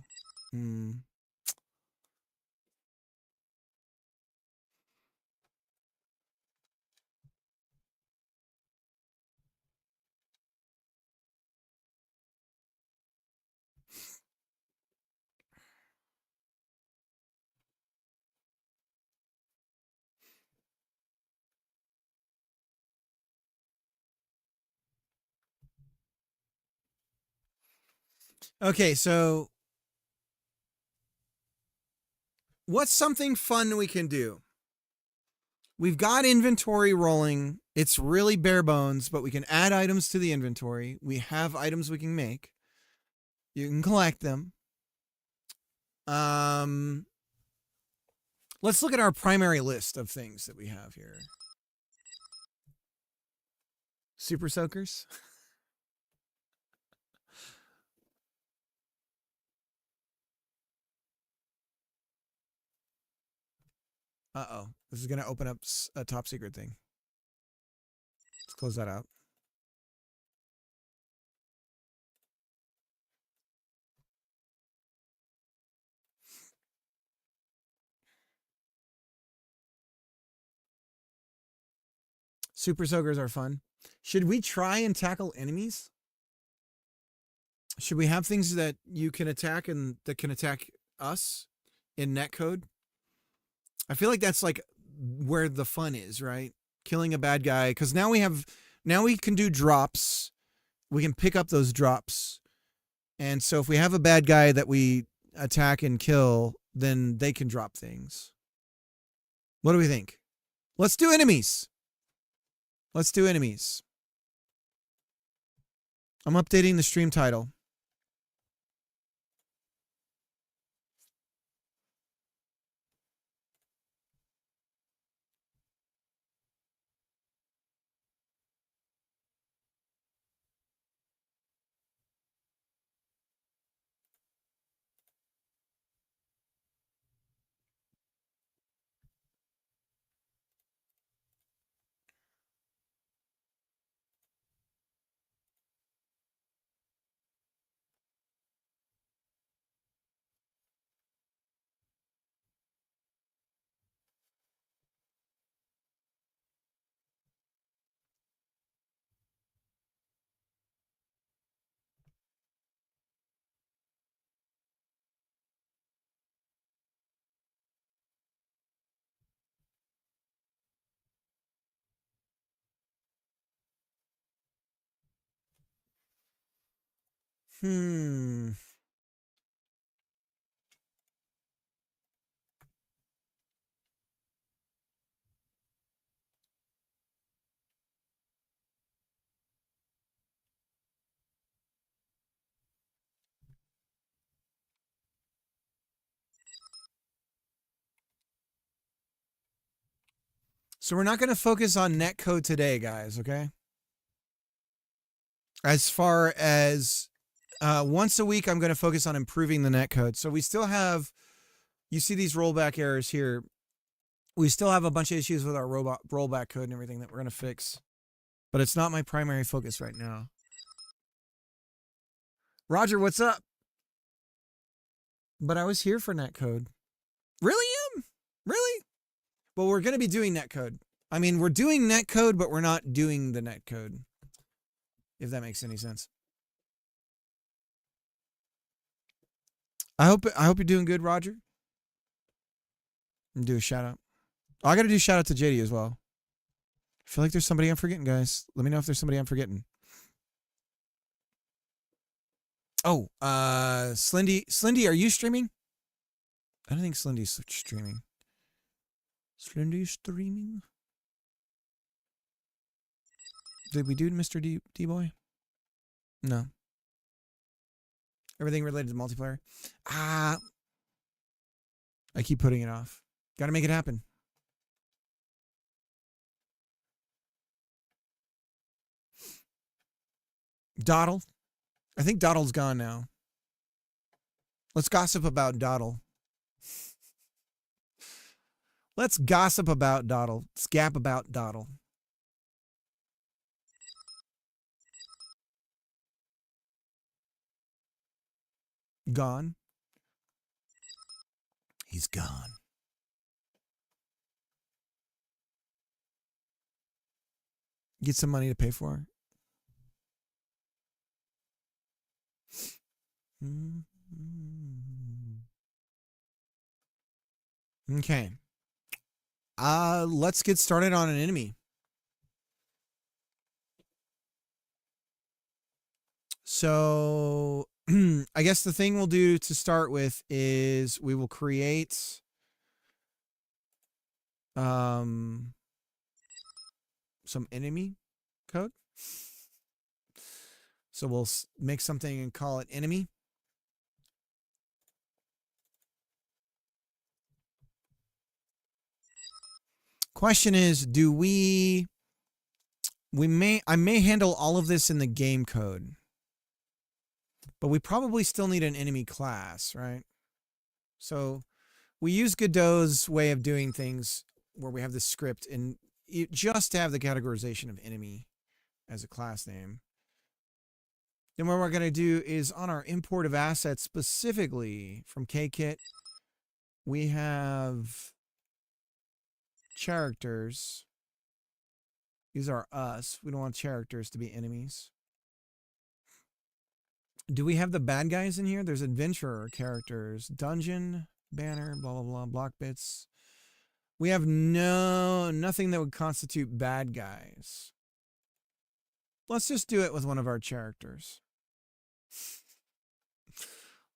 Okay, so what's something fun we can do? We've got inventory rolling. It's really bare bones, but we can add items to the inventory. We have items we can make. You can collect them. Let's look at our primary list of things that we have here. Super soakers. Uh-oh. This is going to open up a top secret thing. Let's close that out. Super soakers are fun. Should we try and tackle enemies? Should we have things that you can attack and that can attack us in netcode? I feel like that's like where the fun is, right? Killing a bad guy. Because now we can do drops. We can pick up those drops. And so if we have a bad guy that we attack and kill, then they can drop things. What do we think? Let's do enemies. Let's do enemies. I'm updating the stream title. Hmm. So we're not going to focus on netcode today, guys, okay? As far as once a week, I'm going to focus on improving the netcode. So we still have, you see these rollback errors here. We still have a bunch of issues with our rollback code and everything that we're going to fix. But it's not my primary focus right now. Roger, what's up? But I was here for netcode. Really, Em? Really? Well, we're going to be doing netcode. I mean, we're doing netcode, but we're not doing the netcode. If that makes any sense. I hope you're doing good, Roger. And do a shout out. Oh, I got to do a shout out to JD as well. I feel like there's somebody I'm forgetting, guys. Let me know if there's somebody I'm forgetting. Oh, Slendy. Slendy, are you streaming? I don't think Slendy's streaming. Slendy streaming? Did we do Mr. D-Boy? No. Everything related to multiplayer? I keep putting it off. Got to make it happen. Doddle? I think Doddle's gone now. Let's gossip about Doddle. Let's gossip about Doddle. Scap about Doddle. Gone. He's gone. Get some money to pay for. Okay. Let's get started on an enemy. So I guess the thing we'll do to start with is we will create some enemy code. So we'll make something and call it enemy. Question is, I may handle all of this in the game code. But we probably still need an enemy class, right? So we use Godot's way of doing things where we have the script and just to have the categorization of enemy as a class name. Then what we're going to do is on our import of assets specifically from KKit, we have characters. These are us. We don't want characters to be enemies. Do we have the bad guys in here? There's adventurer characters, dungeon, banner, blah, blah, blah, block bits. We have nothing that would constitute bad guys. Let's just do it with one of our characters.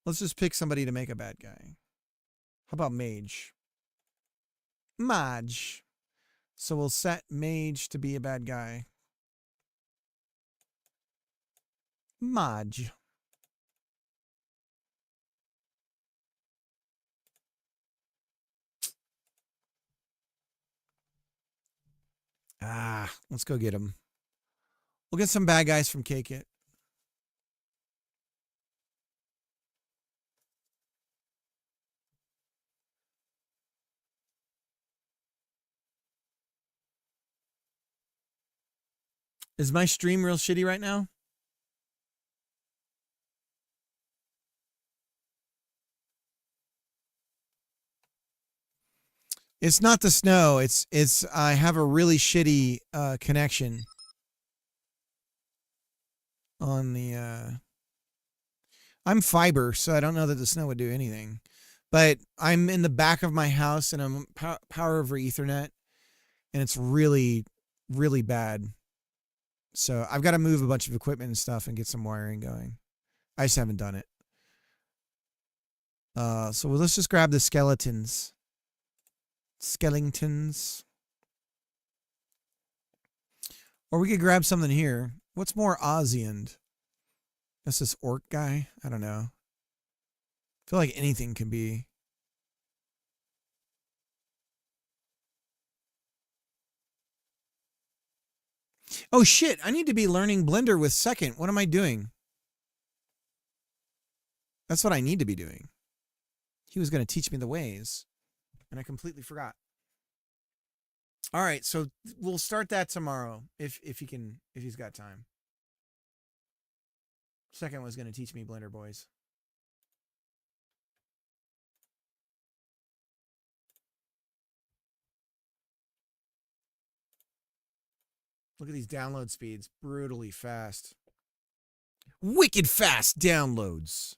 Let's just pick somebody to make a bad guy. How about mage? Mage. So we'll set Mage to be a bad guy. Maj. Let's go get him. We'll get some bad guys from Cake It. Is my stream real shitty right now? It's not the snow. It's I have a really shitty connection on the I'm fiber, so I don't know that the snow would do anything. But I'm in the back of my house and I'm power over Ethernet, and it's really, really bad. So I've got to move a bunch of equipment and stuff and get some wiring going. I just haven't done it. So let's just grab the skeletons. Skeletons. Or we could grab something here. What's more Aussie-end? That's this orc guy? I don't know. I feel like anything can be. Oh shit, I need to be learning Blender with Second. What am I doing? That's what I need to be doing. He was going to teach me the ways, and I completely forgot. All right, so we'll start that tomorrow if he's got time. Second was going to teach me Blender boys. Look at these download speeds, brutally fast. Wicked fast downloads.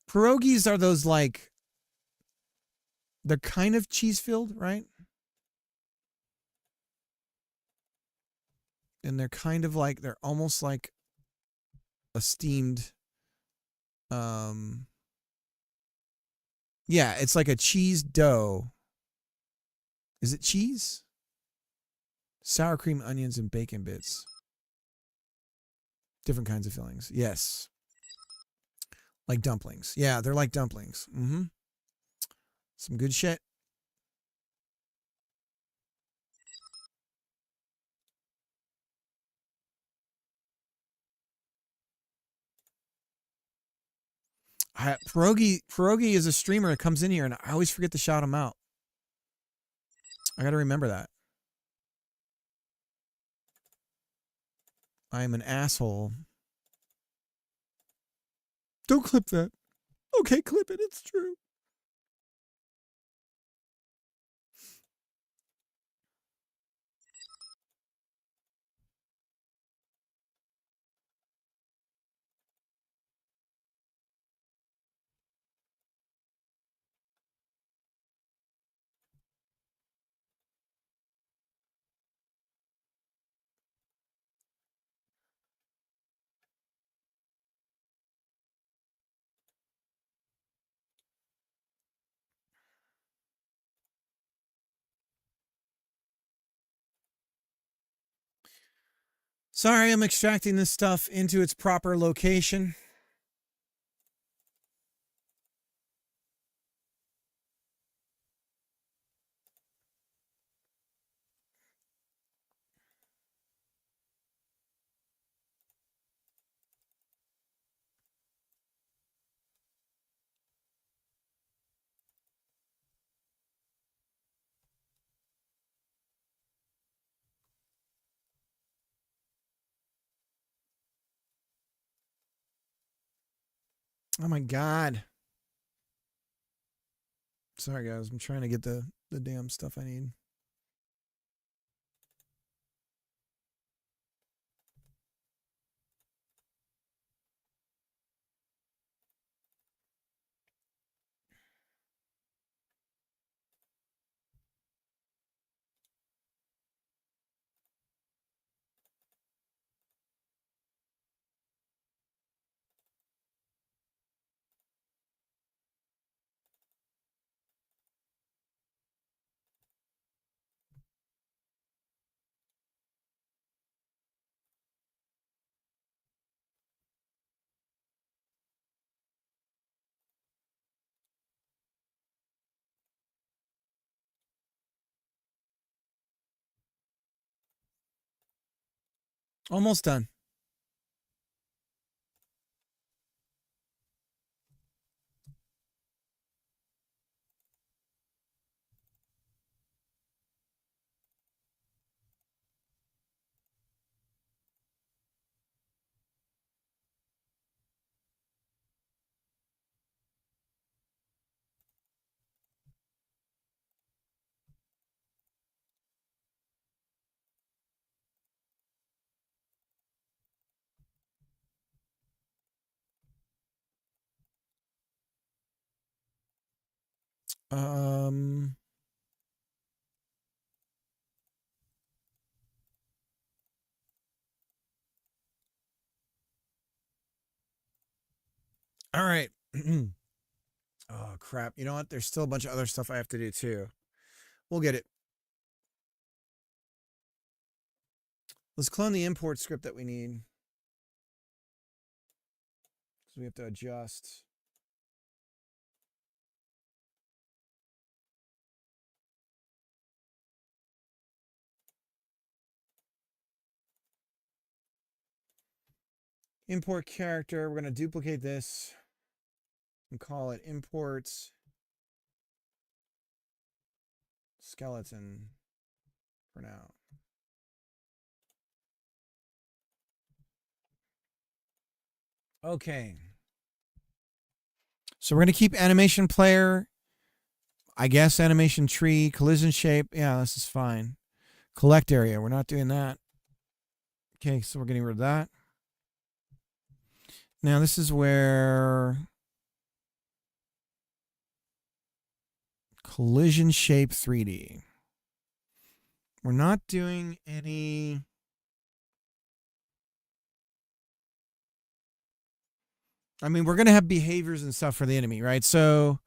Pierogies are those like, they're kind of cheese filled, right? And they're kind of like, they're almost like a steamed, yeah, it's like a cheese dough. Is it cheese? Sour cream, onions, and bacon bits. Different kinds of fillings. Yes. Like dumplings. Yeah, they're like dumplings. Mm-hmm. Some good shit. Pierogi is a streamer that comes in here, and I always forget to shout him out. I got to remember that. I am an asshole. Don't clip that. Okay, clip it. It's true. Sorry, I'm extracting this stuff into its proper location. Oh my God. Sorry guys, I'm trying to get the damn stuff I need. Almost done. Um. All right. Oh, crap. You know what? There's still a bunch of other stuff I have to do, too. We'll get it. Let's clone the import script that we need. So we have to adjust. Import character. We're going to duplicate this and call it imports skeleton for now. Okay. So we're going to keep animation player, I guess animation tree, collision shape. Yeah, this is fine. Collect area. We're not doing that. Okay, so we're getting rid of that. Now this is where collision shape 3D. We're not doing any. I mean, we're going to have behaviors and stuff for the enemy, right? So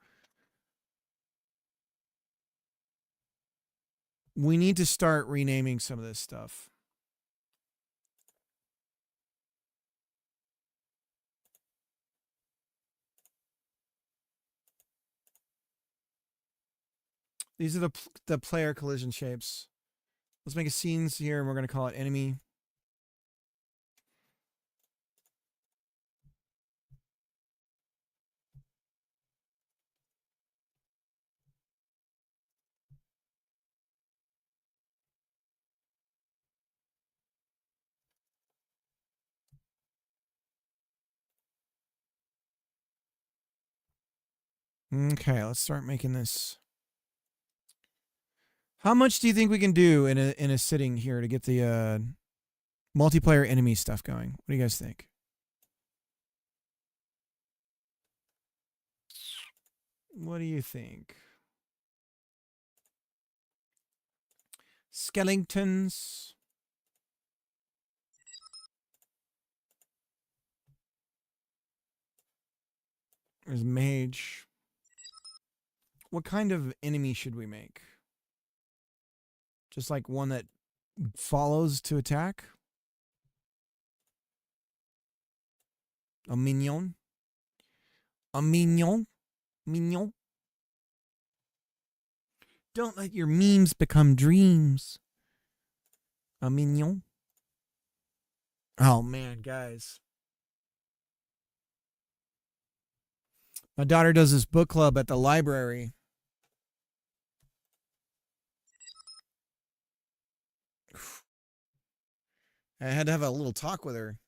we need to start renaming some of this stuff. These are the player collision shapes. Let's make a scenes here, and we're going to call it enemy. Okay, let's start making this. How much do you think we can do in a sitting here to get the multiplayer enemy stuff going? What do you guys think? What do you think? Skeletons. There's mage. What kind of enemy should we make? Just like one that follows to attack? A minion? A minion? Minion? Don't let your memes become dreams. A minion? Oh man, guys. My daughter does this book club at the library. I had to have a little talk with her.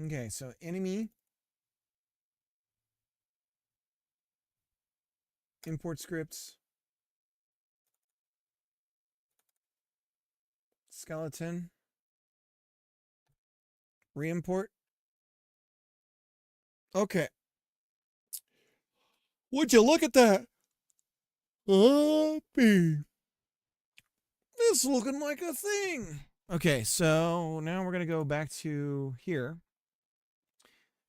Okay, so enemy. Import scripts. Skeleton. Reimport. Okay. Would you look at that? It's looking like a thing. Okay, so now we're going to go back to here.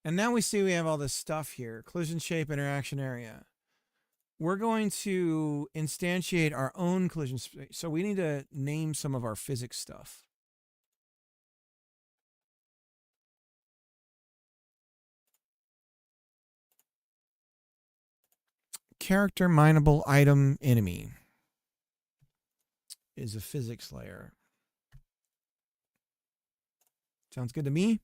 And now we see we have all this stuff here. Collision shape, interaction area. We're going to instantiate our own collision space. So we need to name some of our physics stuff. Character mineable item enemy is a physics layer. Sounds good to me.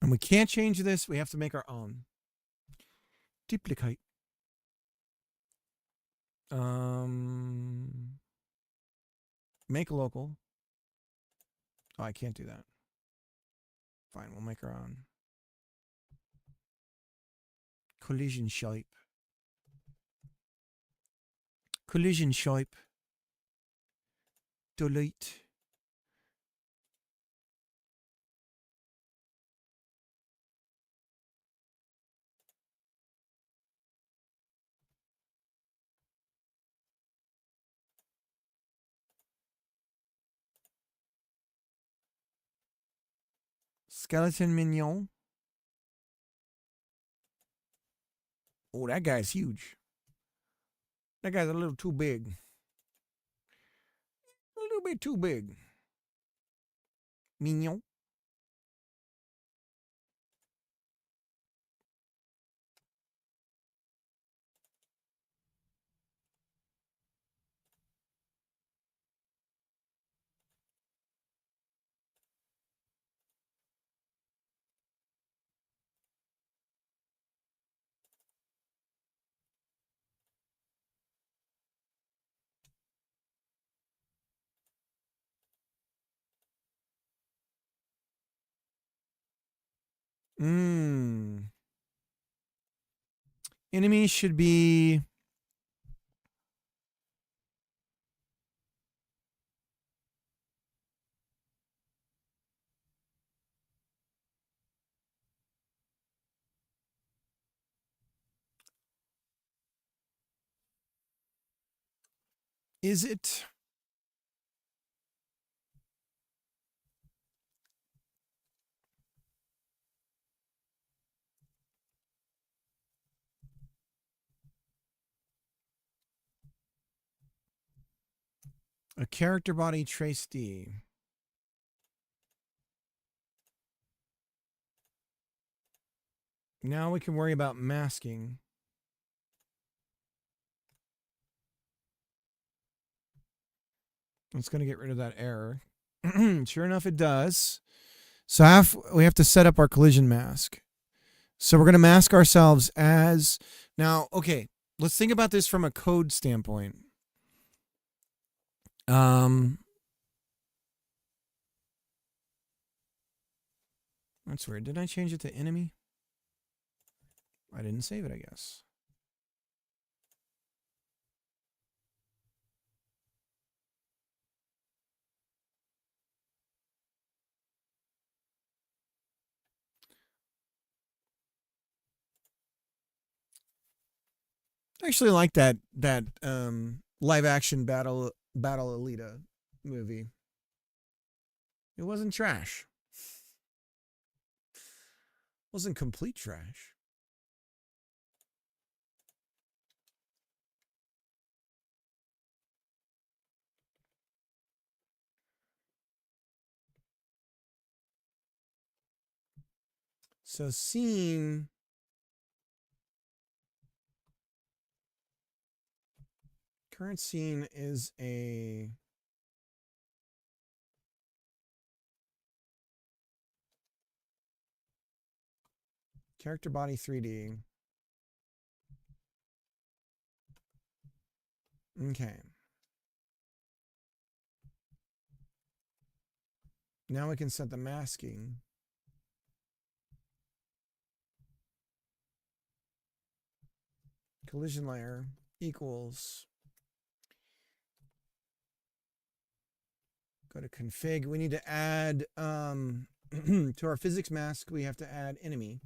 And we can't change this. We have to make our own. Duplicate. Make local. Oh, I can't do that. Fine, we'll make our own. Collision shape. Collision shape. Delete. Skeleton mignon. Oh, that guy's huge. That guy's a little too big. A little bit too big. Mignon. Enemies should be... Is it... a character body trace D. Now we can worry about masking. It's going to get rid of that error. Sure enough, it does. So we have to set up our collision mask. So we're going to mask ourselves as... Now, okay, let's think about this from a code standpoint. That's weird. Did I change it to enemy? I didn't save it, I guess. I actually like that live action Battle Alita movie. It wasn't trash. It wasn't complete trash. So scene... Current scene is a character body 3D. Okay. Now we can set the masking. Collision layer equals... Go to config. We need to add to our physics mask. We have to add enemy.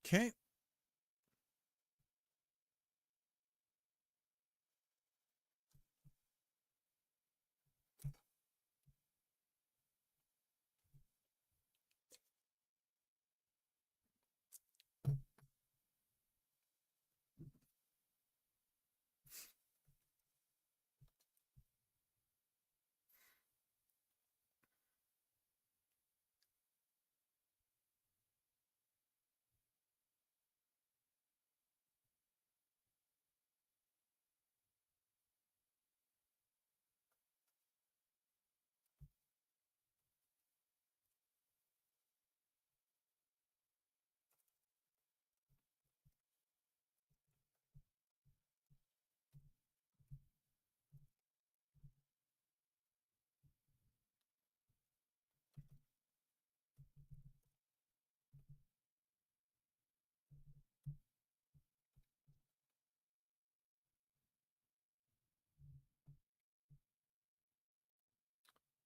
Okay.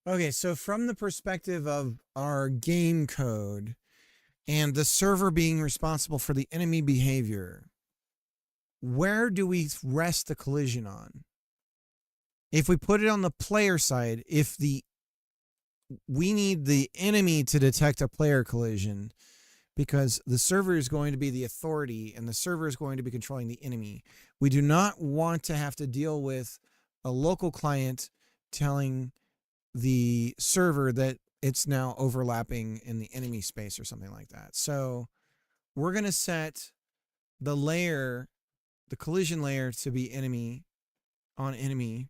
Okay, so from the perspective of our game code and the server being responsible for the enemy behavior, where do we rest the collision on? If we put it on the player side, we need the enemy to detect a player collision because the server is going to be the authority and the server is going to be controlling the enemy. We do not want to have to deal with a local client telling the server that it's now overlapping in the enemy space or something like that. So we're going to set the collision layer to be enemy on enemy.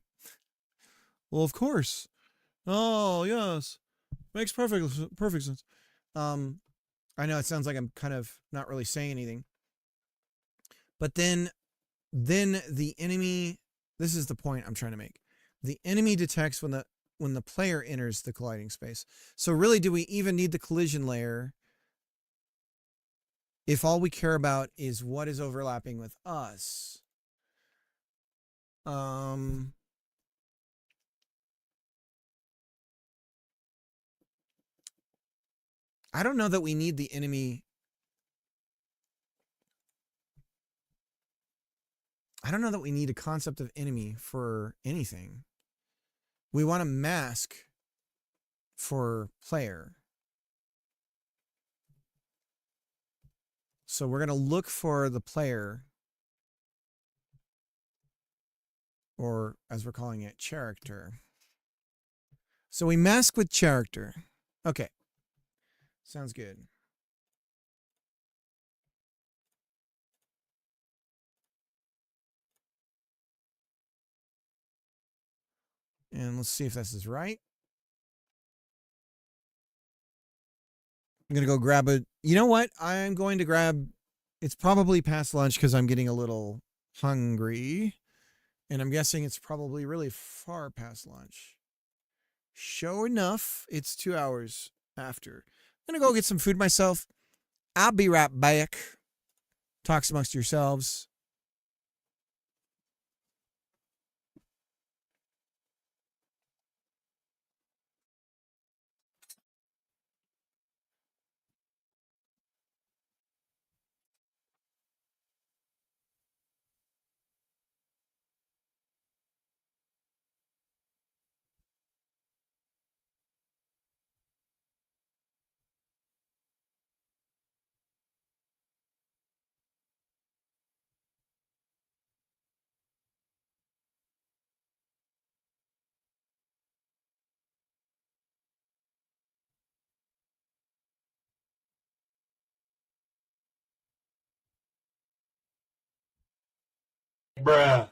Well, of course. Oh, yes. Makes perfect sense. I know it sounds like I'm kind of not really saying anything. But then the enemy, this is the point I'm trying to make. The enemy detects when the player enters the colliding space. So really, do we even need the collision layer if all we care about is what is overlapping with us? I don't know that we need the enemy. I don't know that we need a concept of enemy for anything. We want a mask for player. So we're going to look for the player, or as we're calling it, character. So we mask with character. Okay. Sounds good. And let's see if this is right. I'm going to go grab you know what? I'm going to grab, it's probably past lunch because I'm getting a little hungry. And I'm guessing it's probably really far past lunch. Sure enough, it's 2 hours after. I'm going to go get some food myself. I'll be right back. Talks amongst yourselves. Bruh.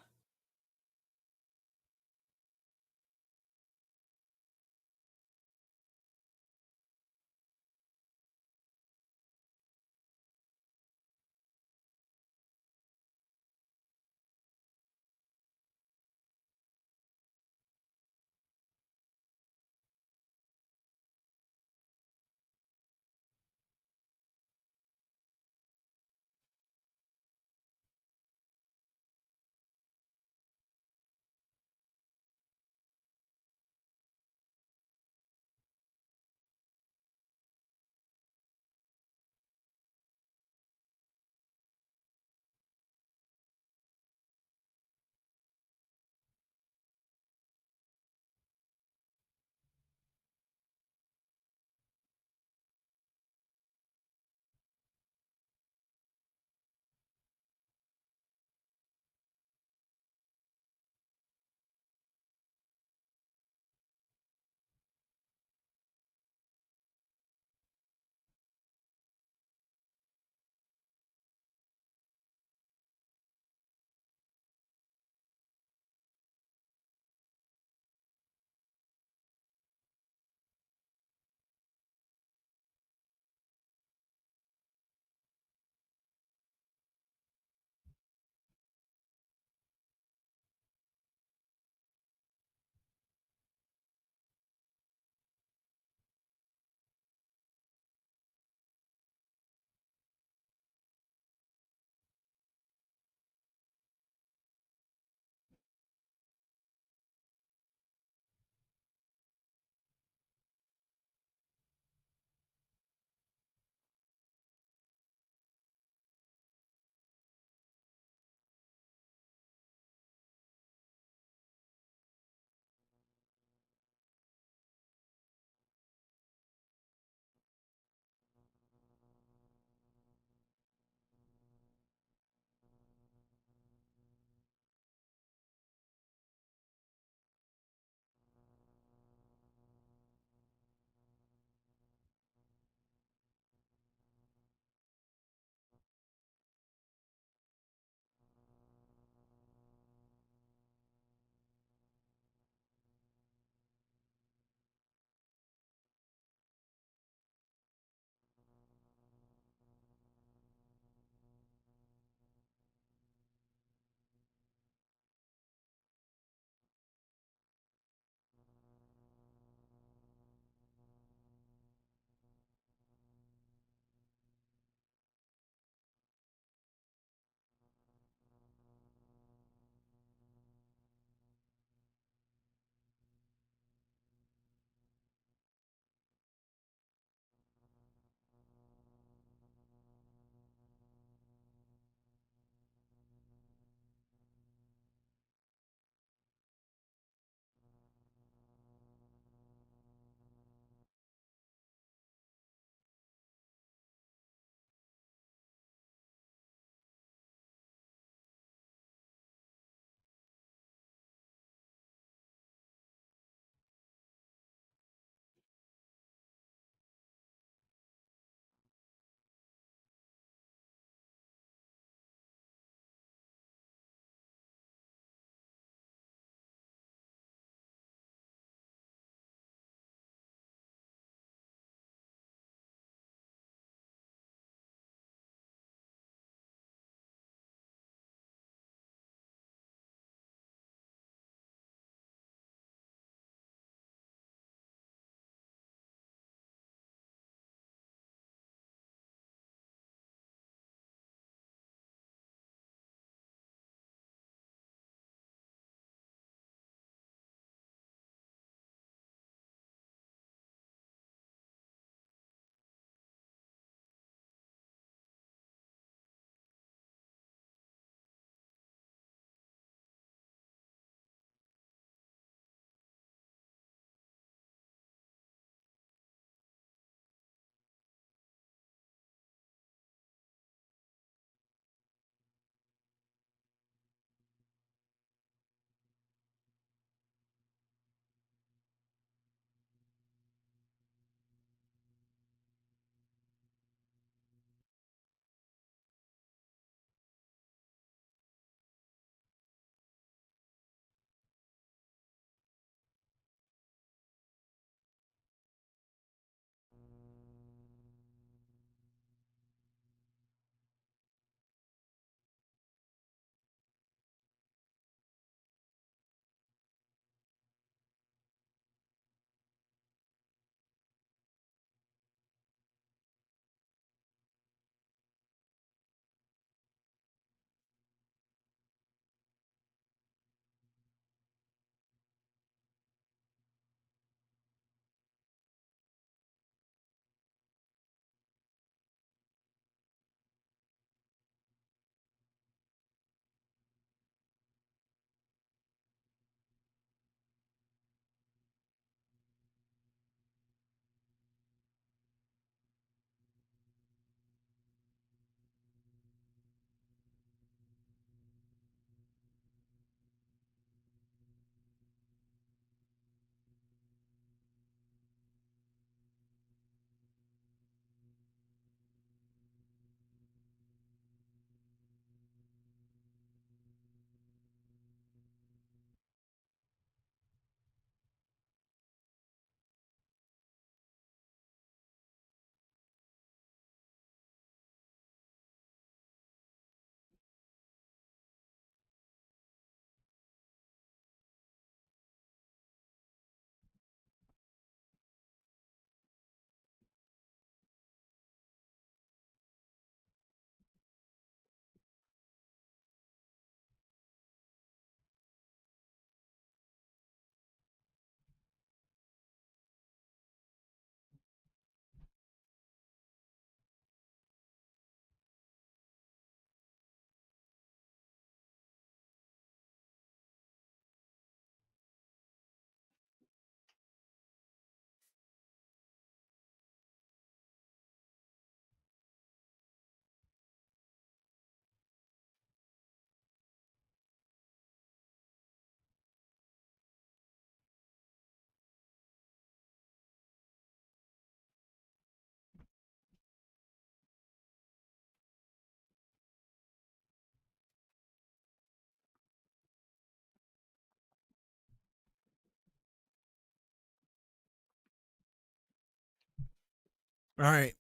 All right.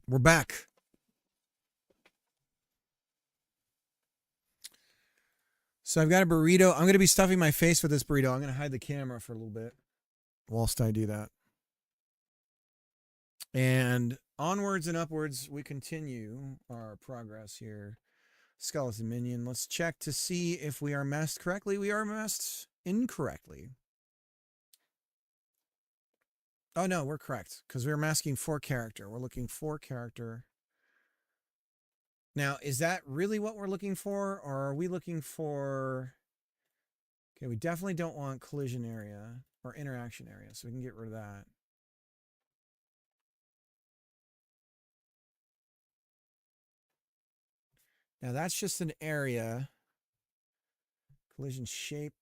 We're back. So I've got a burrito. I'm going to be stuffing my face with this burrito. I'm going to hide the camera for a little bit whilst I do that. And onwards and upwards, we continue our progress here. Skeleton minion. Let's check to see if we are masked correctly. We are masked incorrectly. Oh, no, we're correct because we're masking for character. We're looking for character. Now, is that really what we're looking for, or are we looking for... Okay, we definitely don't want collision area or interaction area, so we can get rid of that. Now, that's just an area. Collision shape.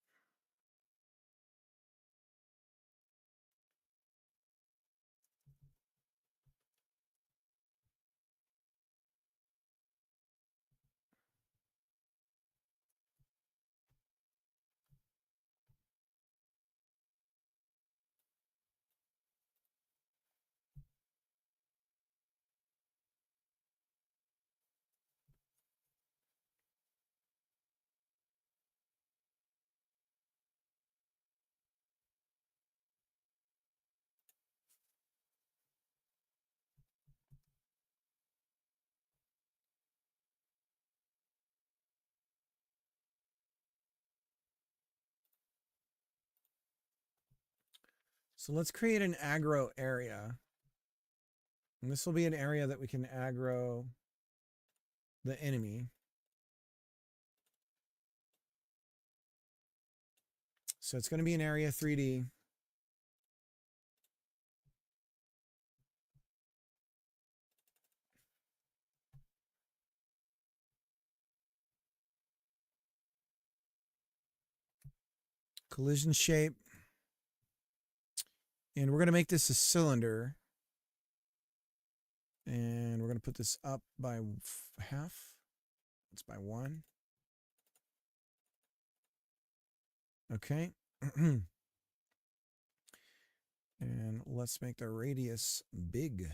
So let's create an aggro area. And this will be an area that we can aggro the enemy. So it's going to be an area 3D. Collision shape. And we're going to make this a cylinder. And we're going to put this up by half. It's by 1. Okay. And let's make the radius big.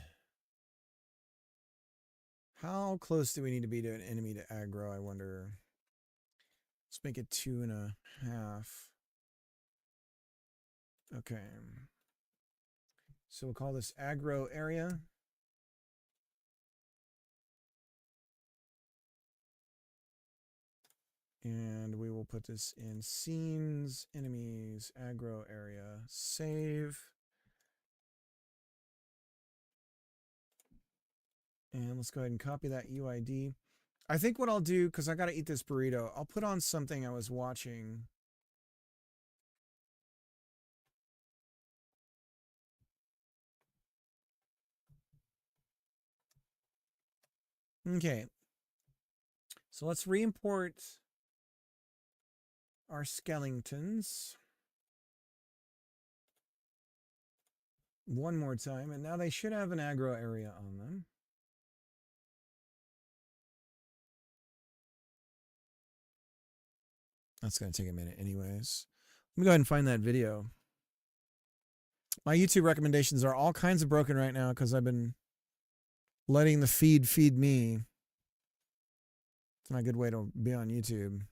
How close do we need to be to an enemy to aggro, I wonder? Let's make it 2.5. Okay. So we'll call this aggro area. And we will put this in scenes, enemies, aggro area, save. And let's go ahead and copy that UID. I think what I'll do, because I got to eat this burrito, I'll put on something I was watching. Okay. So let's re-import our skeletons one more time. And now they should have an aggro area on them. That's going to take a minute anyways. Let me go ahead and find that video. My YouTube recommendations are all kinds of broken right now because I've been letting the feed me. It's not a good way to be on YouTube.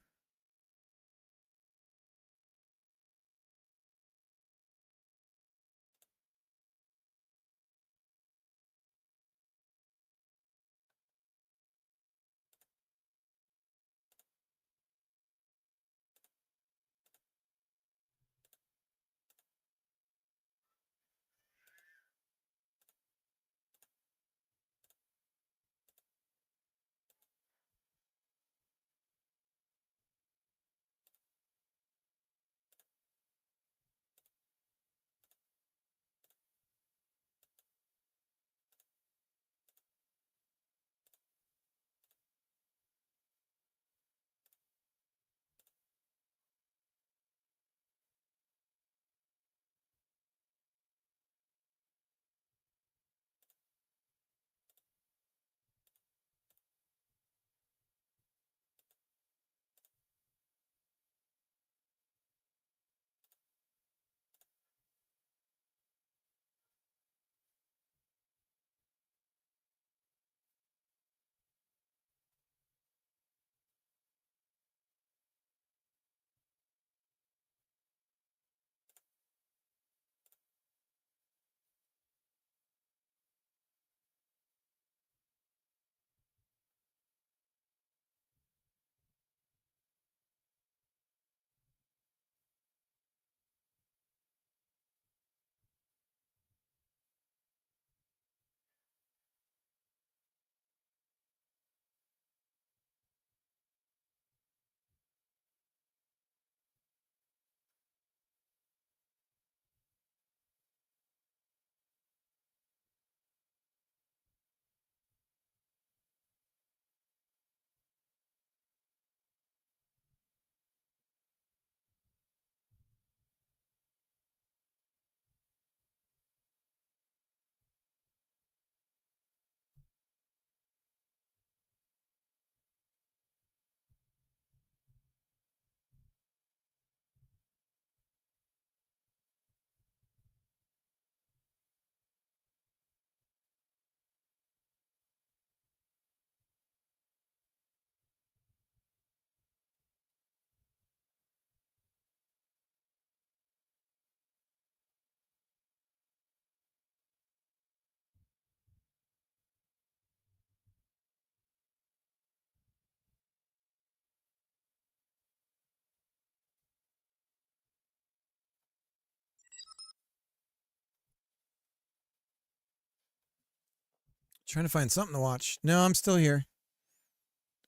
Trying to find something to watch. No, I'm still here.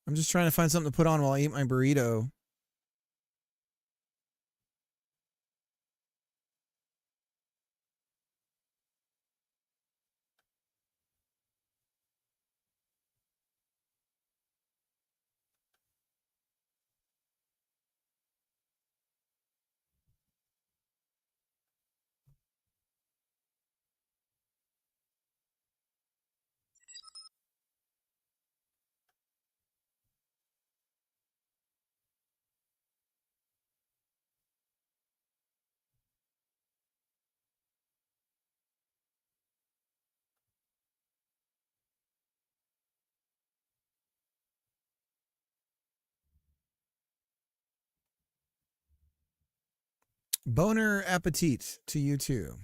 I'm just trying to find something to put on while I eat my burrito. Boner appetit to you too.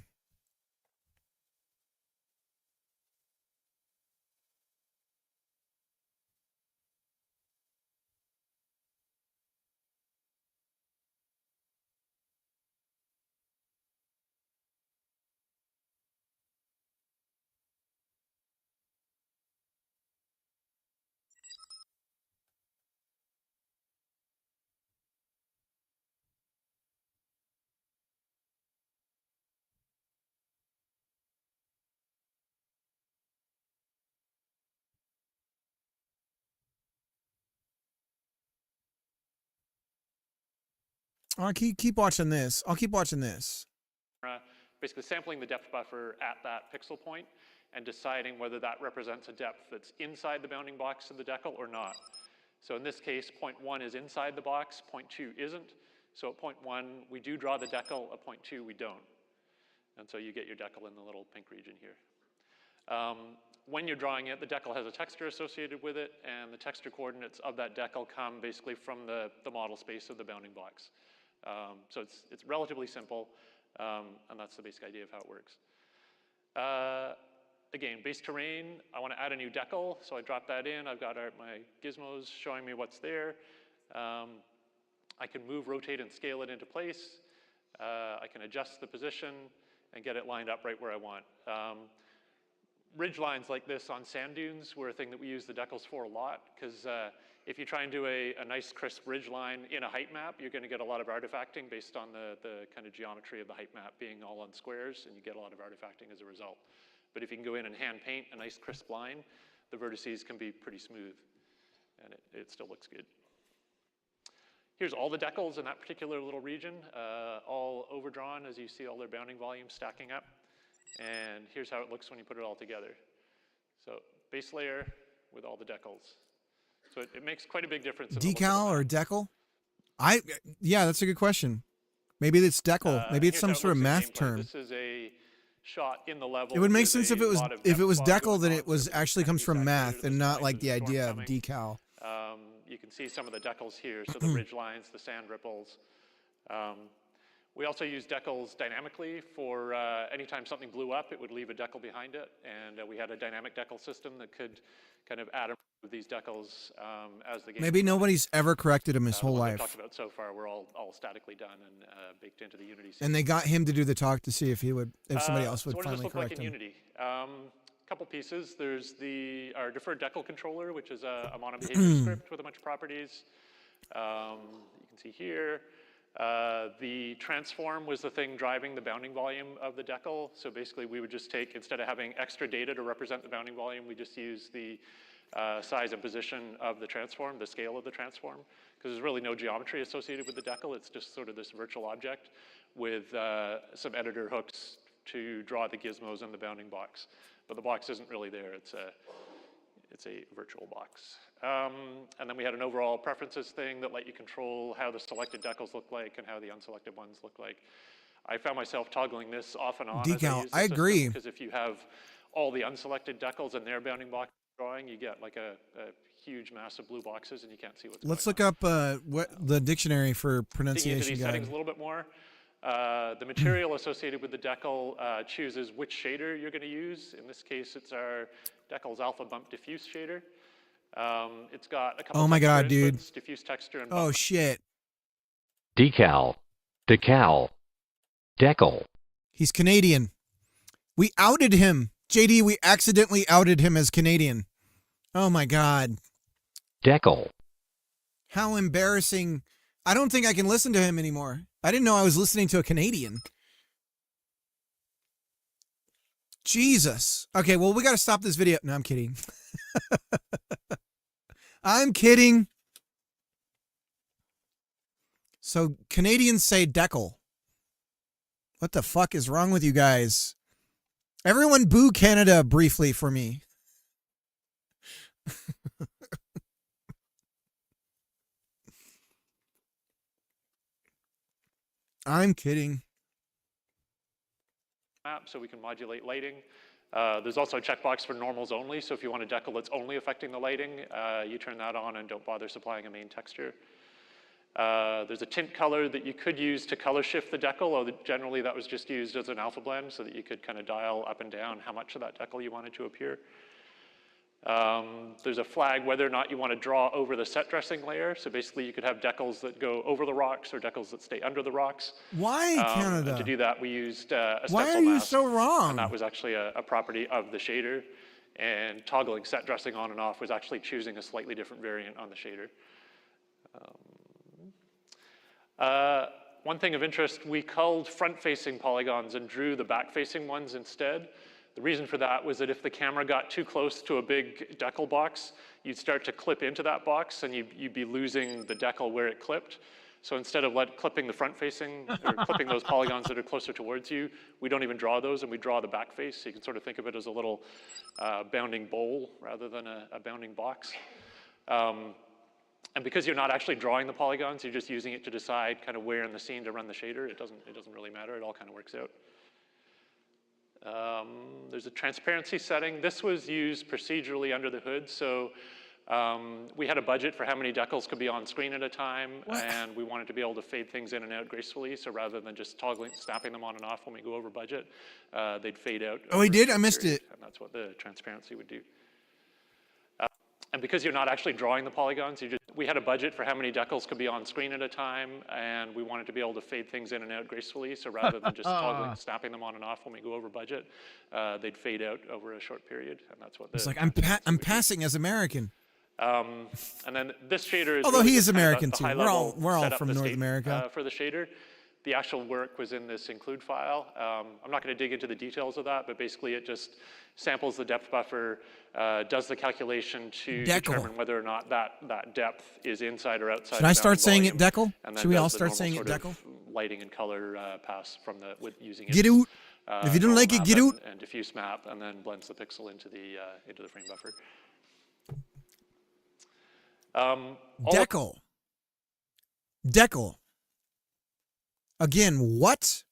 I'll keep watching this. I'll keep watching this. Basically sampling the depth buffer at that pixel point and deciding whether that represents a depth that's inside the bounding box of the decal or not. So in this case, point 1 is inside the box, point 2 isn't. So at point 1, we do draw the decal, at point 2, we don't. And so you get your decal in the little pink region here. When you're drawing it, the decal has a texture associated with it, and the texture coordinates of that decal come basically from the model space of the bounding box. So it's relatively simple, and that's the basic idea of how it works. Again, base terrain, I want to add a new decal, so I drop that in. I've got my gizmos showing me what's there. I can move, rotate, and scale it into place. I can adjust the position and get it lined up right where I want. Ridge lines like this on sand dunes were a thing that we use the decals for a lot, because if you try and do a nice crisp ridge line in a height map, you're going to get a lot of artifacting based on the kind of geometry of the height map being all on squares, and you get a lot of artifacting as a result. But if you can go in and hand paint a nice crisp line, the vertices can be pretty smooth, and it still looks good. Here's all the decals in that particular little region, all overdrawn as you see all their bounding volumes stacking up. And here's how it looks when you put it all together. So base layer with all the decals. So it makes quite a big difference. In Decal or decal? Yeah, that's a good question. Maybe it's decal. Maybe it's some sort of math term. This is a shot in the level. It would make sense if it was decal, then it was actually comes from math and not like the idea of decal. You can see some of the decals here, so the ridge lines, the sand ripples. We also use decals dynamically for anytime something blew up, it would leave a decal behind it. And we had a dynamic decal system that could kind of add and remove these decals as the game. Maybe nobody's ever corrected him his whole life. Talked about so far, we're all statically done and baked into the Unity system. And they got him to do the talk to see if somebody else would finally correct him. What does this look like in Unity? Couple pieces. There's our deferred decal controller, which is a mono behavior script with a bunch of properties. You can see here. The transform was the thing driving the bounding volume of the decal. So basically we would just take, instead of having extra data to represent the bounding volume, we just use the size and position of the transform, the scale of the transform, because there's really no geometry associated with the decal. It's just sort of this virtual object with some editor hooks to draw the gizmos in the bounding box. But the box isn't really there. It's a virtual box. And then we had an overall preferences thing that let you control how the selected decals look like and how the unselected ones look like. I found myself toggling this off and on. Decal, I agree. Because if you have all the unselected decals in their bounding box drawing, you get like a huge mass of blue boxes and you can't see what's going on. Let's look up what the dictionary for pronunciation Digging into these settings a little bit more. The material associated with the decal chooses which shader you're going to use. In this case, it's our decal's alpha bump diffuse shader. It's got a couple oh my god, dude. Diffuse texture and oh shit. Decal. Decal. Decal. He's Canadian. We outed him. JD, we accidentally outed him as Canadian. Oh my God. Decal. How embarrassing. I don't think I can listen to him anymore. I didn't know I was listening to a Canadian. Jesus. Okay, well, we got to stop this video. No, I'm kidding. I'm kidding. So Canadians say Decal. What the fuck is wrong with you guys? Everyone boo Canada briefly for me. I'm kidding. Map, so we can modulate lighting. There's also a checkbox for normals only, so if you want a decal that's only affecting the lighting, you turn that on and don't bother supplying a main texture. There's a tint color that you could use to color shift the decal, although generally that was just used as an alpha blend so that you could kind of dial up and down how much of that decal you wanted to appear. There's a flag whether or not you want to draw over the set dressing layer. So basically you could have decals that go over the rocks or decals that stay under the rocks. Why Canada? And to do that, we used a stencil Why are you mask, so wrong? and that was actually a property of the shader. And toggling set dressing on and off was actually choosing a slightly different variant on the shader. One thing of interest, we culled front-facing polygons and drew the back-facing ones instead. The reason for that was that if the camera got too close to a big decal box, you'd start to clip into that box and you'd be losing the decal where it clipped. So instead of clipping the front-facing, or clipping those polygons that are closer towards you, we don't even draw those and we draw the back face. So you can sort of think of it as a little bounding bowl rather than a bounding box. And because you're not actually drawing the polygons, you're just using it to decide kind of where in the scene to run the shader. It doesn't really matter. It all kind of works out. There's a transparency setting. This was used procedurally under the hood. So we had a budget for how many decals could be on screen at a time, and we wanted to be able to fade things in and out gracefully. So rather than just snapping them on and off when we go over budget, they'd fade out. Oh, he did? I missed it. And that's what the transparency would do. And because you're not actually drawing the polygons, we had a budget for how many decals could be on screen at a time, and we wanted to be able to fade things in and out gracefully. So rather than just snapping them on and off when we go over budget, they'd fade out over a short period, and that's what the. It's like I'm passing as American. And then this shader is. Although really he is just kind of American the too. high-level We're all setup from the North state, America. for the shader. The actual work was in this include file. I'm not going to dig into the details of that, but basically it just samples the depth buffer, does the calculation to determine whether or not that depth is inside or outside. Should I start saying it volume, decal? Should we all start saying it decal? Lighting and color pass from using Get out. If you don't like it, get out. And diffuse map, and then blends the pixel into the frame buffer. Decal. Decal. Again, what?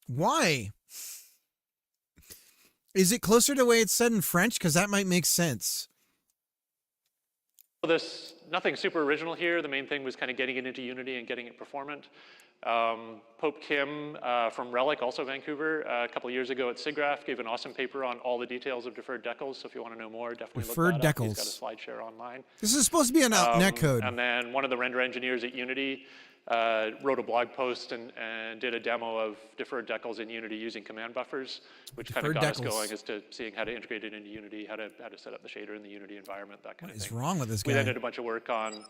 Why? Is it closer to the way it's said in French? Because that might make sense. There's nothing super original here. The main thing was kind of getting it into Unity and getting it performant. Pope Kim from Relic, also Vancouver, a couple of years ago at SIGGRAPH, gave an awesome paper on all the details of deferred decals. So if you want to know more, definitely deferred look that decals. up. He's got a slideshare online. This is supposed to be an netcode. And then one of the render engineers at Unity wrote a blog post and did a demo of deferred decals in Unity using command buffers, which kind of got us going as to seeing how to integrate it into Unity, how to set up the shader in the Unity environment, that kind of thing. What is wrong with this guy? We then did a bunch of work on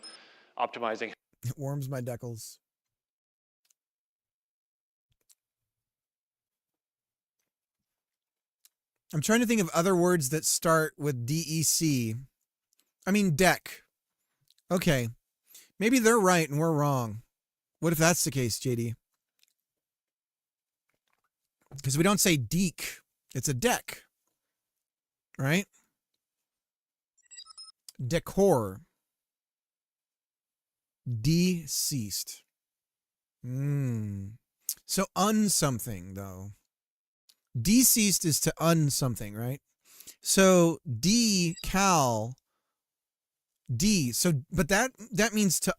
optimizing. It warms my decals. I'm trying to think of other words that start with DEC. I mean, deck. Okay. Maybe they're right and we're wrong. What if that's the case, JD? Because we don't say deek. It's a deck. Right? Decor. Deceased. So unsomething, though. Deceased is to unsomething, right? So decal. But that means to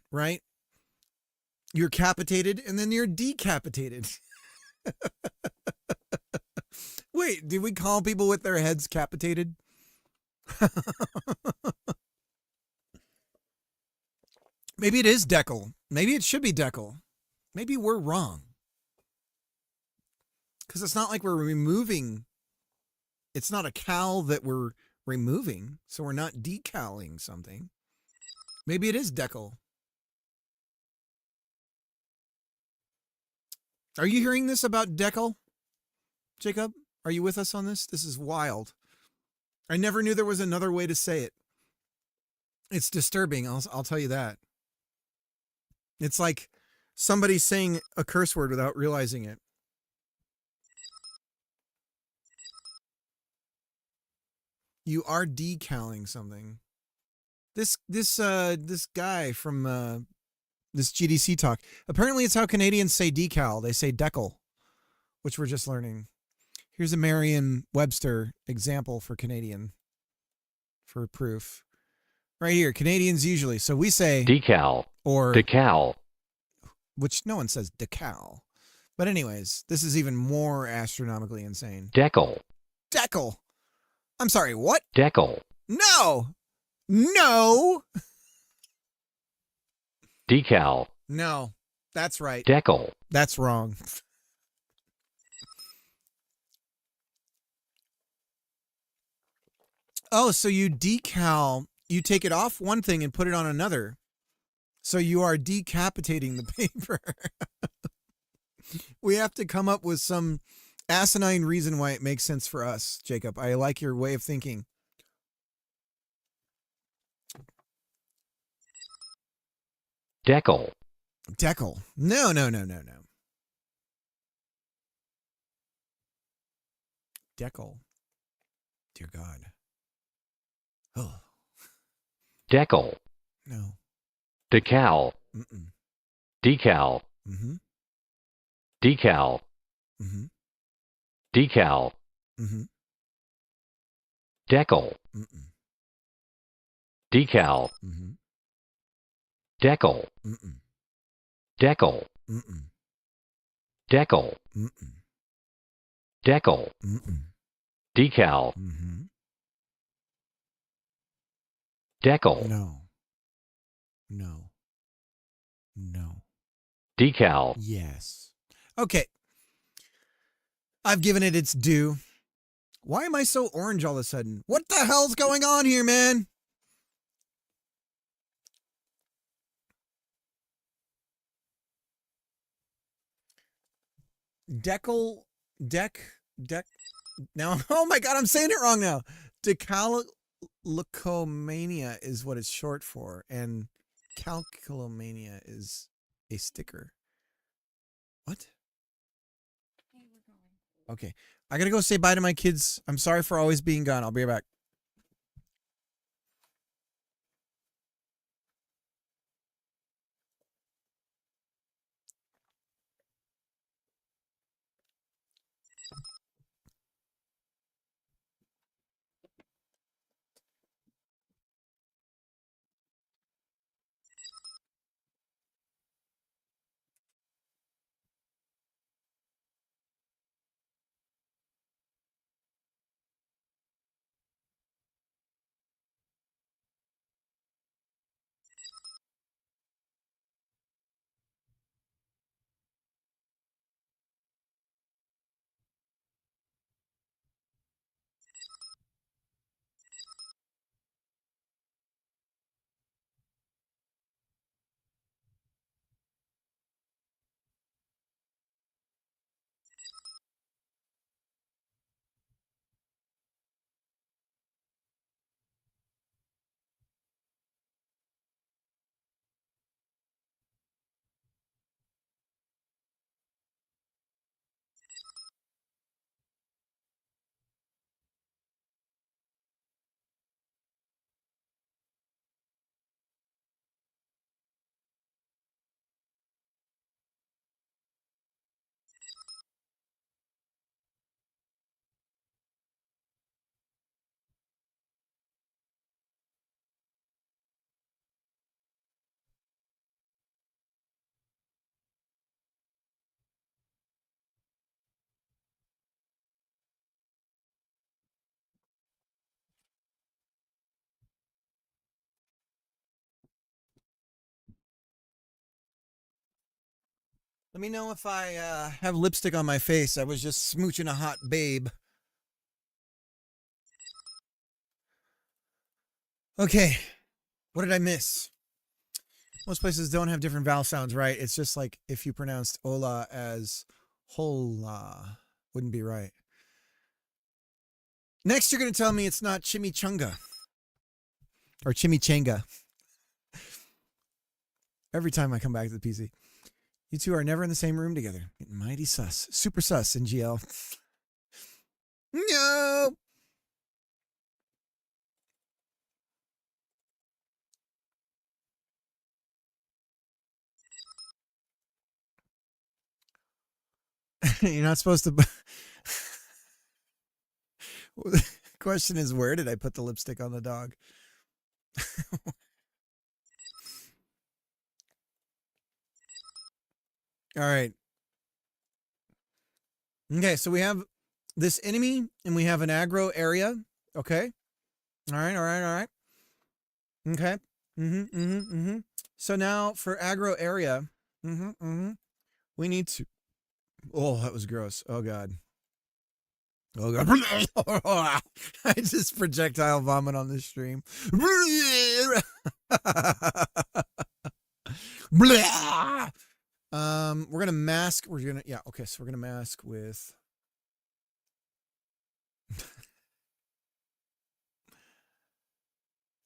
right? You're capitated and then you're decapitated. Wait, did we call people with their heads capitated? Maybe it is decal. Maybe it should be decal. Maybe we're wrong. Because it's not like we're removing. It's not a cal that we're removing, so we're not decaling something. Maybe it is decal. Are you hearing this about decal, Jacob? Are you with us on this? This is wild. I never knew there was another way to say it. It's disturbing. I'll tell you that. It's like somebody saying a curse word without realizing it. You are decaling something. This guy from this GDC talk. Apparently, it's how Canadians say decal. They say decal, which we're just learning. Here's a Merriam-Webster example for Canadian for proof. Right here, Canadians usually. So we say decal or decal, which no one says decal. But anyways, this is even more astronomically insane. decal, Decal. I'm sorry, what? decal, No. No. decal, No. That's right. decal, That's wrong. Oh, so you decal, you take it off one thing and put it on another. So you are decapitating the paper. We have to come up with some asinine reason why it makes sense for us, Jacob. I like your way of thinking. decal, Decal. No. Decal. Dear God. Oh, decal, no. decal, Mm-mm. decal, Mm-hmm. decal, Mm-hmm. decal, Mm-hmm. decal, Mm-mm. decal, Mm-hmm. decal, Mm-mm. decal, Mm-mm. decal, Mm-mm. decal, Mm-mm. decal, Mm-hmm. decal, No. No. No. decal, Yes. Okay. I've given it its due. Why am I so orange all of a sudden? What the hell's going on here, man? Decal, deck. Now, oh my God, I'm saying it wrong now. Decalcomania is what it's short for, and calculomania is a sticker. What? Okay. I gotta go say bye to my kids. I'm sorry for always being gone. I'll be right back. Let me know if I have lipstick on my face. I was just smooching a hot babe. Okay. What did I miss? Most places don't have different vowel sounds, right? It's just like if you pronounced hola as hola. Wouldn't be right. Next, you're going to tell me it's not chimichanga. Or chimichanga. Every time I come back to the PC. You two are never in the same room together. Getting mighty sus. Super sus in GL. No! You're not supposed to... The question is, where did I put the lipstick on the dog? All right. Okay, so we have this enemy and we have an aggro area. Okay. All right. Okay. So now for aggro area, we need to... Oh, that was gross. Oh, God. Oh, God. I just projectile vomit on this stream. We're gonna mask. So we're gonna mask with.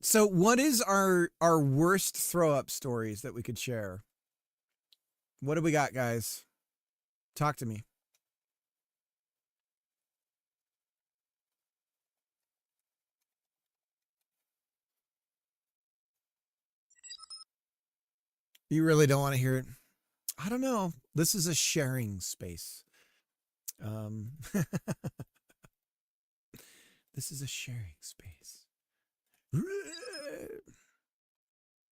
So what is our worst throw up stories that we could share? What do we got, guys? Talk to me. You really don't want to hear it? I don't know. This is a sharing space. This is a sharing space. There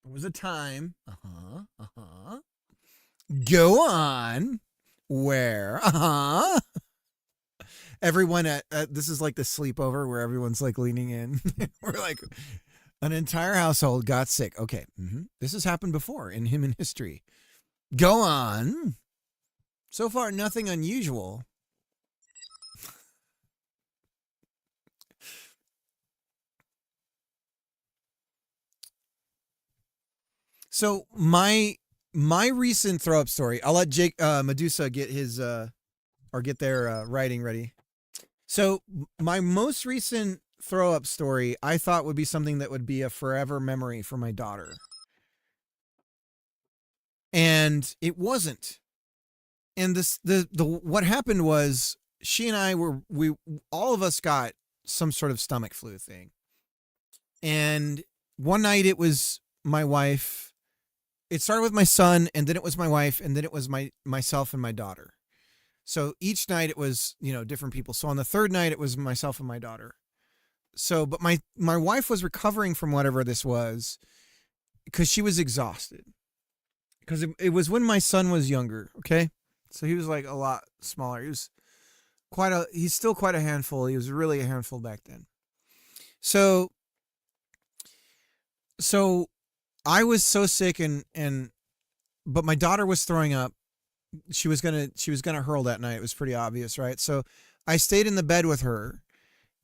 was a time. Go on. Where? Everyone at this is like the sleepover where everyone's like leaning in. We're like, an entire household got sick. Okay. This has happened before in human history. Go on. So far, nothing unusual. So my recent throw up story. I'll let Jake Medusa get his or get their writing ready. So my most recent throw up story I thought would be something that would be a forever memory for my daughter. And it wasn't. And what happened was she and I all of us got some sort of stomach flu thing. And one night it was my wife. It started with my son, and then it was my wife, and then it was myself and my daughter. So each night it was, different people. So on the third night it was myself and my daughter. So, but my wife was recovering from whatever this was because she was exhausted. Because it was when my son was younger, okay? So he was like a lot smaller. He's still quite a handful. He was really a handful back then. So I was so sick but my daughter was throwing up. She was gonna hurl that night. It was pretty obvious, right? So I stayed in the bed with her,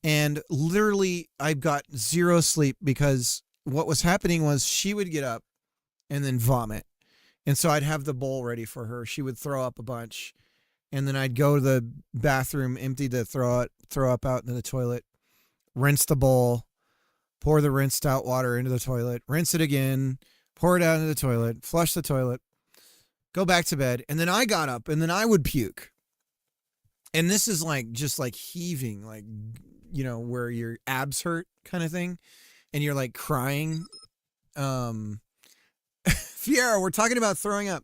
and literally I got zero sleep because what was happening was she would get up and then vomit. And so I'd have the bowl ready for her. She would throw up a bunch, and then I'd go to the bathroom, empty the throw up out into the toilet, rinse the bowl, pour the rinsed out water into the toilet, rinse it again, pour it out into the toilet, flush the toilet, go back to bed. And then I got up and then I would puke. And this is like, just like heaving, like, where your abs hurt kind of thing. And you're like crying. Fiera, we're talking about throwing up.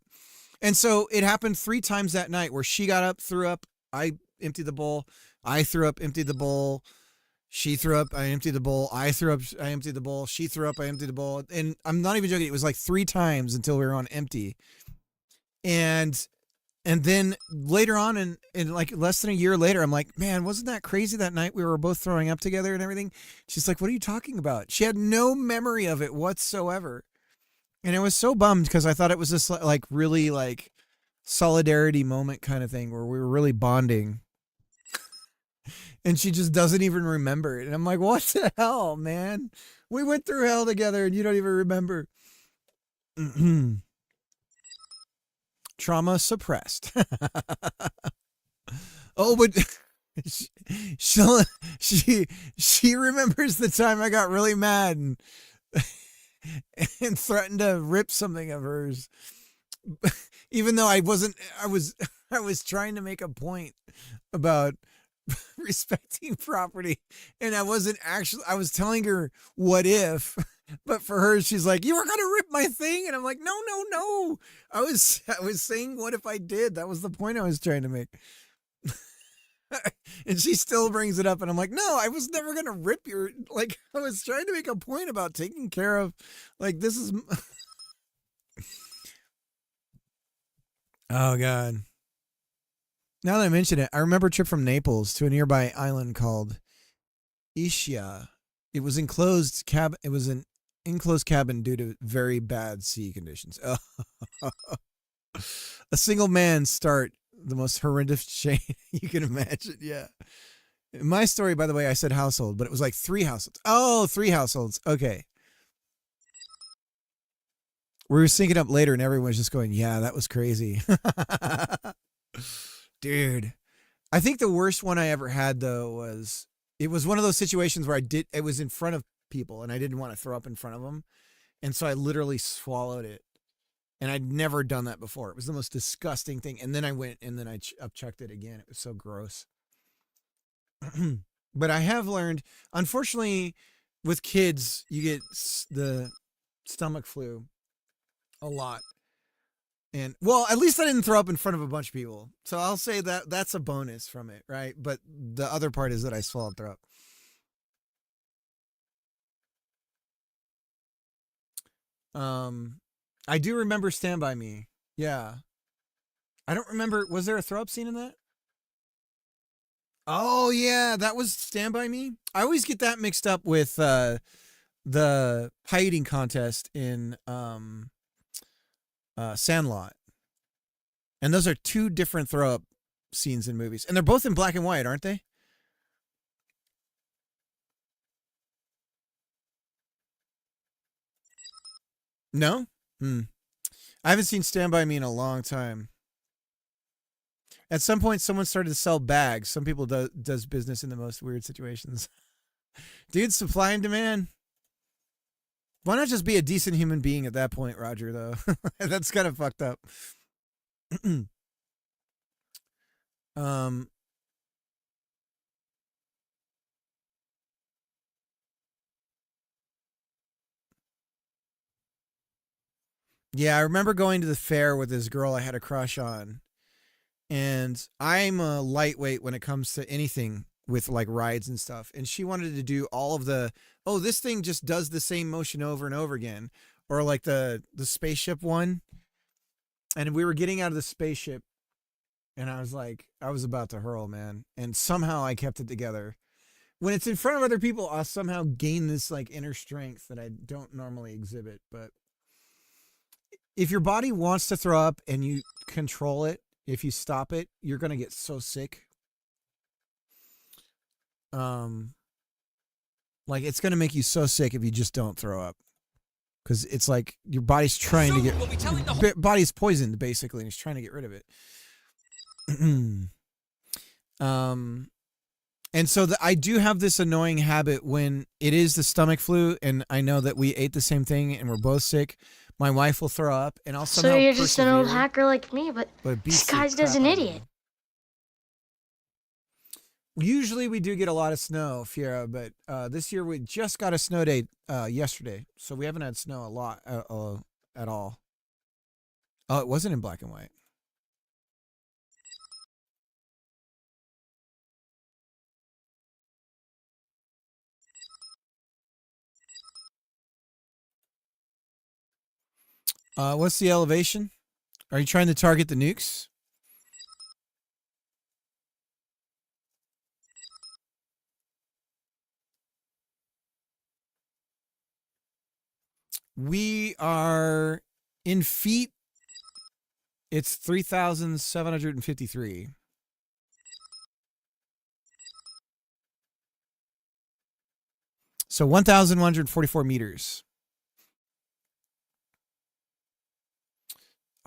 And so it happened 3 times that night where she got up, threw up. I emptied the bowl. I threw up, emptied the bowl. She threw up, I emptied the bowl. I threw up, I emptied the bowl. She threw up, I emptied the bowl. And I'm not even joking. It was like 3 times until we were on empty. And then later on, in like less than a year later, I'm like, man, wasn't that crazy that night we were both throwing up together and everything? She's like, what are you talking about? She had no memory of it whatsoever. And I was so bummed because I thought it was just like really like solidarity moment kind of thing where we were really bonding. And she just doesn't even remember it. And I'm like, what the hell, man? We went through hell together and you don't even remember. Trauma suppressed. Oh, but she remembers the time I got really mad and and threatened to rip something of hers. Even though I was trying to make a point about respecting property, and I was telling her what if, but for her she's like, you were gonna rip my thing, and I'm like, no, I was saying what if I did. That was the point I was trying to make. And she still brings it up, and I'm like, no, I was never gonna rip your, like, I was trying to make a point about taking care of, like, this is oh god. Now that I mention it, I remember a trip from Naples to a nearby island called Ischia. It was an enclosed cabin due to very bad sea conditions. A single man start the most horrendous chain you can imagine. Yeah. In my story, by the way, I said household, but it was like 3 households. Oh, 3 households. Okay. We were syncing up later and everyone was just going, yeah, that was crazy. Dude, I think the worst one I ever had though was, it was one of those situations where it was in front of people and I didn't want to throw up in front of them. And so I literally swallowed it, and I'd never done that before. It was the most disgusting thing. And then I went and then I upchucked it again. It was so gross. But I have learned, unfortunately with kids, you get the stomach flu a lot. And well, at least I didn't throw up in front of a bunch of people. So I'll say that that's a bonus from it, right? But the other part is that I swallowed throw up. I do remember Stand By Me. Yeah. I don't remember, was there a throw up scene in that? Oh yeah, that was Stand By Me. I always get that mixed up with the pie eating contest in Sandlot. And those are 2 different throw up scenes in movies. And they're both in black and white, aren't they? No? I haven't seen Stand By Me in a long time. At some point, someone started to sell bags. Some people does business in the most weird situations. Dude, supply and demand. Why not just be a decent human being at that point, Roger, though? That's kind of fucked up. Yeah, I remember going to the fair with this girl I had a crush on. And I'm a lightweight when it comes to anything with like rides and stuff. And she wanted to do all of the, oh, this thing just does the same motion over and over again. Or like the spaceship one. And we were getting out of the spaceship and I was like, I was about to hurl, man. And somehow I kept it together. When it's in front of other people, I'll somehow gain this like inner strength that I don't normally exhibit. But if your body wants to throw up and you control it, if you stop it, you're going to get so sick. Like it's going to make you so sick if you just don't throw up. Because it's like your body's trying to get, body's poisoned basically, and it's trying to get rid of it. And so I do have this annoying habit when it is the stomach flu, and I know that we ate the same thing and we're both sick. My wife will throw up, and I'll somehow So you're just an old persevere, hacker like me, but it beats this the guy's crap just an out of me. idiot. Usually we do get a lot of snow, Fiera, but this year we just got a snow day yesterday, so we haven't had snow a lot at all. Oh, it wasn't in black and white. What's the elevation? Are you trying to target the nukes? We are in feet It's 3,753. So 1,144 meters.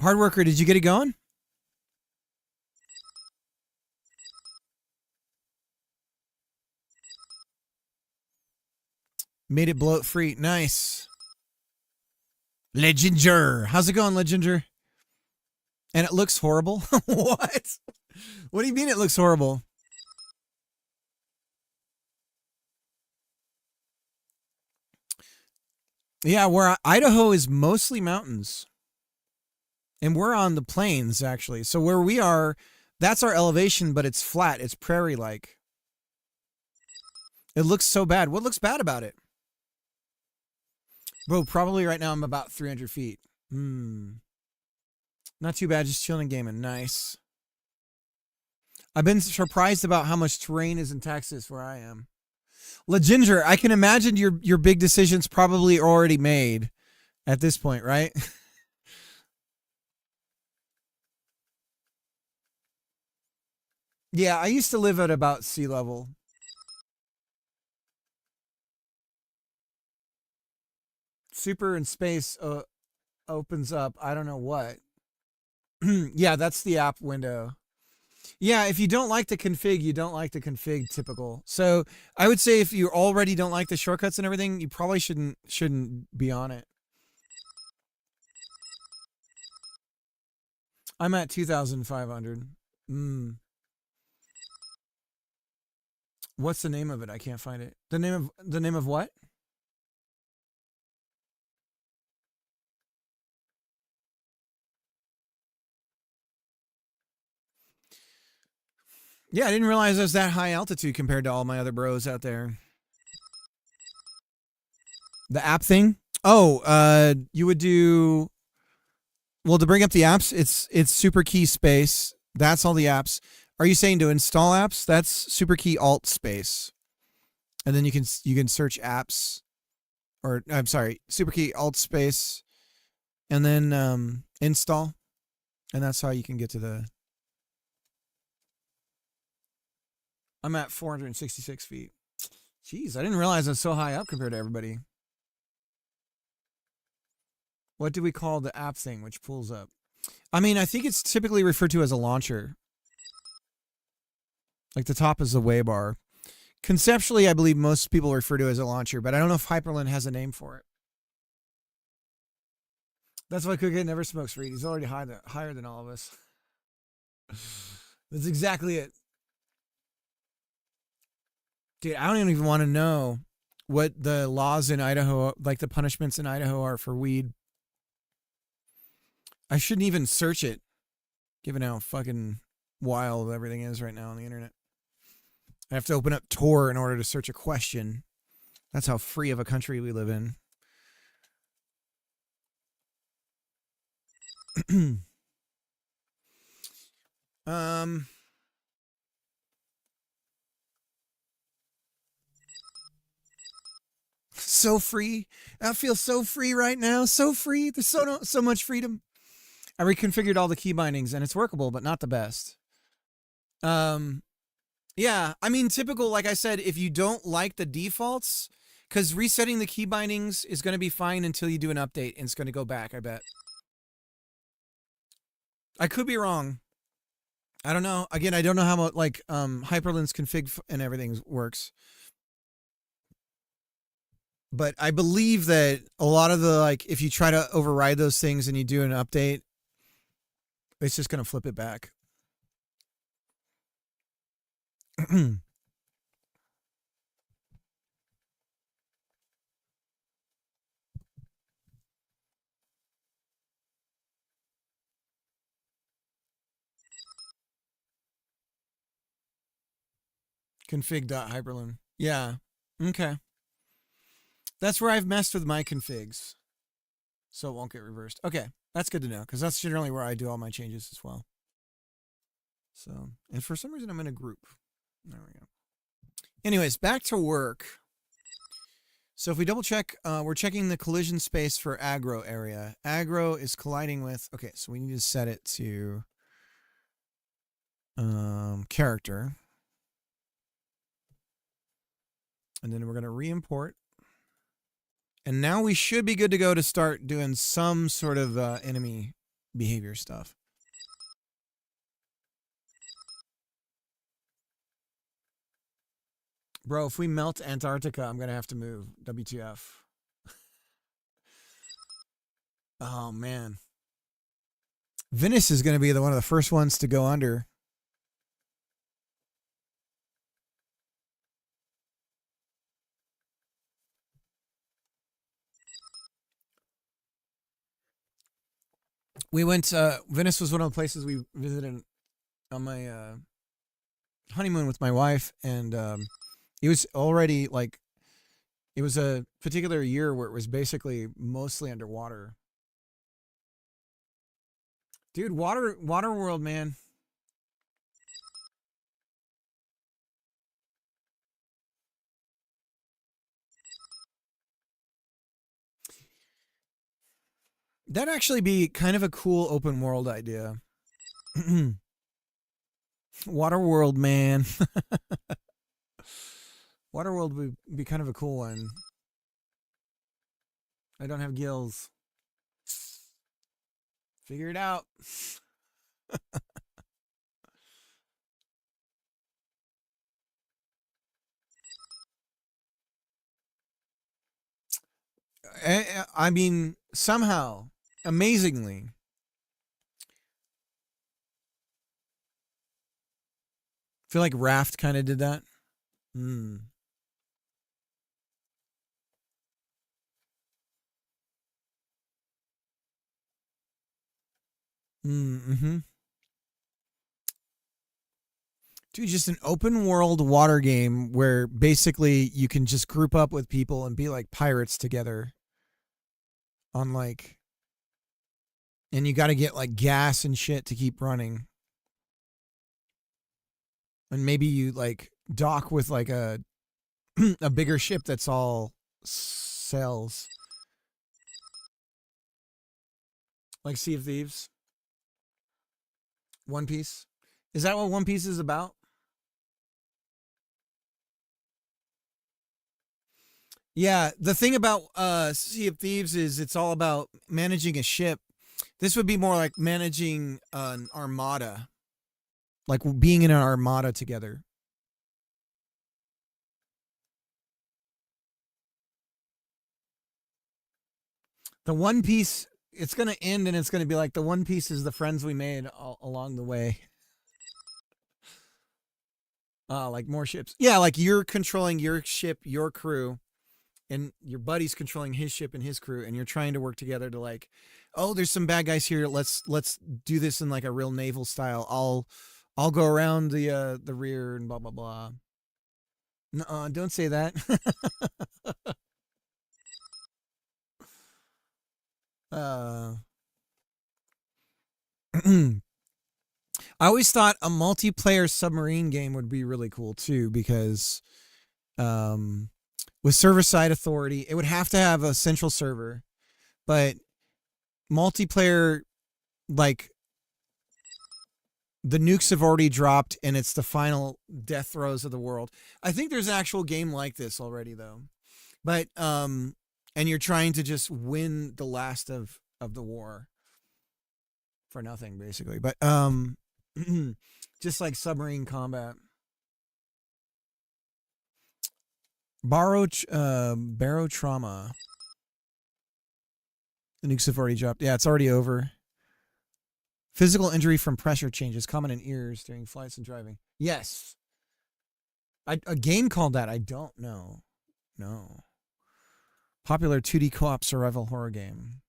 Hard worker, did you get it going? Made it bloat free. Nice. Leginger. How's it going, Leginger? And it looks horrible? What? What do you mean it looks horrible? Yeah, where Idaho is mostly mountains. And we're on the plains, actually. So where we are, that's our elevation, but it's flat. It's prairie-like. It looks so bad. What looks bad about it? Bro, probably right now I'm about 300 feet. Not too bad, just chilling and gaming. Nice. I've been surprised about how much terrain is in Texas where I am. LeGinger, I can imagine your big decision's probably already made at this point, right? Yeah, I used to live at about sea level. Super in space opens up. I don't know what. Yeah, that's the app window. Yeah, if you don't like the config, you don't like the config, typical. So I would say if you already don't like the shortcuts and everything, you probably shouldn't be on it. I'm at 2,500. What's the name of it? I can't find it. The name of what? Yeah, I didn't realize it was that high altitude compared to all my other bros out there. The app thing? Oh, you would do... Well, to bring up the apps, it's super key space. That's all the apps. Are you saying to install apps? That's super key alt space. And then you can search apps. Or, I'm sorry, super key alt space. And then install. And that's how you can get to the... I'm at 466 feet. Jeez, I didn't realize I was so high up compared to everybody. What do we call the app thing which pulls up? I mean, I think it's typically referred to as a launcher. Like the top is the way bar. Conceptually, I believe most people refer to it as a launcher, but I don't know if Hyperlin has a name for it. That's why Cookhead never smokes weed. He's already higher than all of us. That's exactly it. Dude, I don't even want to know what the laws in Idaho, like the punishments in Idaho are for weed. I shouldn't even search it, given how fucking wild everything is right now on the internet. I have to open up Tor in order to search a question. That's how free of a country we live in. So free. I feel so free right now. So free. There's so much freedom. I reconfigured all the key bindings and it's workable, but not the best. Yeah, I mean, typical, like I said, if you don't like the defaults, because resetting the key bindings is going to be fine until you do an update and it's going to go back, I bet. I could be wrong. I don't know. Again, I don't know how like Hyperlin's config and everything works. But I believe that a lot of the, like, if you try to override those things and you do an update, it's just going to flip it back. Config.hyperlin. Yeah. Okay. That's where I've messed with my configs. So it won't get reversed. Okay. That's good to know, because that's generally where I do all my changes as well. So, and for some reason I'm in a group. There we go. Anyways, back to work. So if we double check, we're checking the collision space for aggro area. Aggro is colliding with, okay, so we need to set it to character. And then we're going to re-import. And now we should be good to go to start doing some sort of enemy behavior stuff. Bro, if we melt Antarctica, I'm going to have to move. WTF. Oh, man. Venice is going to be one of the first ones to go under. We went, Venice was one of the places we visited on my honeymoon with my wife, and it was already like, it was a particular year where it was basically mostly underwater. Dude, water world, man. That'd actually be kind of a cool open world idea. Water world, man. Water world would be kind of a cool one. I don't have gills. Figure it out. I mean, somehow, amazingly, I feel like Raft kind of did that. Mm-hmm. Dude, just an open world water game where basically you can just group up with people and be like pirates together on like, and you got to get like gas and shit to keep running. And maybe you like dock with like a a bigger ship that's all sails. Like Sea of Thieves. One Piece. Is that what One Piece is about? Yeah, the thing about Sea of Thieves is it's all about managing a ship. This would be more like managing an armada. Like being in an armada together. The One Piece, it's going to end and it's going to be like the One Piece is the friends we made along the way. Like more ships. Yeah, like you're controlling your ship, your crew, and your buddy's controlling his ship and his crew, and you're trying to work together to like, oh, there's some bad guys here. Let's do this in like a real naval style. I'll go around the rear and blah blah blah. No, don't say that. I always thought a multiplayer submarine game would be really cool too, because with server-side authority, it would have to have a central server, but multiplayer, like the nukes have already dropped and it's the final death throes of the world. I think there's an actual game like this already though, but and you're trying to just win the last of the war for nothing basically, but just like submarine combat. Barotrauma. The nukes have already dropped. Yeah, it's already over. Physical injury from pressure changes common in ears during flights and driving. Yes. A game called that? I don't know. No. Popular 2D co-op survival horror game.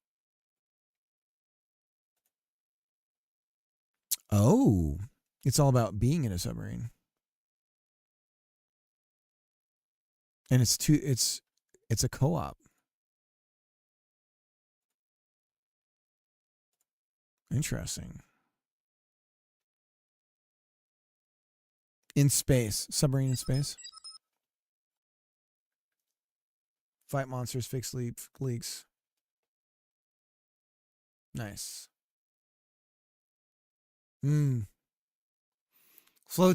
Oh, it's all about being in a submarine. And it's a co-op. Interesting. In space. Submarine in space. Fight monsters, fix leaks. Nice. Float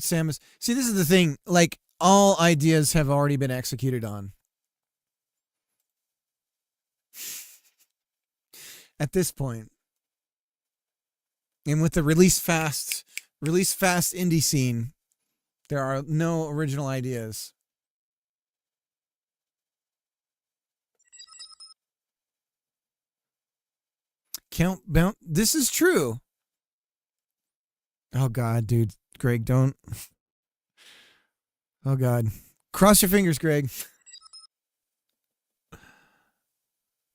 Samus. See, this is the thing. Like, all ideas have already been executed on. At this point. And with the release fast indie scene, there are no original ideas. This is true. Oh God, dude. Greg, don't. Oh God. Cross your fingers, Greg.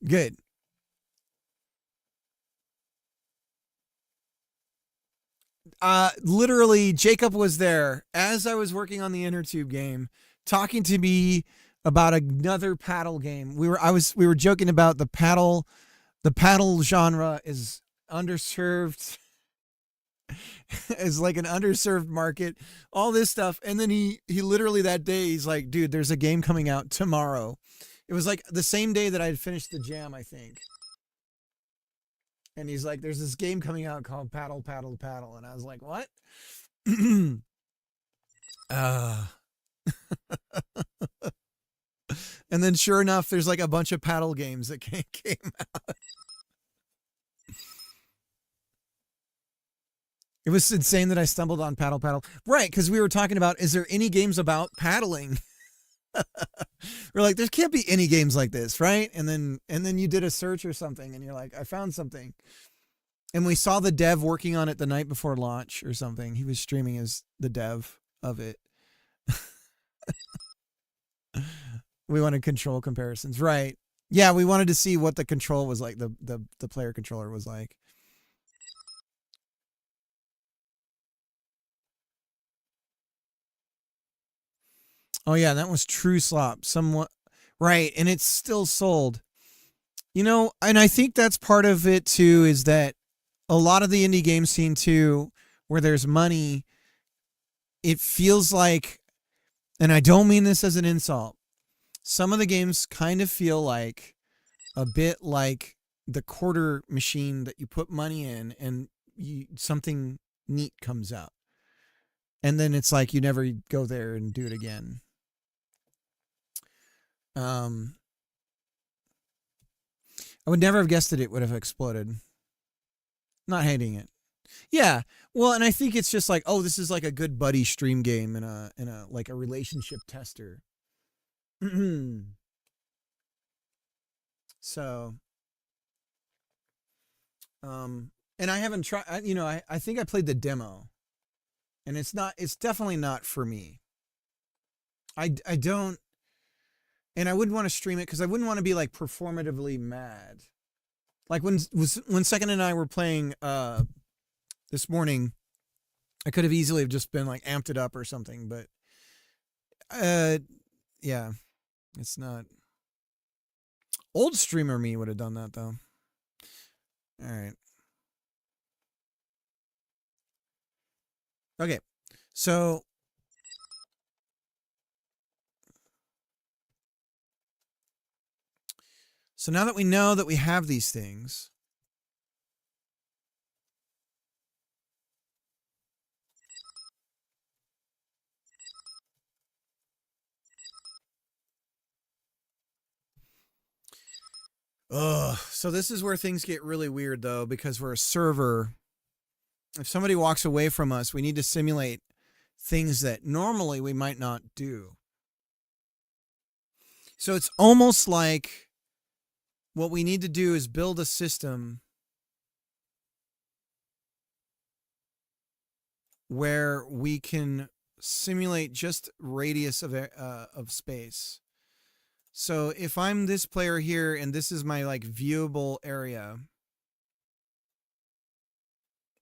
Good. Literally, Jacob was there as I was working on the inner tube game, talking to me about another paddle game. We were joking about the paddle genre is underserved, is like an underserved market, all this stuff. And then he literally that day, he's like, dude, there's a game coming out tomorrow. It was like the same day that I had finished the jam, I think. And he's like, there's this game coming out called Paddle, Paddle, Paddle. And I was like, what? And then sure enough, there's like a bunch of paddle games that came out. It was insane that I stumbled on Paddle, Paddle. Right, because we were talking about, is there any games about paddling? We're like, there can't be any games like this, right? And then you did a search or something, and you're like, I found something. And we saw the dev working on it the night before launch or something. He was streaming as the dev of it. We wanted control comparisons, right? Yeah, we wanted to see what the control was like, the player controller was like. Oh yeah, that was True Slop. Somewhat right, and it's still sold. You know, and I think that's part of it too, is that a lot of the indie game scene too, where there's money, it feels like, and I don't mean this as an insult, some of the games kind of feel like a bit like the quarter machine that you put money in and something neat comes out. And then it's like you never go there and do it again. I would never have guessed that it would have exploded. Not hating it. Yeah. Well, and I think it's just like, oh, this is like a good buddy stream game and a like a relationship tester. So, and I haven't tried, you know, I think I played the demo and it's definitely not for me. I don't, and I wouldn't want to stream it because I wouldn't want to be like performatively mad. Like when Second and I were playing this morning, I could have easily have just been like amped it up or something, but yeah, it's not. Old streamer me would have done that though. All right. Okay. So now that we know that we have these things, so this is where things get really weird though, because we're a server. If somebody walks away from us, we need to simulate things that normally we might not do. So it's almost like what we need to do is build a system where we can simulate just radius of space. So if I'm this player here and this is my like viewable area,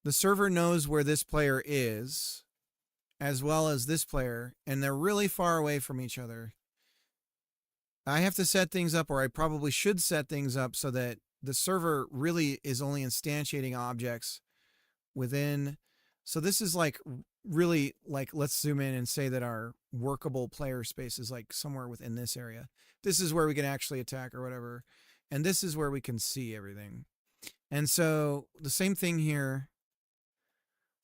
the server knows where this player is as well as this player, and they're really far away from each other. I have to set things up, or I probably should set things up so that the server really is only instantiating objects within. So this is like really like, let's zoom in and say that our workable player space is like somewhere within this area. This is where we can actually attack or whatever. And this is where we can see everything. And so the same thing here.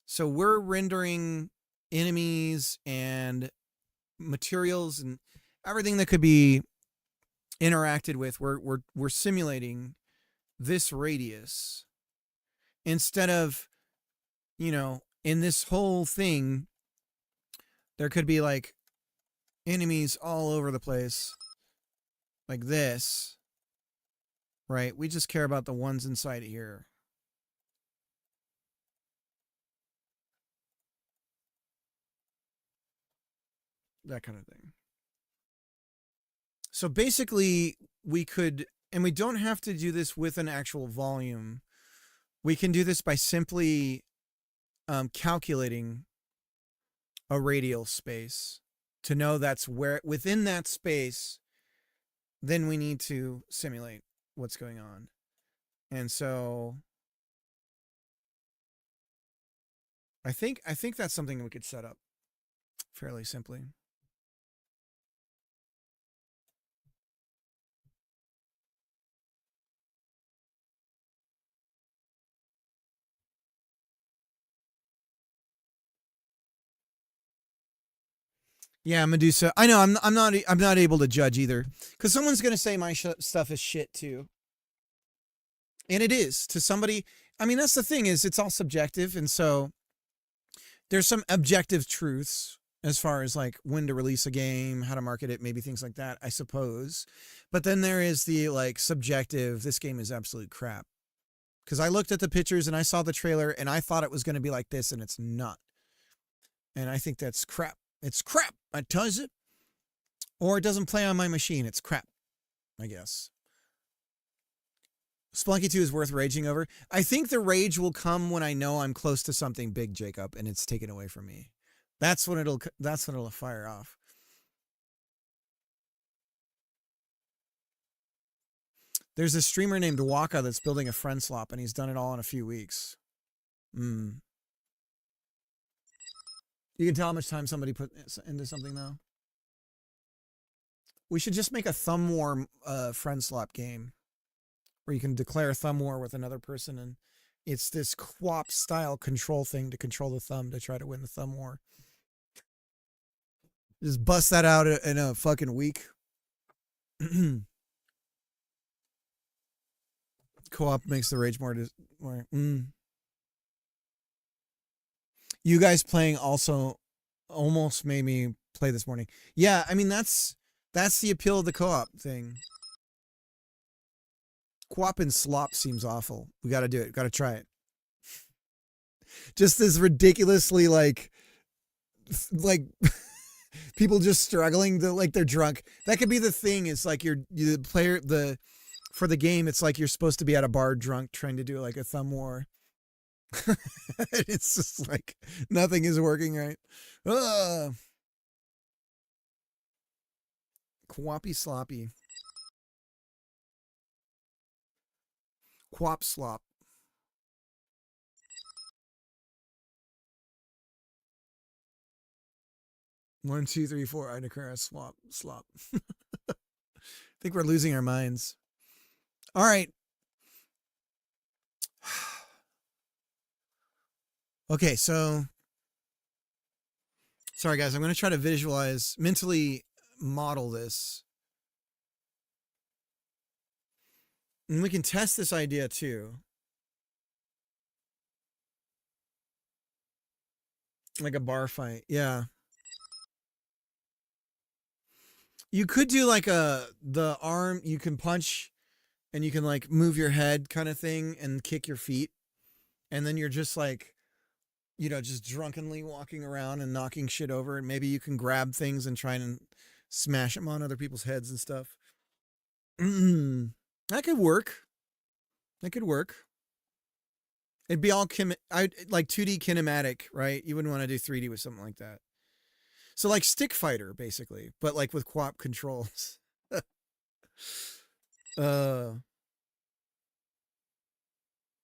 So we're rendering enemies and materials and everything that could be interacted with. We're simulating this radius instead of, you know, in this whole thing, there could be like enemies all over the place like this, right? We just care about the ones inside here. That kind of thing. So basically we could, and we don't have to do this with an actual volume. We can do this by simply calculating a radial space to know that's where within that space, then we need to simulate what's going on. And so I think that's something we could set up fairly simply. Yeah, Medusa. I know I'm not able to judge either, because someone's gonna say my stuff is shit too, and it is to somebody. I mean, that's the thing, is it's all subjective, and so there's some objective truths as far as like when to release a game, how to market it, maybe things like that, I suppose. But then there is the like subjective. This game is absolute crap, because I looked at the pictures and I saw the trailer and I thought it was going to be like this, and it's not. And I think that's crap. It's crap. I tell you it. Or it doesn't play on my machine. It's crap, I guess. Spelunky 2 is worth raging over. I think the rage will come when I know I'm close to something big, Jacob, and it's taken away from me. That's when it'll fire off. There's a streamer named Waka that's building a friend slop, and he's done it all in a few weeks. You can tell how much time somebody put into something, though. We should just make a thumb war friend slop game where you can declare thumb war with another person, and it's this QWOP style control thing to control the thumb to try to win the thumb war. Just bust that out in a fucking week. Co-op makes the rage more. You guys playing also almost made me play this morning. Yeah, I mean that's the appeal of the co-op thing. Co-op and slop seems awful. We got to do it. Got to try it. Just this ridiculously like people just struggling to, like, they're drunk. That could be the thing. It's like the player for the game. It's like you're supposed to be at a bar drunk trying to do like a thumb war. It's just like nothing is working right. Quappy sloppy. Quap slop. One, two, three, four. I declare a slop. I think we're losing our minds. All right. Okay, so sorry guys, I'm going to try to visualize, mentally model this. And we can test this idea too. Like a bar fight. Yeah. You could do like the arm, you can punch and you can like move your head kind of thing and kick your feet. And then you're just like, you know, just drunkenly walking around and knocking shit over. And maybe you can grab things and try and smash them on other people's heads and stuff. That could work. That could work. It'd be all like 2D kinematic, right? You wouldn't want to do 3D with something like that. So like Stick Fighter, basically, but like with co-op controls.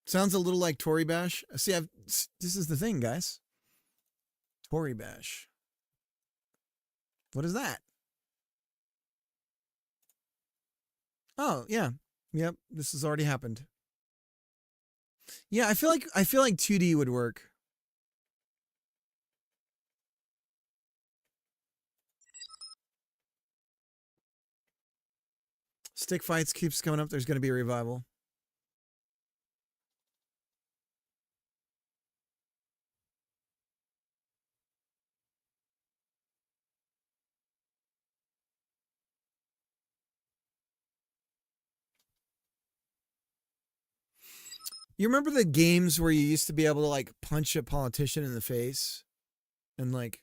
Sounds a little like Tory Bash. See, this is the thing, guys. Tory Bash. What is that? Oh, yeah. Yep, this has already happened. Yeah, I feel like 2D would work. Stick fights keeps coming up. There's going to be a revival. You remember the games where you used to be able to like punch a politician in the face? And like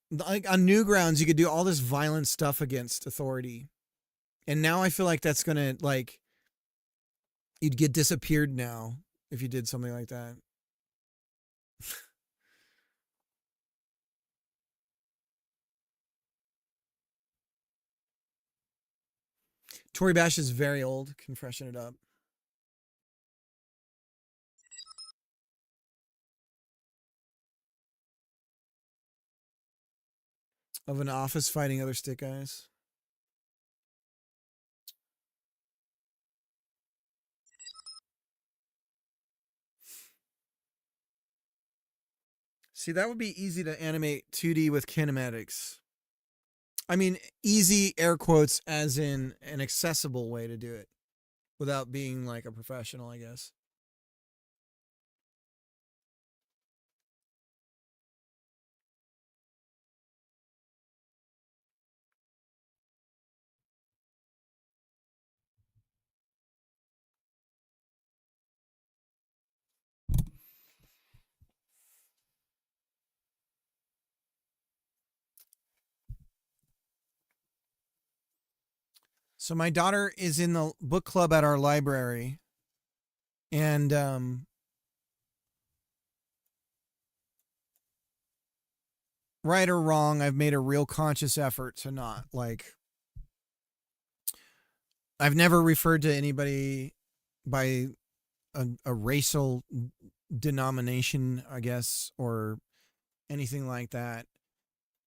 on Newgrounds, you could do all this violent stuff against authority. And now I feel like that's going to like, you'd get disappeared now if you did something like that. Tory Bash is very old. Can freshen it up. Of an office fighting other stick guys. See, that would be easy to animate 2D with kinematics. I mean, easy air quotes as in an accessible way to do it without being like a professional, I guess. So my daughter is in the book club at our library, and right or wrong, I've made a real conscious effort to not like. I've never referred to anybody by a racial denomination, I guess, or anything like that.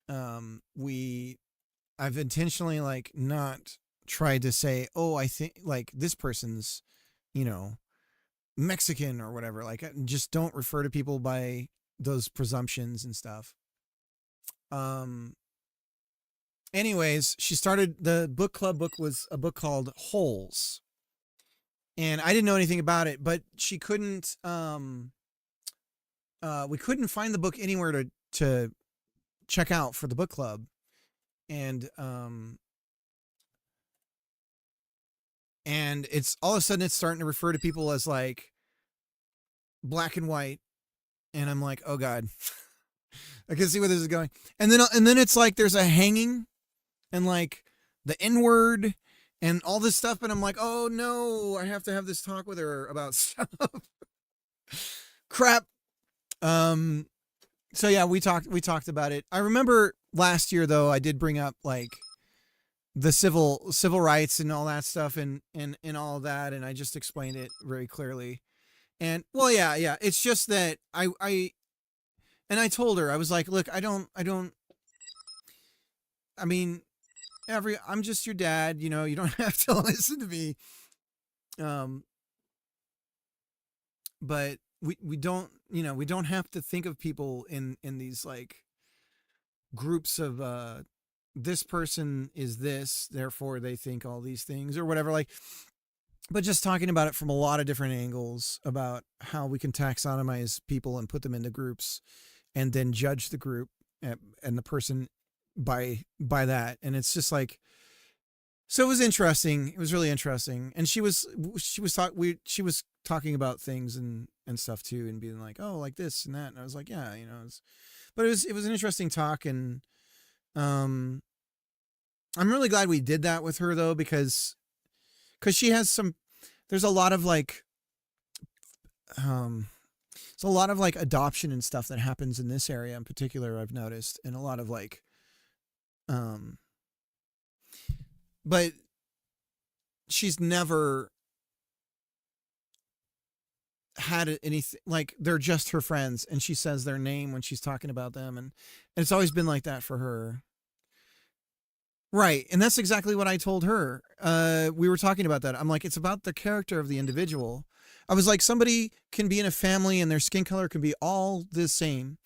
I've intentionally like not tried to say, oh, I think like this person's, you know, Mexican or whatever. Like, just don't refer to people by those presumptions and stuff. Anyways, she started the book club. Book was a book called Holes, and I didn't know anything about it, but she couldn't. We couldn't find the book anywhere to check out for the book club, and it's all of a sudden it's starting to refer to people as like black and white, and I'm like, oh God, I can see where this is going. And then it's like there's a hanging, and like the N-word and all this stuff, and I'm like, oh no, I have to have this talk with her about stuff. Crap. So yeah, we talked about it. I remember last year though, I did bring up like the civil rights and all that stuff and all of that, and I just explained it very clearly. And well, yeah, it's just that I told her, I was like, look, I mean, I'm just your dad, you know, you don't have to listen to me. But we don't, you know, we don't have to think of people in these like groups of this person is this, therefore they think all these things or whatever, like, but just talking about it from a lot of different angles about how we can taxonomize people and put them into groups and then judge the group and the person by that. And it's just like, so it was interesting. It was really interesting. And she was talking about things and stuff too, and being like, oh, like this and that. And I was like, yeah, you know, but it was an interesting talk. And, I'm really glad we did that with her though, because she has there's a lot of like, it's a lot of like adoption and stuff that happens in this area in particular, I've noticed, and a lot of like, but she's never had anything like they're just her friends, and she says their name when she's talking about them, and it's always been like that for her. Right, and that's exactly what I told her. We were talking about that. I'm like, it's about the character of the individual. I was like, somebody can be in a family and their skin color can be all the same,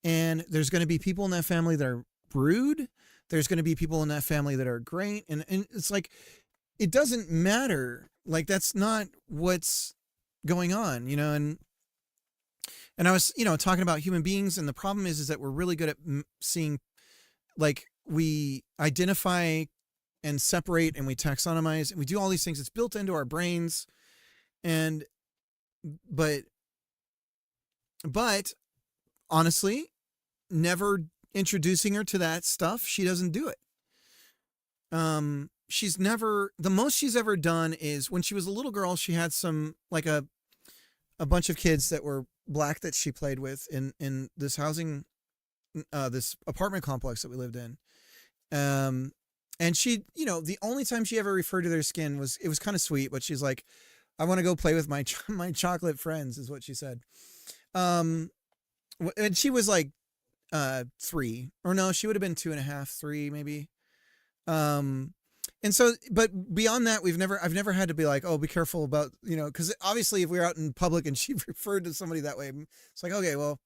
and there's going to be people in that family that are rude. There's going to be people in that family that are great, and it's like, it doesn't matter. Like, that's not what's going on, you know. And I was, you know, talking about human beings, and the problem is that we're really good at seeing, like, we identify and separate, and we taxonomize, and we do all these things. It's built into our brains, and but honestly, never introducing her to that stuff, she doesn't do it. She's never, the most she's ever done is when she was a little girl, she had some, like a bunch of kids that were black that she played with in this housing, this apartment complex that we lived in. And she, you know, the only time she ever referred to their skin was, it was kind of sweet, but she's like, I want to go play with my chocolate friends, is what she said. And she was like 3, or no, she would have been 2.5, 3 maybe. And so, but beyond that, I've never had to be like, oh, be careful about, you know, because obviously if we were out in public and she referred to somebody that way, it's like, okay, well,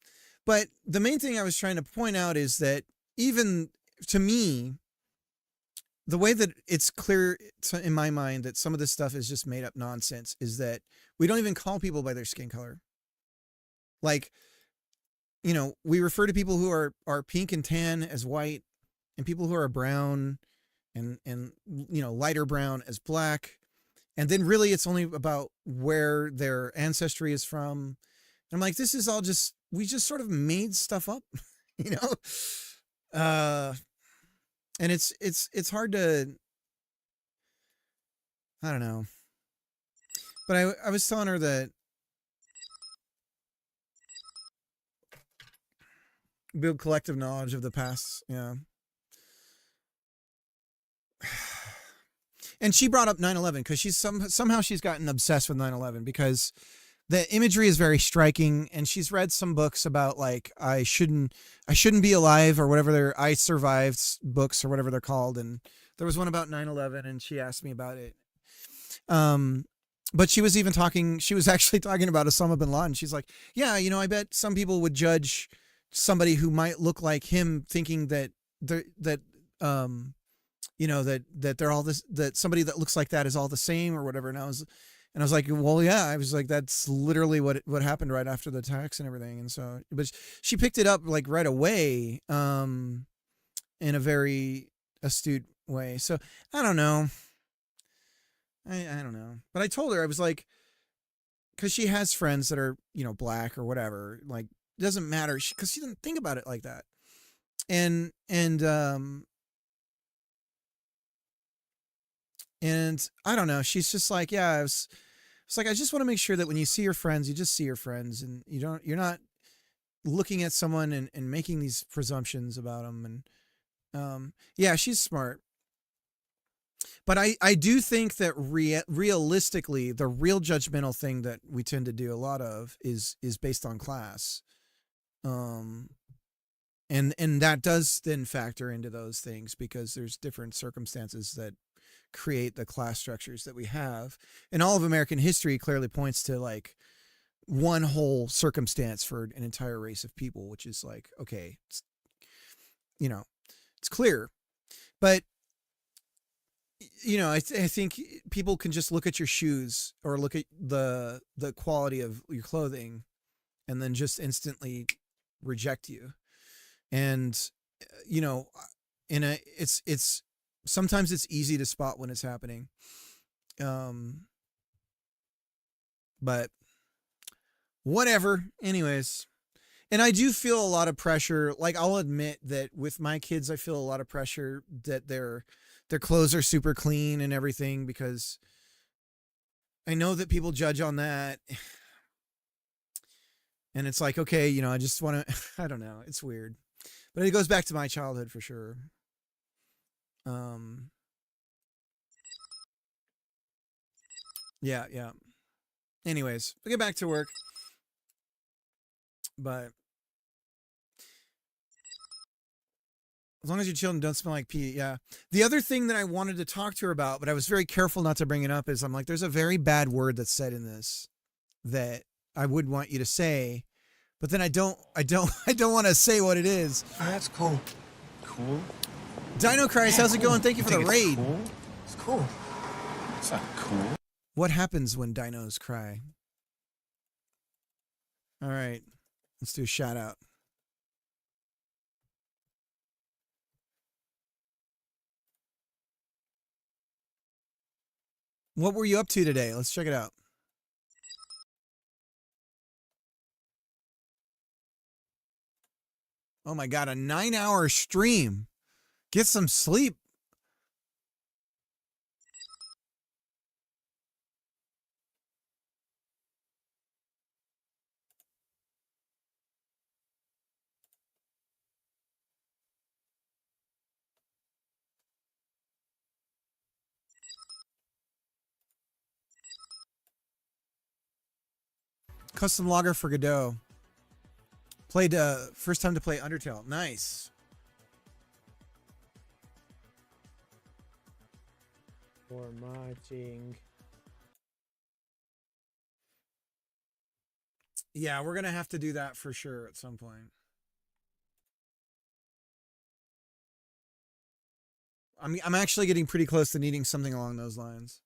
but the main thing I was trying to point out is that even to me, the way that it's clear in my mind that some of this stuff is just made up nonsense is that we don't even call people by their skin color. Like, you know, we refer to people who are pink and tan as white, and people who are brown and you know, lighter brown as black. And then really it's only about where their ancestry is from. And I'm like, this is all just, we just sort of made stuff up, you know? And it's hard to, I don't know. But I was telling her that build collective knowledge of the past, yeah. And she brought up 9/11 because she's somehow she's gotten obsessed with 9/11 because the imagery is very striking, and she's read some books about like I shouldn't be alive or whatever, I survived books or whatever they're called, and there was one about 9/11 and she asked me about it. But she was actually talking about Osama bin Laden. She's like, yeah, you know, I bet some people would judge somebody who might look like him thinking that you know, that they're all this, that somebody that looks like that is all the same or whatever. And I was like, well, yeah, I was like, that's literally what happened right after the attacks and everything. And so, but she picked it up like right away, in a very astute way. So I don't know. I don't know, but I told her, I was like, cause she has friends that are, you know, black or whatever, like, it doesn't matter. Cause she didn't think about it like that. And I don't know. She's just like, yeah, it's like, I just want to make sure that when you see your friends, you just see your friends, and you're not looking at someone and making these presumptions about them. And, yeah, she's smart. But I do think that realistically, the real judgmental thing that we tend to do a lot of is based on class. And that does then factor into those things because there's different circumstances that create the class structures that we have. And all of American history clearly points to like one whole circumstance for an entire race of people, which is like, okay, it's, you know, it's clear. But, you know, I think people can just look at your shoes or look at the quality of your clothing and then just instantly reject you. And, you know, it's sometimes it's easy to spot when it's happening. But whatever. Anyways. And I do feel a lot of pressure. Like, I'll admit that with my kids, I feel a lot of pressure that their clothes are super clean and everything, because I know that people judge on that. And it's like, okay, you know, I just want to, I don't know. It's weird, but it goes back to my childhood for sure. Yeah. Anyways, we'll get back to work. But as long as you chill and don't smell like pee, yeah. The other thing that I wanted to talk to her about, but I was very careful not to bring it up, is I'm like, there's a very bad word that's said in this that I would want you to say, but then I don't want to say what it is. Oh, that's cool. Cool? Dino Christ, how's it going? Thank you for the think raid. Cool? It's cool. It's not cool. What happens when dinos cry? All right, let's do a shout out. What were you up to today? Let's check it out. Oh my God, a 9-hour stream. Get some sleep. Custom logger for Godot. Played first time to play Undertale. Nice. For marching. Yeah, we're gonna have to do that for sure at some point. I'm actually getting pretty close to needing something along those lines.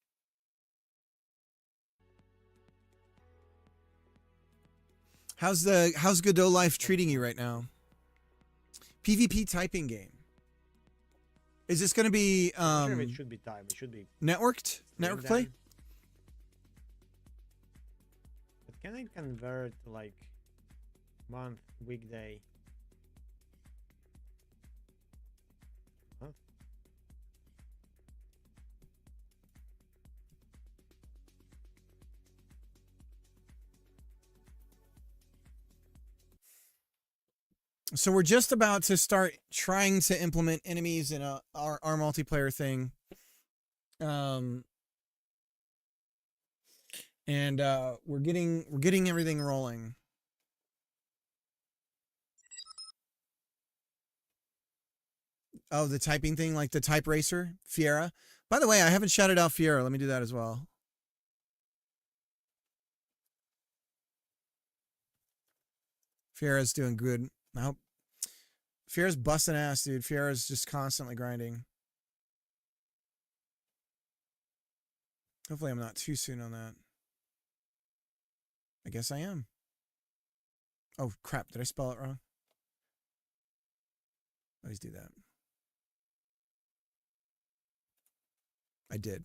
How's Godot Life treating you right now? PvP typing game. Is this going to be Sure, it should be time. It should be networked? Network play? time. But can I convert like month, weekday? Huh? So we're just about to start trying to implement enemies in our multiplayer thing. And we're getting everything rolling. Oh, the typing thing, like the type racer, Fiera. By the way, I haven't shouted out Fiera. Let me do that as well. Fiera's doing good. I hope Fiera's busting ass, dude. Fiera's just constantly grinding. Hopefully I'm not too soon on that. I guess I am. Oh, crap. Did I spell it wrong? Always do that. I did.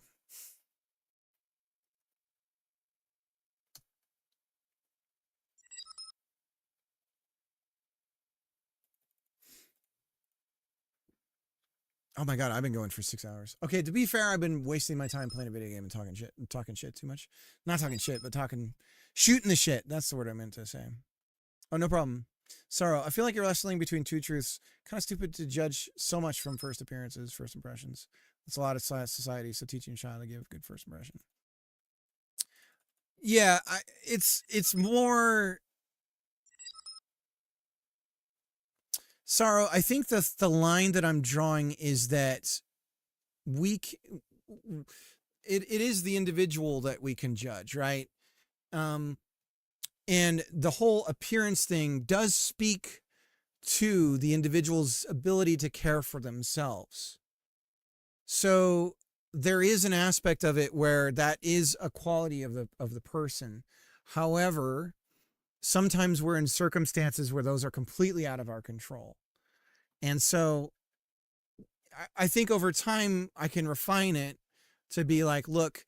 Oh my God, I've been going for 6 hours. Okay, to be fair, I've been wasting my time playing a video game and talking shit too much. Not talking shit, but shooting the shit. That's the word I meant to say. Oh, no problem. Sorrow, I feel like you're wrestling between two truths. Kind of stupid to judge so much from first appearances, first impressions. It's a lot of society, so teaching a child to give a good first impression. Yeah, it's more... Sorrow, I think the line that I'm drawing is that it is the individual that we can judge, right? And the whole appearance thing does speak to the individual's ability to care for themselves. So there is an aspect of it where that is a quality of the person. However, sometimes we're in circumstances where those are completely out of our control. And so I think over time I can refine it to be like, look,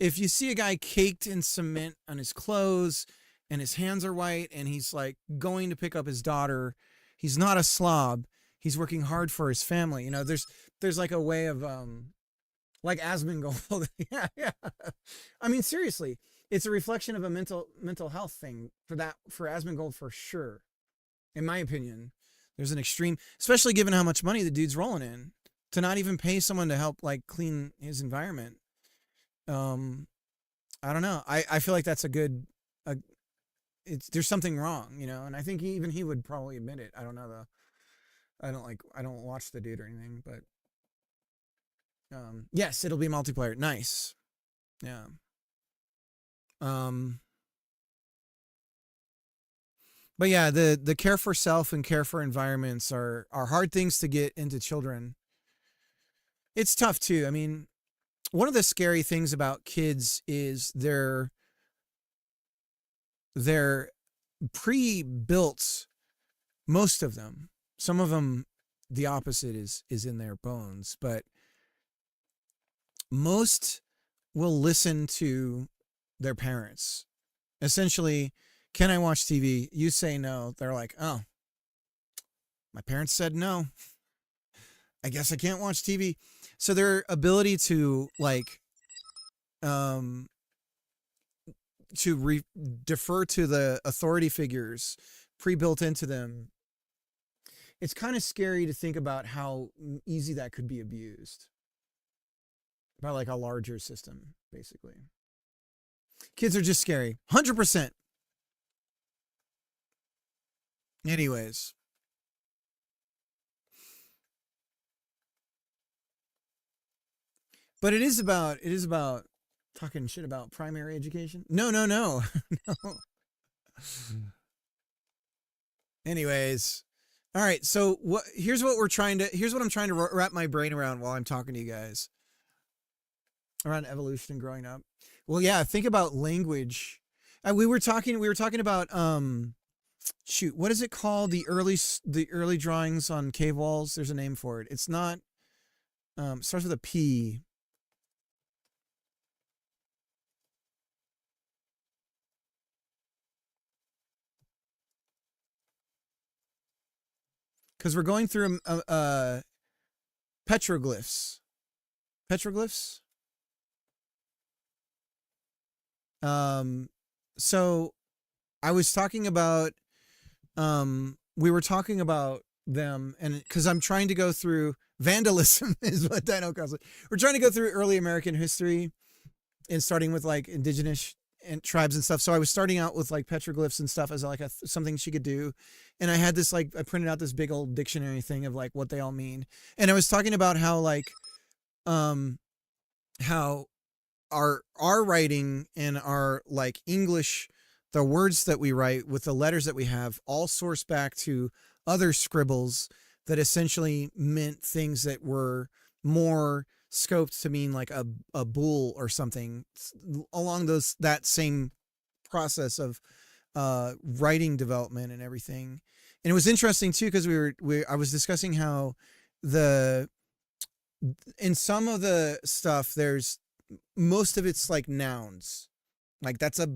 if you see a guy caked in cement on his clothes and his hands are white and he's like going to pick up his daughter, he's not a slob. He's working hard for his family. You know, there's like a way of, like Asmongold. Yeah. I mean, seriously, it's a reflection of a mental health thing for Asmongold for sure. In my opinion, there's an extreme, especially given how much money the dude's rolling in, to not even pay someone to help like clean his environment. I don't know. I feel like that's a good there's something wrong, you know, and I think even he would probably admit it. I don't know though. I don't watch the dude or anything, but yes, it'll be multiplayer. Nice. Yeah. But yeah, the care for self and care for environments are hard things to get into children. It's tough too. I mean, one of the scary things about kids is they're pre-built, most of them. Some of them, the opposite is in their bones, but most will listen to their parents. Essentially, can I watch TV? You say no. They're like, oh, my parents said no. I guess I can't watch TV. So their ability to like, defer to the authority figures pre-built into them, it's kind of scary to think about how easy that could be abused by like a larger system, basically. Kids are just scary. 100%. Anyways. But it is about talking shit about primary education. No. No. Anyways. All right. So here's what I'm trying to wrap my brain around while I'm talking to you guys. Around evolution and growing up. Well, yeah, think about language. We were talking about shoot, what is it called? The early drawings on cave walls. There's a name for it. It's not starts with a P. Because we're going through petroglyphs. Petroglyphs? So I was talking about, we were talking about them, and because I'm trying to go through vandalism is what Dino calls it. We're trying to go through early American history and starting with like indigenous and tribes and stuff. So I was starting out with like petroglyphs and stuff as like something she could do. And I had this, like, I printed out this big old dictionary thing of like what they all mean. And I was talking about how like, how our writing and our like English, the words that we write with the letters that we have all source back to other scribbles that essentially meant things that were more scoped to mean like a bull or something along that same process of writing development and everything. And it was interesting too, because I was discussing how in some of the stuff, there's most of it's like nouns, like that's a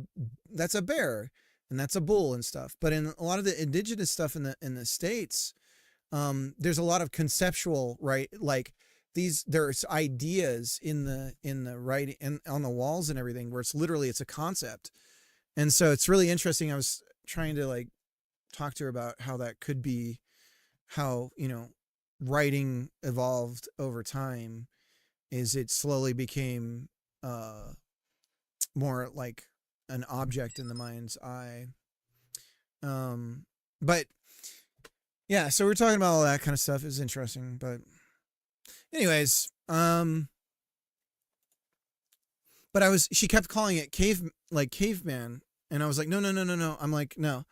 bear and that's a bull and stuff. But in a lot of the indigenous stuff in the States, there's a lot of conceptual, right? Like there's ideas in the writing and on the walls and everything where it's a concept. And so it's really interesting. I was trying to like talk to her about how that could be, how, you know, writing evolved over time, is it slowly became more like an object in the mind's eye. But yeah, so we're talking about all that kind of stuff. Is interesting. But anyways, but she kept calling it caveman. And I was like, no. I'm like, no,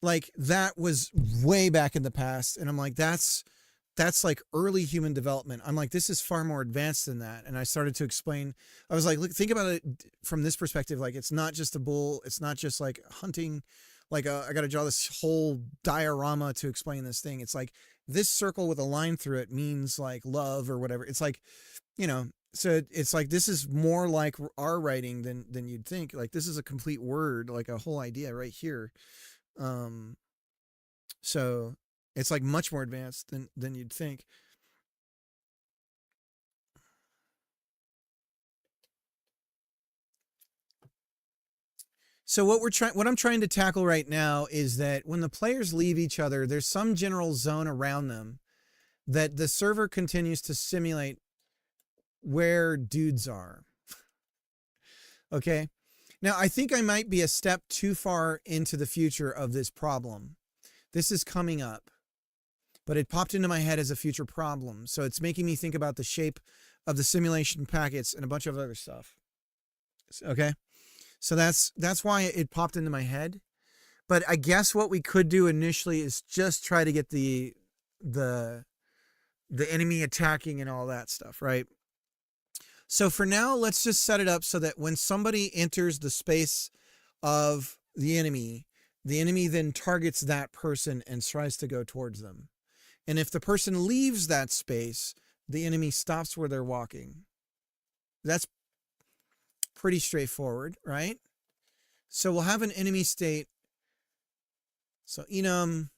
like that was way back in the past. And I'm like, that's like early human development. I'm like, this is far more advanced than that. And I started to explain, I was like, look, think about it from this perspective. Like, it's not just a bull. It's not just like hunting. Like I got to draw this whole diorama to explain this thing. It's like this circle with a line through it means like love or whatever. It's like, you know, so it's like, this is more like our writing than you'd think. Like this is a complete word, like a whole idea right here. So it's like much more advanced than you'd think. So what I'm trying to tackle right now is that when the players leave each other, there's some general zone around them that the server continues to simulate where dudes are. Okay. Now, I think I might be a step too far into the future of this problem. This is coming up, but it popped into my head as a future problem. So it's making me think about the shape of the simulation packets and a bunch of other stuff. Okay. So that's why it popped into my head. But I guess what we could do initially is just try to get the enemy attacking and all that stuff, right? So for now, let's just set it up so that when somebody enters the space of the enemy then targets that person and tries to go towards them. And if the person leaves that space, the enemy stops where they're walking. That's pretty straightforward, right? So we'll have an enemy state. So enum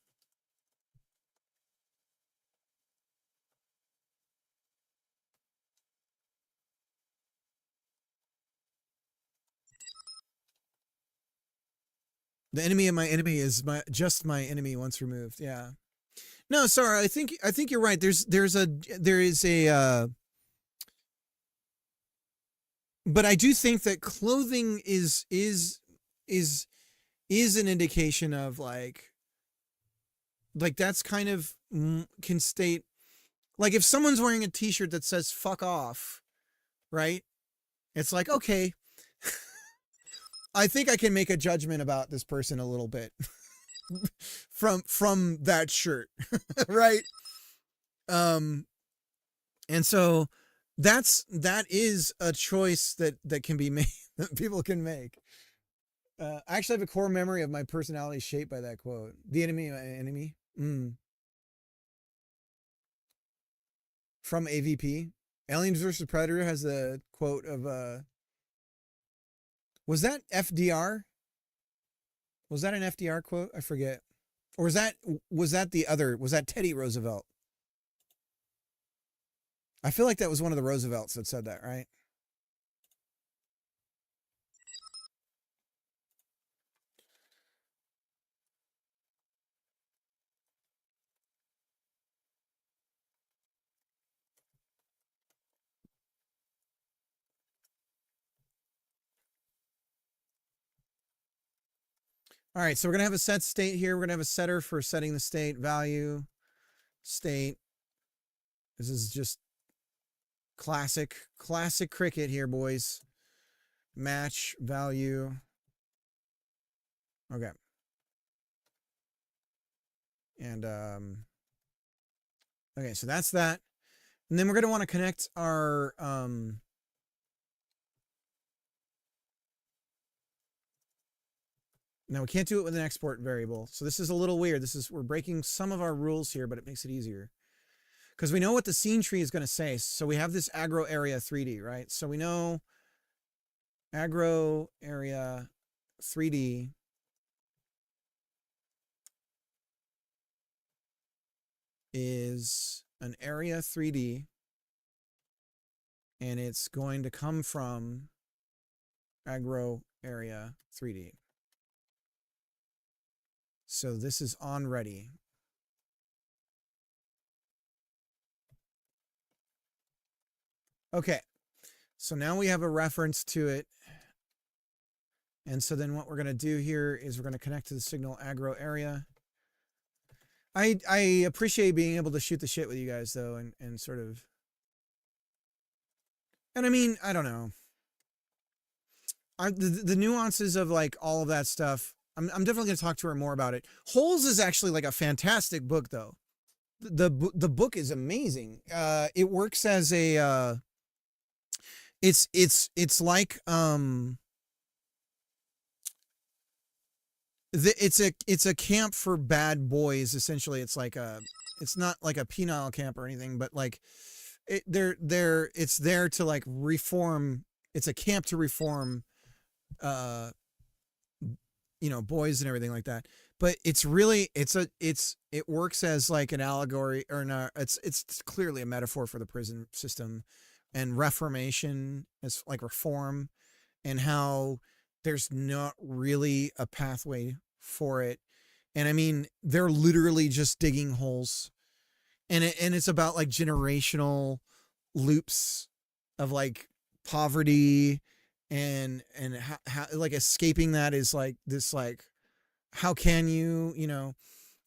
the enemy of my enemy is just my enemy once removed. Yeah. No, sorry. I think you're right. There is a but I do think that clothing is an indication of like that's kind of can state like if someone's wearing a t-shirt that says fuck off, right? It's like, okay, I think I can make a judgment about this person a little bit from that shirt, right? And so that is a choice that can be made, that people can make. I actually have a core memory of my personality shaped by that quote. The enemy, my enemy. From AVP. Aliens vs. Predator has a quote of was that FDR? Was that an FDR quote? I forget. Or was that the other? Was that Teddy Roosevelt? I feel like that was one of the Roosevelts that said that, right? All right, so we're going to have a set state here. We're going to have a setter for setting the state, value, state. This is just classic cricket here, boys. Match, value. Okay. And, okay, so that's that. And then we're going to want to connect our, now we can't do it with an export variable. So this is a little weird. We're breaking some of our rules here, but it makes it easier. Because we know what the scene tree is going to say. So we have this aggro area 3D, right? So we know aggro area 3D is an area 3D, and it's going to come from aggro area 3D. So this is on ready. Okay, so now we have a reference to it. And so then what we're going to do here is we're going to connect to the signal aggro area. I appreciate being able to shoot the shit with you guys, though, and sort of... And I mean, I don't know. The nuances of, like, all of that stuff, I'm definitely going to talk to her more about it. Holes is actually, like, a fantastic book, though. The book is amazing. It works as a... It's like... It's a camp for bad boys, essentially. It's like it's not like a penile camp or anything, but like it's there to like reform. It's a camp to reform boys and everything like that. But it's really it works as like an allegory, or no, it's clearly a metaphor for the prison system and reformation, as like reform, and how there's not really a pathway for it. And I mean, they're literally just digging holes, and it's about like generational loops of like poverty and how like escaping that is like this, like, how can you,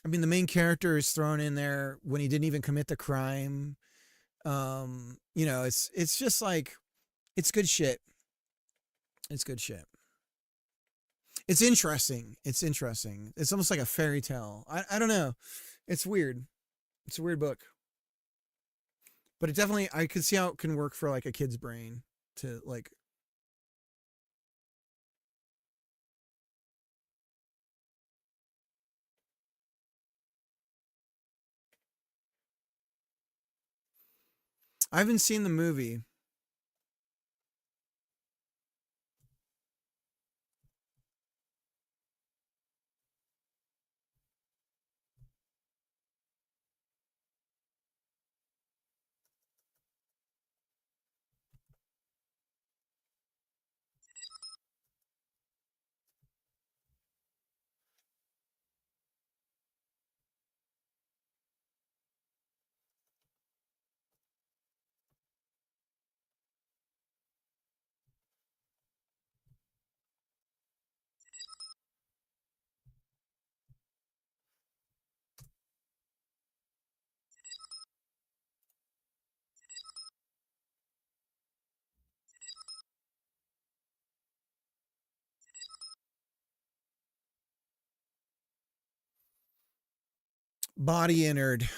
I mean, the main character is thrown in there when he didn't even commit the crime. It's just like, it's good shit. It's good shit. It's interesting. It's interesting. It's almost like a fairy tale. I don't know. It's weird. It's a weird book. But it definitely, I could see how it can work for like a kid's brain to like. I haven't seen the movie. Body entered.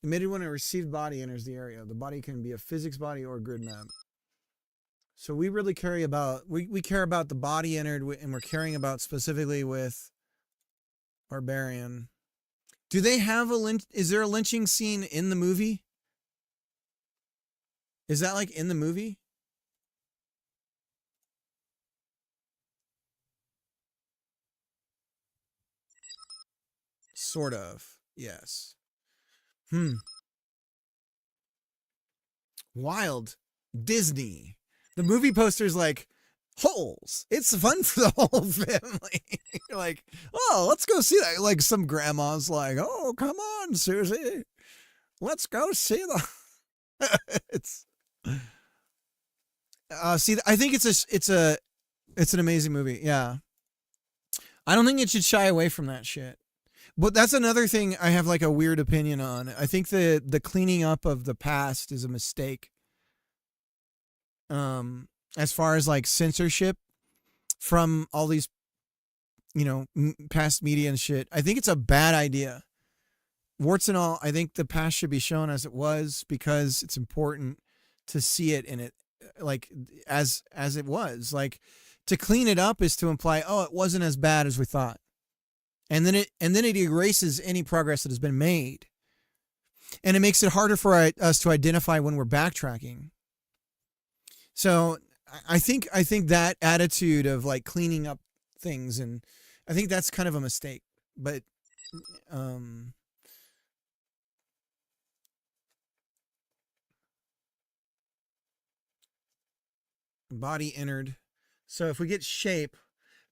Emitted when it received body enters the area. The body can be a physics body or a grid map. So we really care about the body entered, and we're caring about specifically with Barbarian. Do they have is there a lynching scene in the movie? Is that like in the movie? Sort of. Yes. Wild. Disney. The movie poster's like, holes. It's fun for the whole family. You're like, oh, let's go see that. Like some grandma's like, oh, come on, Susie. Let's go see the it's see, I think it's an amazing movie. Yeah. I don't think it should shy away from that shit. But that's another thing I have like a weird opinion on. I think the cleaning up of the past is a mistake. As far as like censorship from all these, past media and shit, I think it's a bad idea. Warts and all, I think the past should be shown as it was because it's important to see it in it, like as it was. Like to clean it up is to imply, oh, it wasn't as bad as we thought. And then it erases any progress that has been made. And it makes it harder for us to identify when we're backtracking. So I think that attitude of like cleaning up things, and I think that's kind of a mistake. But body entered. So if we get shape,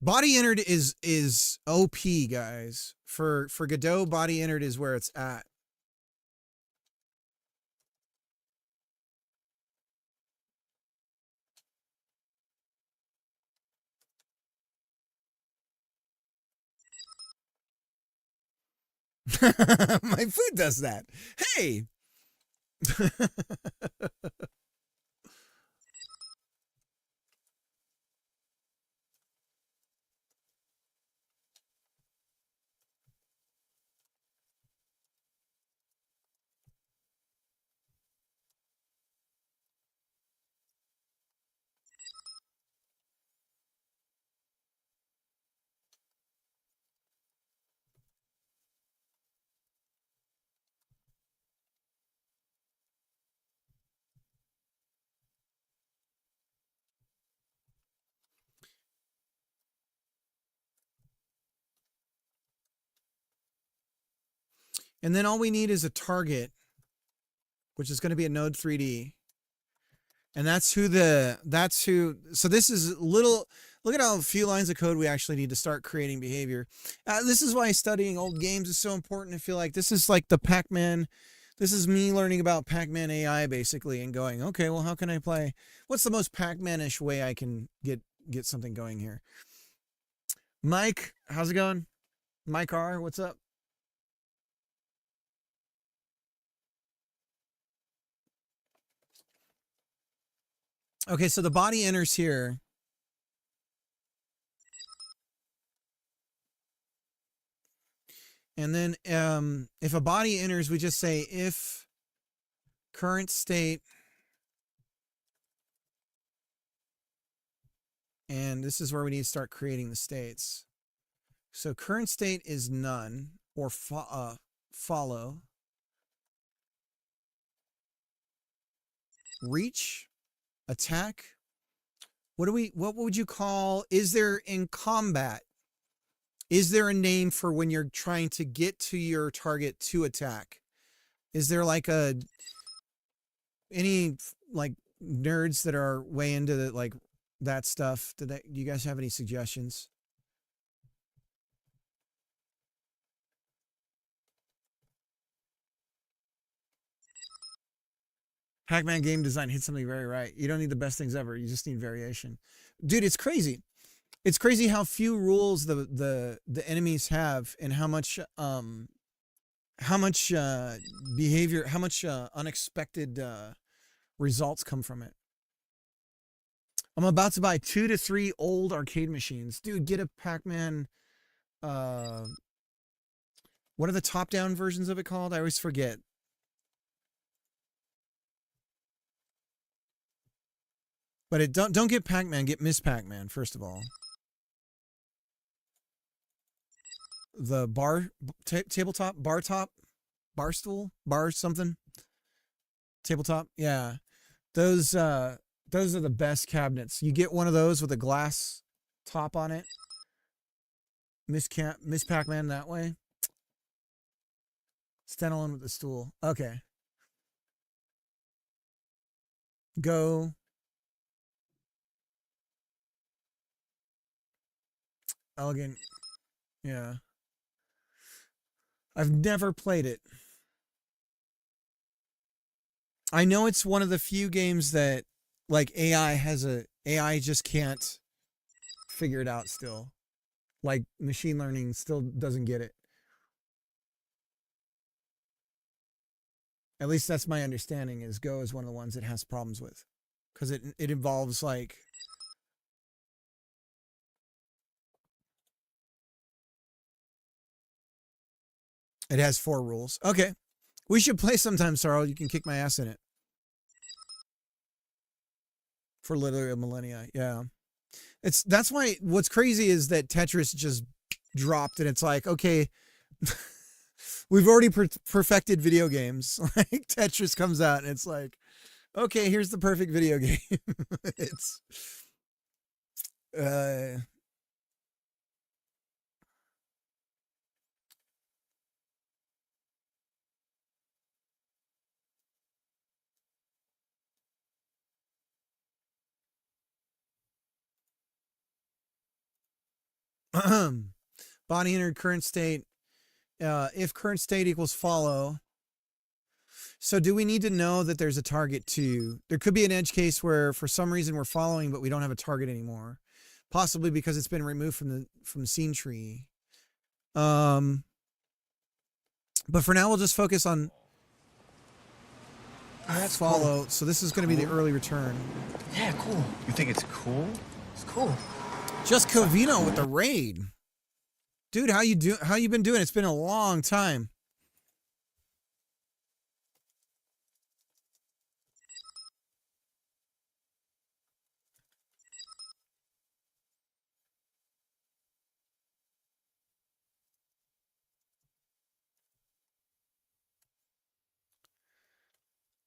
body entered is OP, guys. For Godot, body entered is where it's at. My food does that. Hey. And then all we need is a target, which is going to be a node 3D. And so this is look at how few lines of code we actually need to start creating behavior. This is why studying old games is so important. I feel like this is like the Pac-Man This is me learning about Pac-Man AI basically and going, okay, well, how can I play? What's the most Pac-Man-ish way I can get something going here? Mike, how's it going? Mike R, what's up? Okay, so the body enters here. And then if a body enters, we just say if current state, and this is where we need to start creating the states. So current state is none or follow. Reach, attack. What would you call, is there in combat? Is there a name for when you're trying to get to your target to attack? Is there like any like nerds that are way into like that stuff? Do you guys have any suggestions? Pac-Man game design hit something very right. You don't need the best things ever. You just need variation. Dude, it's crazy. It's crazy how few rules the enemies have and how much behavior, how much unexpected results come from it. I'm about to buy 2 to 3 old arcade machines. Dude, get a Pac-Man. What are the top-down versions of it called? I always forget. But don't get Pac-Man, get Miss Pac-Man first of all. The tabletop, bar top, bar stool, bar something. Tabletop, yeah. Those are the best cabinets. You get one of those with a glass top on it. Miss Pac-Man that way. Stand alone with the stool. Okay. Go. Elegant. Yeah. I've never played it. I know it's one of the few games that like AI just can't figure it out still. Like machine learning still doesn't get it. At least that's my understanding, is Go is one of the ones it has problems with. Because it involves like it has 4 rules. Okay. We should play sometime, Sarl. You can kick my ass in it. For literally a millennia. Yeah. That's why what's crazy is that Tetris just dropped and it's like, okay, we've already perfected video games. Like Tetris comes out and it's like, okay, here's the perfect video game. It's body entered current state. If current state equals follow. So do we need to know that there's a target too? There could be an edge case where for some reason we're following, but we don't have a target anymore. Possibly because it's been removed from the scene tree. But for now, we'll just focus on That's follow. cool. So this is going to be the early return. Yeah, cool. You think it's cool? It's cool. Just Covino with the raid. Dude, how you been doing? It's been a long time.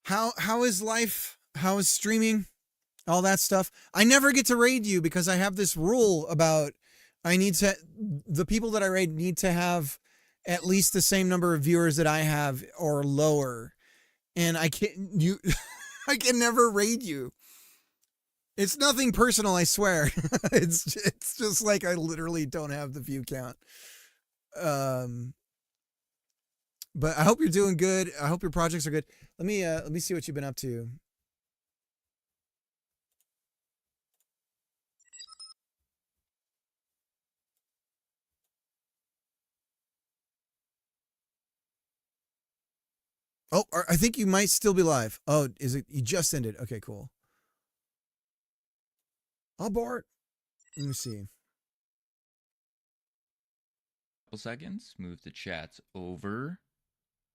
How is life? How is streaming? All that stuff. I never get to raid you because I have this rule about the people that I raid need to have at least the same number of viewers that I have or lower. And I I can never raid you. It's nothing personal, I swear. It's just like I literally don't have the view count. But I hope you're doing good. I hope your projects are good. Let me see what you've been up to. Oh, I think you might still be live. Oh, is it? You just ended. Okay, cool. I'll Bart. Let me see. Couple seconds. Move the chats over.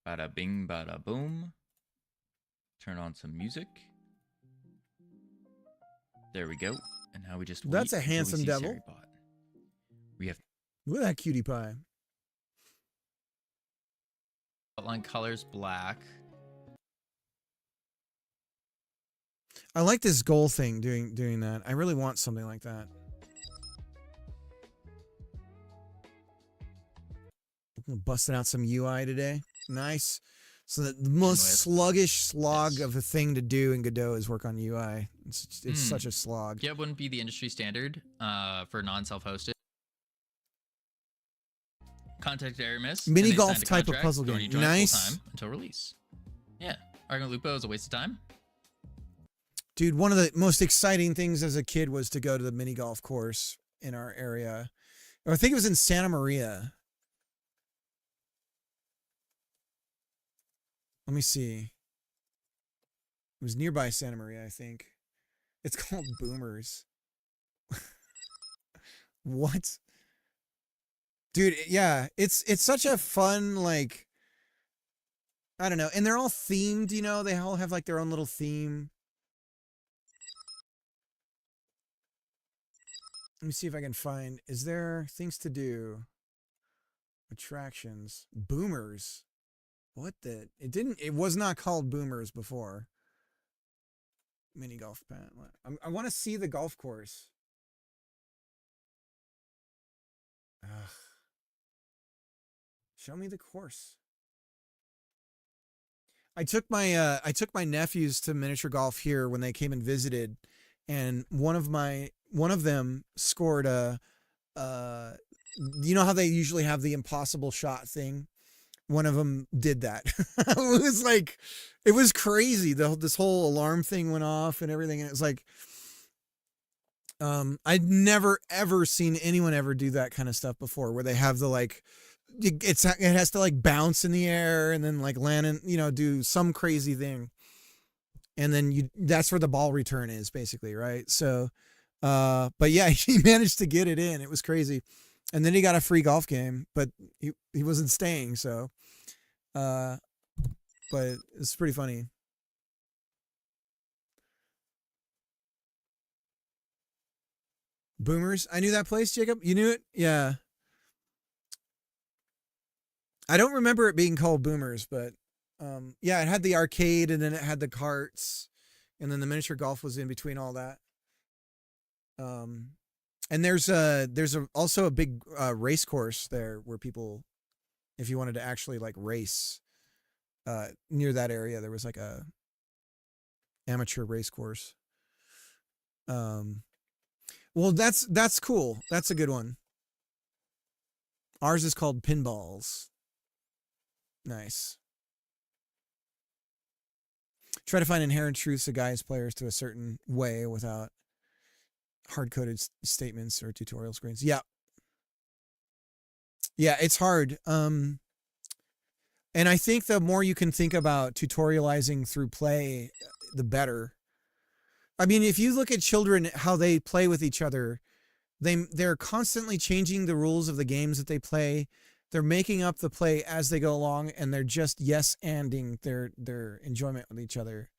Bada bing, bada boom. Turn on some music. There we go. And now we just wait That's a until we handsome see devil. Seripod. We have Look at that cutie pie. outline colors black. I like this goal thing doing that. I really want something like that. Busting out some UI today. Nice. So the most sluggish slog of a thing to do in Godot is work on UI. It's such a slog. Yeah, it wouldn't be the industry standard for non-self-hosted. Contacted Aramis. Mini golf type of puzzle game. Nice. Until release. Yeah. Argument Lupo is a waste of time. Dude, one of the most exciting things as a kid was to go to the mini golf course in our area. I think it was in Santa Maria. Let me see. It was nearby Santa Maria, I think. It's called Boomers. What? Dude, yeah, it's such a fun, like, I don't know. And they're all themed, you know? They all have like their own little theme. Let me see if I can find, is there things to do? Attractions. Boomers. What the? It was not called Boomers before. Mini golf pad. I want to see the golf course. Ugh. Show me the course. I took my nephews to miniature golf here when they came and visited, and one of them scored a you know how they usually have the impossible shot thing? One of them did that. It was crazy. This whole alarm thing went off and everything. And it was like, I'd never ever seen anyone ever do that kind of stuff before, where they have the like, it has to like bounce in the air and then like land in, you know, do some crazy thing. And then that's where the ball return is basically. Right. So, but yeah, he managed to get it in. It was crazy. And then he got a free golf game, but he wasn't staying. So, but it's pretty funny. Boomers. I knew that place, Jacob. You knew it? Yeah. I don't remember it being called Boomers, but yeah, it had the arcade and then it had the carts and then the miniature golf was in between all that. And there's also a big race course there where people, if you wanted to actually like race near that area, there was like a amateur race course. Well, that's cool. That's a good one. Ours is called Pinballs. Nice. Try to find inherent truths that guides players to a certain way without hard-coded statements or tutorial screens. Yeah. Yeah, it's hard. And I think the more you can think about tutorializing through play, the better. I mean, if you look at children, how they play with each other, they're constantly changing the rules of the games that they play. They're making up the play as they go along, and they're just yes-anding their enjoyment with each other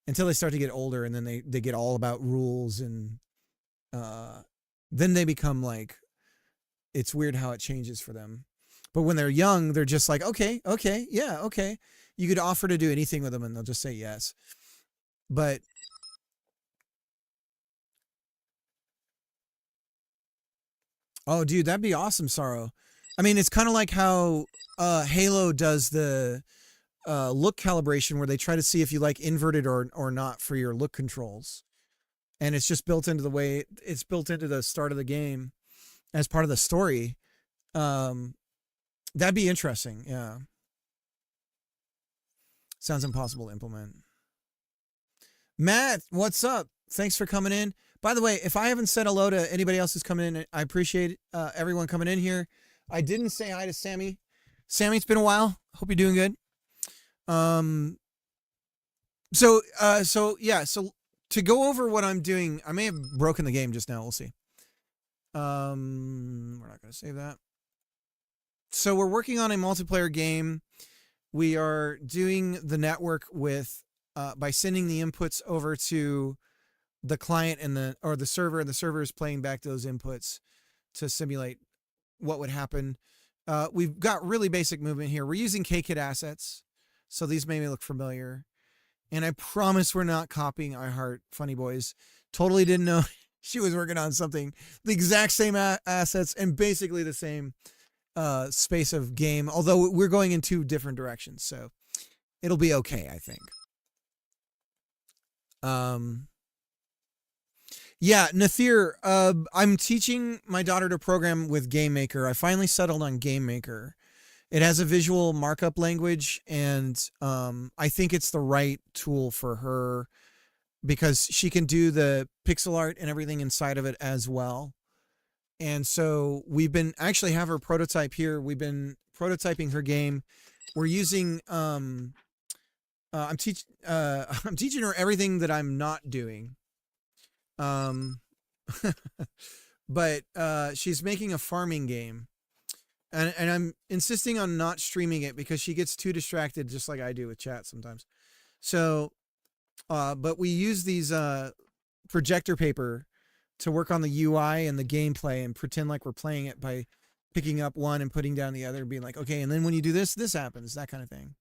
until they start to get older, and then they get all about rules, and then they become like, it's weird how it changes for them. But when they're young, they're just like, okay, yeah, okay. You could offer to do anything with them, and they'll just say yes. But oh, dude, that'd be awesome, Sorrow. I mean, it's kind of like how Halo does the look calibration, where they try to see if you like inverted or not for your look controls. And it's just built into the way it's built into the start of the game as part of the story. That'd be interesting. Yeah. Sounds impossible to implement. Matt, what's up? Thanks for coming in. By the way, if I haven't said hello to anybody else who's coming in, I appreciate everyone coming in here. I didn't say hi to Sammy. Sammy, it's been a while. Hope you're doing good. So to go over what I'm doing, I may have broken the game just now. We'll see. We're not going to save that. So we're working on a multiplayer game. We are doing the network with by sending the inputs over to the client and the server, and the server is playing back those inputs to simulate what would happen. We've got really basic movement here. We're using KKit assets, so these may look familiar. And I promise we're not copying iHeart Funny Boys. Totally didn't know she was working on something. The exact same assets and basically the same space of game, although we're going in two different directions, so it'll be okay, I think. Yeah, Nathir, I'm teaching my daughter to program with GameMaker. I finally settled on GameMaker. It has a visual markup language, and I think it's the right tool for her because she can do the pixel art and everything inside of it as well. And so we've been actually have her prototype here. We've been prototyping her game. We're using I'm teaching her everything that I'm not doing. But she's making a farming game. And I'm insisting on not streaming it because she gets too distracted, just like I do with chat sometimes. So, but we use these projector paper to work on the UI and the gameplay and pretend like we're playing it by picking up one and putting down the other and being like, okay, and then when you do this, this happens, that kind of thing.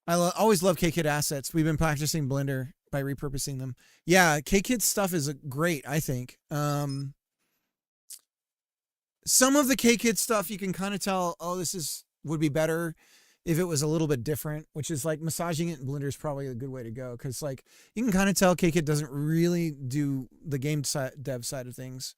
I always love KKit assets. We've been practicing Blender by repurposing them. Yeah, KKit stuff is great, I think. Some of the KKit stuff you can kind of tell, oh, would be better if it was a little bit different, which is like massaging it in Blender is probably a good way to go, because like you can kind of tell KKit doesn't really do the game dev side of things,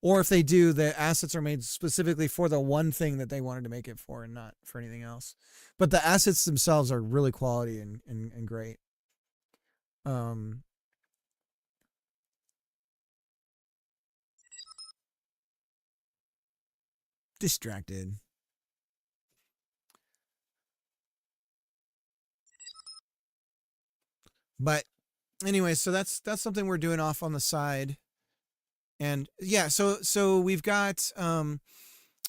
or if they do, the assets are made specifically for the one thing that they wanted to make it for and not for anything else. But the assets themselves are really quality and great. Distracted. But anyway, so that's something we're doing off on the side. And yeah, so we've got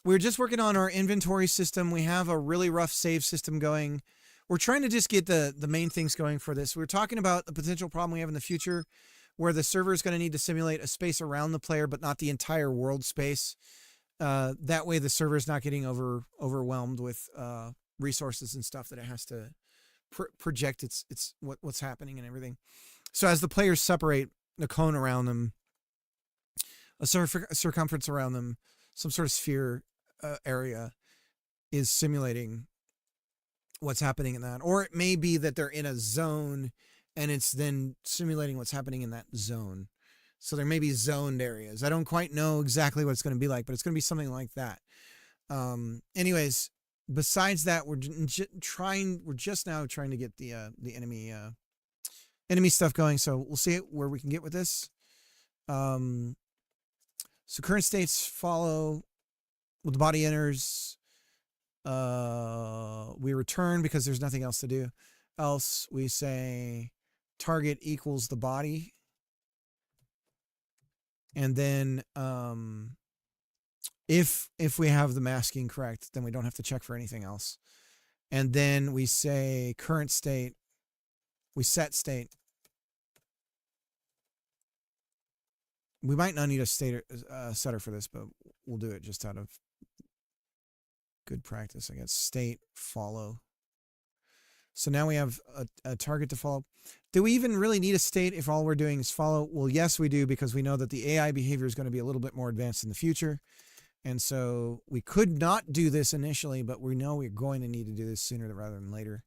we're just working on our inventory system. We have a really rough save system going. We're trying to just get the main things going for this. We're talking about the potential problem we have in the future where the server is going to need to simulate a space around the player, but not the entire world space. That way the server is not getting overwhelmed with resources and stuff that it has to project what's happening and everything. So as the players separate, the cone around them, a circumference around them, some sort of sphere area is simulating what's happening in that. Or it may be that they're in a zone and it's then simulating what's happening in that zone. So there may be zoned areas. I don't quite know exactly what it's going to be like, but it's going to be something like that. Anyways, besides that, we're just now trying to get the enemy stuff going. So we'll see where we can get with this. So current states follow. When the body enters, we return because there's nothing else to do. Else we say target equals the body. And then if we have the masking correct, then we don't have to check for anything else. And then we say current state, we set state. We might not need a state setter for this, but we'll do it just out of good practice, I guess. State follow. So now we have a target to follow. Do we even really need a state if all we're doing is follow? Well, yes, we do, because we know that the AI behavior is going to be a little bit more advanced in the future. And so we could not do this initially, but we know we're going to need to do this sooner rather than later.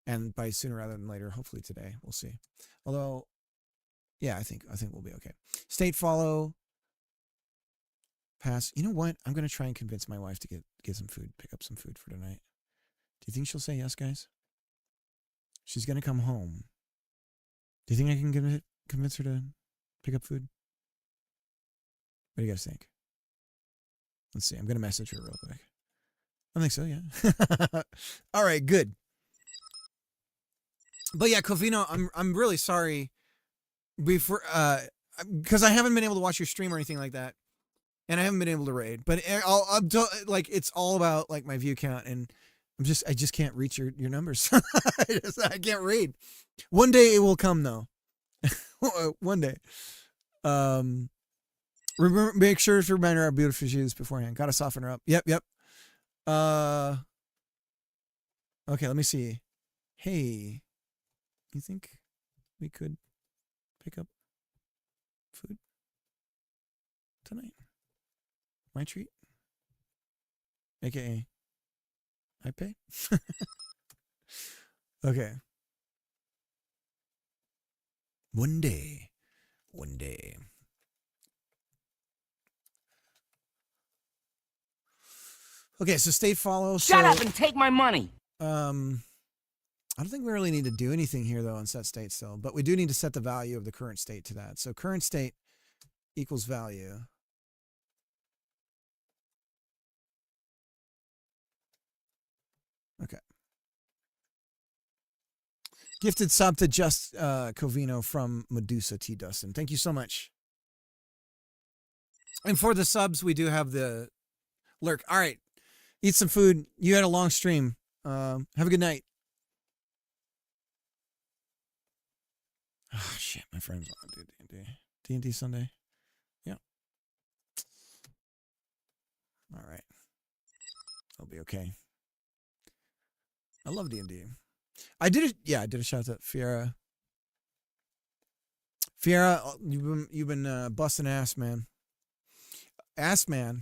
And by sooner rather than later, hopefully today, we'll see. Although, yeah, I think we'll be okay. State follow. Pass. You know what? I'm going to try and convince my wife to get some food, pick up some food for tonight. Do you think she'll say yes, guys? She's gonna come home. Do you think I can convince her to pick up food? What do you guys think? Let's see. I'm gonna message her real quick. I think so. Yeah. All right. Good. But yeah, Covino, I'm really sorry. Before because I haven't been able to watch your stream or anything like that, and I haven't been able to raid. But like it's all about like my view count, and I just can't reach your numbers. I can't raid. One day it will come though. One day. Remember, make sure to remind her how beautiful she is beforehand. Gotta soften her up. Yep. Okay, let me see. Hey, you think we could pick up food tonight? My treat? AKA, I pay? Okay. One day. Okay, so state follow. Shut up and take my money. I don't think we really need to do anything here though on set state still, but we do need to set the value of the current state to that. So current state equals value. Okay. Gifted sub to just Covino from Medusa T. Dustin. Thank you so much. And for the subs, we do have the lurk. All right. Eat some food. You had a long stream. Have a good night. Oh, shit. My friends want to do D&D Sunday. Yeah. All right. I'll be okay. I love D&D. I did a shout out to Fiera. Fiera, you've been busting ass, man. Ass man.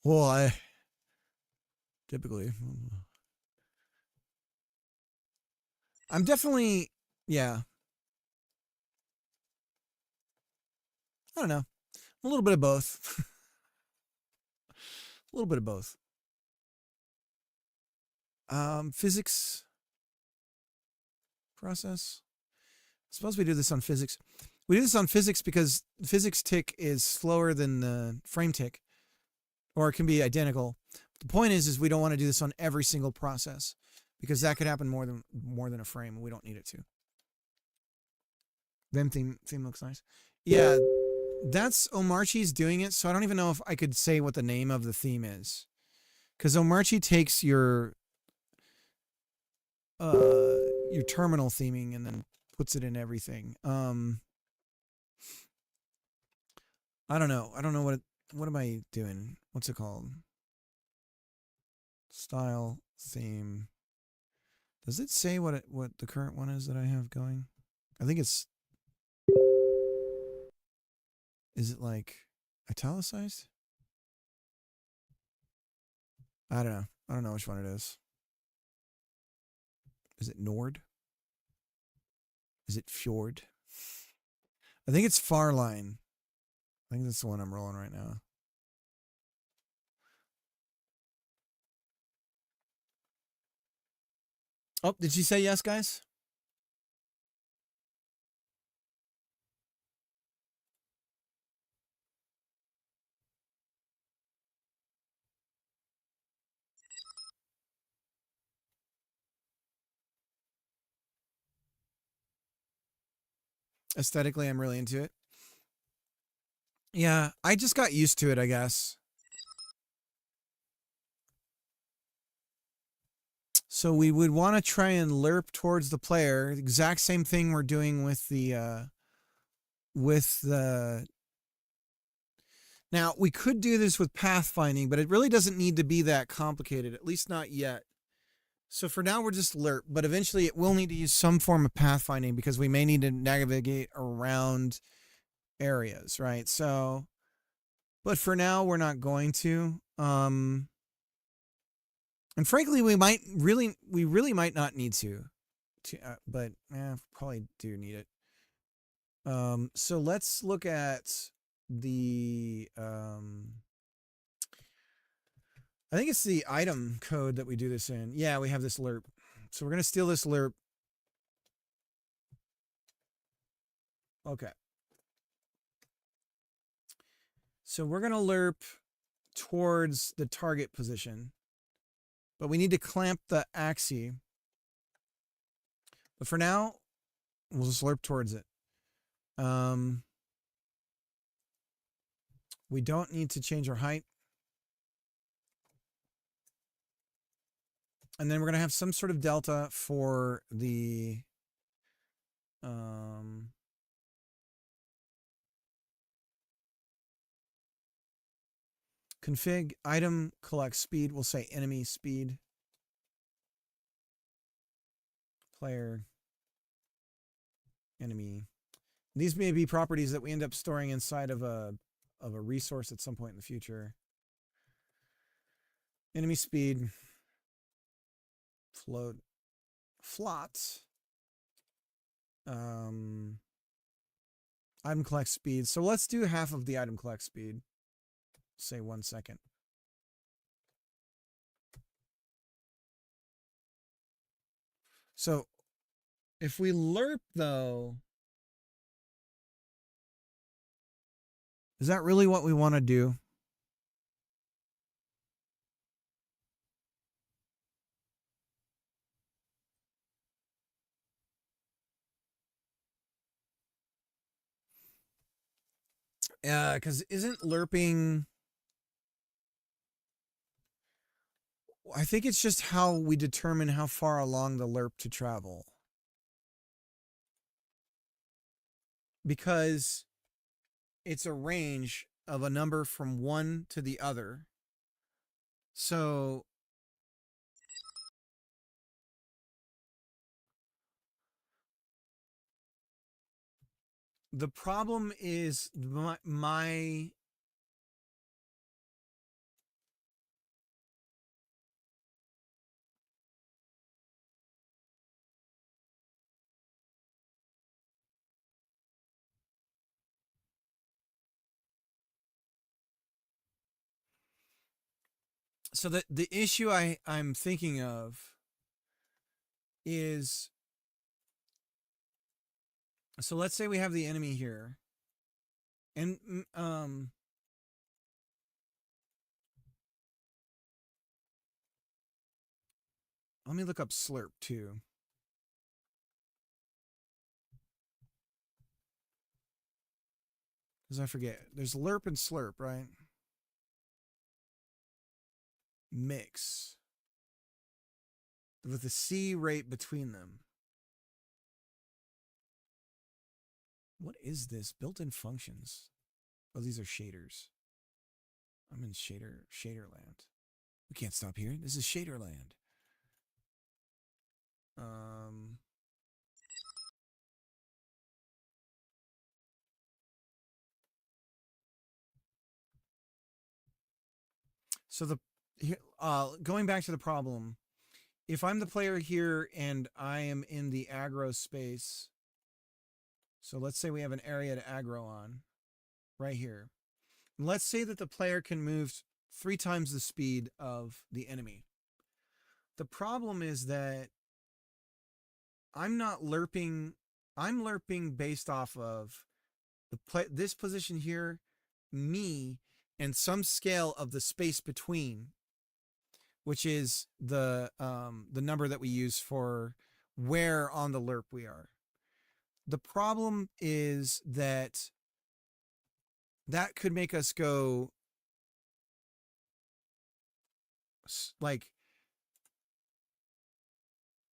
Well, I typically I'm definitely, yeah. I don't know. A little bit of both. A little bit of both. Physics process. I suppose we do this on physics. We do this on physics because physics tick is slower than the frame tick, or it can be identical. The point is we don't want to do this on every single process because that could happen more than a frame, and we don't need it to. Them theme looks nice. Yeah, that's Omarchi's doing it, so I don't even know if I could say what the name of the theme is, because Omarchi takes your terminal theming and then puts it in everything. I don't know. I don't know what am I doing? What's it called? Style theme. Does it say what the current one is that I have going? I think it's. Is it like italicized? I don't know. I don't know which one it is. Is it Nord? Is it Fjord? I think it's Farline. I think that's the one I'm rolling right now. Oh, did you say yes, guys? Aesthetically, I'm really into it. Yeah, I just got used to it, I guess. So we would want to try and lerp towards the player. Exact same thing we're doing with the Now, we could do this with pathfinding, but it really doesn't need to be that complicated, at least not yet. So for now, we're just lerp, but eventually it will need to use some form of pathfinding because we may need to navigate around areas, right? So, but for now, we're not going to. And frankly, we really might not need to but probably do need it. So let's look at the I think it's the item code that we do this in. Yeah, we have this lerp. So we're going to steal this lerp. Okay. So we're going to lerp towards the target position. But we need to clamp the axis. But for now, we'll just lerp towards it. We don't need to change our height. And then we're going to have some sort of delta for the config item collect speed. We'll say enemy speed. Player enemy. These may be properties that we end up storing inside of a resource at some point in the future. Enemy speed. Float. Flot. Item collect speed. So let's do half of the item collect speed. Say 1 second. So if we lerp though, is that really what we want to do? Because isn't lerping... I think it's just how we determine how far along the lerp to travel. Because it's a range of a number from one to the other. So the problem is my so the issue I'm thinking of is, so let's say we have the enemy here, and let me look up slurp too. Because I forget. There's lerp and slurp, right? Mix. With the C rate between them. What is this? Built-in functions. Oh, these are shaders. I'm in shader land. We can't stop here. This is shader land. So going back to the problem, if I'm the player here and I am in the aggro space, so let's say we have an area to aggro on, right here. Let's say that the player can move 3 times the speed of the enemy. The problem is that I'm not lerping. I'm lerping based off of this position here, me, and some scale of the space between, which is the number that we use for where on the lerp we are. The problem is that could make us go like,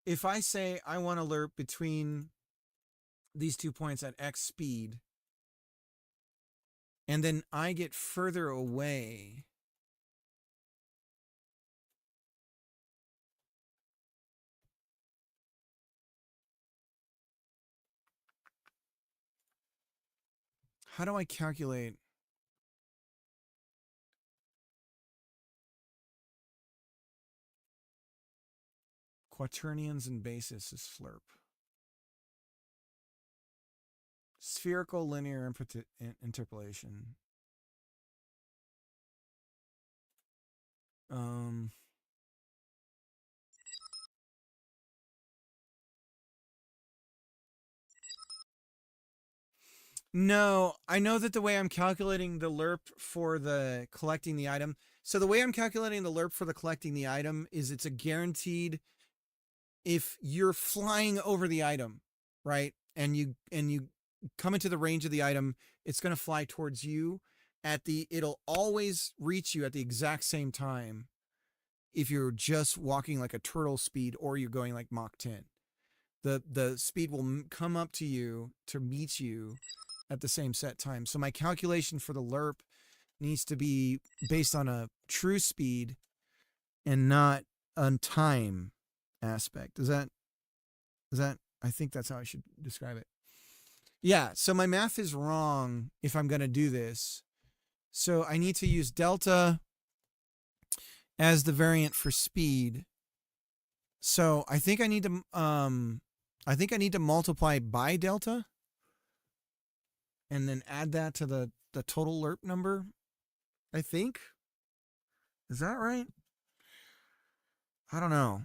if I say I want to lerp between these 2 points at X speed, and then I get further away, how do I calculate? Quaternions and basis is flurp. Spherical linear interpolation. No, I know that the way I'm calculating the lerp for the collecting the item. So the way I'm calculating the lerp for the collecting the item is it's a guaranteed if you're flying over the item, right? And you come into the range of the item, it's going to fly towards you it'll always reach you at the exact same time if you're just walking like a turtle speed or you're going like Mach 10. The speed will come up to you to meet you at the same set time. So my calculation for the lerp needs to be based on a true speed and not a time aspect. Is that I think that's how I should describe it. Yeah, so my math is wrong if I'm going to do this. So I need to use delta as the variant for speed. So I think I need to multiply by delta and then add that to the total lerp number, I think. Is that right? I don't know.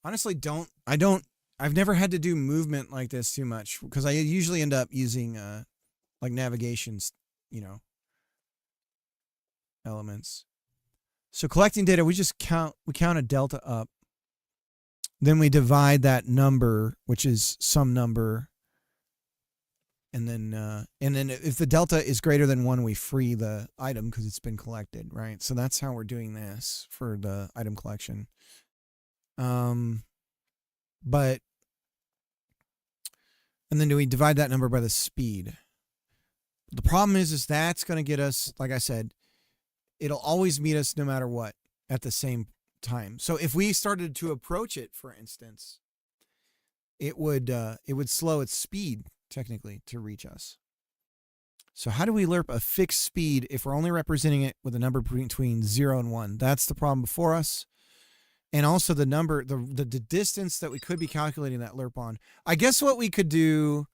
Honestly, I've never had to do movement like this too much because I usually end up using like navigations, elements. So collecting data, we count a delta up. Then we divide that number, which is some number. And then if the delta is greater than 1, we free the item because it's been collected, right? So that's how we're doing this for the item collection. But and then do we divide that number by the speed? The problem is that's going to get us, like I said, it'll always meet us no matter what at the same time. So if we started to approach it, for instance, it would slow its speed technically to reach us. So how do we lerp a fixed speed if we're only representing it with a number between 0 and 1? That's the problem before us. And also the number, the distance that we could be calculating that lerp on. I guess what we could do,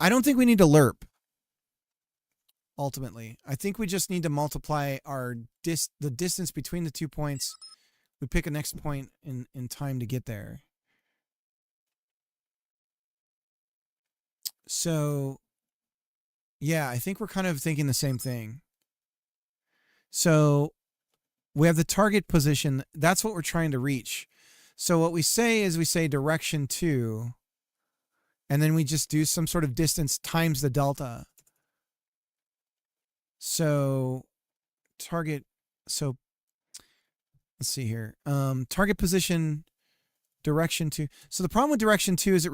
I don't think we need to lerp. Ultimately, I think we just need to multiply the distance between the 2 points. We pick a next point in time to get there. So, yeah, I think we're kind of thinking the same thing. So we have the target position. That's what we're trying to reach. So what we say is we say direction 2, and then we just do some sort of distance times the delta. So target, so let's see here. Target position, direction 2. So the problem with direction 2 is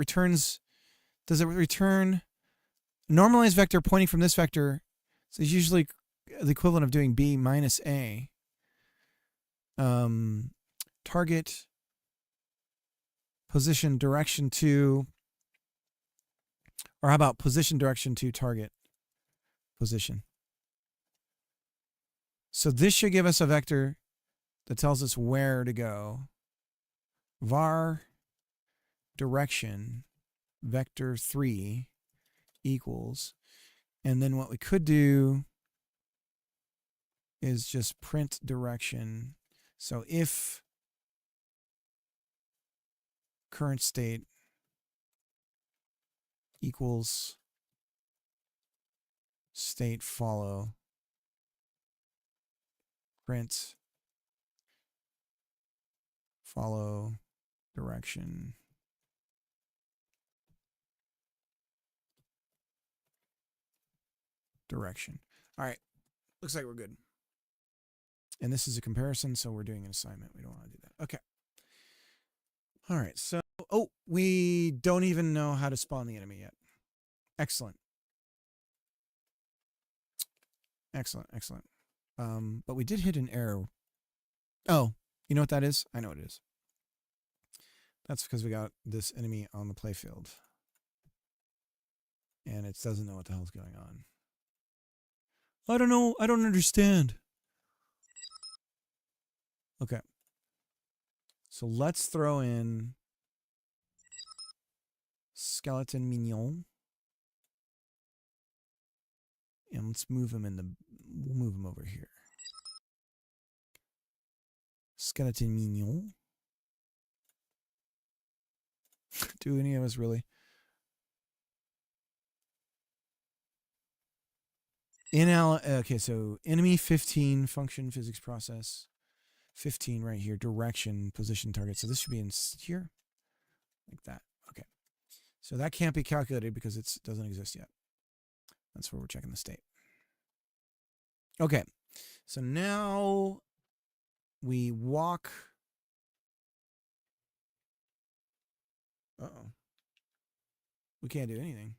does it return normalized vector pointing from this vector? So it's usually the equivalent of doing B minus A. Target position direction 2, or how about position direction 2 target position? So this should give us a vector that tells us where to go. Var direction vector 3 equals, and then what we could do is just print direction. So if current state equals state follow, print follow direction. Direction. All right. Looks like we're good. And this is a comparison, so we're doing an assignment. We don't want to do that. Okay. All right. So, we don't even know how to spawn the enemy yet. Excellent. Excellent. Excellent. But we did hit an arrow. Oh, you know what that is? I know what it is. That's because we got this enemy on the playfield. And it doesn't know what the hell's going on. I don't know. I don't understand. Okay. So let's throw in Skeleton Mignon. And let's move him we'll move him over here. Skeleton Mignon. Do any of us really? Okay, so enemy 15, function, physics, process. 15 right here, direction, position, target. So this should be in here, like that. Okay. So that can't be calculated because it doesn't exist yet. That's where we're checking the state. Okay. So now we walk. Uh-oh. We can't do anything.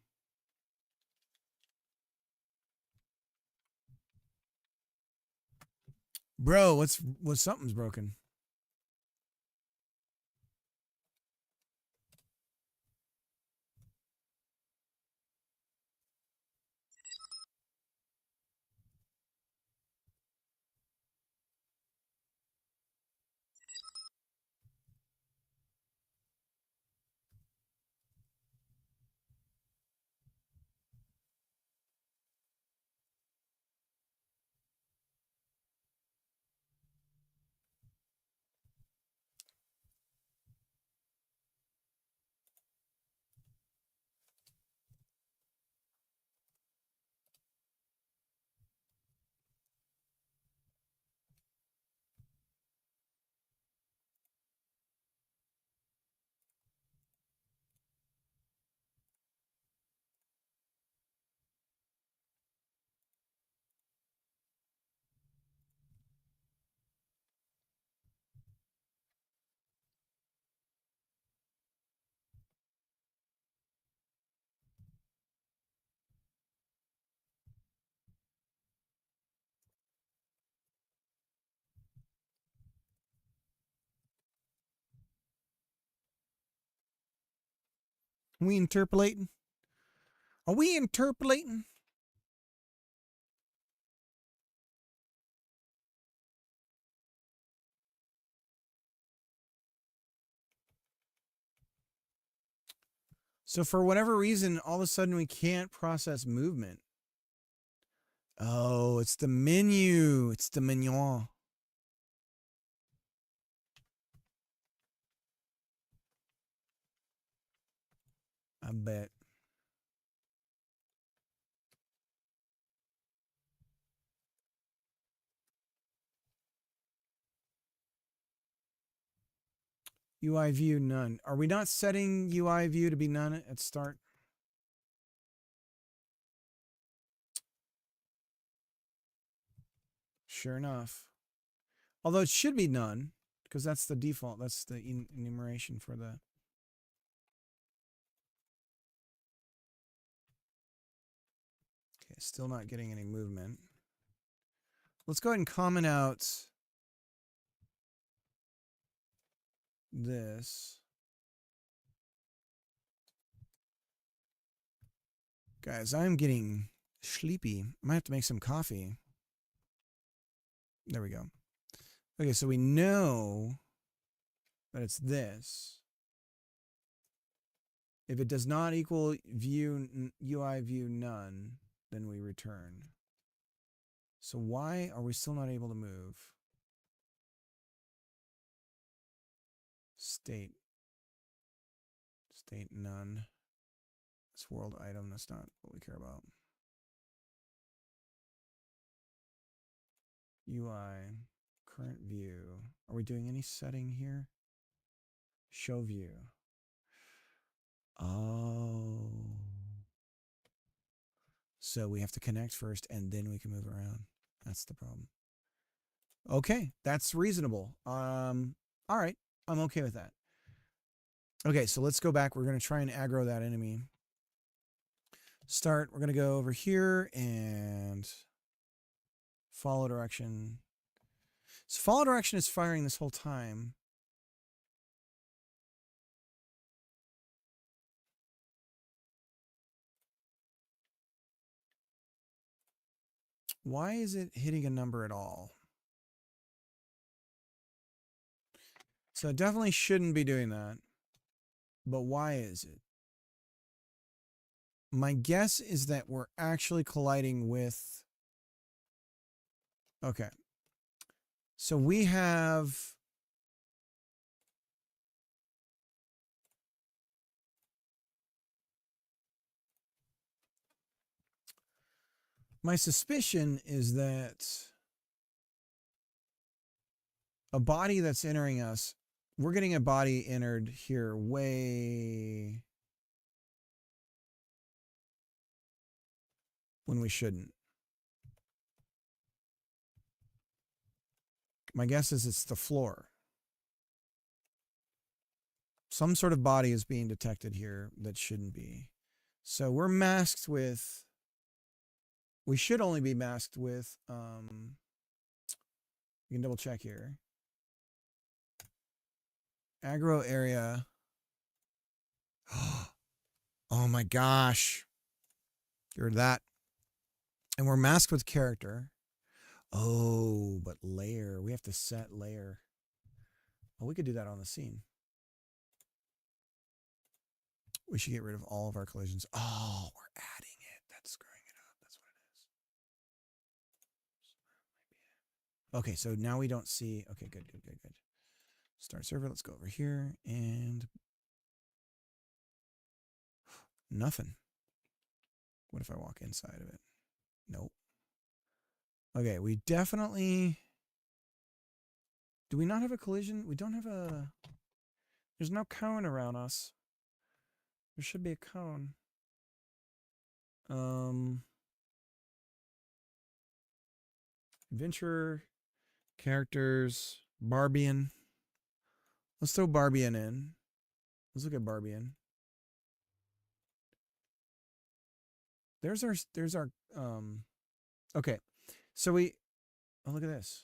Bro, something's broken. Are we interpolating? Are we interpolating? So for whatever reason, all of a sudden we can't process movement. Oh, it's the menu. It's the menu. I bet. UI view none. Are we not setting UI view to be none at start? Sure enough. Although it should be none, because that's the default. That's the enumeration for the... Okay, still not getting any movement. Let's go ahead and comment out this. Guys, I'm getting sleepy. I might have to make some coffee. There we go. Okay, so we know that it's this. If it does not equal UI view none, then we return. So why are we still not able to move? State none. It's world item. That's not what we care about. UI, current view. Are we doing any setting here? Show view. Oh. So we have to connect first and then we can move around. That's the problem. Okay, that's reasonable. All right, I'm okay with that. Okay, so let's go back. We're going to try and aggro that enemy. Start, we're going to go over here and follow direction. So follow direction is firing this whole time. Why is it hitting a number at all? So it definitely shouldn't be doing that. But why is it? My guess is that we're actually colliding with... Okay. So we have... My suspicion is that a body that's entering us, we're getting a body entered here way when we shouldn't. My guess is it's the floor. Some sort of body is being detected here that shouldn't be. So we're masked with... We should only be masked with... we can double check here. Aggro area. Oh my gosh. Get rid of that. And we're masked with character. Oh, but layer. We have to set layer. Oh, we could do that on the scene. We should get rid of all of our collisions. Oh, we're adding it. That's screwing it up. That's what it is. Okay, so now we don't see. Okay, good. Start server. Let's go over here and nothing. What if I walk inside of it? Nope. Okay, we definitely... Do we not have a collision? We don't have a... There's no cone around us. There should be a cone. Adventure, characters, Barbian. Let's throw Barbian in. Let's look at Barbian. There's our okay. So we oh, look at this.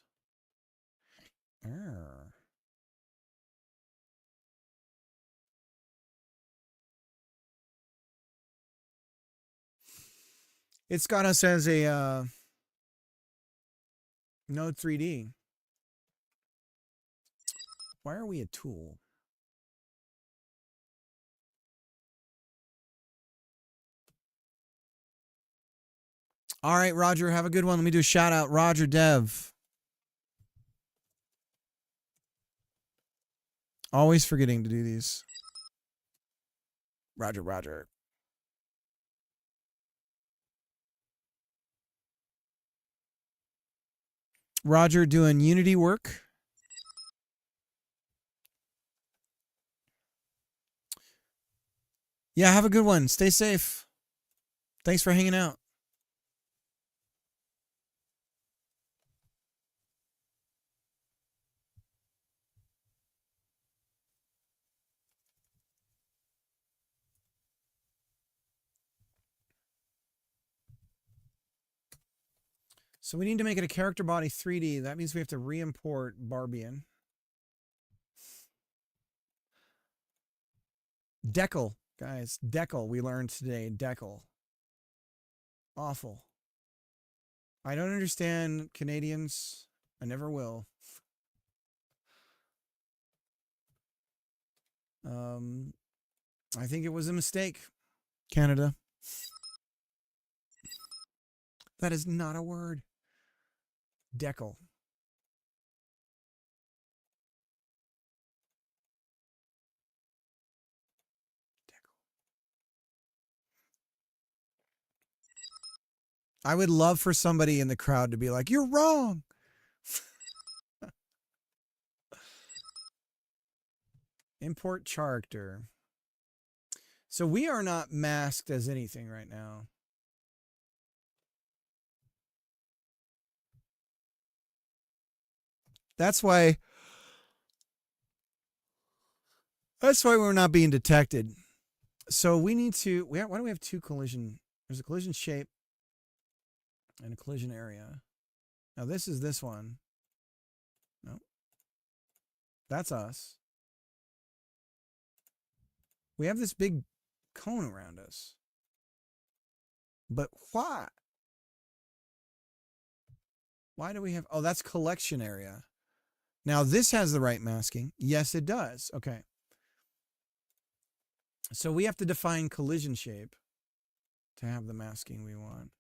It's got us as a Node 3D. Why are we a tool? All right, Roger, have a good one. Let me do a shout out. Roger Dev. Always forgetting to do these. Roger. Roger doing Unity work. Yeah, have a good one. Stay safe. Thanks for hanging out. So we need to make it a character body 3D. That means we have to re-import Barbian. Decal, guys. Decal, we learned today. Decal. Awful. I don't understand Canadians. I never will. I think it was a mistake. Canada. That is not a word. Decal. I would love for somebody in the crowd to be like, "You're wrong." Import character. So we are not masked as anything right now. That's why we're not being detected. So we need to, why do we have two collision? There's a collision shape and a collision area. Now this is this one. No. That's us. We have this big cone around us. But why? Why do we have... Oh, that's collection area. Now, this has the right masking. Yes, it does. Okay. So we have to define collision shape to have the masking we want.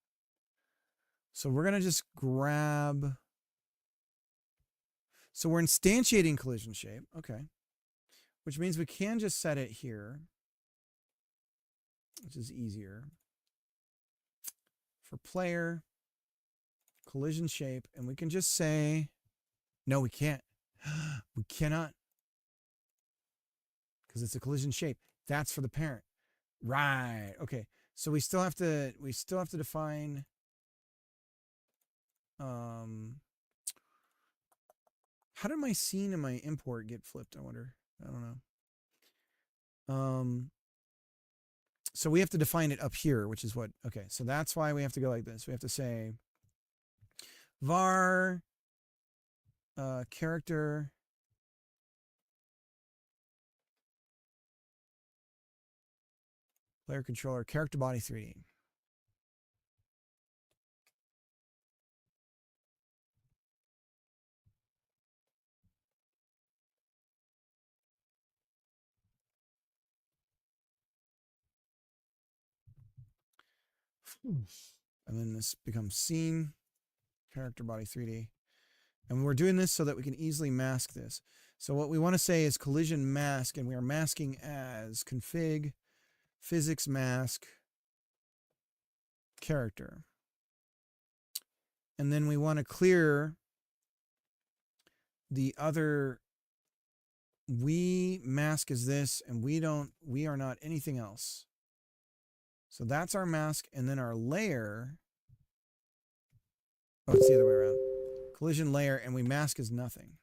So we're going to just grab... So we're instantiating collision shape. Okay. Which means we can just set it here, which is easier. For player, collision shape, and we can just say, no, we can't. We cannot. Because it's a collision shape. That's for the parent. Right. Okay. So we still have to define how did my scene and my import get flipped? I wonder. I don't know. So we have to define it up here, which is what, okay. So that's why we have to go like this. We have to say var character player controller character body 3D. And then this becomes scene, character body 3D. And we're doing this so that we can easily mask this. So what we want to say is collision mask, and we are masking as config physics mask character. And then we want to clear the other, we mask as this, and we are not anything else. So that's our mask, and then our layer, oh, it's the other way around. Collision layer, and we mask as nothing.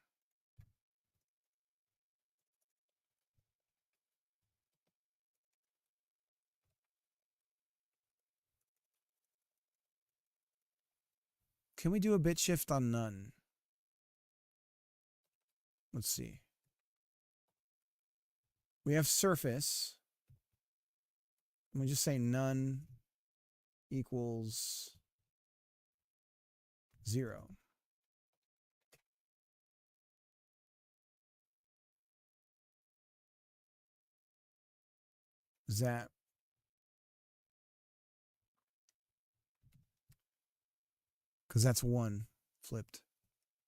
Can we do a bit shift on none? Let's see. We have surface. And we just say none equals 0. Is that because that's 1 flipped.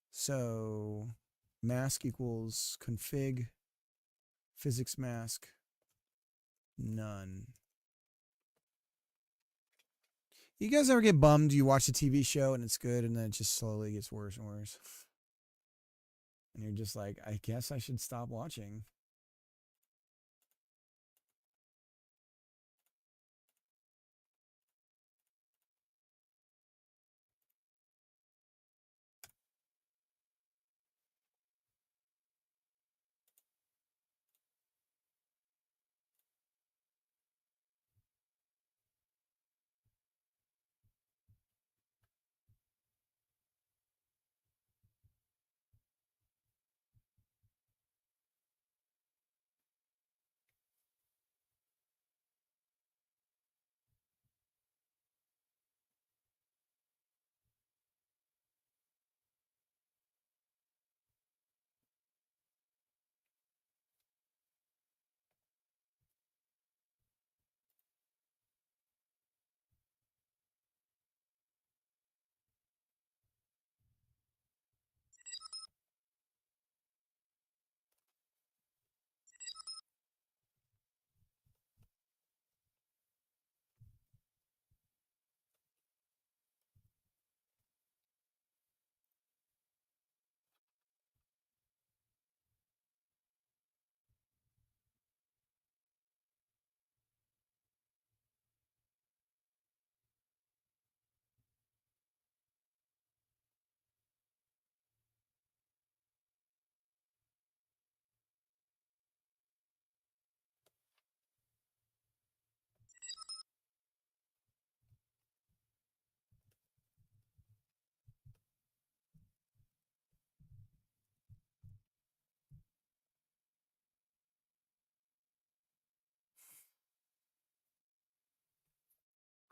So mask equals config physics mask none. You guys ever get bummed? You watch a TV show and it's good, and then it just slowly gets worse and worse. And you're just like, I guess I should stop watching.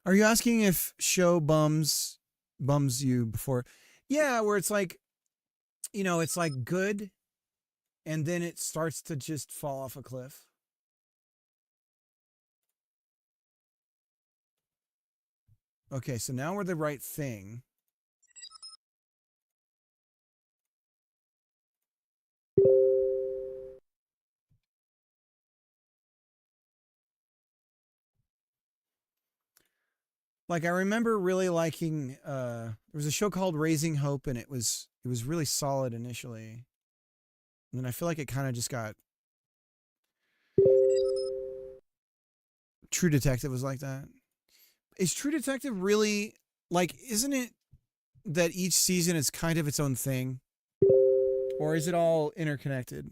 Are you asking if show bums you before? Yeah, where it's like, you know, it's like good, and then it starts to just fall off a cliff. Okay, so now we're the right thing. Like I remember really liking there was a show called Raising Hope, and it was really solid initially. And then I feel like it kind of just got True Detective was like that. Is True Detective really like, isn't it that each season is kind of its own thing? Or is it all interconnected?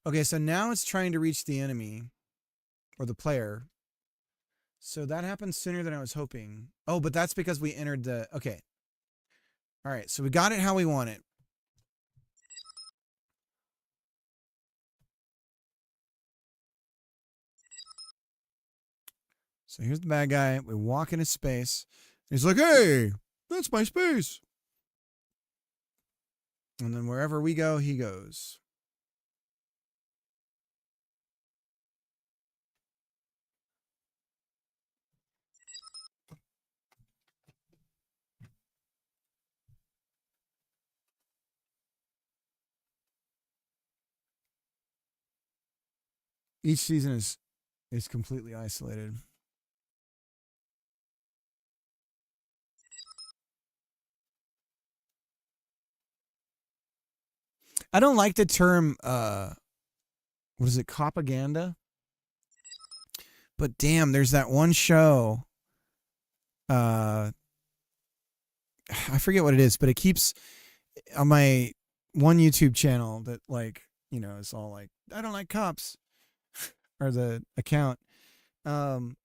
Okay, so now it's trying to reach the enemy or the player. So that happened sooner than I was hoping. Oh, but that's because we entered the... Okay. All right, so we got it how we want it. So here's the bad guy. We walk in his space. He's like, hey, that's my space. And then wherever we go, he goes. Each season is completely isolated. I don't like the term what is it, propaganda? But damn, there's that one show. I forget what it is, but it keeps on my one YouTube channel that, like, you know, it's all like, I don't like cops, or the account.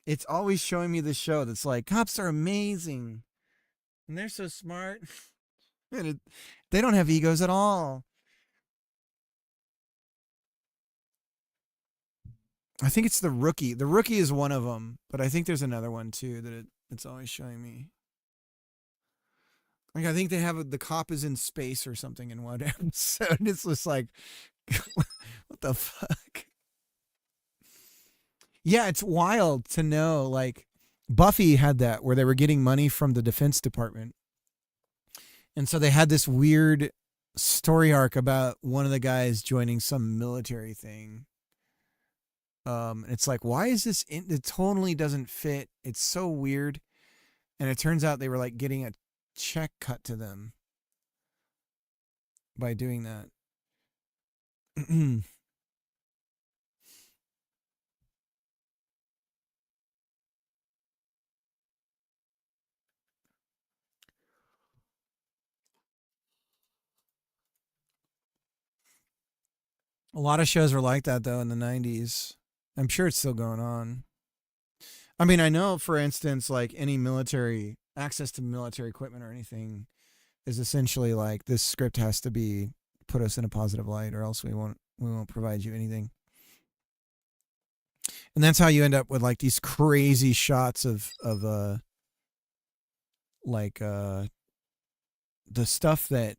It's always showing me this show that's like, cops are amazing and they're so smart. And they don't have egos at all. I think it's The Rookie. The Rookie is one of them, but I think there's another one too that it's always showing me. Like, I think they have the cop is in space or something in one episode. It's just like, what the fuck? Yeah, it's wild to know. Like, Buffy had that where they were getting money from the Defense Department. And so they had this weird story arc about one of the guys joining some military thing. It's like, why is this? It totally doesn't fit. It's so weird. And it turns out they were like getting a check cut to them by doing that. A lot of shows were like that though in the 90s. I'm sure it's still going on. I mean, I know, for instance, like any military access to military equipment or anything is essentially like, this script has to be put us in a positive light, or else we won't provide you anything. And that's how you end up with like these crazy shots of like the stuff that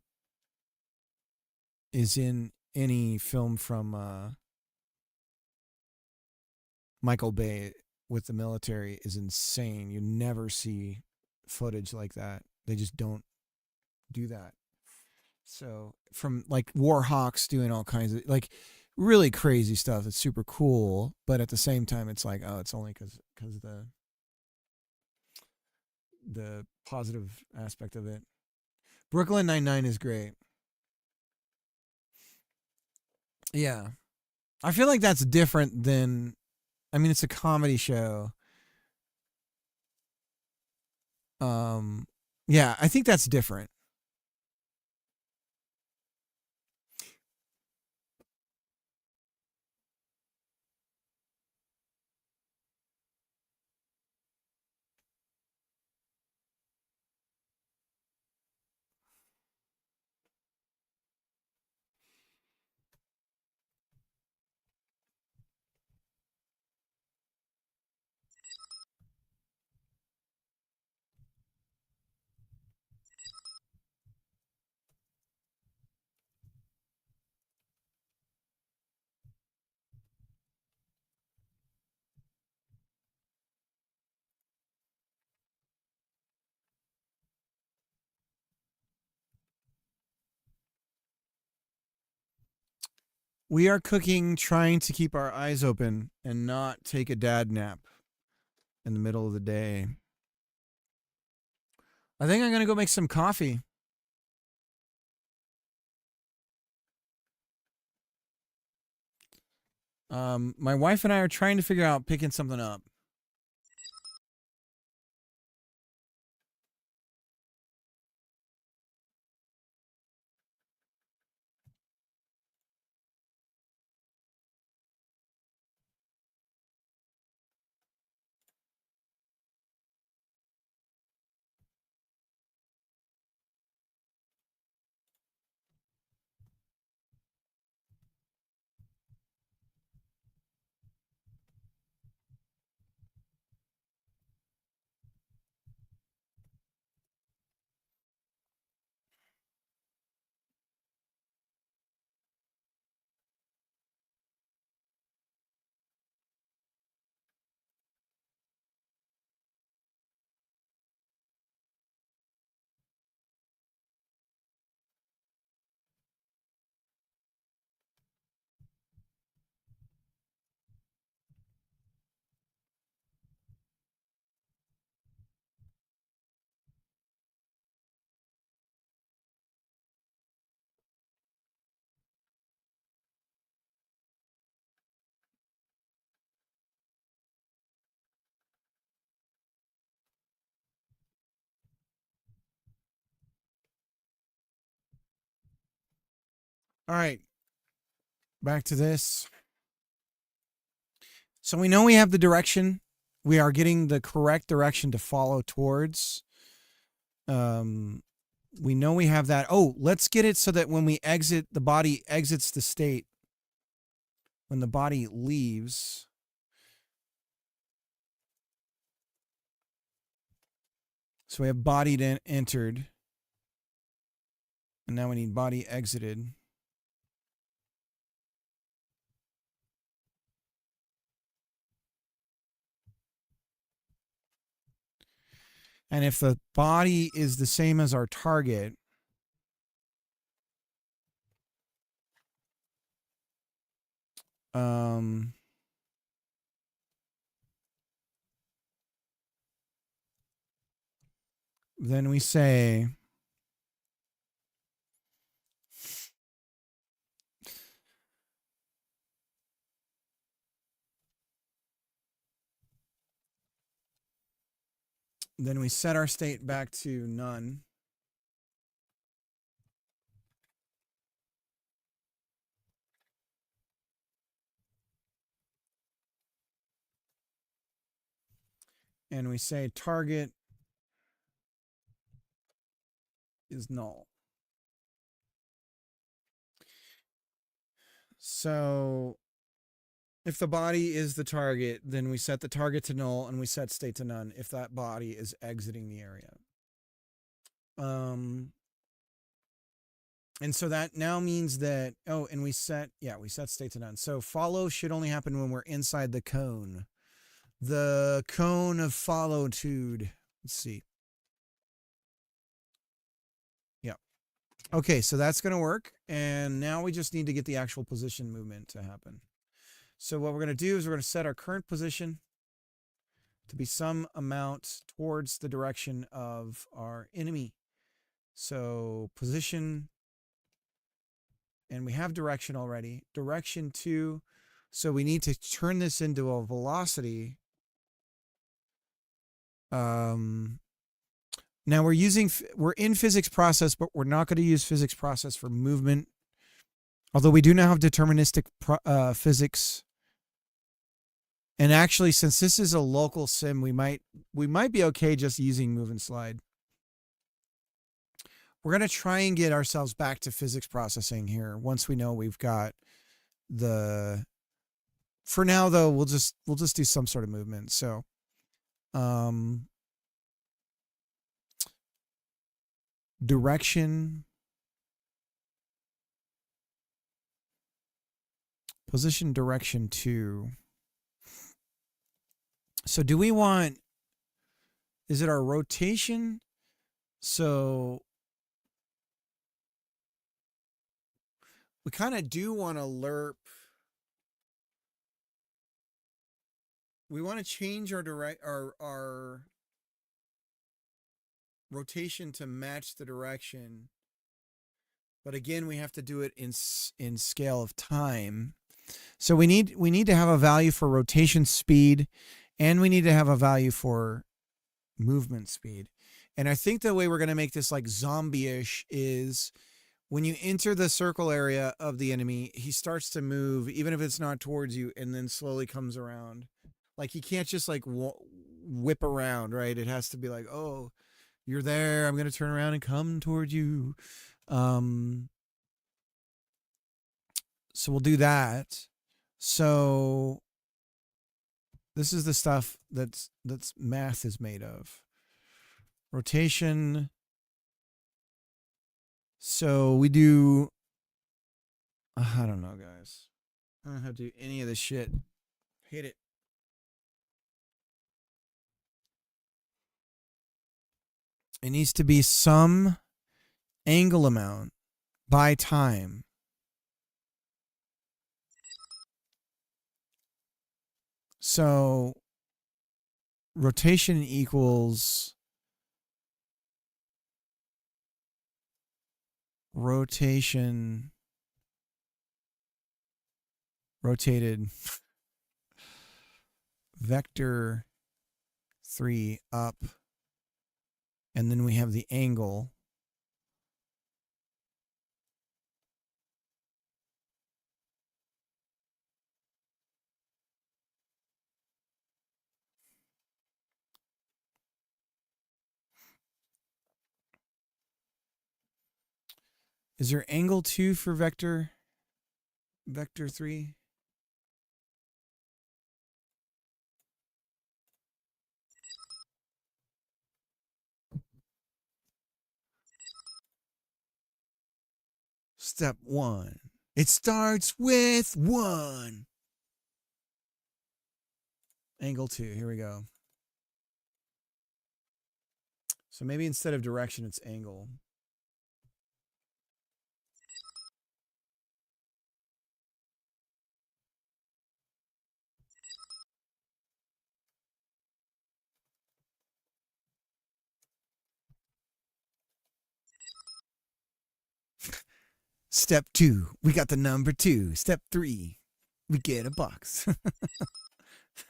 is in any film from Michael Bay with the military is insane. You never see footage like that. They just don't do that. So from like War Hawks doing all kinds of like really crazy stuff. It's super cool, but at the same time, it's like, oh, it's only because the positive aspect of it. Brooklyn Nine-Nine is great. Yeah, I feel like that's different than. I mean, it's a comedy show. Yeah, I think that's different. We are cooking, trying to keep our eyes open and not take a dad nap in the middle of the day. I think I'm going to go make some coffee. My wife and I are trying to figure out picking something up. All right. Back to this. So we know we have the direction. We are getting the correct direction to follow towards. We know we have that. Oh, let's get it so that when we exit, the body exits the state. When the body leaves. So we have body entered. And now we need body exited. And if the body is the same as our target, then we say set our state back to none. And we say target is null. So if the body is the target, then we set the target to null and we set state to none if that body is exiting the area. And so that now means that, and we set state to none. So follow should only happen when we're inside the cone. The cone of followtude. Let's see. Yeah. Okay, so that's going to work. And now we just need to get the actual position movement to happen. So what we're going to do is we're going to set our current position to be some amount towards the direction of our enemy. So position, and we have direction already. Direction 2. So we need to turn this into a velocity. Now we're in physics process, but we're not going to use physics process for movement. Although we do now have deterministic physics. And actually, since this is a local sim, we might be okay just using move and slide. We're going to try and get ourselves back to physics processing here once we know we've got the. For now, though, we'll just do some sort of movement. So, direction, position direction 2. So do we want, is it our rotation? So we kind of do want to lerp. We want to change our rotation to match the direction. But again, we have to do it in scale of time. So we need to have a value for rotation speed, and we need to have a value for movement speed. And I think the way we're going to make this like zombie-ish is when you enter the circle area of the enemy, he starts to move, even if it's not towards you, and then slowly comes around. Like he can't just like whip around, right? It has to be like, oh, you're there. I'm going to turn around and come toward you. So we'll do that. So this is the stuff that's math is made of. Rotation. So we do, I don't know, guys. I don't have to do any of this shit. Hit it. It needs to be some angle amount by time. So rotation equals rotated vector 3 up, and then we have the angle. Is there angle 2 for vector 3? Step 1. It starts with 1. Angle 2. Here we go. So maybe instead of direction, it's angle. Step 2, we got the number 2. Step 3, we get a box.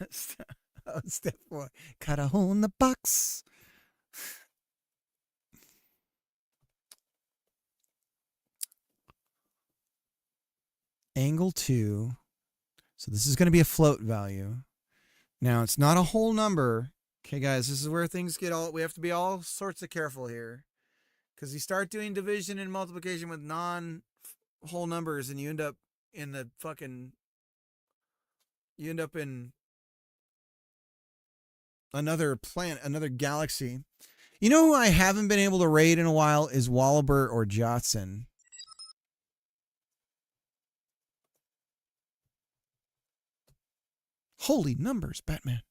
Step 4, cut a hole in the box. Angle 2. So this is going to be a float value. Now, it's not a whole number. Okay, guys, this is where things get we have to be all sorts of careful here. Because you start doing division and multiplication with non-whole numbers, and you end up in another planet, another galaxy. You know who I haven't been able to raid in a while is Wallaber or Jotson. Holy numbers, Batman.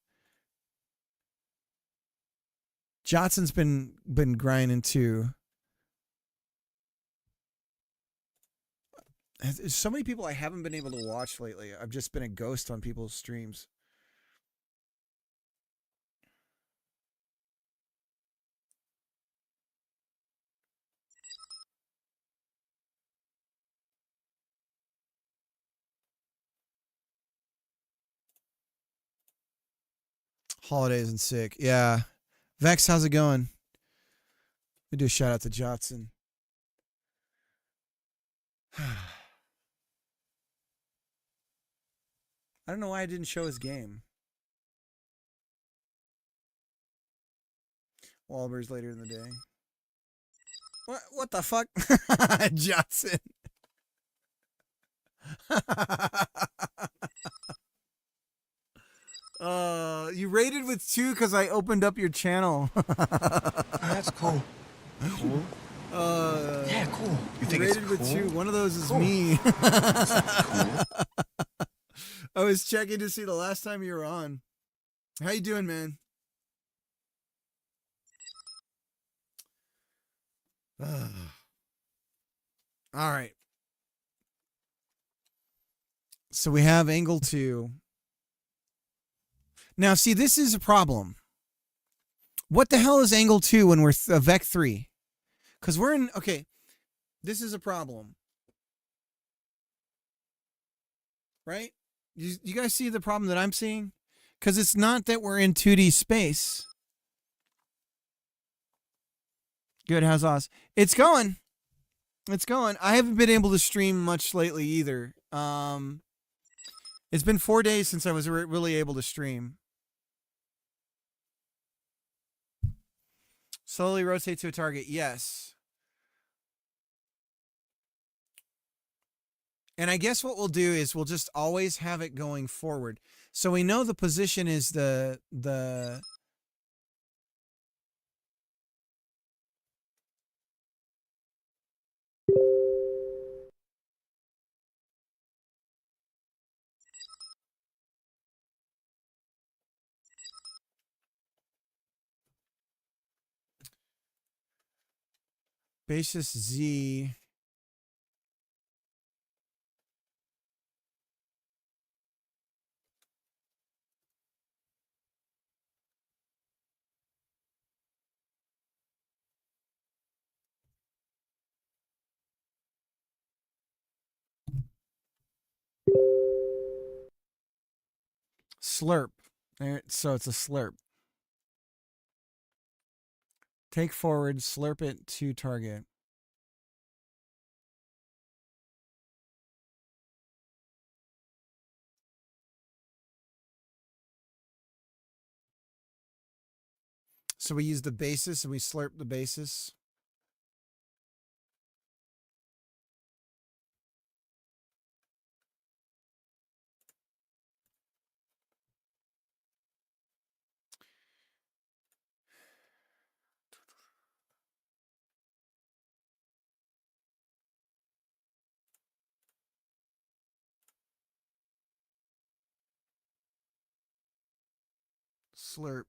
Jotson's been grinding too. There's so many people I haven't been able to watch lately. I've just been a ghost on people's streams. Holidays and sick. Yeah. Vex, how's it going? We do a shout out to Jotson. I don't know why I didn't show his game. Wahlberg's later in the day. What the fuck? Johnson. You rated with 2 because I opened up your channel. That's cool. Cool? Yeah, cool. You think it's cool? Rated with 2. One of those is me. Cool. I was checking to see the last time you were on. How you doing, man? All right. So we have angle 2. Now, see, this is a problem. What the hell is angle 2 when we're Vec 3? Because we're in... Okay, this is a problem. Right? You guys see the problem that I'm seeing? Because it's not that we're in 2D space. Good, how's Oz? It's going. It's going. I haven't been able to stream much lately either. It's been 4 days since I was really able to stream. Slowly rotate to a target. Yes. And I guess what we'll do is we'll just always have it going forward. So we know the position is the basis Z. Slurp. There, so it's a slurp. Take forward, slurp it to target. So we use the basis and we slurp the basis. Slurp.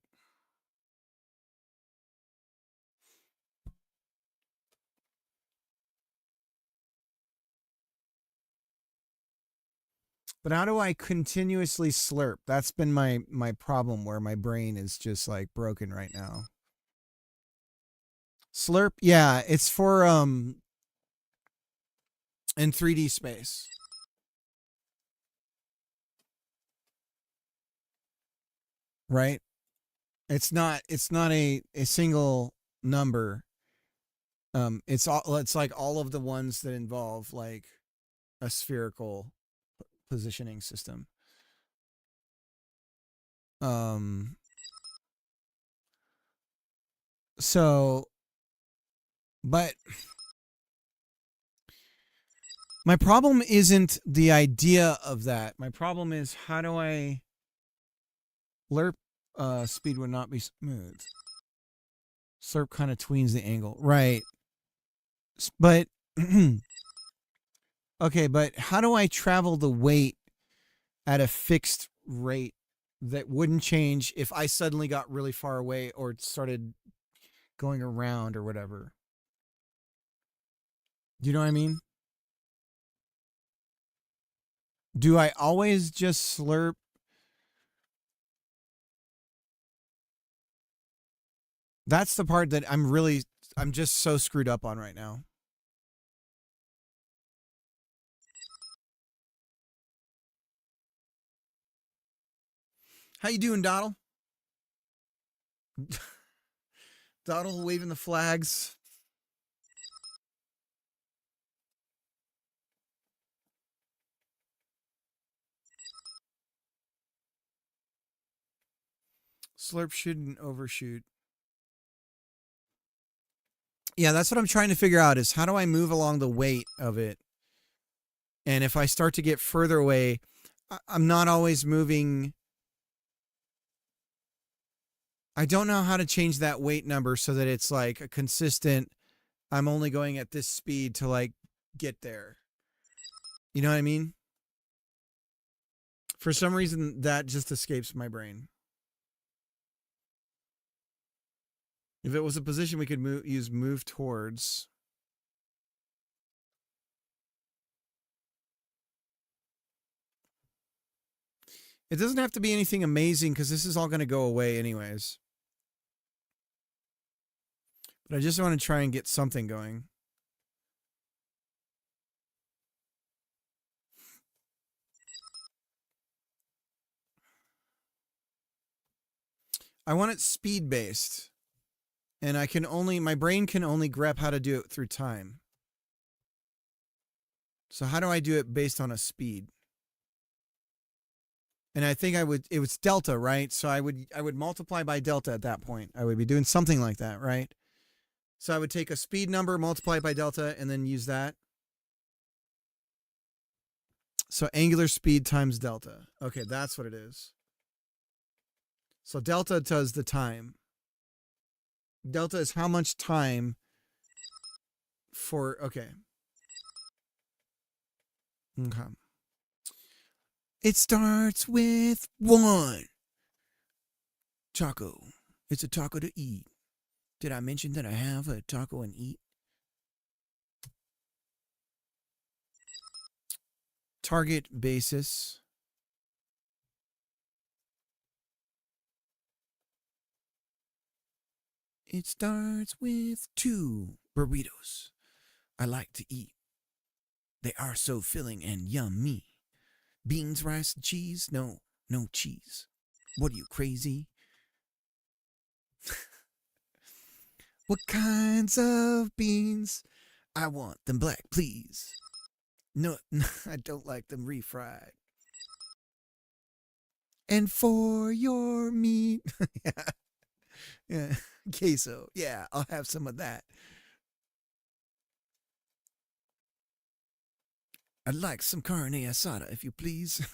But how do I continuously slurp? That's been my problem where my brain is just like broken right now. Slurp, yeah, it's for in 3D space. Right? It's not a single number. It's like all of the ones that involve like a spherical positioning system. So, but my problem isn't the idea of that. My problem is how do I lerp speed would not be smooth. Slurp kind of tweens the angle. Right. But okay, but how do I travel the weight at a fixed rate that wouldn't change if I suddenly got really far away or started going around or whatever? Do you know what I mean? Do I always just slurp? That's the part that I'm just so screwed up on right now. How you doing, Doddle? Doddle waving the flags. Slurp shouldn't overshoot. Yeah, that's what I'm trying to figure out is how do I move along the weight of it? And if I start to get further away, I'm not always moving. I don't know how to change that weight number so that it's like a consistent, I'm only going at this speed to like get there. You know what I mean? For some reason, that just escapes my brain. If it was a position we could use move towards. It doesn't have to be anything amazing because this is all going to go away anyways. But I just want to try and get something going. I want it speed based. And my brain can only grab how to do it through time. So how do I do it based on a speed? And I think it was delta, right? So I would multiply by delta at that point. I would be doing something like that, right? So I would take a speed number, multiply it by delta, and then use that. So angular speed times delta. Okay, that's what it is. So delta does the time. Delta is how much time for, okay. Okay. It starts with 1. Taco. It's a taco to eat. Did I mention that I have a taco and eat? Target basis. It starts with 2 burritos I like to eat. They are so filling and yummy. Beans, rice, and cheese? No cheese. What are you, crazy? What kinds of beans? I want them black, please. No, I don't like them refried. And for your meat, yeah, queso. Yeah, I'll have some of that. I'd like some carne asada, if you please.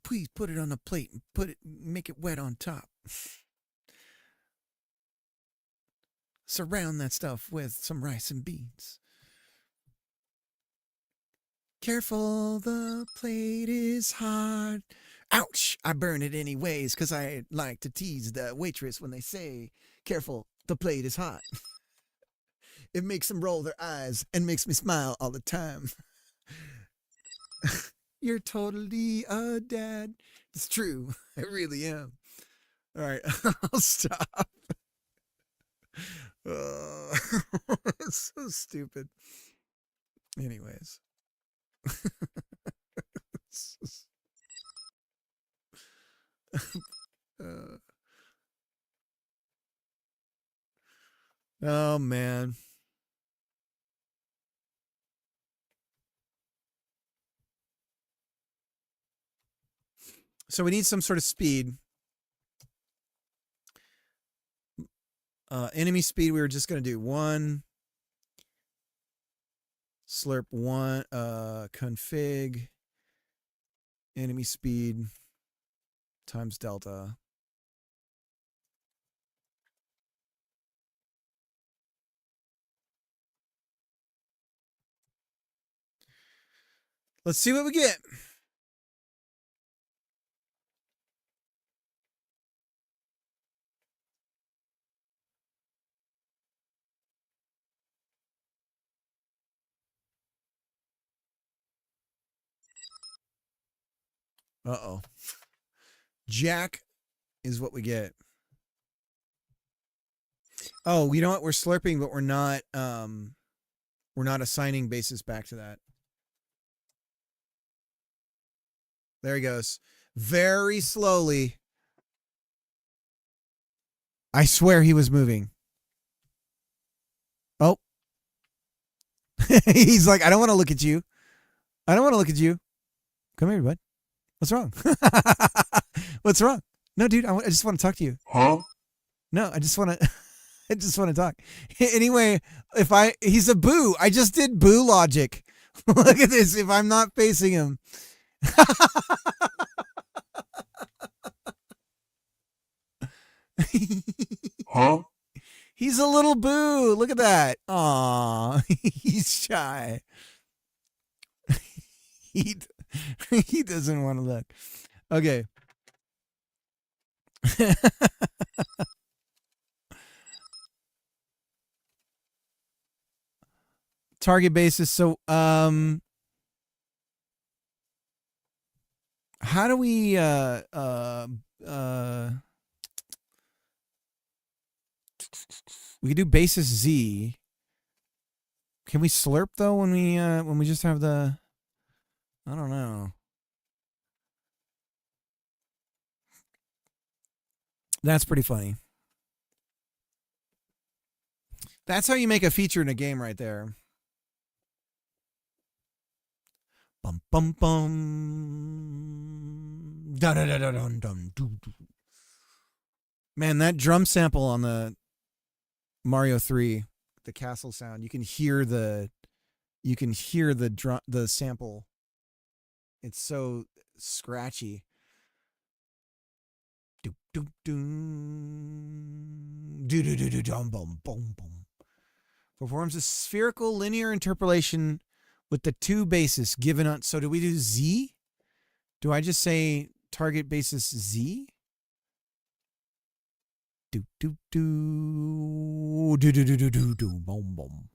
Please put it on a plate and make it wet on top. Surround that stuff with some rice and beans. Careful, the plate is hot. Ouch! I burn it anyways because I like to tease the waitress when they say, careful, the plate is hot. It makes them roll their eyes and makes me smile all the time. You're totally a dad. It's true. I really am. All right, I'll stop. It's so stupid. Anyways. Oh, man. So we need some sort of speed. Enemy speed, we were just going to do 1. Slurp 1. Config. Enemy speed times delta. Let's see what we get. Uh-oh. Jack is what we get. Oh, you know what? We're slurping, but we're not assigning bases back to that. There he goes. Very slowly. I swear he was moving. Oh. He's like, I don't want to look at you. I don't want to look at you. Come here, bud. What's wrong? What's wrong? No, dude, I just want to talk to you. Huh? No, I just want to talk. Anyway, he's a boo. I just did boo logic. Look at this. If I'm not facing him. Huh? He's a little boo. Look at that. Aw, he's shy. He doesn't want to look. Okay. target basis. So how do we we could do basis Z. Can we slurp though when we just have the, I don't know. That's pretty funny. That's how you make a feature in a game right there. Bum bum bum. Da da da da dum dum doo doo. Man, that drum sample on the Mario 3, the castle sound, you can hear the drum, the sample. It's so scratchy. Do do do do do do do dum bum bum bum. Performs a spherical linear interpolation with the two bases given on. So do we do Z? Do I just say target basis Z? Do do do do do do do do do boom boom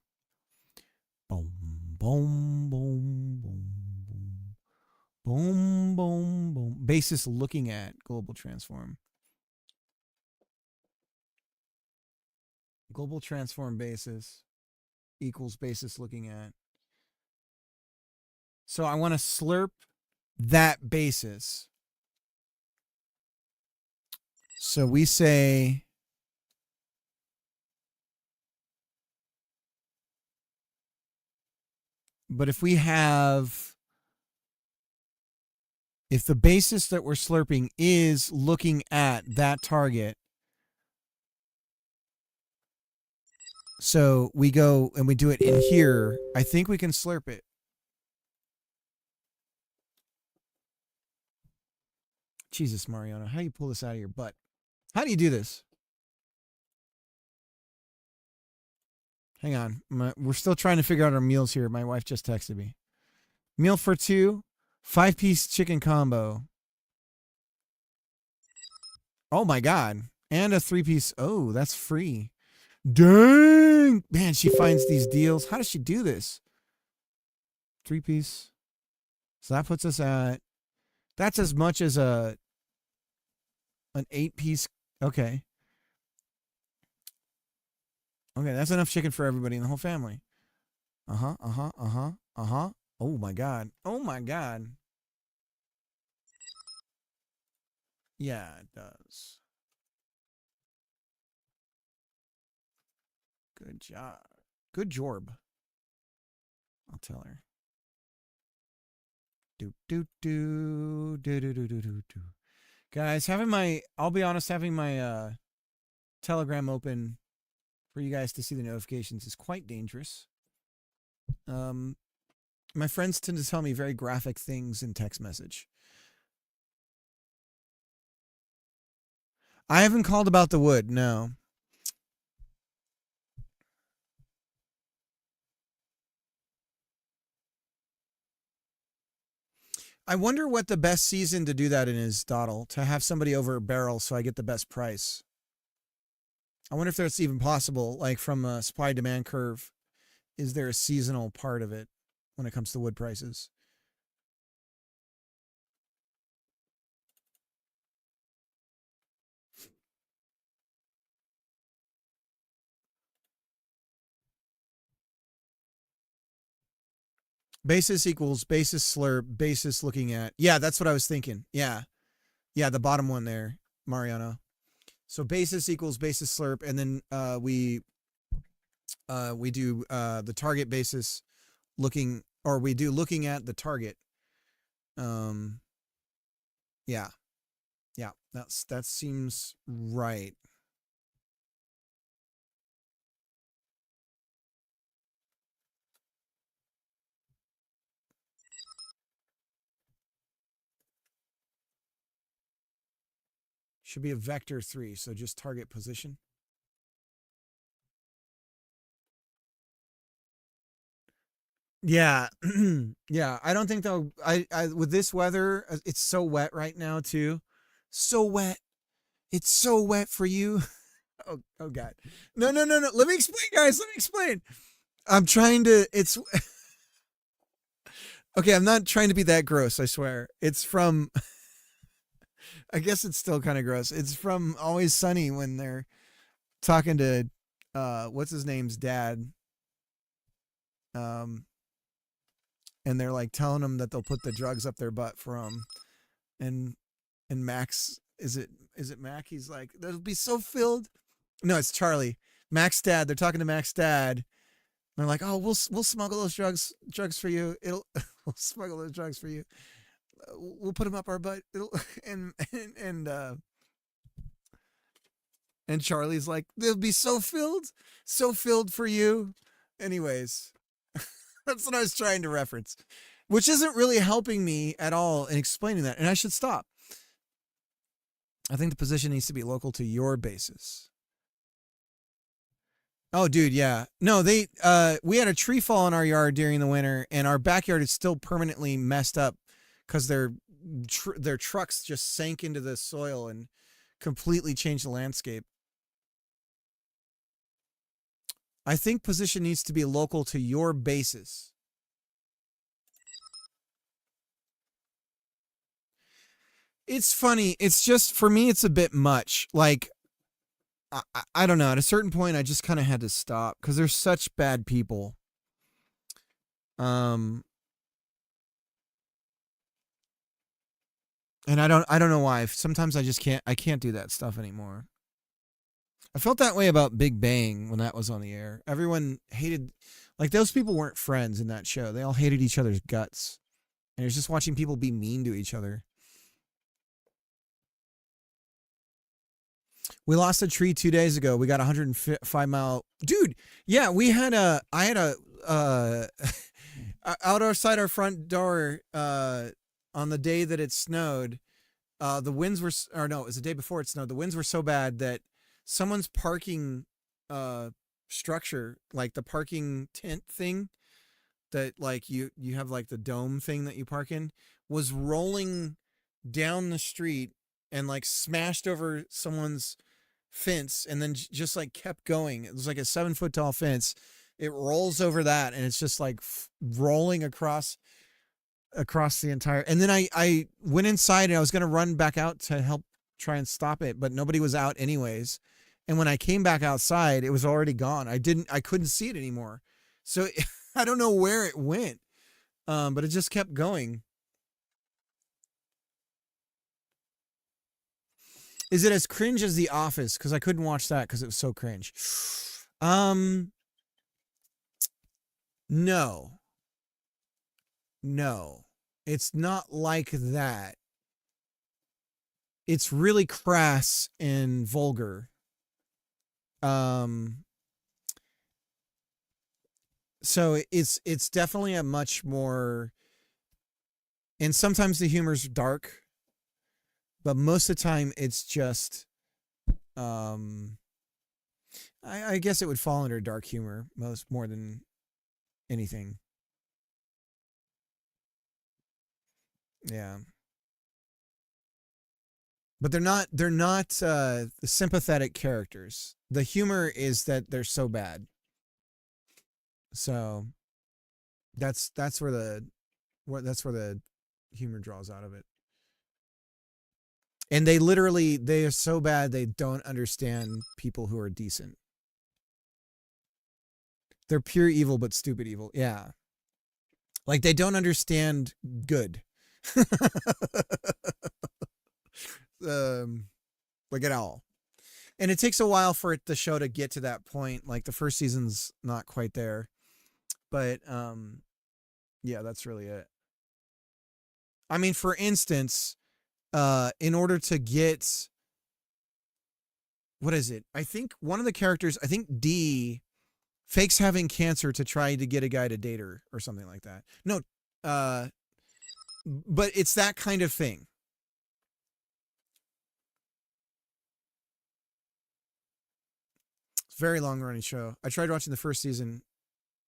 boom boom boom boom boom boom boom. Basis looking at global transform. Global transform basis equals basis looking at. So I want to slurp that basis. So we say but if the basis that we're slurping is looking at that target, so we go and we do it in here, I think we can slurp it. Jesus, Mariano, how do you pull this out of your butt? How do you do this? Hang on. We're still trying to figure out our meals here. My wife just texted me. Meal for 2, 5-piece chicken combo. Oh my God. And a 3-piece. Oh, that's free. Dang. Man, she finds these deals. How does she do this? 3-piece. So that puts us at, that's as much as an 8-piece. Okay. Okay, that's enough chicken for everybody in the whole family. Uh-huh. Oh my God. Oh my God. Yeah, it does. Good job. Good job. I'll tell her. Do do do do do do do do do. Guys, I'll be honest, having my Telegram open for you guys to see the notifications is quite dangerous. My friends tend to tell me very graphic things in text message. I haven't called about the wood, no. I wonder what the best season to do that in is, Doddle, to have somebody over a barrel so I get the best price. I wonder if that's even possible, like from a supply demand curve. Is there a seasonal part of it when it comes to wood prices? Basis equals basis slurp, basis looking at. Yeah, that's what I was thinking. Yeah. Yeah, the bottom one there, Mariano. So basis equals basis slurp, and then we do the target basis looking, or we do looking at the target. Yeah. Yeah, that seems right. Should be a vector 3, so just target position. Yeah. Yeah, I don't think though, I with this weather, it's so wet right now too. So wet. It's so wet for you. Oh God. No. Let me explain, guys. Let me explain. I'm trying to. It's okay. I'm not trying to be that gross. I swear. It's from. I guess it's still kind of gross. It's from Always Sunny when they're talking to, what's his name's dad. And they're like telling him that they'll put the drugs up their butt for him, and Max, is it Mac? He's like, they'll be so filled. No, it's Charlie. Mac's dad. They're talking to Mac's dad. They're like, oh, we'll smuggle those drugs for you. We'll smuggle those drugs for you. We'll put them up our butt. And Charlie's like, they'll be so filled for you. Anyways, that's what I was trying to reference, which isn't really helping me at all in explaining that. And I should stop. I think the position needs to be local to your bases. Oh, dude, yeah. No, we had a tree fall in our yard during the winter, and our backyard is still permanently messed up because their trucks just sank into the soil and completely changed the landscape. I think position needs to be local to your bases. It's funny. It's just, for me, it's a bit much. Like, I don't know. At a certain point, I just kind of had to stop because there's such bad people. And I don't know why. Sometimes I can't do that stuff anymore. I felt that way about Big Bang when that was on the air. Everyone hated, like, those people weren't friends in that show. They all hated each other's guts. And it was just watching people be mean to each other. We lost a tree 2 days ago. We got 105-mile. Dude, yeah, I had a out outside our front door on the day that it snowed. The winds were, or no, it was the day before it snowed. The winds were so bad that someone's parking structure, like the parking tent thing that like you have like the dome thing that you park in, was rolling down the street and like smashed over someone's fence and then just like kept going. It was like a 7-foot tall fence. It rolls over that and it's just like rolling across the entire. And then I went inside and I was going to run back out to help try and stop it, but nobody was out anyways. And when I came back outside, it was already gone. I couldn't see it anymore. So I don't know where it went. But it just kept going. Is it as cringe as The Office? Because I couldn't watch that because it was so cringe. No. It's not like that. It's really crass and vulgar. So it's definitely a much more, and sometimes the humor's dark, but most of the time it's just, I guess it would fall under dark humor more than anything. Yeah. But they're not the sympathetic characters. The humor is that they're so bad. So that's where the humor draws out of it. And they are so bad they don't understand people who are decent. They're pure evil but stupid evil. Yeah. Like they don't understand good. Like at all. And it takes a while for the show to get to that point. Like the first season's not quite there. But yeah, that's really it. I mean, for instance, in order to get, what is it? I think one of the characters, I think D, fakes having cancer to try to get a guy to date her or something like that. No, but it's that kind of thing. It's a very long running show. I tried watching the first season.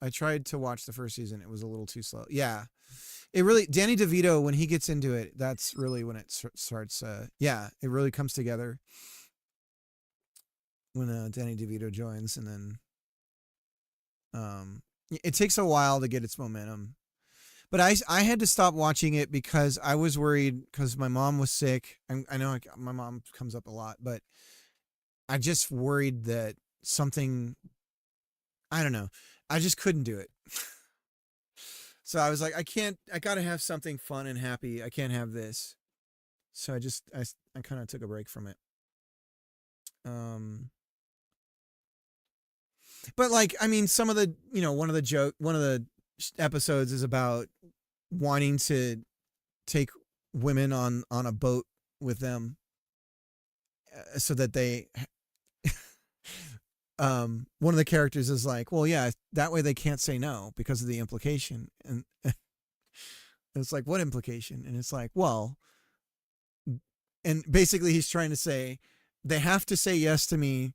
It was a little too slow. Yeah. It really, Danny DeVito, when he gets into it, that's really when it starts. Yeah, it really comes together when Danny DeVito joins, and then, It takes a while to get its momentum. But I had to stop watching it because I was worried because my mom was sick. I know my mom comes up a lot, but I just worried that something, I don't know. I just couldn't do it. So I was like, I got to have something fun and happy. I can't have this. So I kind of took a break from it. But like, I mean, some of the, one of the episodes is about wanting to take women on a boat with them, so that they one of the characters is like, well, yeah, that way they can't say no because of the implication. And it's like, what implication? And it's like, well, and basically he's trying to say they have to say yes to me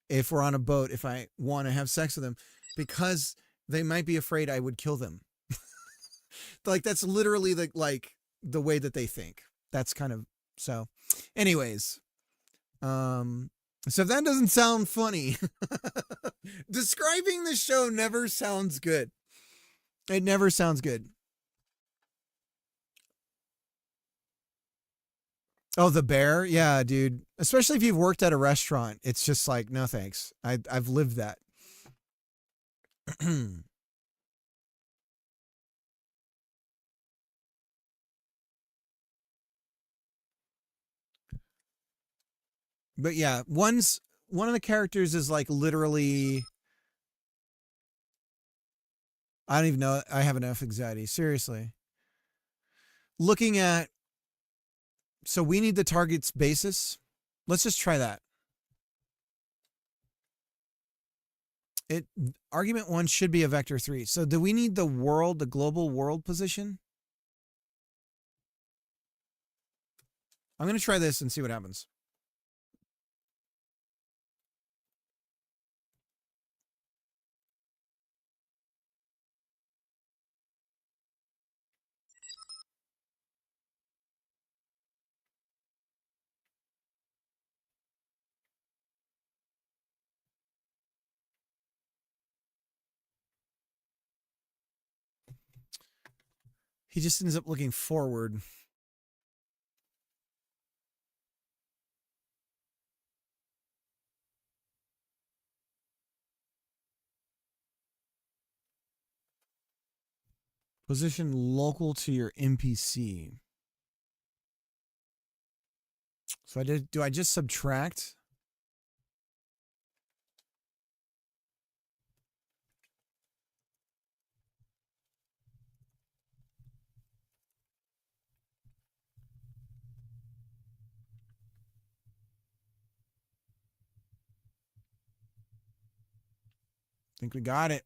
if we're on a boat, if I want to have sex with them, because they might be afraid I would kill them. Like, that's literally the way that they think. That's kind of, so anyways, so if that doesn't sound funny, describing the show never sounds good. It never sounds good. Oh, the bear? Yeah, dude. Especially if you've worked at a restaurant. It's just like, no thanks. I've lived that. But yeah, one of the characters is like literally, I don't even know. I have enough anxiety. Seriously. Looking at, so we need the target's basis. Let's just try that. Argument 1 should be a vector 3. So do we need the global world position? I'm going to try this and see what happens. He just ends up looking forward. Position local to your NPC. So do I just subtract? Think we got it.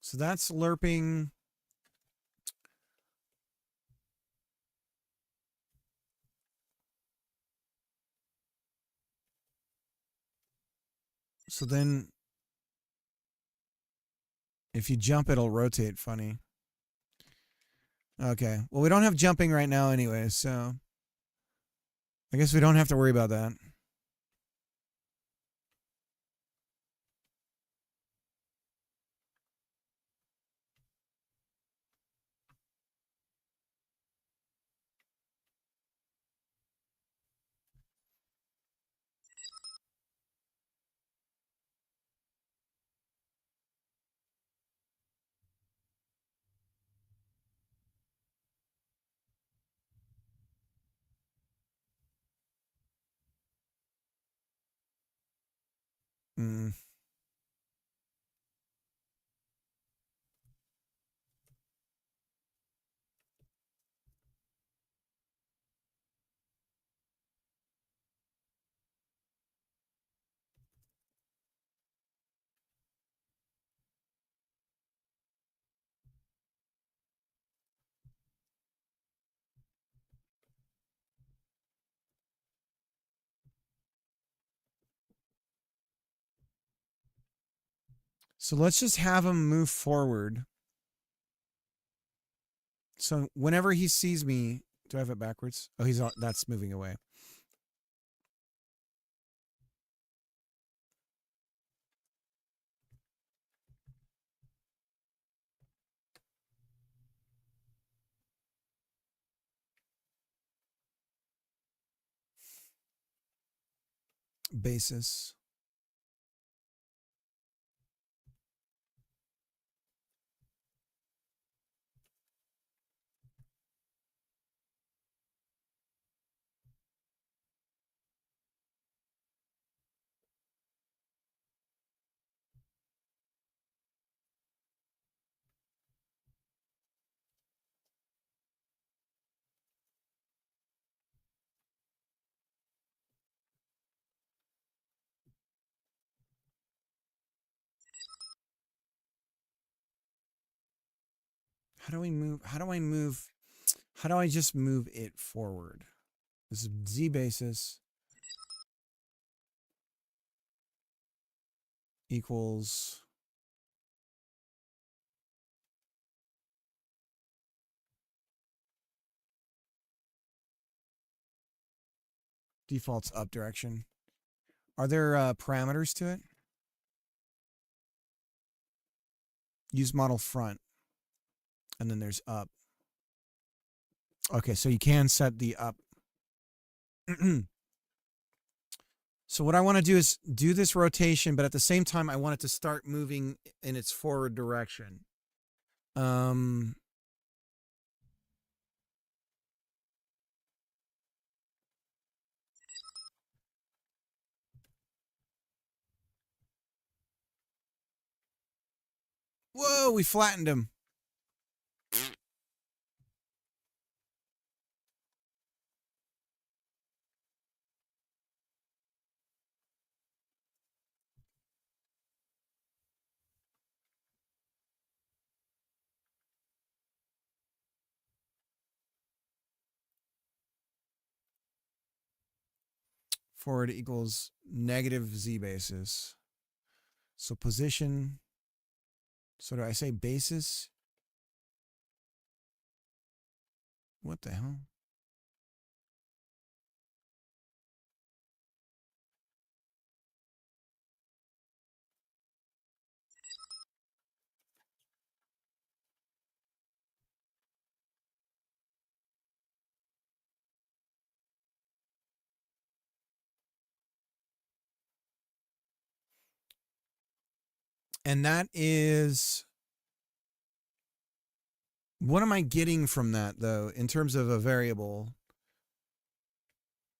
So that's lerping. So then if you jump, it'll rotate funny. Okay. Well, we don't have jumping right now anyway, so I guess we don't have to worry about that. Mm. So let's just have him move forward. So whenever he sees me, do I have it backwards? Oh, that's moving away. Basis. How do we move? How do I move? How do I just move it forward? This is Z basis equals defaults up direction. Are there parameters to it? Use model front. And then there's up. Okay, so you can set the up. So what I want to do is do this rotation, but at the same time, I want it to start moving in its forward direction. Whoa, we flattened him. Forward equals negative Z basis. So position. So do I say basis? What the hell? And that is, what am I getting from that though, in terms of a variable?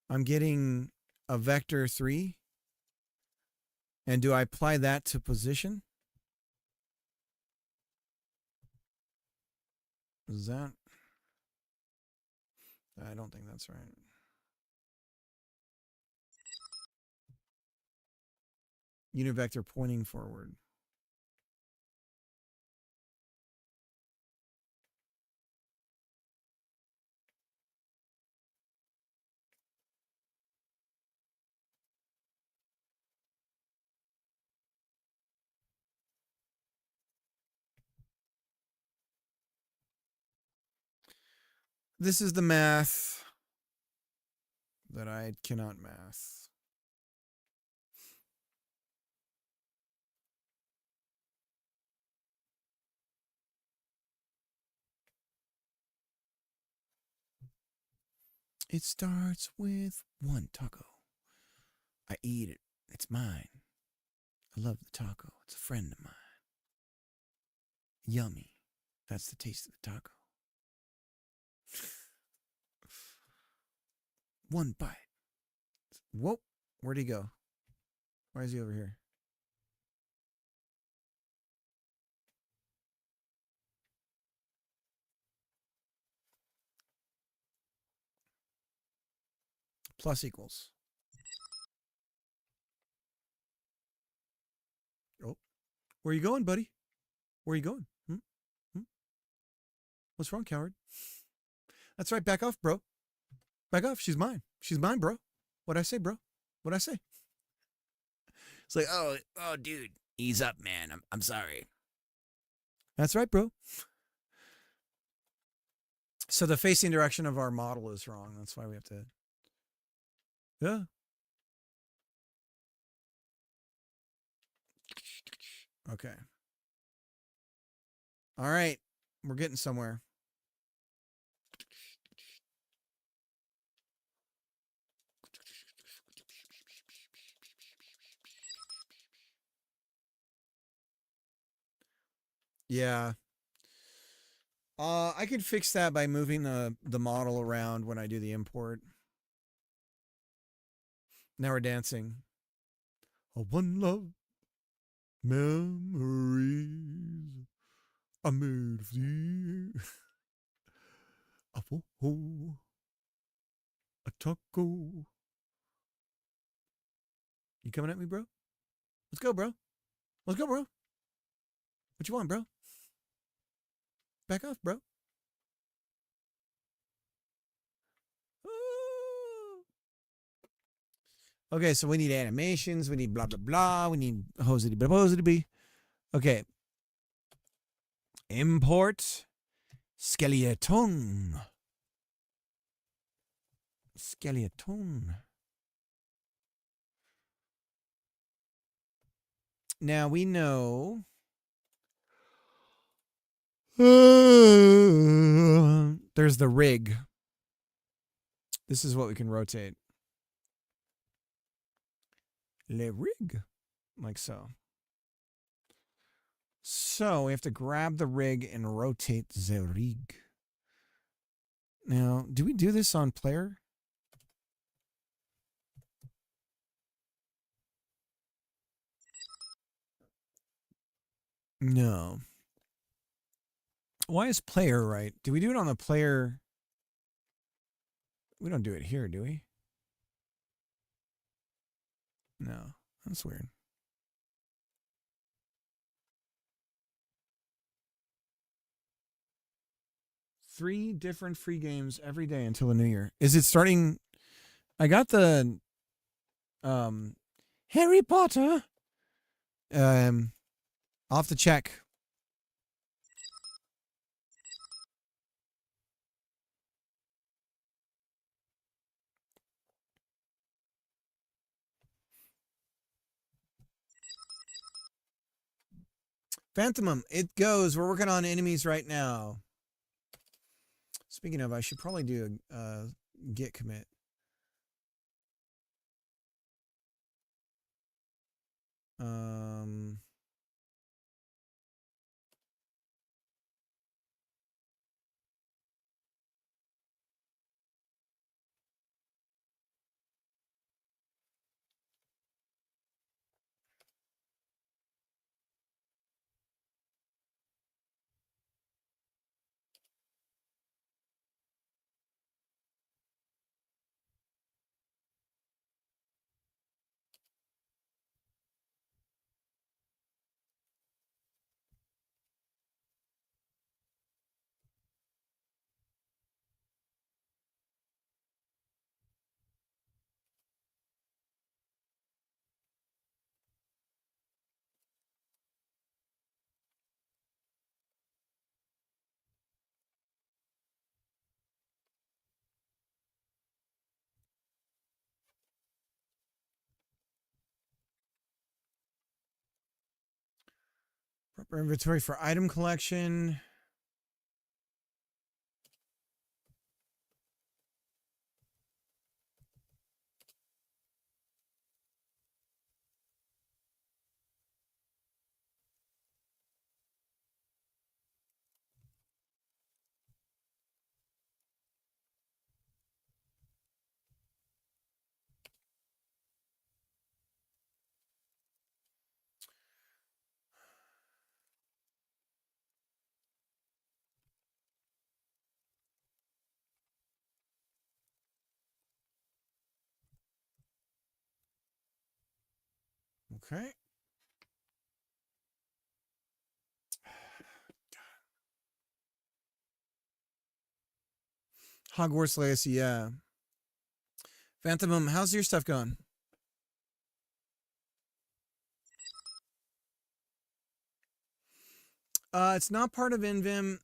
I'm getting a vector 3. And do I apply that to position? Is that? I don't think that's right. Unit vector pointing forward. This is the math that I cannot math. It starts with one taco. I eat it. It's mine. I love the taco. It's a friend of mine. Yummy. That's the taste of the taco. One bite. Whoa. Where'd he go? Why is he over here? Plus equals. Oh. Where you going, buddy? Where you going? What's wrong, coward? That's right. Back off, bro. Back off. She's mine. She's mine, bro. What'd I say, bro? What'd I say? It's like, oh, dude, Ease up, man. I'm sorry. That's right, bro. So the facing direction of our model is wrong. That's why we have to. Yeah. Okay. All right. We're getting somewhere. Yeah. I could fix that by moving the model around when I do the import. Now we're dancing. A one love memories are made of the a ho a taco. You coming at me, bro? Let's go, bro. Let's go, bro. What you want, bro? Back off, bro. Okay, so we need animations. We need blah, blah, blah. We need hosity, blah, hosity, blah. Okay. Import skeleton. Skeleton. Now we know. There's the rig. This is what we can rotate. Le rig. Like so. So we have to grab the rig and rotate the rig. Now, do we do this on player? No. Why is player right? Do we do it on the player? We don't do it here, do we? No, that's weird. Three different free games every day until the new year. Is it starting? I got the Harry Potter. I'll have to check. Phantomum, it goes. We're working on enemies right now. Speaking of, I should probably do a git commit. Proper inventory for item collection. Okay. Hogwarts Legacy, yeah. Phantom, how's your stuff going? It's not part of NVim.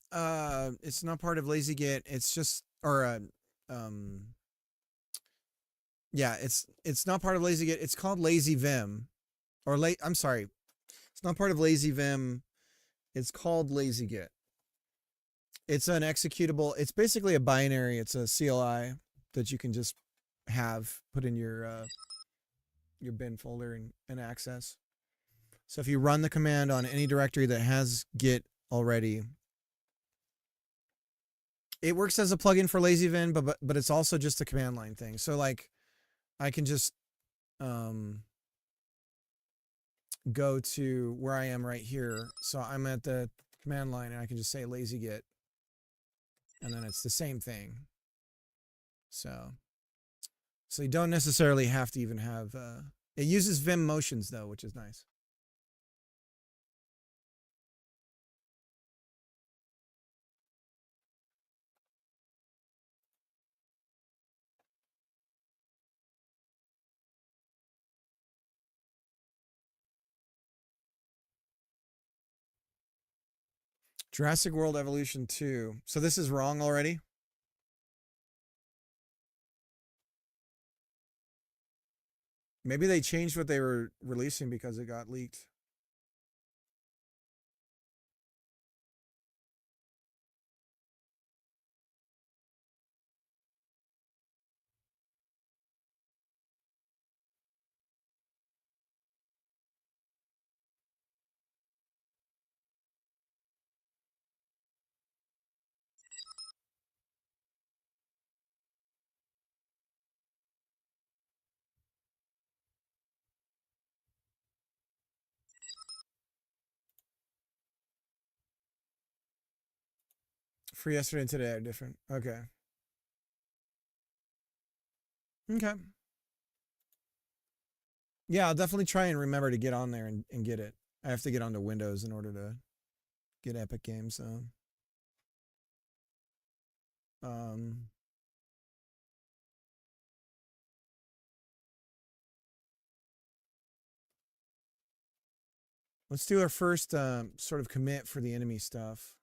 It's not part of LazyGit. It's just, yeah, it's not part of LazyGit. It's called LazyVim, or I'm sorry, it's not part of LazyVim. It's called LazyGit. It's an executable. It's basically a binary. It's a CLI that you can just put in your bin folder and access. So if you run the command on any directory that has Git already, it works as a plugin for LazyVim, but it's also just a command line thing. So like, I can just go to where I am right here. So I'm at the command line, and I can just say LazyGit, and then it's the same thing. So you don't necessarily have to even have. It uses Vim motions though, which is nice. Jurassic World Evolution 2. So this is wrong already? Maybe they changed what they were releasing because it got leaked. For yesterday and today are different. Okay. Okay. Yeah, I'll definitely try and remember to get on there and get it. I have to get onto Windows in order to get Epic Games. So. Let's do our first sort of commit for the enemy stuff.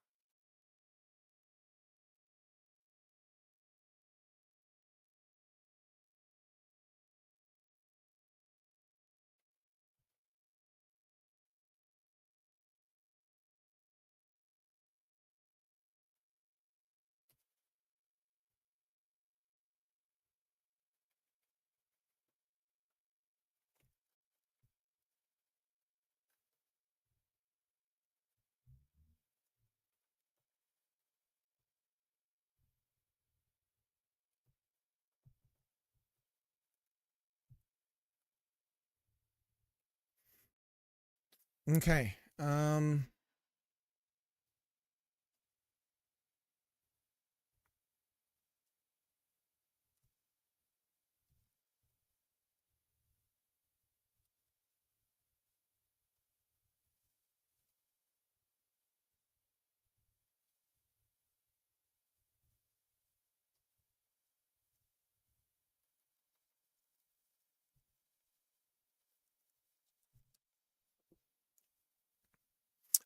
Okay.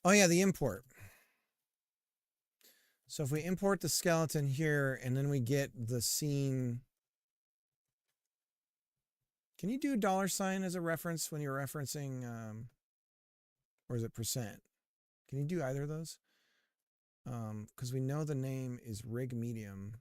Oh yeah, the import. So if we import the skeleton here and then we get the scene. Can you do $sign as a reference when you're referencing, or is it %? Can you do either of those? Because we know the name is Rig Medium.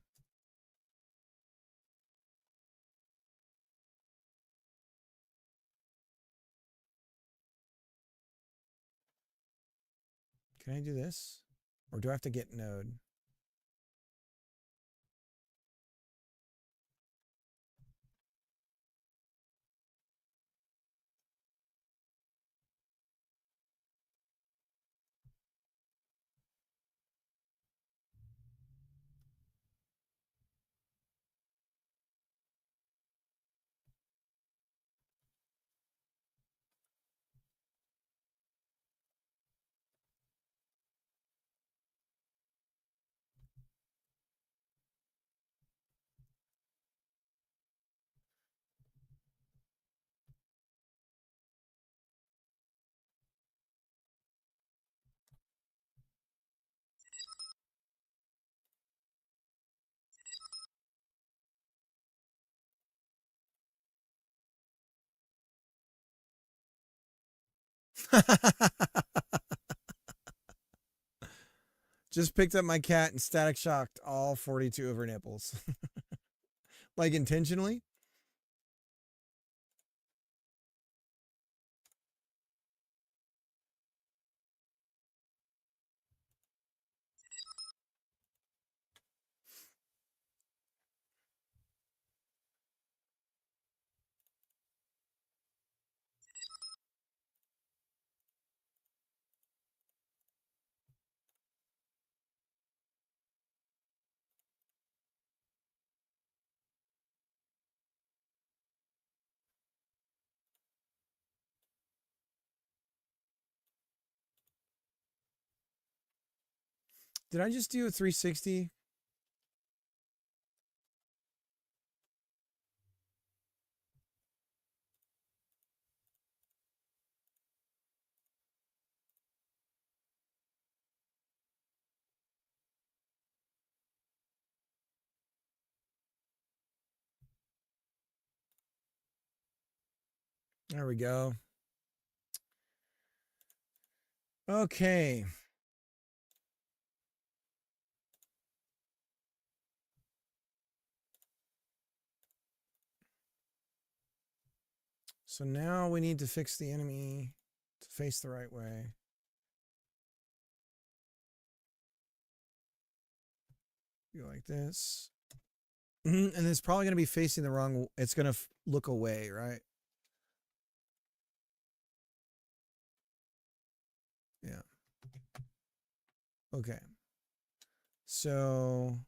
Can I do this? Or do I have to get node? Just picked up my cat and static shocked all 42 of her nipples. Like intentionally? Did I just do a 360? There we go. Okay. So now we need to fix the enemy to face the right way. Go like this. And it's probably going to be facing the wrong, it's going to look away, right? Yeah. Okay. So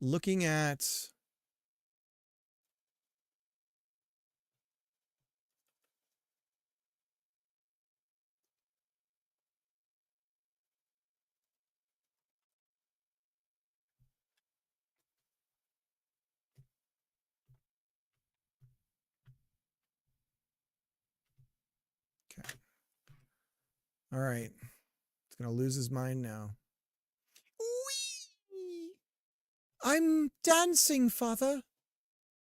looking at all right. It's going to lose his mind now. Whee! I'm dancing, Father.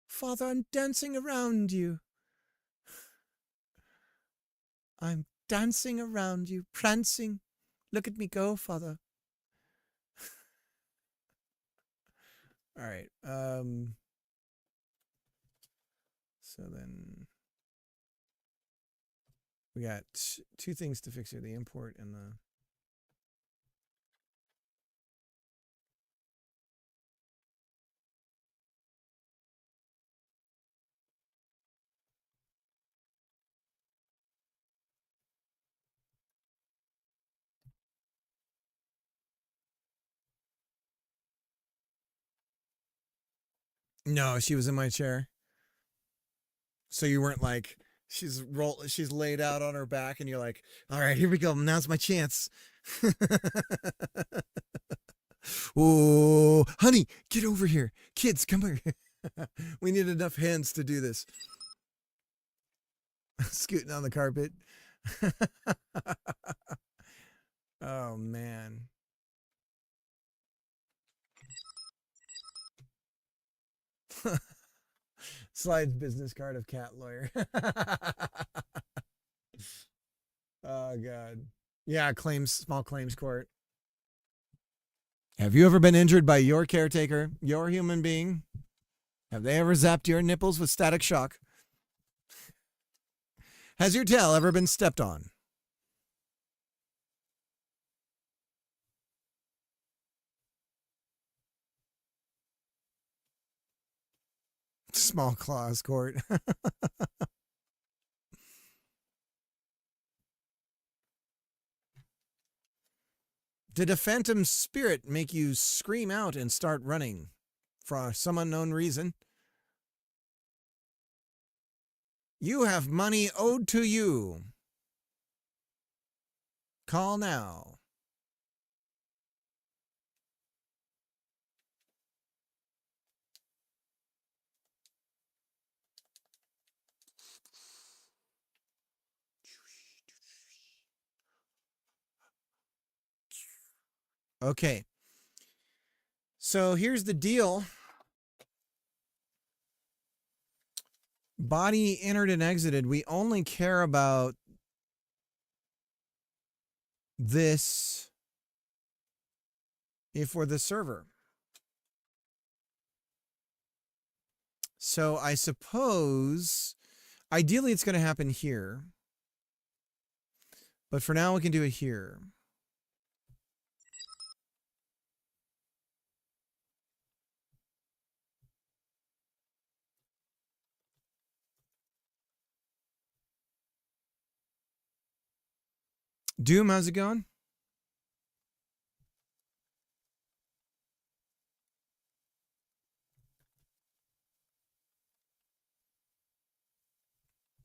Father, I'm dancing around you. I'm dancing around you, prancing. Look at me go, Father. All right. So then we got two things to fix here, the import and the... No, she was in my chair. So you weren't like, she's laid out on her back and you're like, all right, here we go. Now's my chance. Oh, honey, get over here. Kids, come here. We need enough hands to do this. Scooting on the carpet. Oh, man. Slide's business card of cat lawyer. Oh, God. Yeah, small claims court. Have you ever been injured by your caretaker, your human being? Have they ever zapped your nipples with static shock? Has your tail ever been stepped on? Small claws court. Did a phantom spirit make you scream out and start running for some unknown reason? You have money owed to you. Call now. Okay. So here's the deal. Body entered and exited. We only care about this if we're the server. So I suppose, ideally it's going to happen here. But for now we can do it here. Doom, how's it going?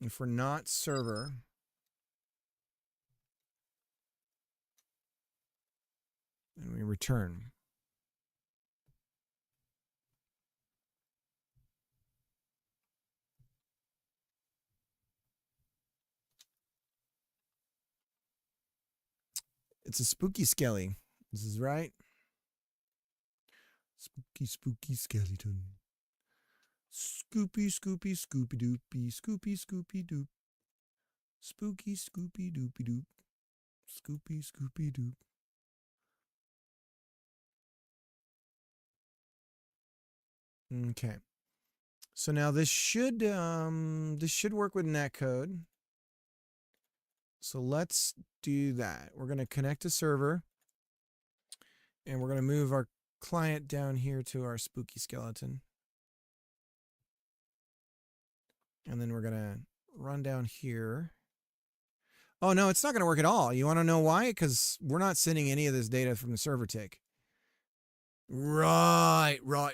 If we're not server, and we return. It's a spooky skelly. This is right. Spooky, spooky skeleton. Scoopy, scoopy, scoopy doopy, scoopy, scoopy doop. Spooky, scoopy doopy doop. Scoopy, scoopy doop. Okay. So now this should work with netcode. So let's do that. We're going to connect to server. And we're going to move our client down here to our spooky skeleton. And then we're going to run down here. Oh, no, it's not going to work at all. You want to know why? Because we're not sending any of this data from the server tick. Right. All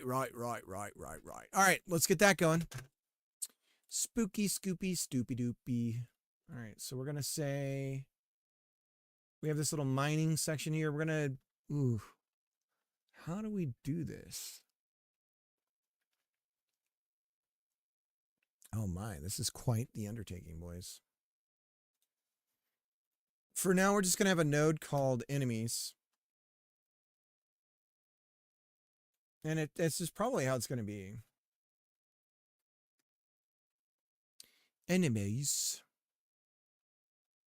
right, let's get that going. Spooky, scoopy, stoopy doopy. All right, so we're going to say we have this little mining section here. We're going to, how do we do this? Oh my, this is quite the undertaking, boys. For now, we're just going to have a node called enemies. And this is probably how it's going to be. Enemies.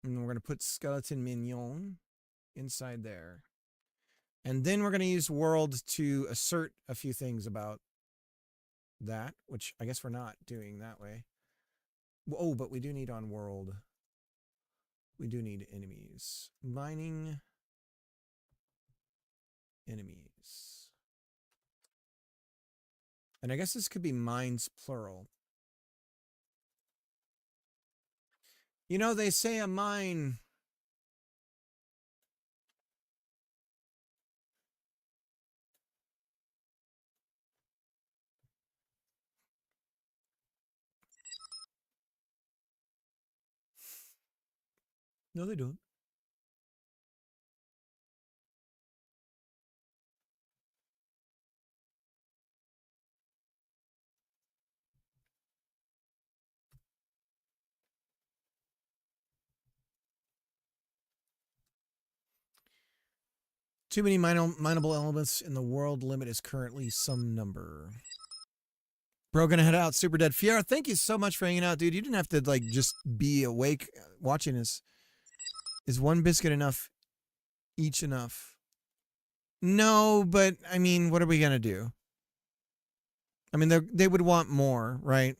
And we're going to put skeleton mignon inside there. And then we're going to use world to assert a few things about that, which I guess we're not doing that way. Oh, but we do need on world. We do need enemies. Mining enemies. And I guess this could be mines plural. You know, they say a mine. No, they don't. Too many mineable elements in the world. Limit is currently some number. Bro, gonna head out. Super Dead Fiera, thank you so much for hanging out, dude. You didn't have to like just be awake watching this. Is one biscuit enough? Each enough? No, but I mean, what are we gonna do? I mean, they would want more, right?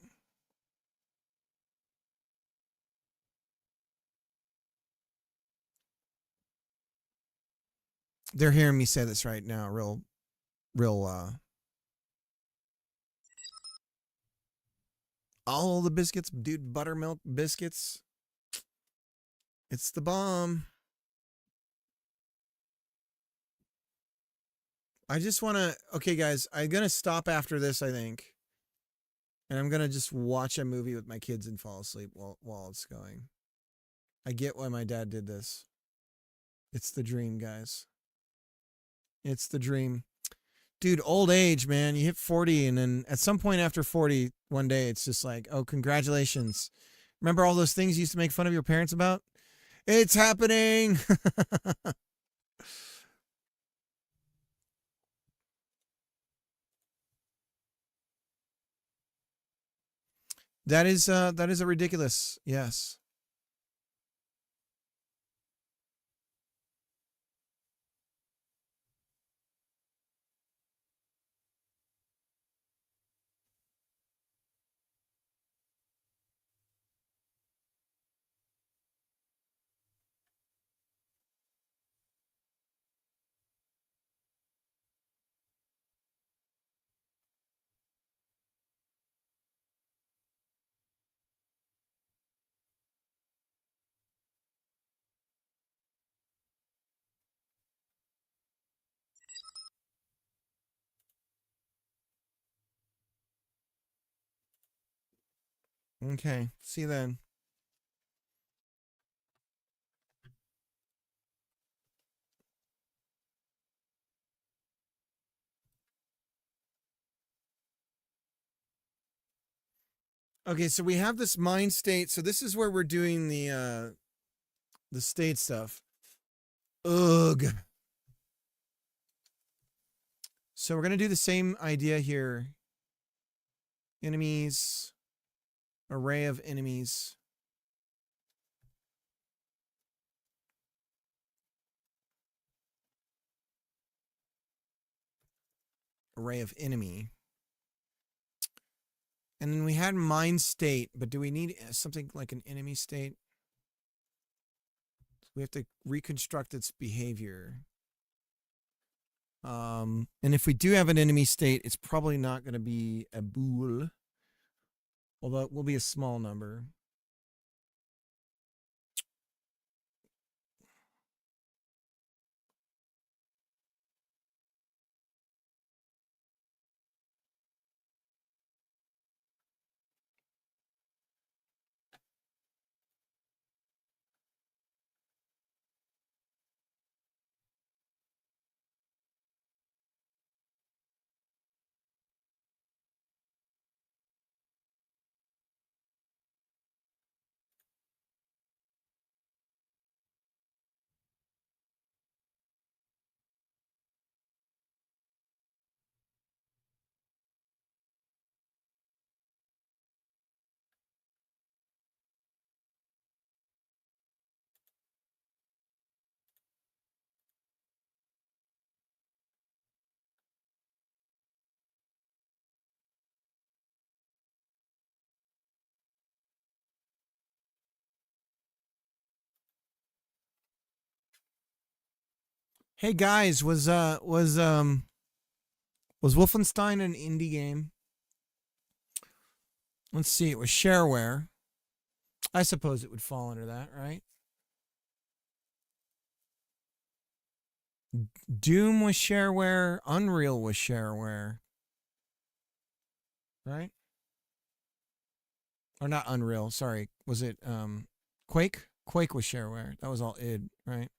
They're hearing me say this right now, real all the biscuits, dude, buttermilk biscuits. It's the bomb. I just want to, okay guys, I'm going to stop after this, I think. And I'm going to just watch a movie with my kids and fall asleep while it's going. I get why my dad did this. It's the dream, guys. It's the dream. Dude, old age, man. You hit 40 and then at some point after 40, one day it's just like, oh, congratulations. Remember all those things you used to make fun of your parents about? It's happening. That is a ridiculous. Yes. Okay. See you then. Okay, so we have this mind state. So this is where we're doing the state stuff. Ugh. So we're gonna do the same idea here. Enemies, array of enemies. Array of enemy. And then we had mind state, but do we need something like an enemy state? We have to reconstruct its behavior. And if we do have an enemy state, it's probably not going to be a bool, although it will be a small number. Hey guys, was Wolfenstein an indie game? Let's see, it was shareware. I suppose it would fall under that, right? Doom was shareware, Unreal was shareware. Right? Or not Unreal, sorry. Was it Quake? Quake was shareware. That was all id, right?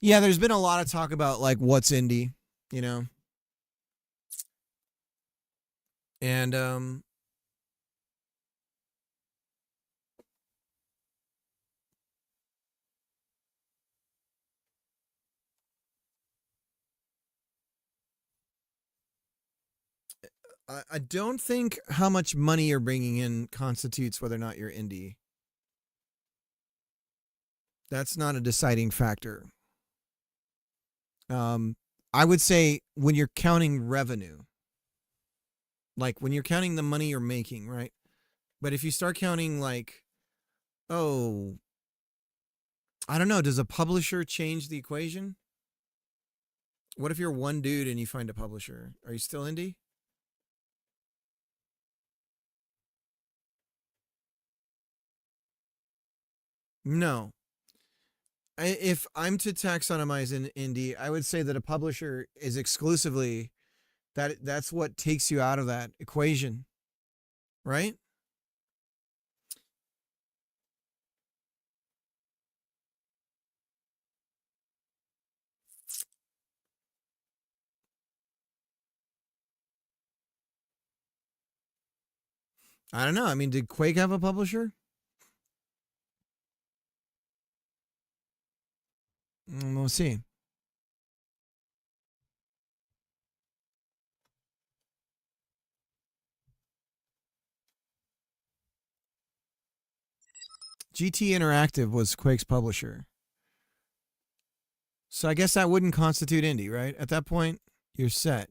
Yeah, there's been a lot of talk about like what's indie, you know. And I don't think how much money you're bringing in constitutes whether or not you're indie. That's not a deciding factor. I would say when you're counting revenue, like when you're counting the money you're making, right? But if you start counting like, oh, I don't know, does a publisher change the equation? What if you're one dude and you find a publisher? Are you still indie? No. If I'm to taxonomize an indie, I would say that a publisher is exclusively that's what takes you out of that equation, right? I don't know. I mean, did Quake have a publisher? We'll see. GT Interactive was Quake's publisher. So I guess that wouldn't constitute indie, right? At that point, you're set.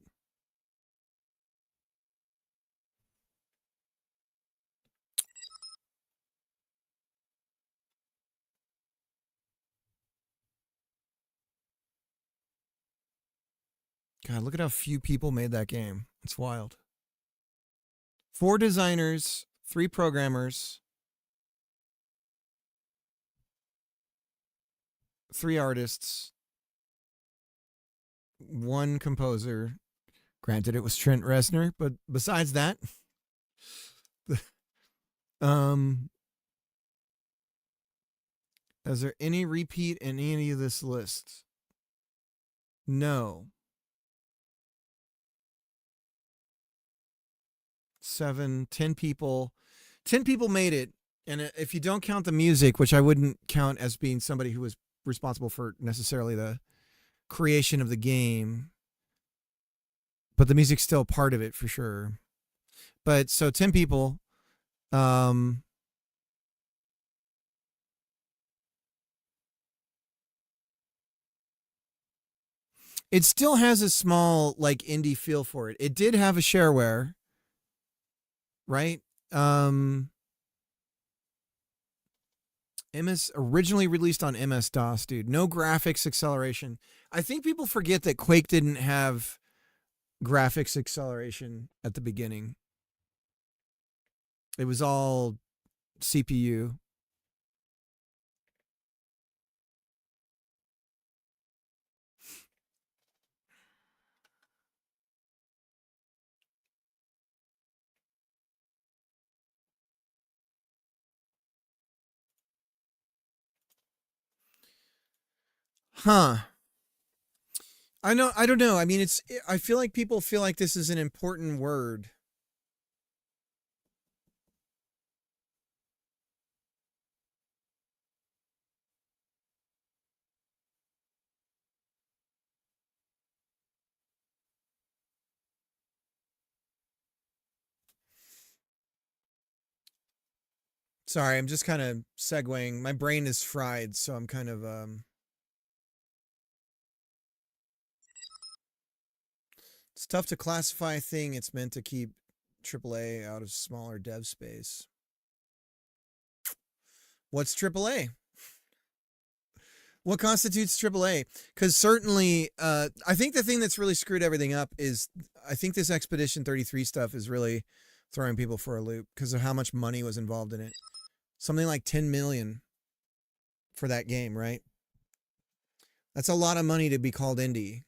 God, look at how few people made that game. It's wild. 4 designers, 3 programmers, 3 artists, 1 composer. Granted, it was Trent Reznor, but besides that, is there any repeat in any of this list? No. 7, 10 people. 10 people made it. And if you don't count the music, which I wouldn't count as being somebody who was responsible for necessarily the creation of the game, but the music's still part of it for sure. But so 10 people. It still has a small like indie feel for it. It did have a shareware, right? MS originally released on MS-DOS, dude. No graphics acceleration. I think people forget that Quake didn't have graphics acceleration at the beginning. It was all CPU. Huh. I don't know. I mean, I feel like people feel like this is an important word. Sorry, I'm just kind of segueing. My brain is fried, so I'm kind of it's tough to classify a thing. It's meant to keep AAA out of smaller dev space. What's AAA? What constitutes AAA? Because certainly, I think the thing that's really screwed everything up is I think this Expedition 33 stuff is really throwing people for a loop because of how much money was involved in it. Something like 10 million for that game, right? That's a lot of money to be called indie.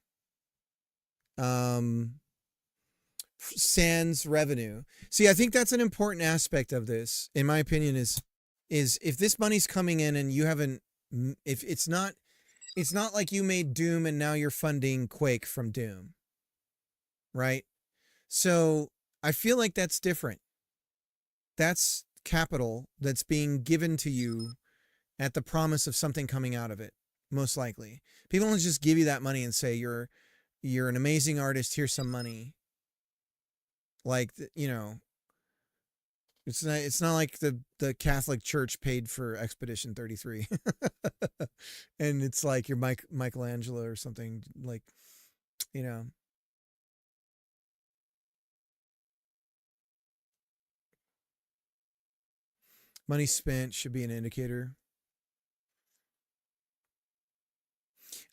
Sans revenue. See, I think that's an important aspect of this, in my opinion, is if this money's coming in and you haven't, if it's not like you made Doom and now you're funding Quake from Doom, right? So I feel like that's different. That's capital that's being given to you at the promise of something coming out of it, most likely. People don't just give you that money and say you're an amazing artist, here's some money. Like, you know, it's not like the Catholic Church paid for Expedition 33. And it's like you're Michelangelo or something, like, you know. Money spent should be an indicator.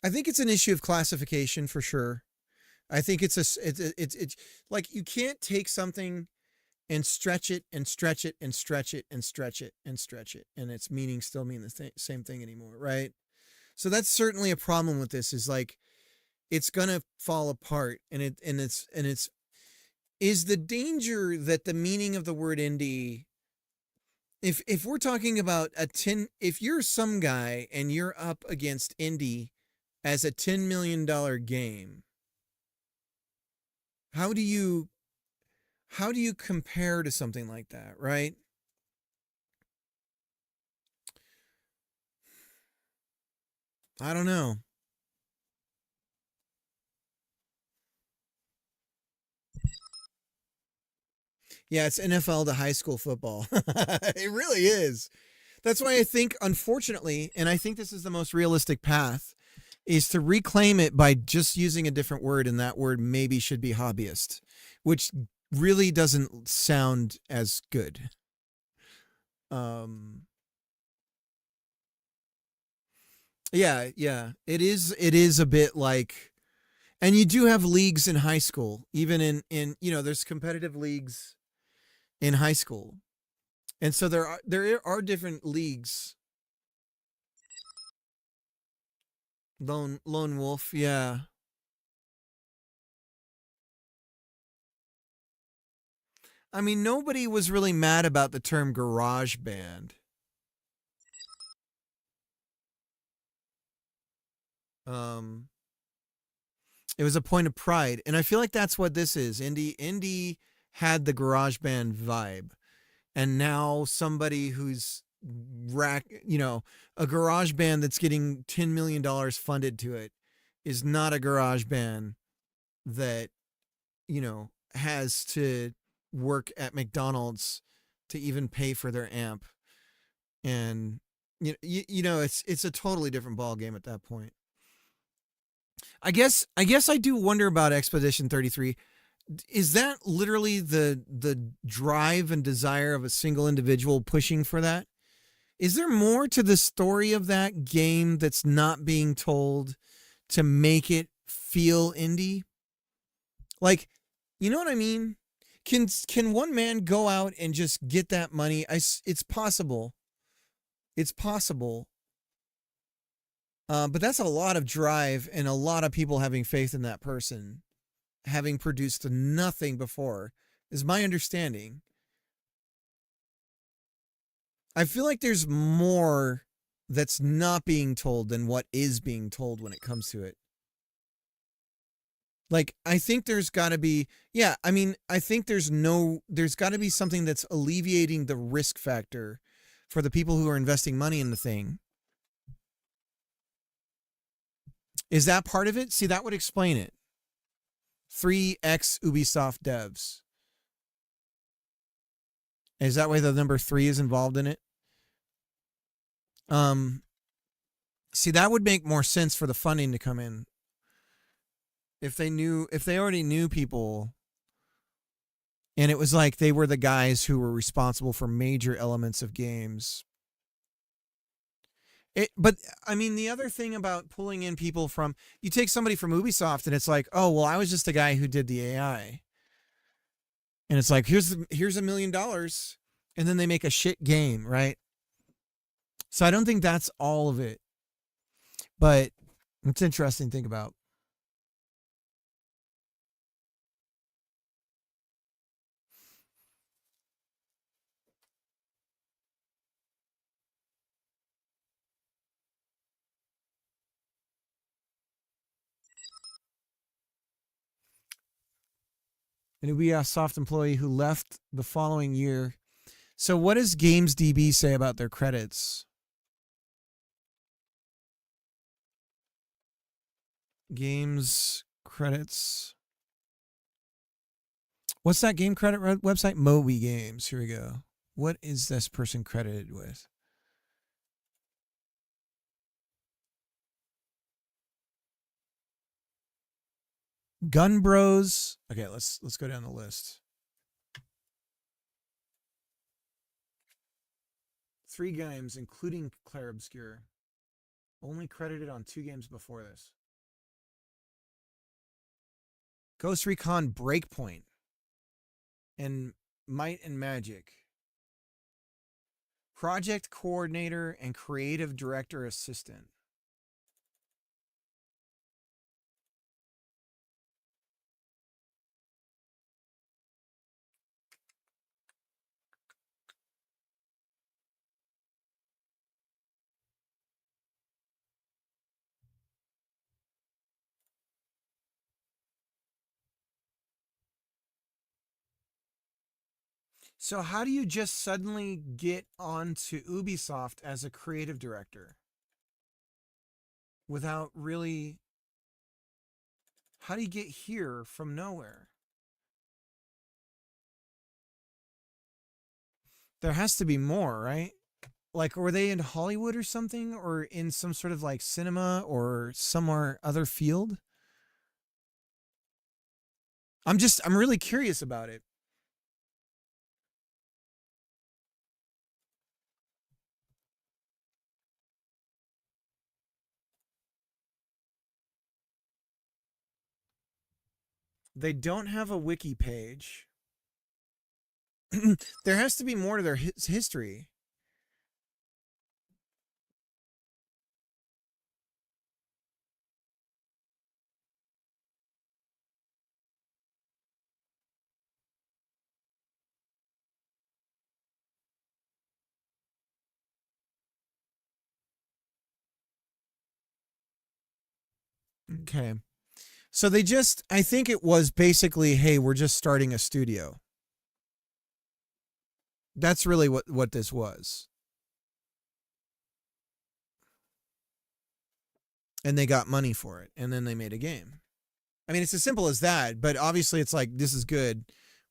I think it's an issue of classification for sure. I think it's like you can't take something and stretch it and stretch it and stretch it and stretch it and stretch it, and its meaning still mean the same thing anymore, right? So that's certainly a problem with this. Is like it's gonna fall apart, and it's is the danger that the meaning of the word indie. If we're talking about if you're some guy and you're up against indie as a $10 million game, how do you how do you compare to something like that, right? I don't know. Yeah, it's NFL to high school football. It really is. That's why I think, unfortunately, and I think this is the most realistic path, is to reclaim it by just using a different word, and that word maybe should be hobbyist, which really doesn't sound as good. Yeah, it is a bit like, and you do have leagues in high school, even in there's competitive leagues in high school, and so there are different leagues. Lone Wolf, yeah. I mean, nobody was really mad about the term garage band. It was a point of pride, and I feel like that's what this is. Indie had the garage band vibe, and now somebody who's a garage band that's getting $10 million funded to it is not a garage band that has to work at McDonald's to even pay for their amp, and it's a totally different ball game at that point. I guess I do wonder about Expedition 33. Is that literally the drive and desire of a single individual pushing for that? Is there more to the story of that game that's not being told to make it feel indie? Like, you know what I mean? Can one man go out and just get that money? It's possible. It's possible. But that's a lot of drive and a lot of people having faith in that person, having produced nothing before, is my understanding. I feel like there's more that's not being told than what is being told when it comes to it. Like, I think there's got to be, I think there's got to be something that's alleviating the risk factor for the people who are investing money in the thing. Is that part of it? See, that would explain it. 3x Ubisoft devs. Is that why the number 3 is involved in it? See, that would make more sense for the funding to come in. If they already knew people, and it was like they were the guys who were responsible for major elements of games. But I mean, the other thing about pulling in people from, you take somebody from Ubisoft and it's like, oh, well, I was just the guy who did the AI. And it's like, here's $1 million. And then they make a shit game, right? So I don't think that's all of it. But it's interesting to think about. An Ubisoft employee who left the following year. So what does GamesDB say about their credits? Games credits. What's that game credit website? Moby Games. Here we go. What is this person credited with? Gun Bros. Okay, let's go down the list. 3 games, including Clair Obscur. Only credited on 2 games before this. Ghost Recon Breakpoint. And Might and Magic. Project Coordinator and Creative Director Assistant. So how do you just suddenly get onto Ubisoft as a creative director? Without really... How do you get here from nowhere? There has to be more, right? Like, were they in Hollywood or something? Or in some sort of like cinema or somewhere other field? I'm really curious about it. They don't have a wiki page. There has to be more to their history. Okay. So they just, I think it was basically, hey, we're just starting a studio. That's really what this was. And they got money for it. And then they made a game. I mean, it's as simple as that. But obviously it's like, this is good.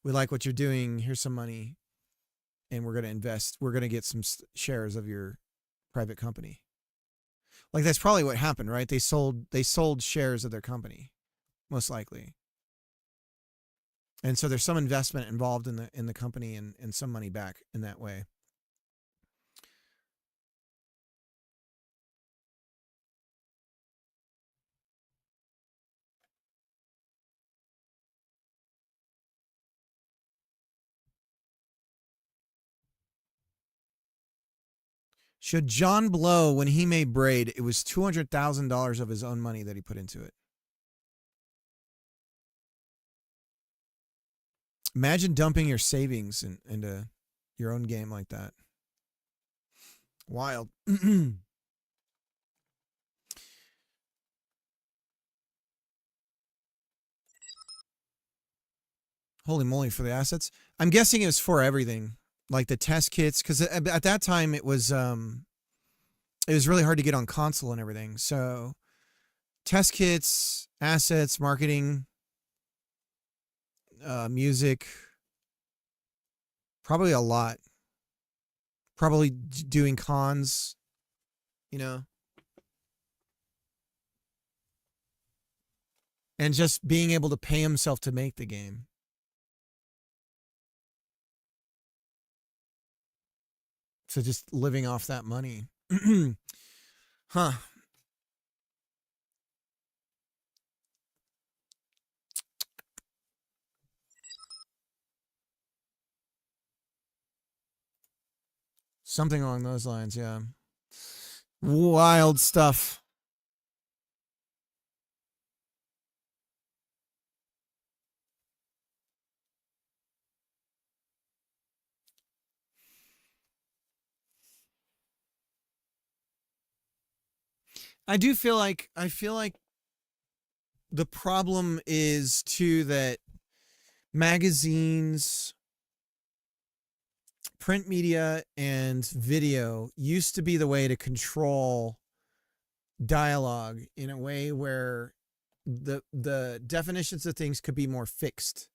We like what you're doing. Here's some money. And we're going to invest. We're going to get some shares of your private company. Like, that's probably what happened, right? They sold shares of their company, most likely. And so there's some investment involved in the company and some money back in that way. Should John Blow, when he made Braid, it was $200,000 of his own money that he put into it. Imagine dumping your savings into your own game like that. Wild. Holy moly for the assets. I'm guessing it was for everything. Like the test kits, because at that time it was really hard to get on console and everything. So test kits, assets, marketing, music, probably a lot. Probably doing cons, you know. And just being able to pay himself to make the game. So just living off that money. Huh. Something along those lines, yeah. Wild stuff. I feel like the problem is too that magazines, print media, and video used to be the way to control dialogue in a way where the definitions of things could be more fixed.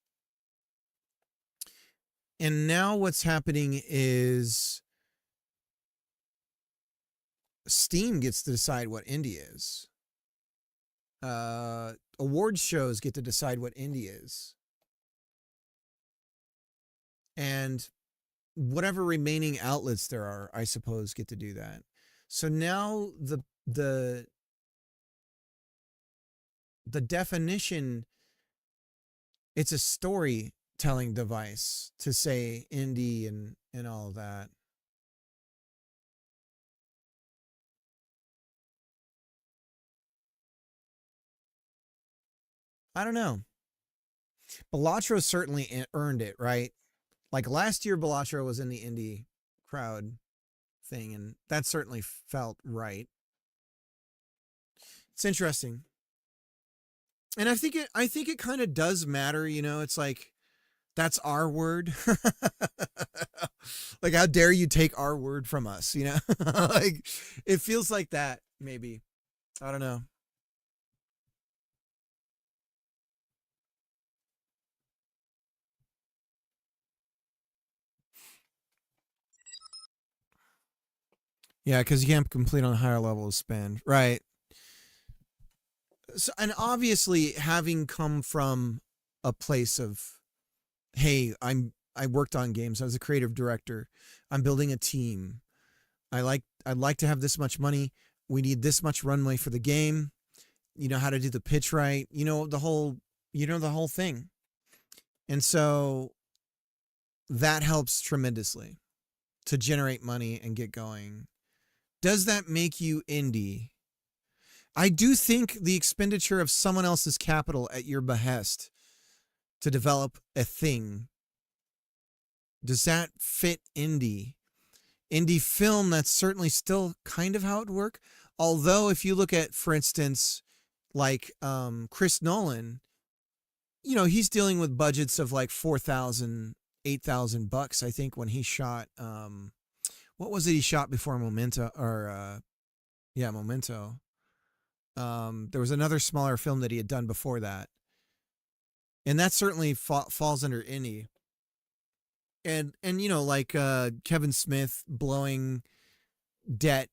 And now what's happening is Steam gets to decide what indie is. Award shows get to decide what indie is. And whatever remaining outlets there are, I suppose, get to do that. So now the definition, it's a storytelling device to say indie and all of that. I don't know. Balatro certainly earned it, right? Like last year, Balatro was in the indie crowd thing, and that certainly felt right. It's interesting. And I think it kind of does matter, you know, it's like That's our word. Like, how dare you take our word from us, you know? Like, it feels like that, maybe. I don't know. Yeah, because you can't complete on a higher level of spend. Right. So, and obviously, having come from a place of, hey, I worked on games. I was a creative director. I'm building a team. I'd like to have this much money. We need this much runway for the game. You know how to do the pitch right. You know the whole thing. And so that helps tremendously to generate money and get going. Does that make you indie? I do think the expenditure of someone else's capital at your behest to develop a thing, does that fit indie? Indie film, that's certainly still kind of how it would work. Although if you look at, for instance, like Chris Nolan, you know, he's dealing with budgets of like $4,000, $8,000, I think, when he shot, what was it he shot before Memento? Memento. There was another smaller film that he had done before that. And that certainly falls under indie. And you know, like Kevin Smith blowing debt,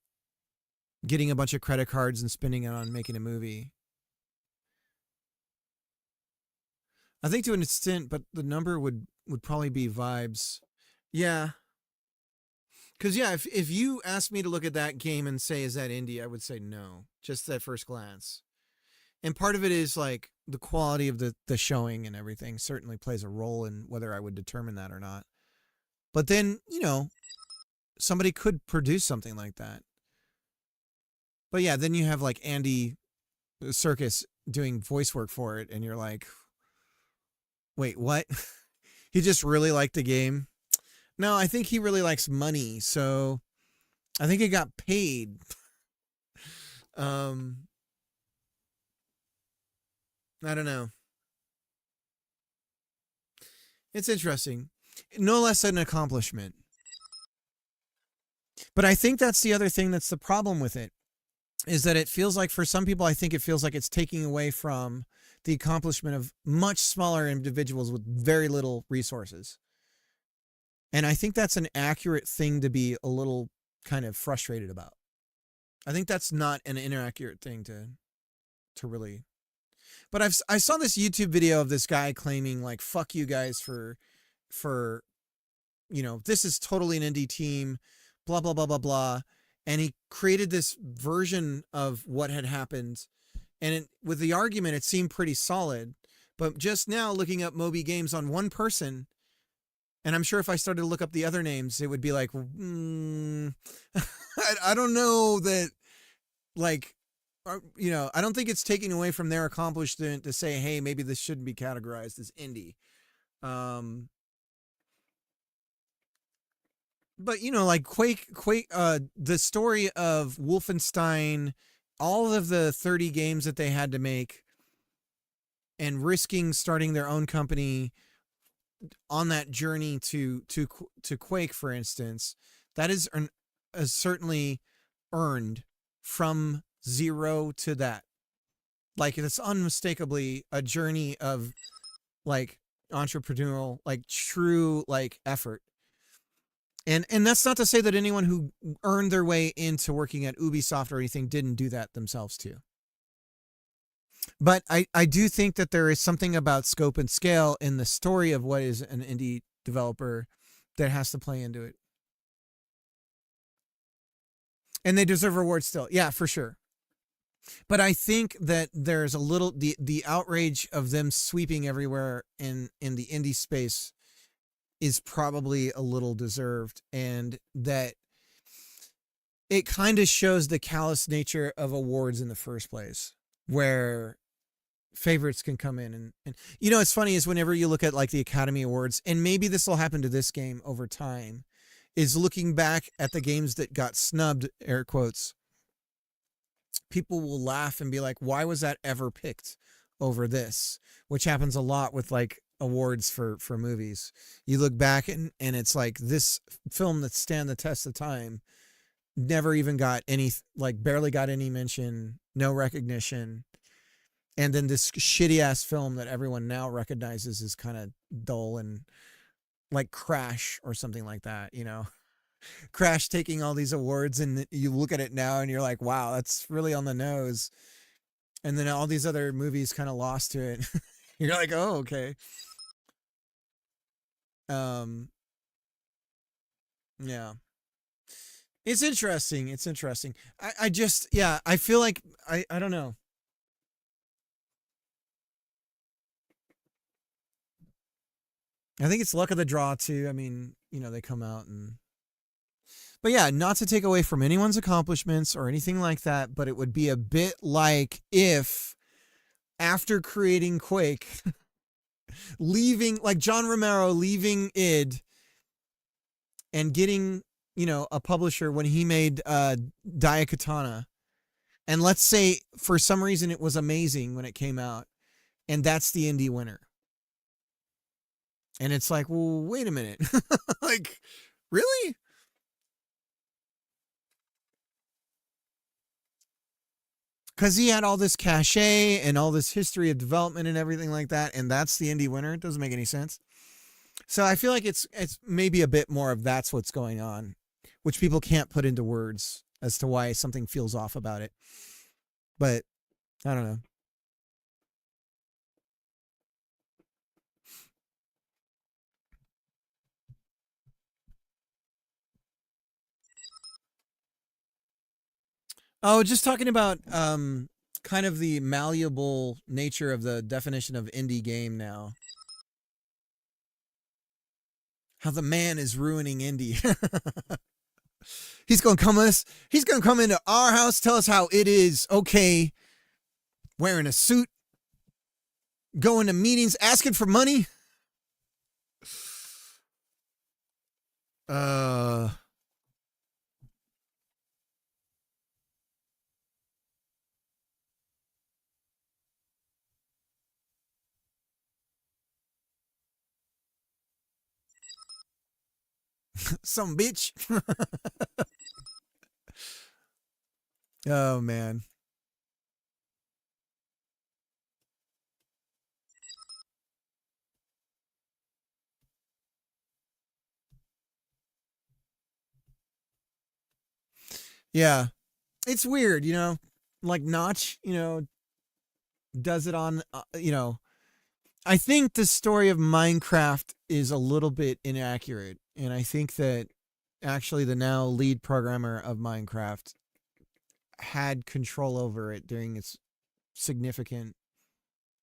getting a bunch of credit cards and spending it on making a movie. I think to an extent, but the number would probably be Vibes. Yeah. Because, yeah, if you asked me to look at that game and say, is that indie? I would say no, just at first glance. And part of it is, like, the quality of the showing and everything certainly plays a role in whether I would determine that or not. But then, you know, somebody could produce something like that. But, yeah, then you have, like, Andy Serkis doing voice work for it, and you're like, wait, what? He just really liked the game? No, I think he really likes money, so I think he got paid. I don't know. It's interesting. No less an accomplishment. But I think that's the other thing that's the problem with it, is that it feels like, for some people, I think it feels like it's taking away from the accomplishment of much smaller individuals with very little resources. And I think that's an accurate thing to be a little kind of frustrated about. I think that's not an inaccurate thing to really. But I saw this YouTube video of this guy claiming, like, fuck you guys for, you know, this is totally an indie team, blah, blah, blah, blah, blah. And he created this version of what had happened. And with the argument, it seemed pretty solid. But just now, looking up Moby Games on one person, and I'm sure if I started to look up the other names, it would be like, I don't know that, like, you know, I don't think it's taking away from their accomplishment to say, hey, maybe this shouldn't be categorized as indie. But, you know, like Quake, the story of Wolfenstein, all of the 30 games that they had to make and risking starting their own company on that journey to Quake, for instance, that is certainly earned from zero to that. Like, it's unmistakably a journey of, like, entrepreneurial, like, true, like, effort. And that's not to say that anyone who earned their way into working at Ubisoft or anything didn't do that themselves too. But I do think that there is something about scope and scale in the story of what is an indie developer that has to play into it. And they deserve rewards still. Yeah, for sure. But I think that there's a little, the outrage of them sweeping everywhere in the indie space is probably a little deserved, and that it kind of shows the callous nature of awards in the first place, where favorites can come in and you know, it's funny is whenever you look at like the Academy Awards, and maybe this will happen to this game over time, is looking back at the games that got snubbed, air quotes, people will laugh and be like, why was that ever picked over this? Which happens a lot with like awards for movies. You look back and it's like this film that stand the test of time never even got any, like barely got any mention, no recognition. And then this shitty ass film that everyone now recognizes is kind of dull and like Crash or something like that, you know. Crash taking all these awards and you look at it now and you're like, wow, that's really on the nose. And then all these other movies kind of lost to it. You're like, oh, okay. Yeah. It's interesting. It's interesting. I just, yeah, I feel like, I don't know. I think it's luck of the draw too. I mean, you know, they come out and, but yeah, not to take away from anyone's accomplishments or anything like that, but it would be a bit like if after creating Quake, leaving, like John Romero leaving id and getting, you know, a publisher when he made Daikatana, and let's say for some reason it was amazing when it came out, and that's the indie winner. And it's like, well, wait a minute. Like, really? Because he had all this cachet and all this history of development and everything like that, and that's the indie winner. It doesn't make any sense. So I feel like it's maybe a bit more of that's what's going on, which people can't put into words as to why something feels off about it. But I don't know. Oh, just talking about kind of the malleable nature of the definition of indie game now. How the man is ruining indie. He's gonna come into our house, tell us how it is okay, wearing a suit, going to meetings, asking for money. Some bitch. Oh man. Yeah. It's weird, you know, like Notch, you know, does it on, you know, I think the story of Minecraft is a little bit inaccurate. And I think that actually the now lead programmer of Minecraft had control over it during its significant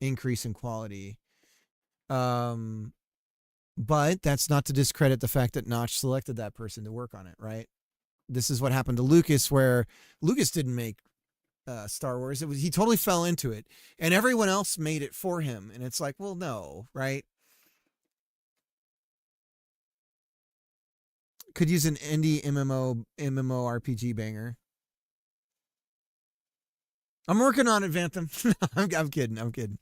increase in quality. But that's not to discredit the fact that Notch selected that person to work on it, right? This is what happened to Lucas, where Lucas didn't make Star Wars. He totally fell into it, and everyone else made it for him. And it's like, well, no, right? Could use an indie MMORPG banger. I'm working on it, Vantham. I'm kidding. I'm kidding.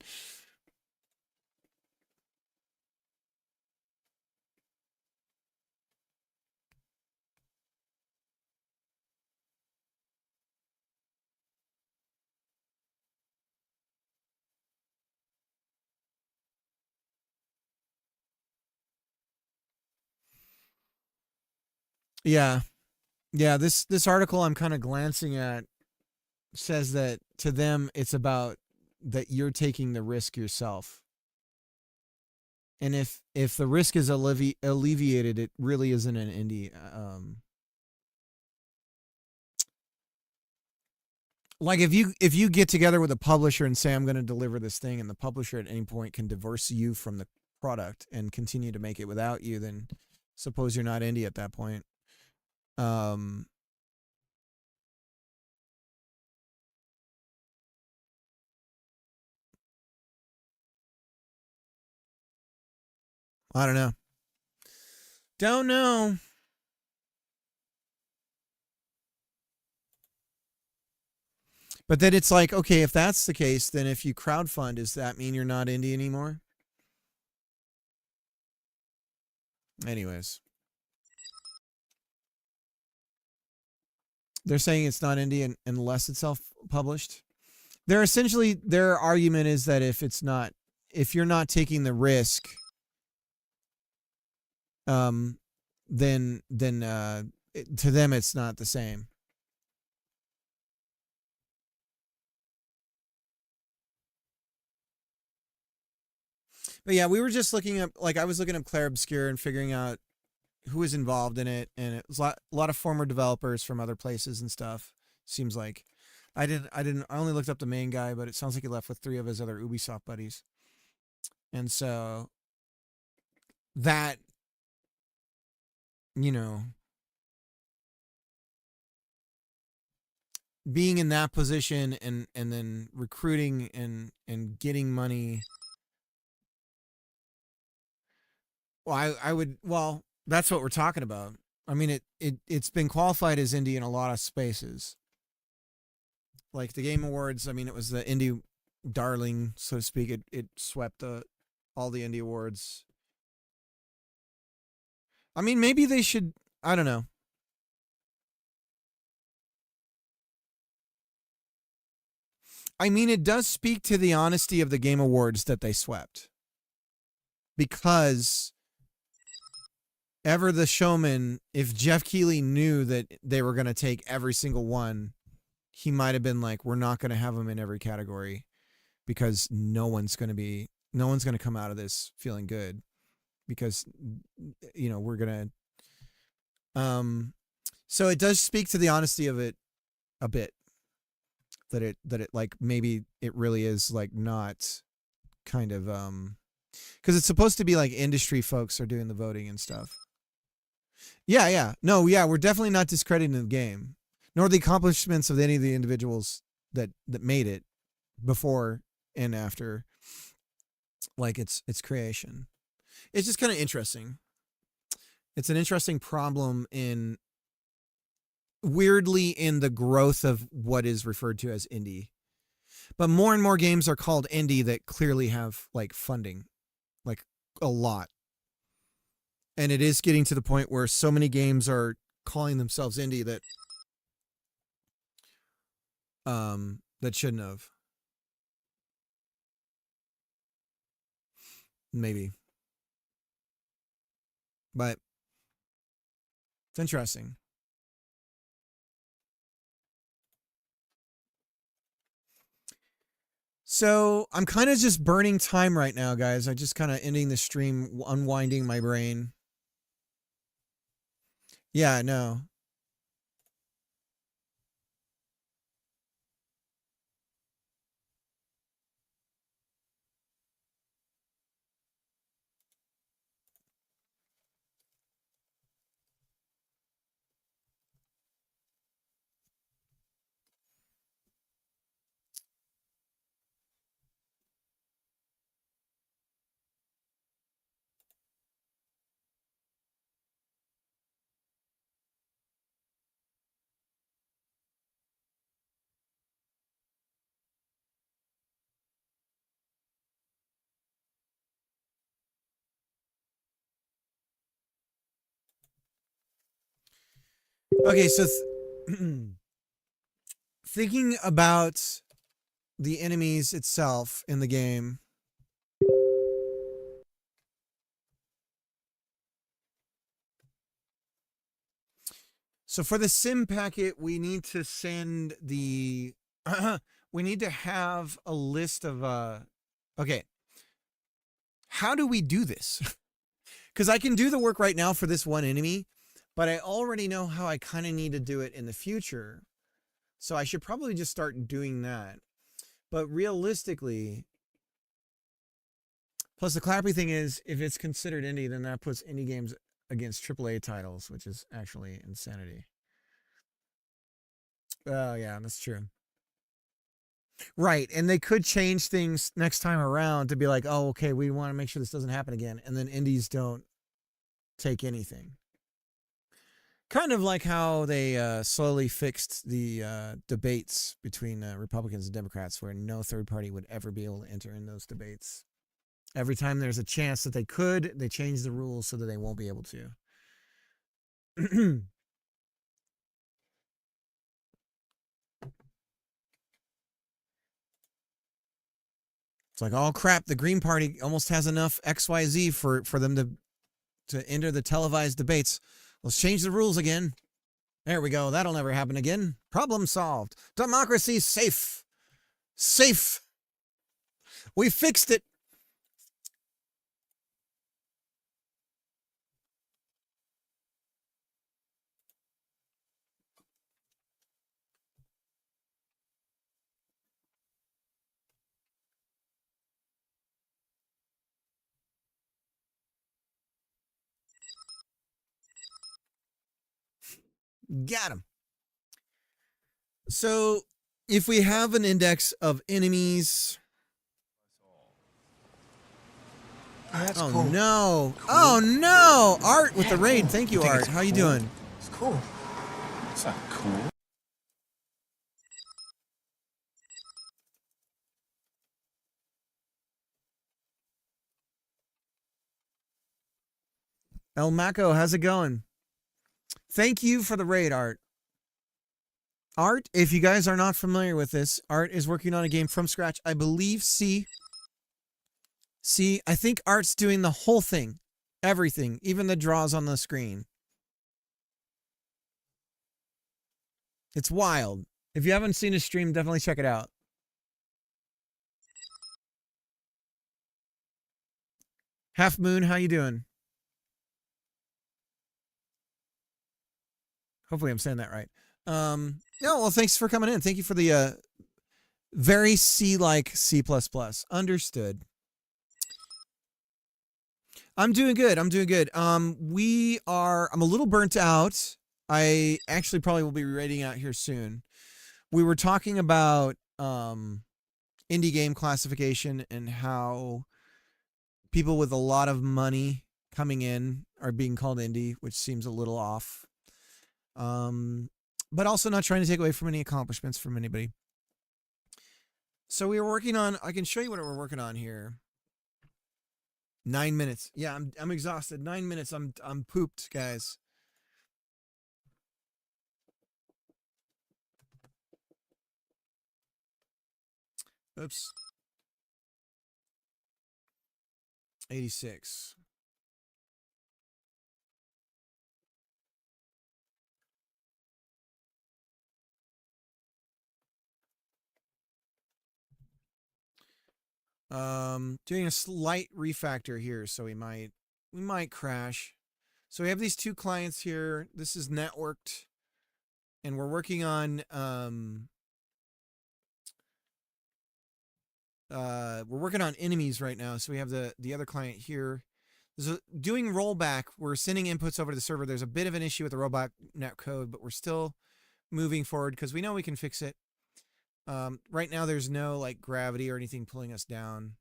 Yeah. Yeah, this article I'm kind of glancing at says that to them it's about that you're taking the risk yourself. And if the risk is alleviated, it really isn't an indie. Like if you get together with a publisher and say I'm going to deliver this thing, and the publisher at any point can divorce you from the product and continue to make it without you, then suppose you're not indie at that point. I don't know. Don't know. But then it's like, okay, if that's the case, then if you crowdfund, does that mean you're not indie anymore? Anyways. They're saying it's not indie unless it's self-published. Their argument is that if you're not taking the risk, then to them it's not the same. But yeah, we were just looking up, like I was looking up Clair Obscur and figuring out who was involved in it, and it was a lot of former developers from other places and stuff. Seems like I only looked up the main guy, but it sounds like he left with 3 of his other Ubisoft buddies. And so that, you know, being in that position and then recruiting and getting money. Well, that's what we're talking about. I mean, it's been qualified as indie in a lot of spaces. Like the Game Awards, I mean, it was the indie darling, so to speak. It swept all the indie awards. I mean, maybe they should, I don't know. I mean, it does speak to the honesty of the Game Awards that they swept. Because Ever the Showman, if Jeff Keighley knew that they were going to take every single one, he might have been like, we're not going to have them in every category because no one's going to come out of this feeling good because, you know, we're going to, so it does speak to the honesty of it a bit, that it like, maybe it really is like not kind of, because it's supposed to be like industry folks are doing the voting and stuff. Yeah. No, yeah, we're definitely not discrediting the game, nor the accomplishments of any of the individuals that made it before and after, like its creation. It's just kind of interesting. It's an interesting problem weirdly in the growth of what is referred to as indie. But more and more games are called indie that clearly have like funding, like a lot. And it is getting to the point where so many games are calling themselves indie that shouldn't have. Maybe. But it's interesting. So I'm kind of just burning time right now, guys. I just kind of ending the stream, unwinding my brain. Yeah, I know. Okay, so thinking about the enemies itself in the game. So for the sim packet, we need to send the we need to have a list of okay. How do we do this? Because I can do the work right now for this one enemy, but I already know how I kind of need to do it in the future. So I should probably just start doing that. But realistically, plus the clappy thing is, if it's considered indie, then that puts indie games against AAA titles, which is actually insanity. Oh, yeah, that's true. Right, and they could change things next time around to be like, oh, okay, we want to make sure this doesn't happen again, and then indies don't take anything. Kind of like how they slowly fixed the debates between Republicans and Democrats, where no third party would ever be able to enter in those debates. Every time there's a chance that they could, they change the rules so that they won't be able to. It's like, oh crap, the Green Party almost has enough XYZ for them to enter the televised debates. Let's change the rules again. There we go. That'll never happen again. Problem solved. Democracy safe. Safe. We fixed it. Got him. So if we have an index of enemies. That's oh cool. no. Cool. Oh no. Art with the raid. Cool. Thank you, think Art. it's How you cool? doing? It's cool. It's not cool. El Mako, how's it going? Thank you for the raid, Art. Art, if you guys are not familiar with this, Art is working on a game from scratch. I believe C, I think Art's doing the whole thing. Everything. Even the draws on the screen. It's wild. If you haven't seen his stream, definitely check it out. Half Moon, how you doing? Hopefully I'm saying that right. No, well, thanks for coming in. Thank you for the very C-like C++. Understood. I'm doing good. I'm doing good. I'm a little burnt out. I actually probably will be raiding out here soon. We were talking about indie game classification and how people with a lot of money coming in are being called indie, which seems a little off. But also not trying to take away from any accomplishments from anybody. So we were working on, I can show you what we're working on here. 9 minutes. Yeah, I'm exhausted. 9 minutes. I'm pooped, guys. Oops. 86. Doing a slight refactor here, so we might crash. So we have these two clients here. This is networked, and we're working on enemies right now. So we have the other client here. Doing rollback, we're sending inputs over to the server. There's a bit of an issue with the robot net code, but we're still moving forward because we know we can fix it. Right now there's no like gravity or anything pulling us down.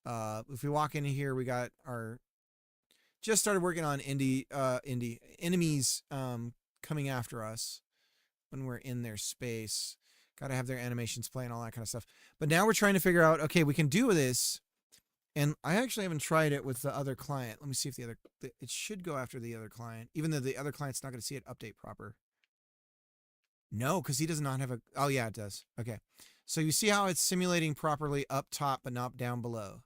If we walk into here, we got just started working on enemies coming after us when we're in their space. Got to have their animations play and all that kind of stuff. But now we're trying to figure out, okay, we can do this. And I actually haven't tried it with the other client. Let me see if it should go after the other client, even though the other client's not going to see it update proper. No, because he does not have a... Oh, yeah, it does. Okay. So you see how it's simulating properly up top but not down below.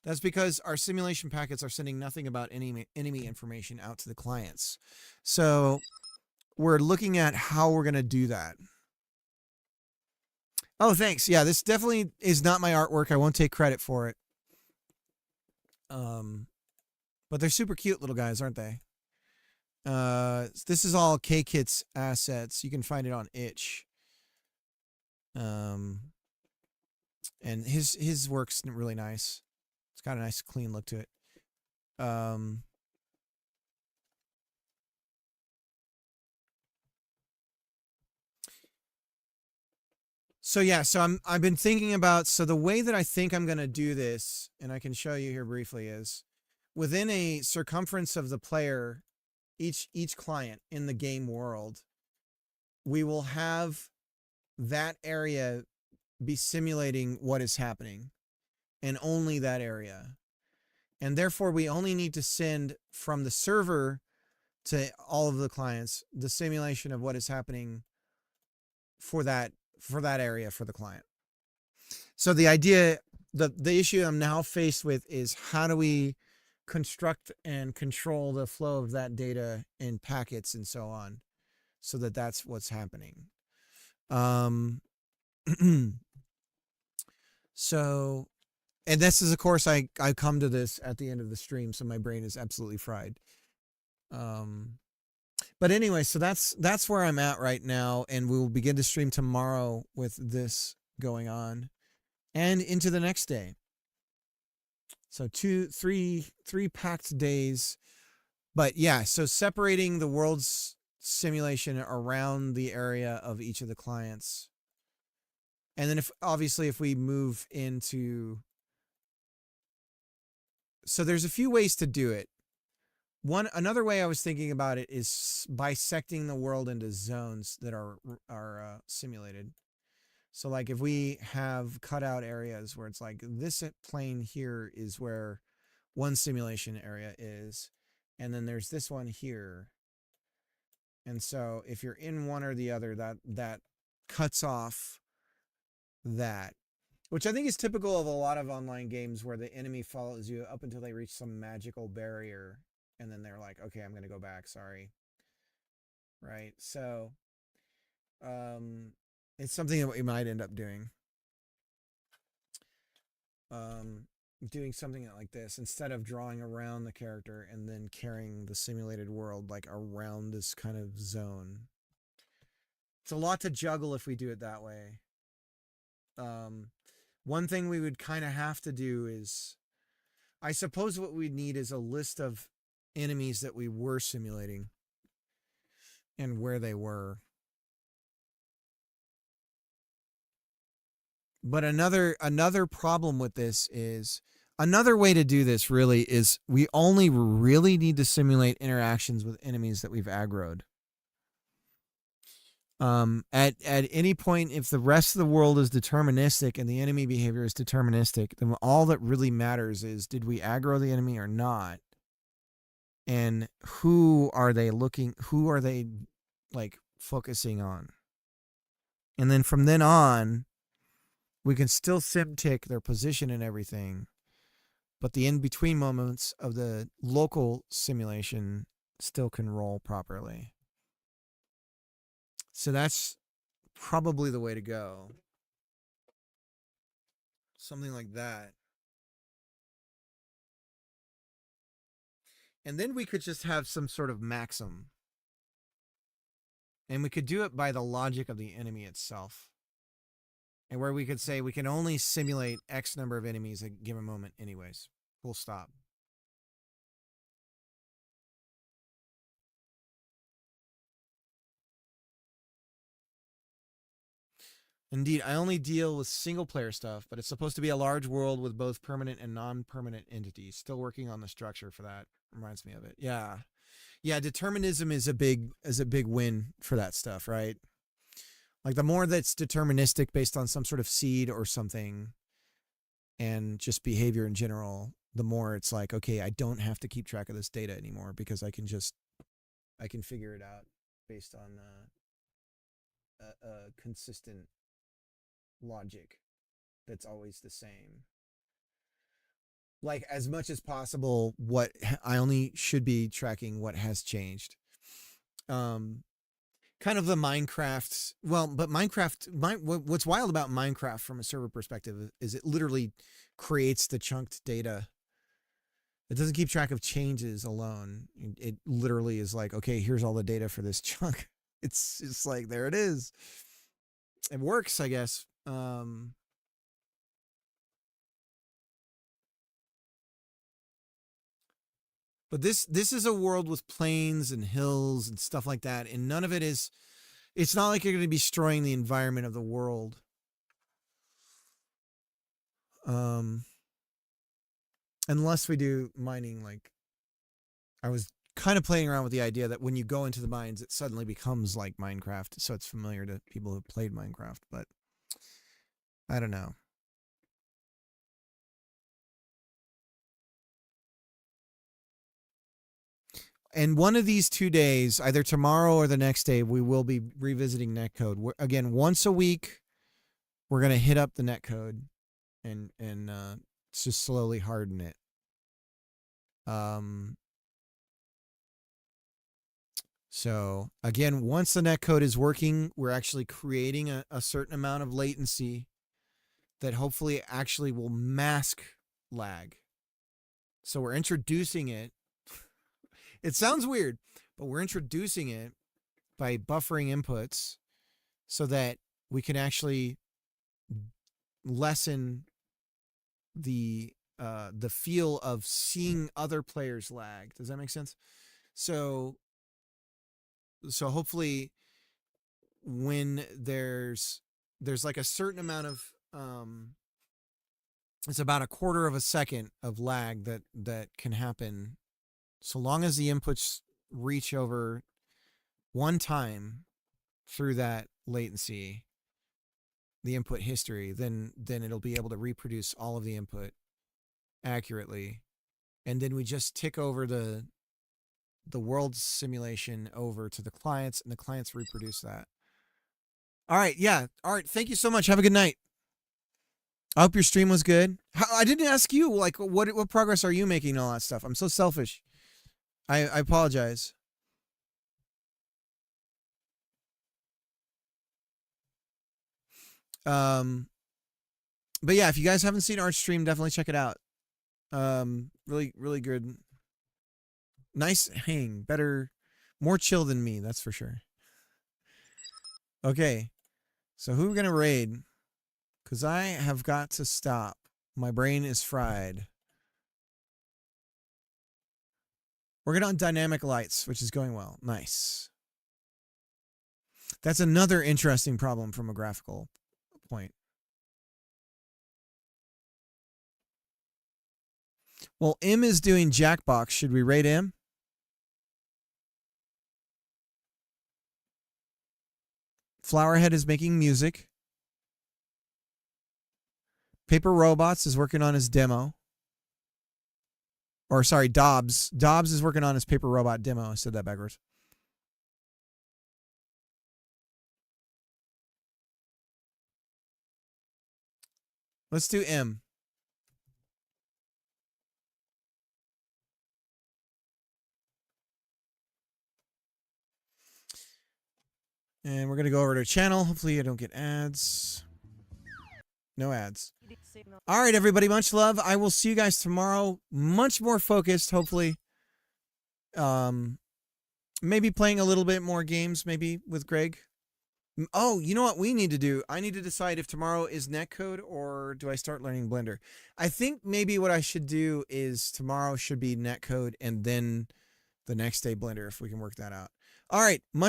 That's because our simulation packets are sending nothing about enemy information out to the clients. So we're looking at how we're going to do that. Oh, thanks. Yeah, this definitely is not my artwork. I won't take credit for it. But they're super cute little guys, aren't they? This is all K-Kit's assets. You can find it on itch. And his work's really nice. It's got a nice clean look to it. So yeah, so I've been thinking about, so the way that I think I'm going to do this, and I can show you here briefly, is within a circumference of the player, each client in the game world, we will have that area be simulating what is happening. and only that area. And therefore, we only need to send from the server to all of the clients the simulation of what is happening for that area for the client. So the idea, the issue I'm now faced with is how do we construct and control the flow of that data in packets and so on, so that that's what's happening. So, and this is, of course, I come to this at the end of the stream, so my brain is absolutely fried. But anyway, so that's where I'm at right now, and we will begin to stream tomorrow with this going on, and into the next day. So three packed days. But yeah, so separating the world's simulation around the area of each of the clients. And then if we move into, so there's a few ways to do it. Another way I was thinking about it is bisecting the world into zones that are simulated. So like if we have cut out areas where it's like this plane here is where one simulation area is, and then there's this one here. And so if you're in one or the other, that cuts off that, which I think is typical of a lot of online games where the enemy follows you up until they reach some magical barrier. And then they're like, okay, I'm going to go back. Sorry. Right. So, it's something that we might end up doing. Doing something like this instead of drawing around the character and then carrying the simulated world like around this kind of zone. It's a lot to juggle if we do it that way. One thing we would kind of have to do is, I suppose what we'd need is a list of enemies that we were simulating and where they were. But another problem with this is, another way to do this really is we only really need to simulate interactions with enemies that we've aggroed. At any point, if the rest of the world is deterministic and the enemy behavior is deterministic, then all that really matters is, did we aggro the enemy or not? And who are they like focusing on? And then from then on, we can still sim tick their position and everything, but the in-between moments of the local simulation still can roll properly. So that's probably the way to go. Something like that. And then we could just have some sort of maxim. And we could do it by the logic of the enemy itself. And where we could say we can only simulate X number of enemies at a given moment anyways. Full stop. Indeed, I only deal with single player stuff, but it's supposed to be a large world with both permanent and non-permanent entities. Still working on the structure for that. Reminds me of it. Yeah. Yeah, determinism is a big win for that stuff, right? Like the more that's deterministic based on some sort of seed or something and just behavior in general, the more it's like, okay, I don't have to keep track of this data anymore because I can figure it out based on a consistent logic that's always the same. Like as much as possible, what I only should be tracking what has changed. Kind of the Minecraft, but what's wild about Minecraft from a server perspective is it literally creates the chunked data. It doesn't keep track of changes alone. It literally is like, okay, here's all the data for this chunk. It's like, there it is. It works, I guess. But this is a world with plains and hills and stuff like that, and none of it is. It's not like you're going to be destroying the environment of the world. Unless we do mining, like I was kind of playing around with the idea that when you go into the mines, it suddenly becomes like Minecraft, so it's familiar to people who played Minecraft. But I don't know. And one of these 2 days, either tomorrow or the next day, we will be revisiting netcode. Again, once a week, we're going to hit up the netcode and just slowly harden it. So again, once the netcode is working, we're actually creating a certain amount of latency that hopefully actually will mask lag. So we're introducing it. It sounds weird, but we're introducing it by buffering inputs so that we can actually lessen the feel of seeing other players lag. Does that make sense? So hopefully when there's like a certain amount of it's about a quarter of a second of lag that can happen, so long as the inputs reach over one time through that latency, the input history, then it'll be able to reproduce all of the input accurately. And then we just tick over the world simulation over to the clients, and the clients reproduce that. All right. Yeah. All right. Thank you so much. Have a good night. I hope your stream was good. I didn't ask you, like, what progress are you making and all that stuff? I'm so selfish. I apologize. But yeah, if you guys haven't seen Art's stream, definitely check it out. Really, really good. Nice hang. Better, more chill than me, that's for sure. Okay. So who are we going to raid? Because I have got to stop. My brain is fried. We're going on dynamic lights, which is going well. Nice. That's another interesting problem from a graphical point. Well, M is doing Jackbox. Should we raid M? Flowerhead is making music. Paper Robots is working on his demo. Or sorry, Dobbs. Dobbs is working on his Paper Robot demo. I said that backwards. Let's do M. And we're going to go over to channel. Hopefully I don't get ads. No ads. All right, everybody. Much love. I will see you guys tomorrow. Much more focused, hopefully. Maybe playing a little bit more games, maybe with Greg. Oh, you know what we need to do? I need to decide if tomorrow is netcode or do I start learning Blender. I think maybe what I should do is tomorrow should be netcode and then the next day Blender, if we can work that out. All right. Much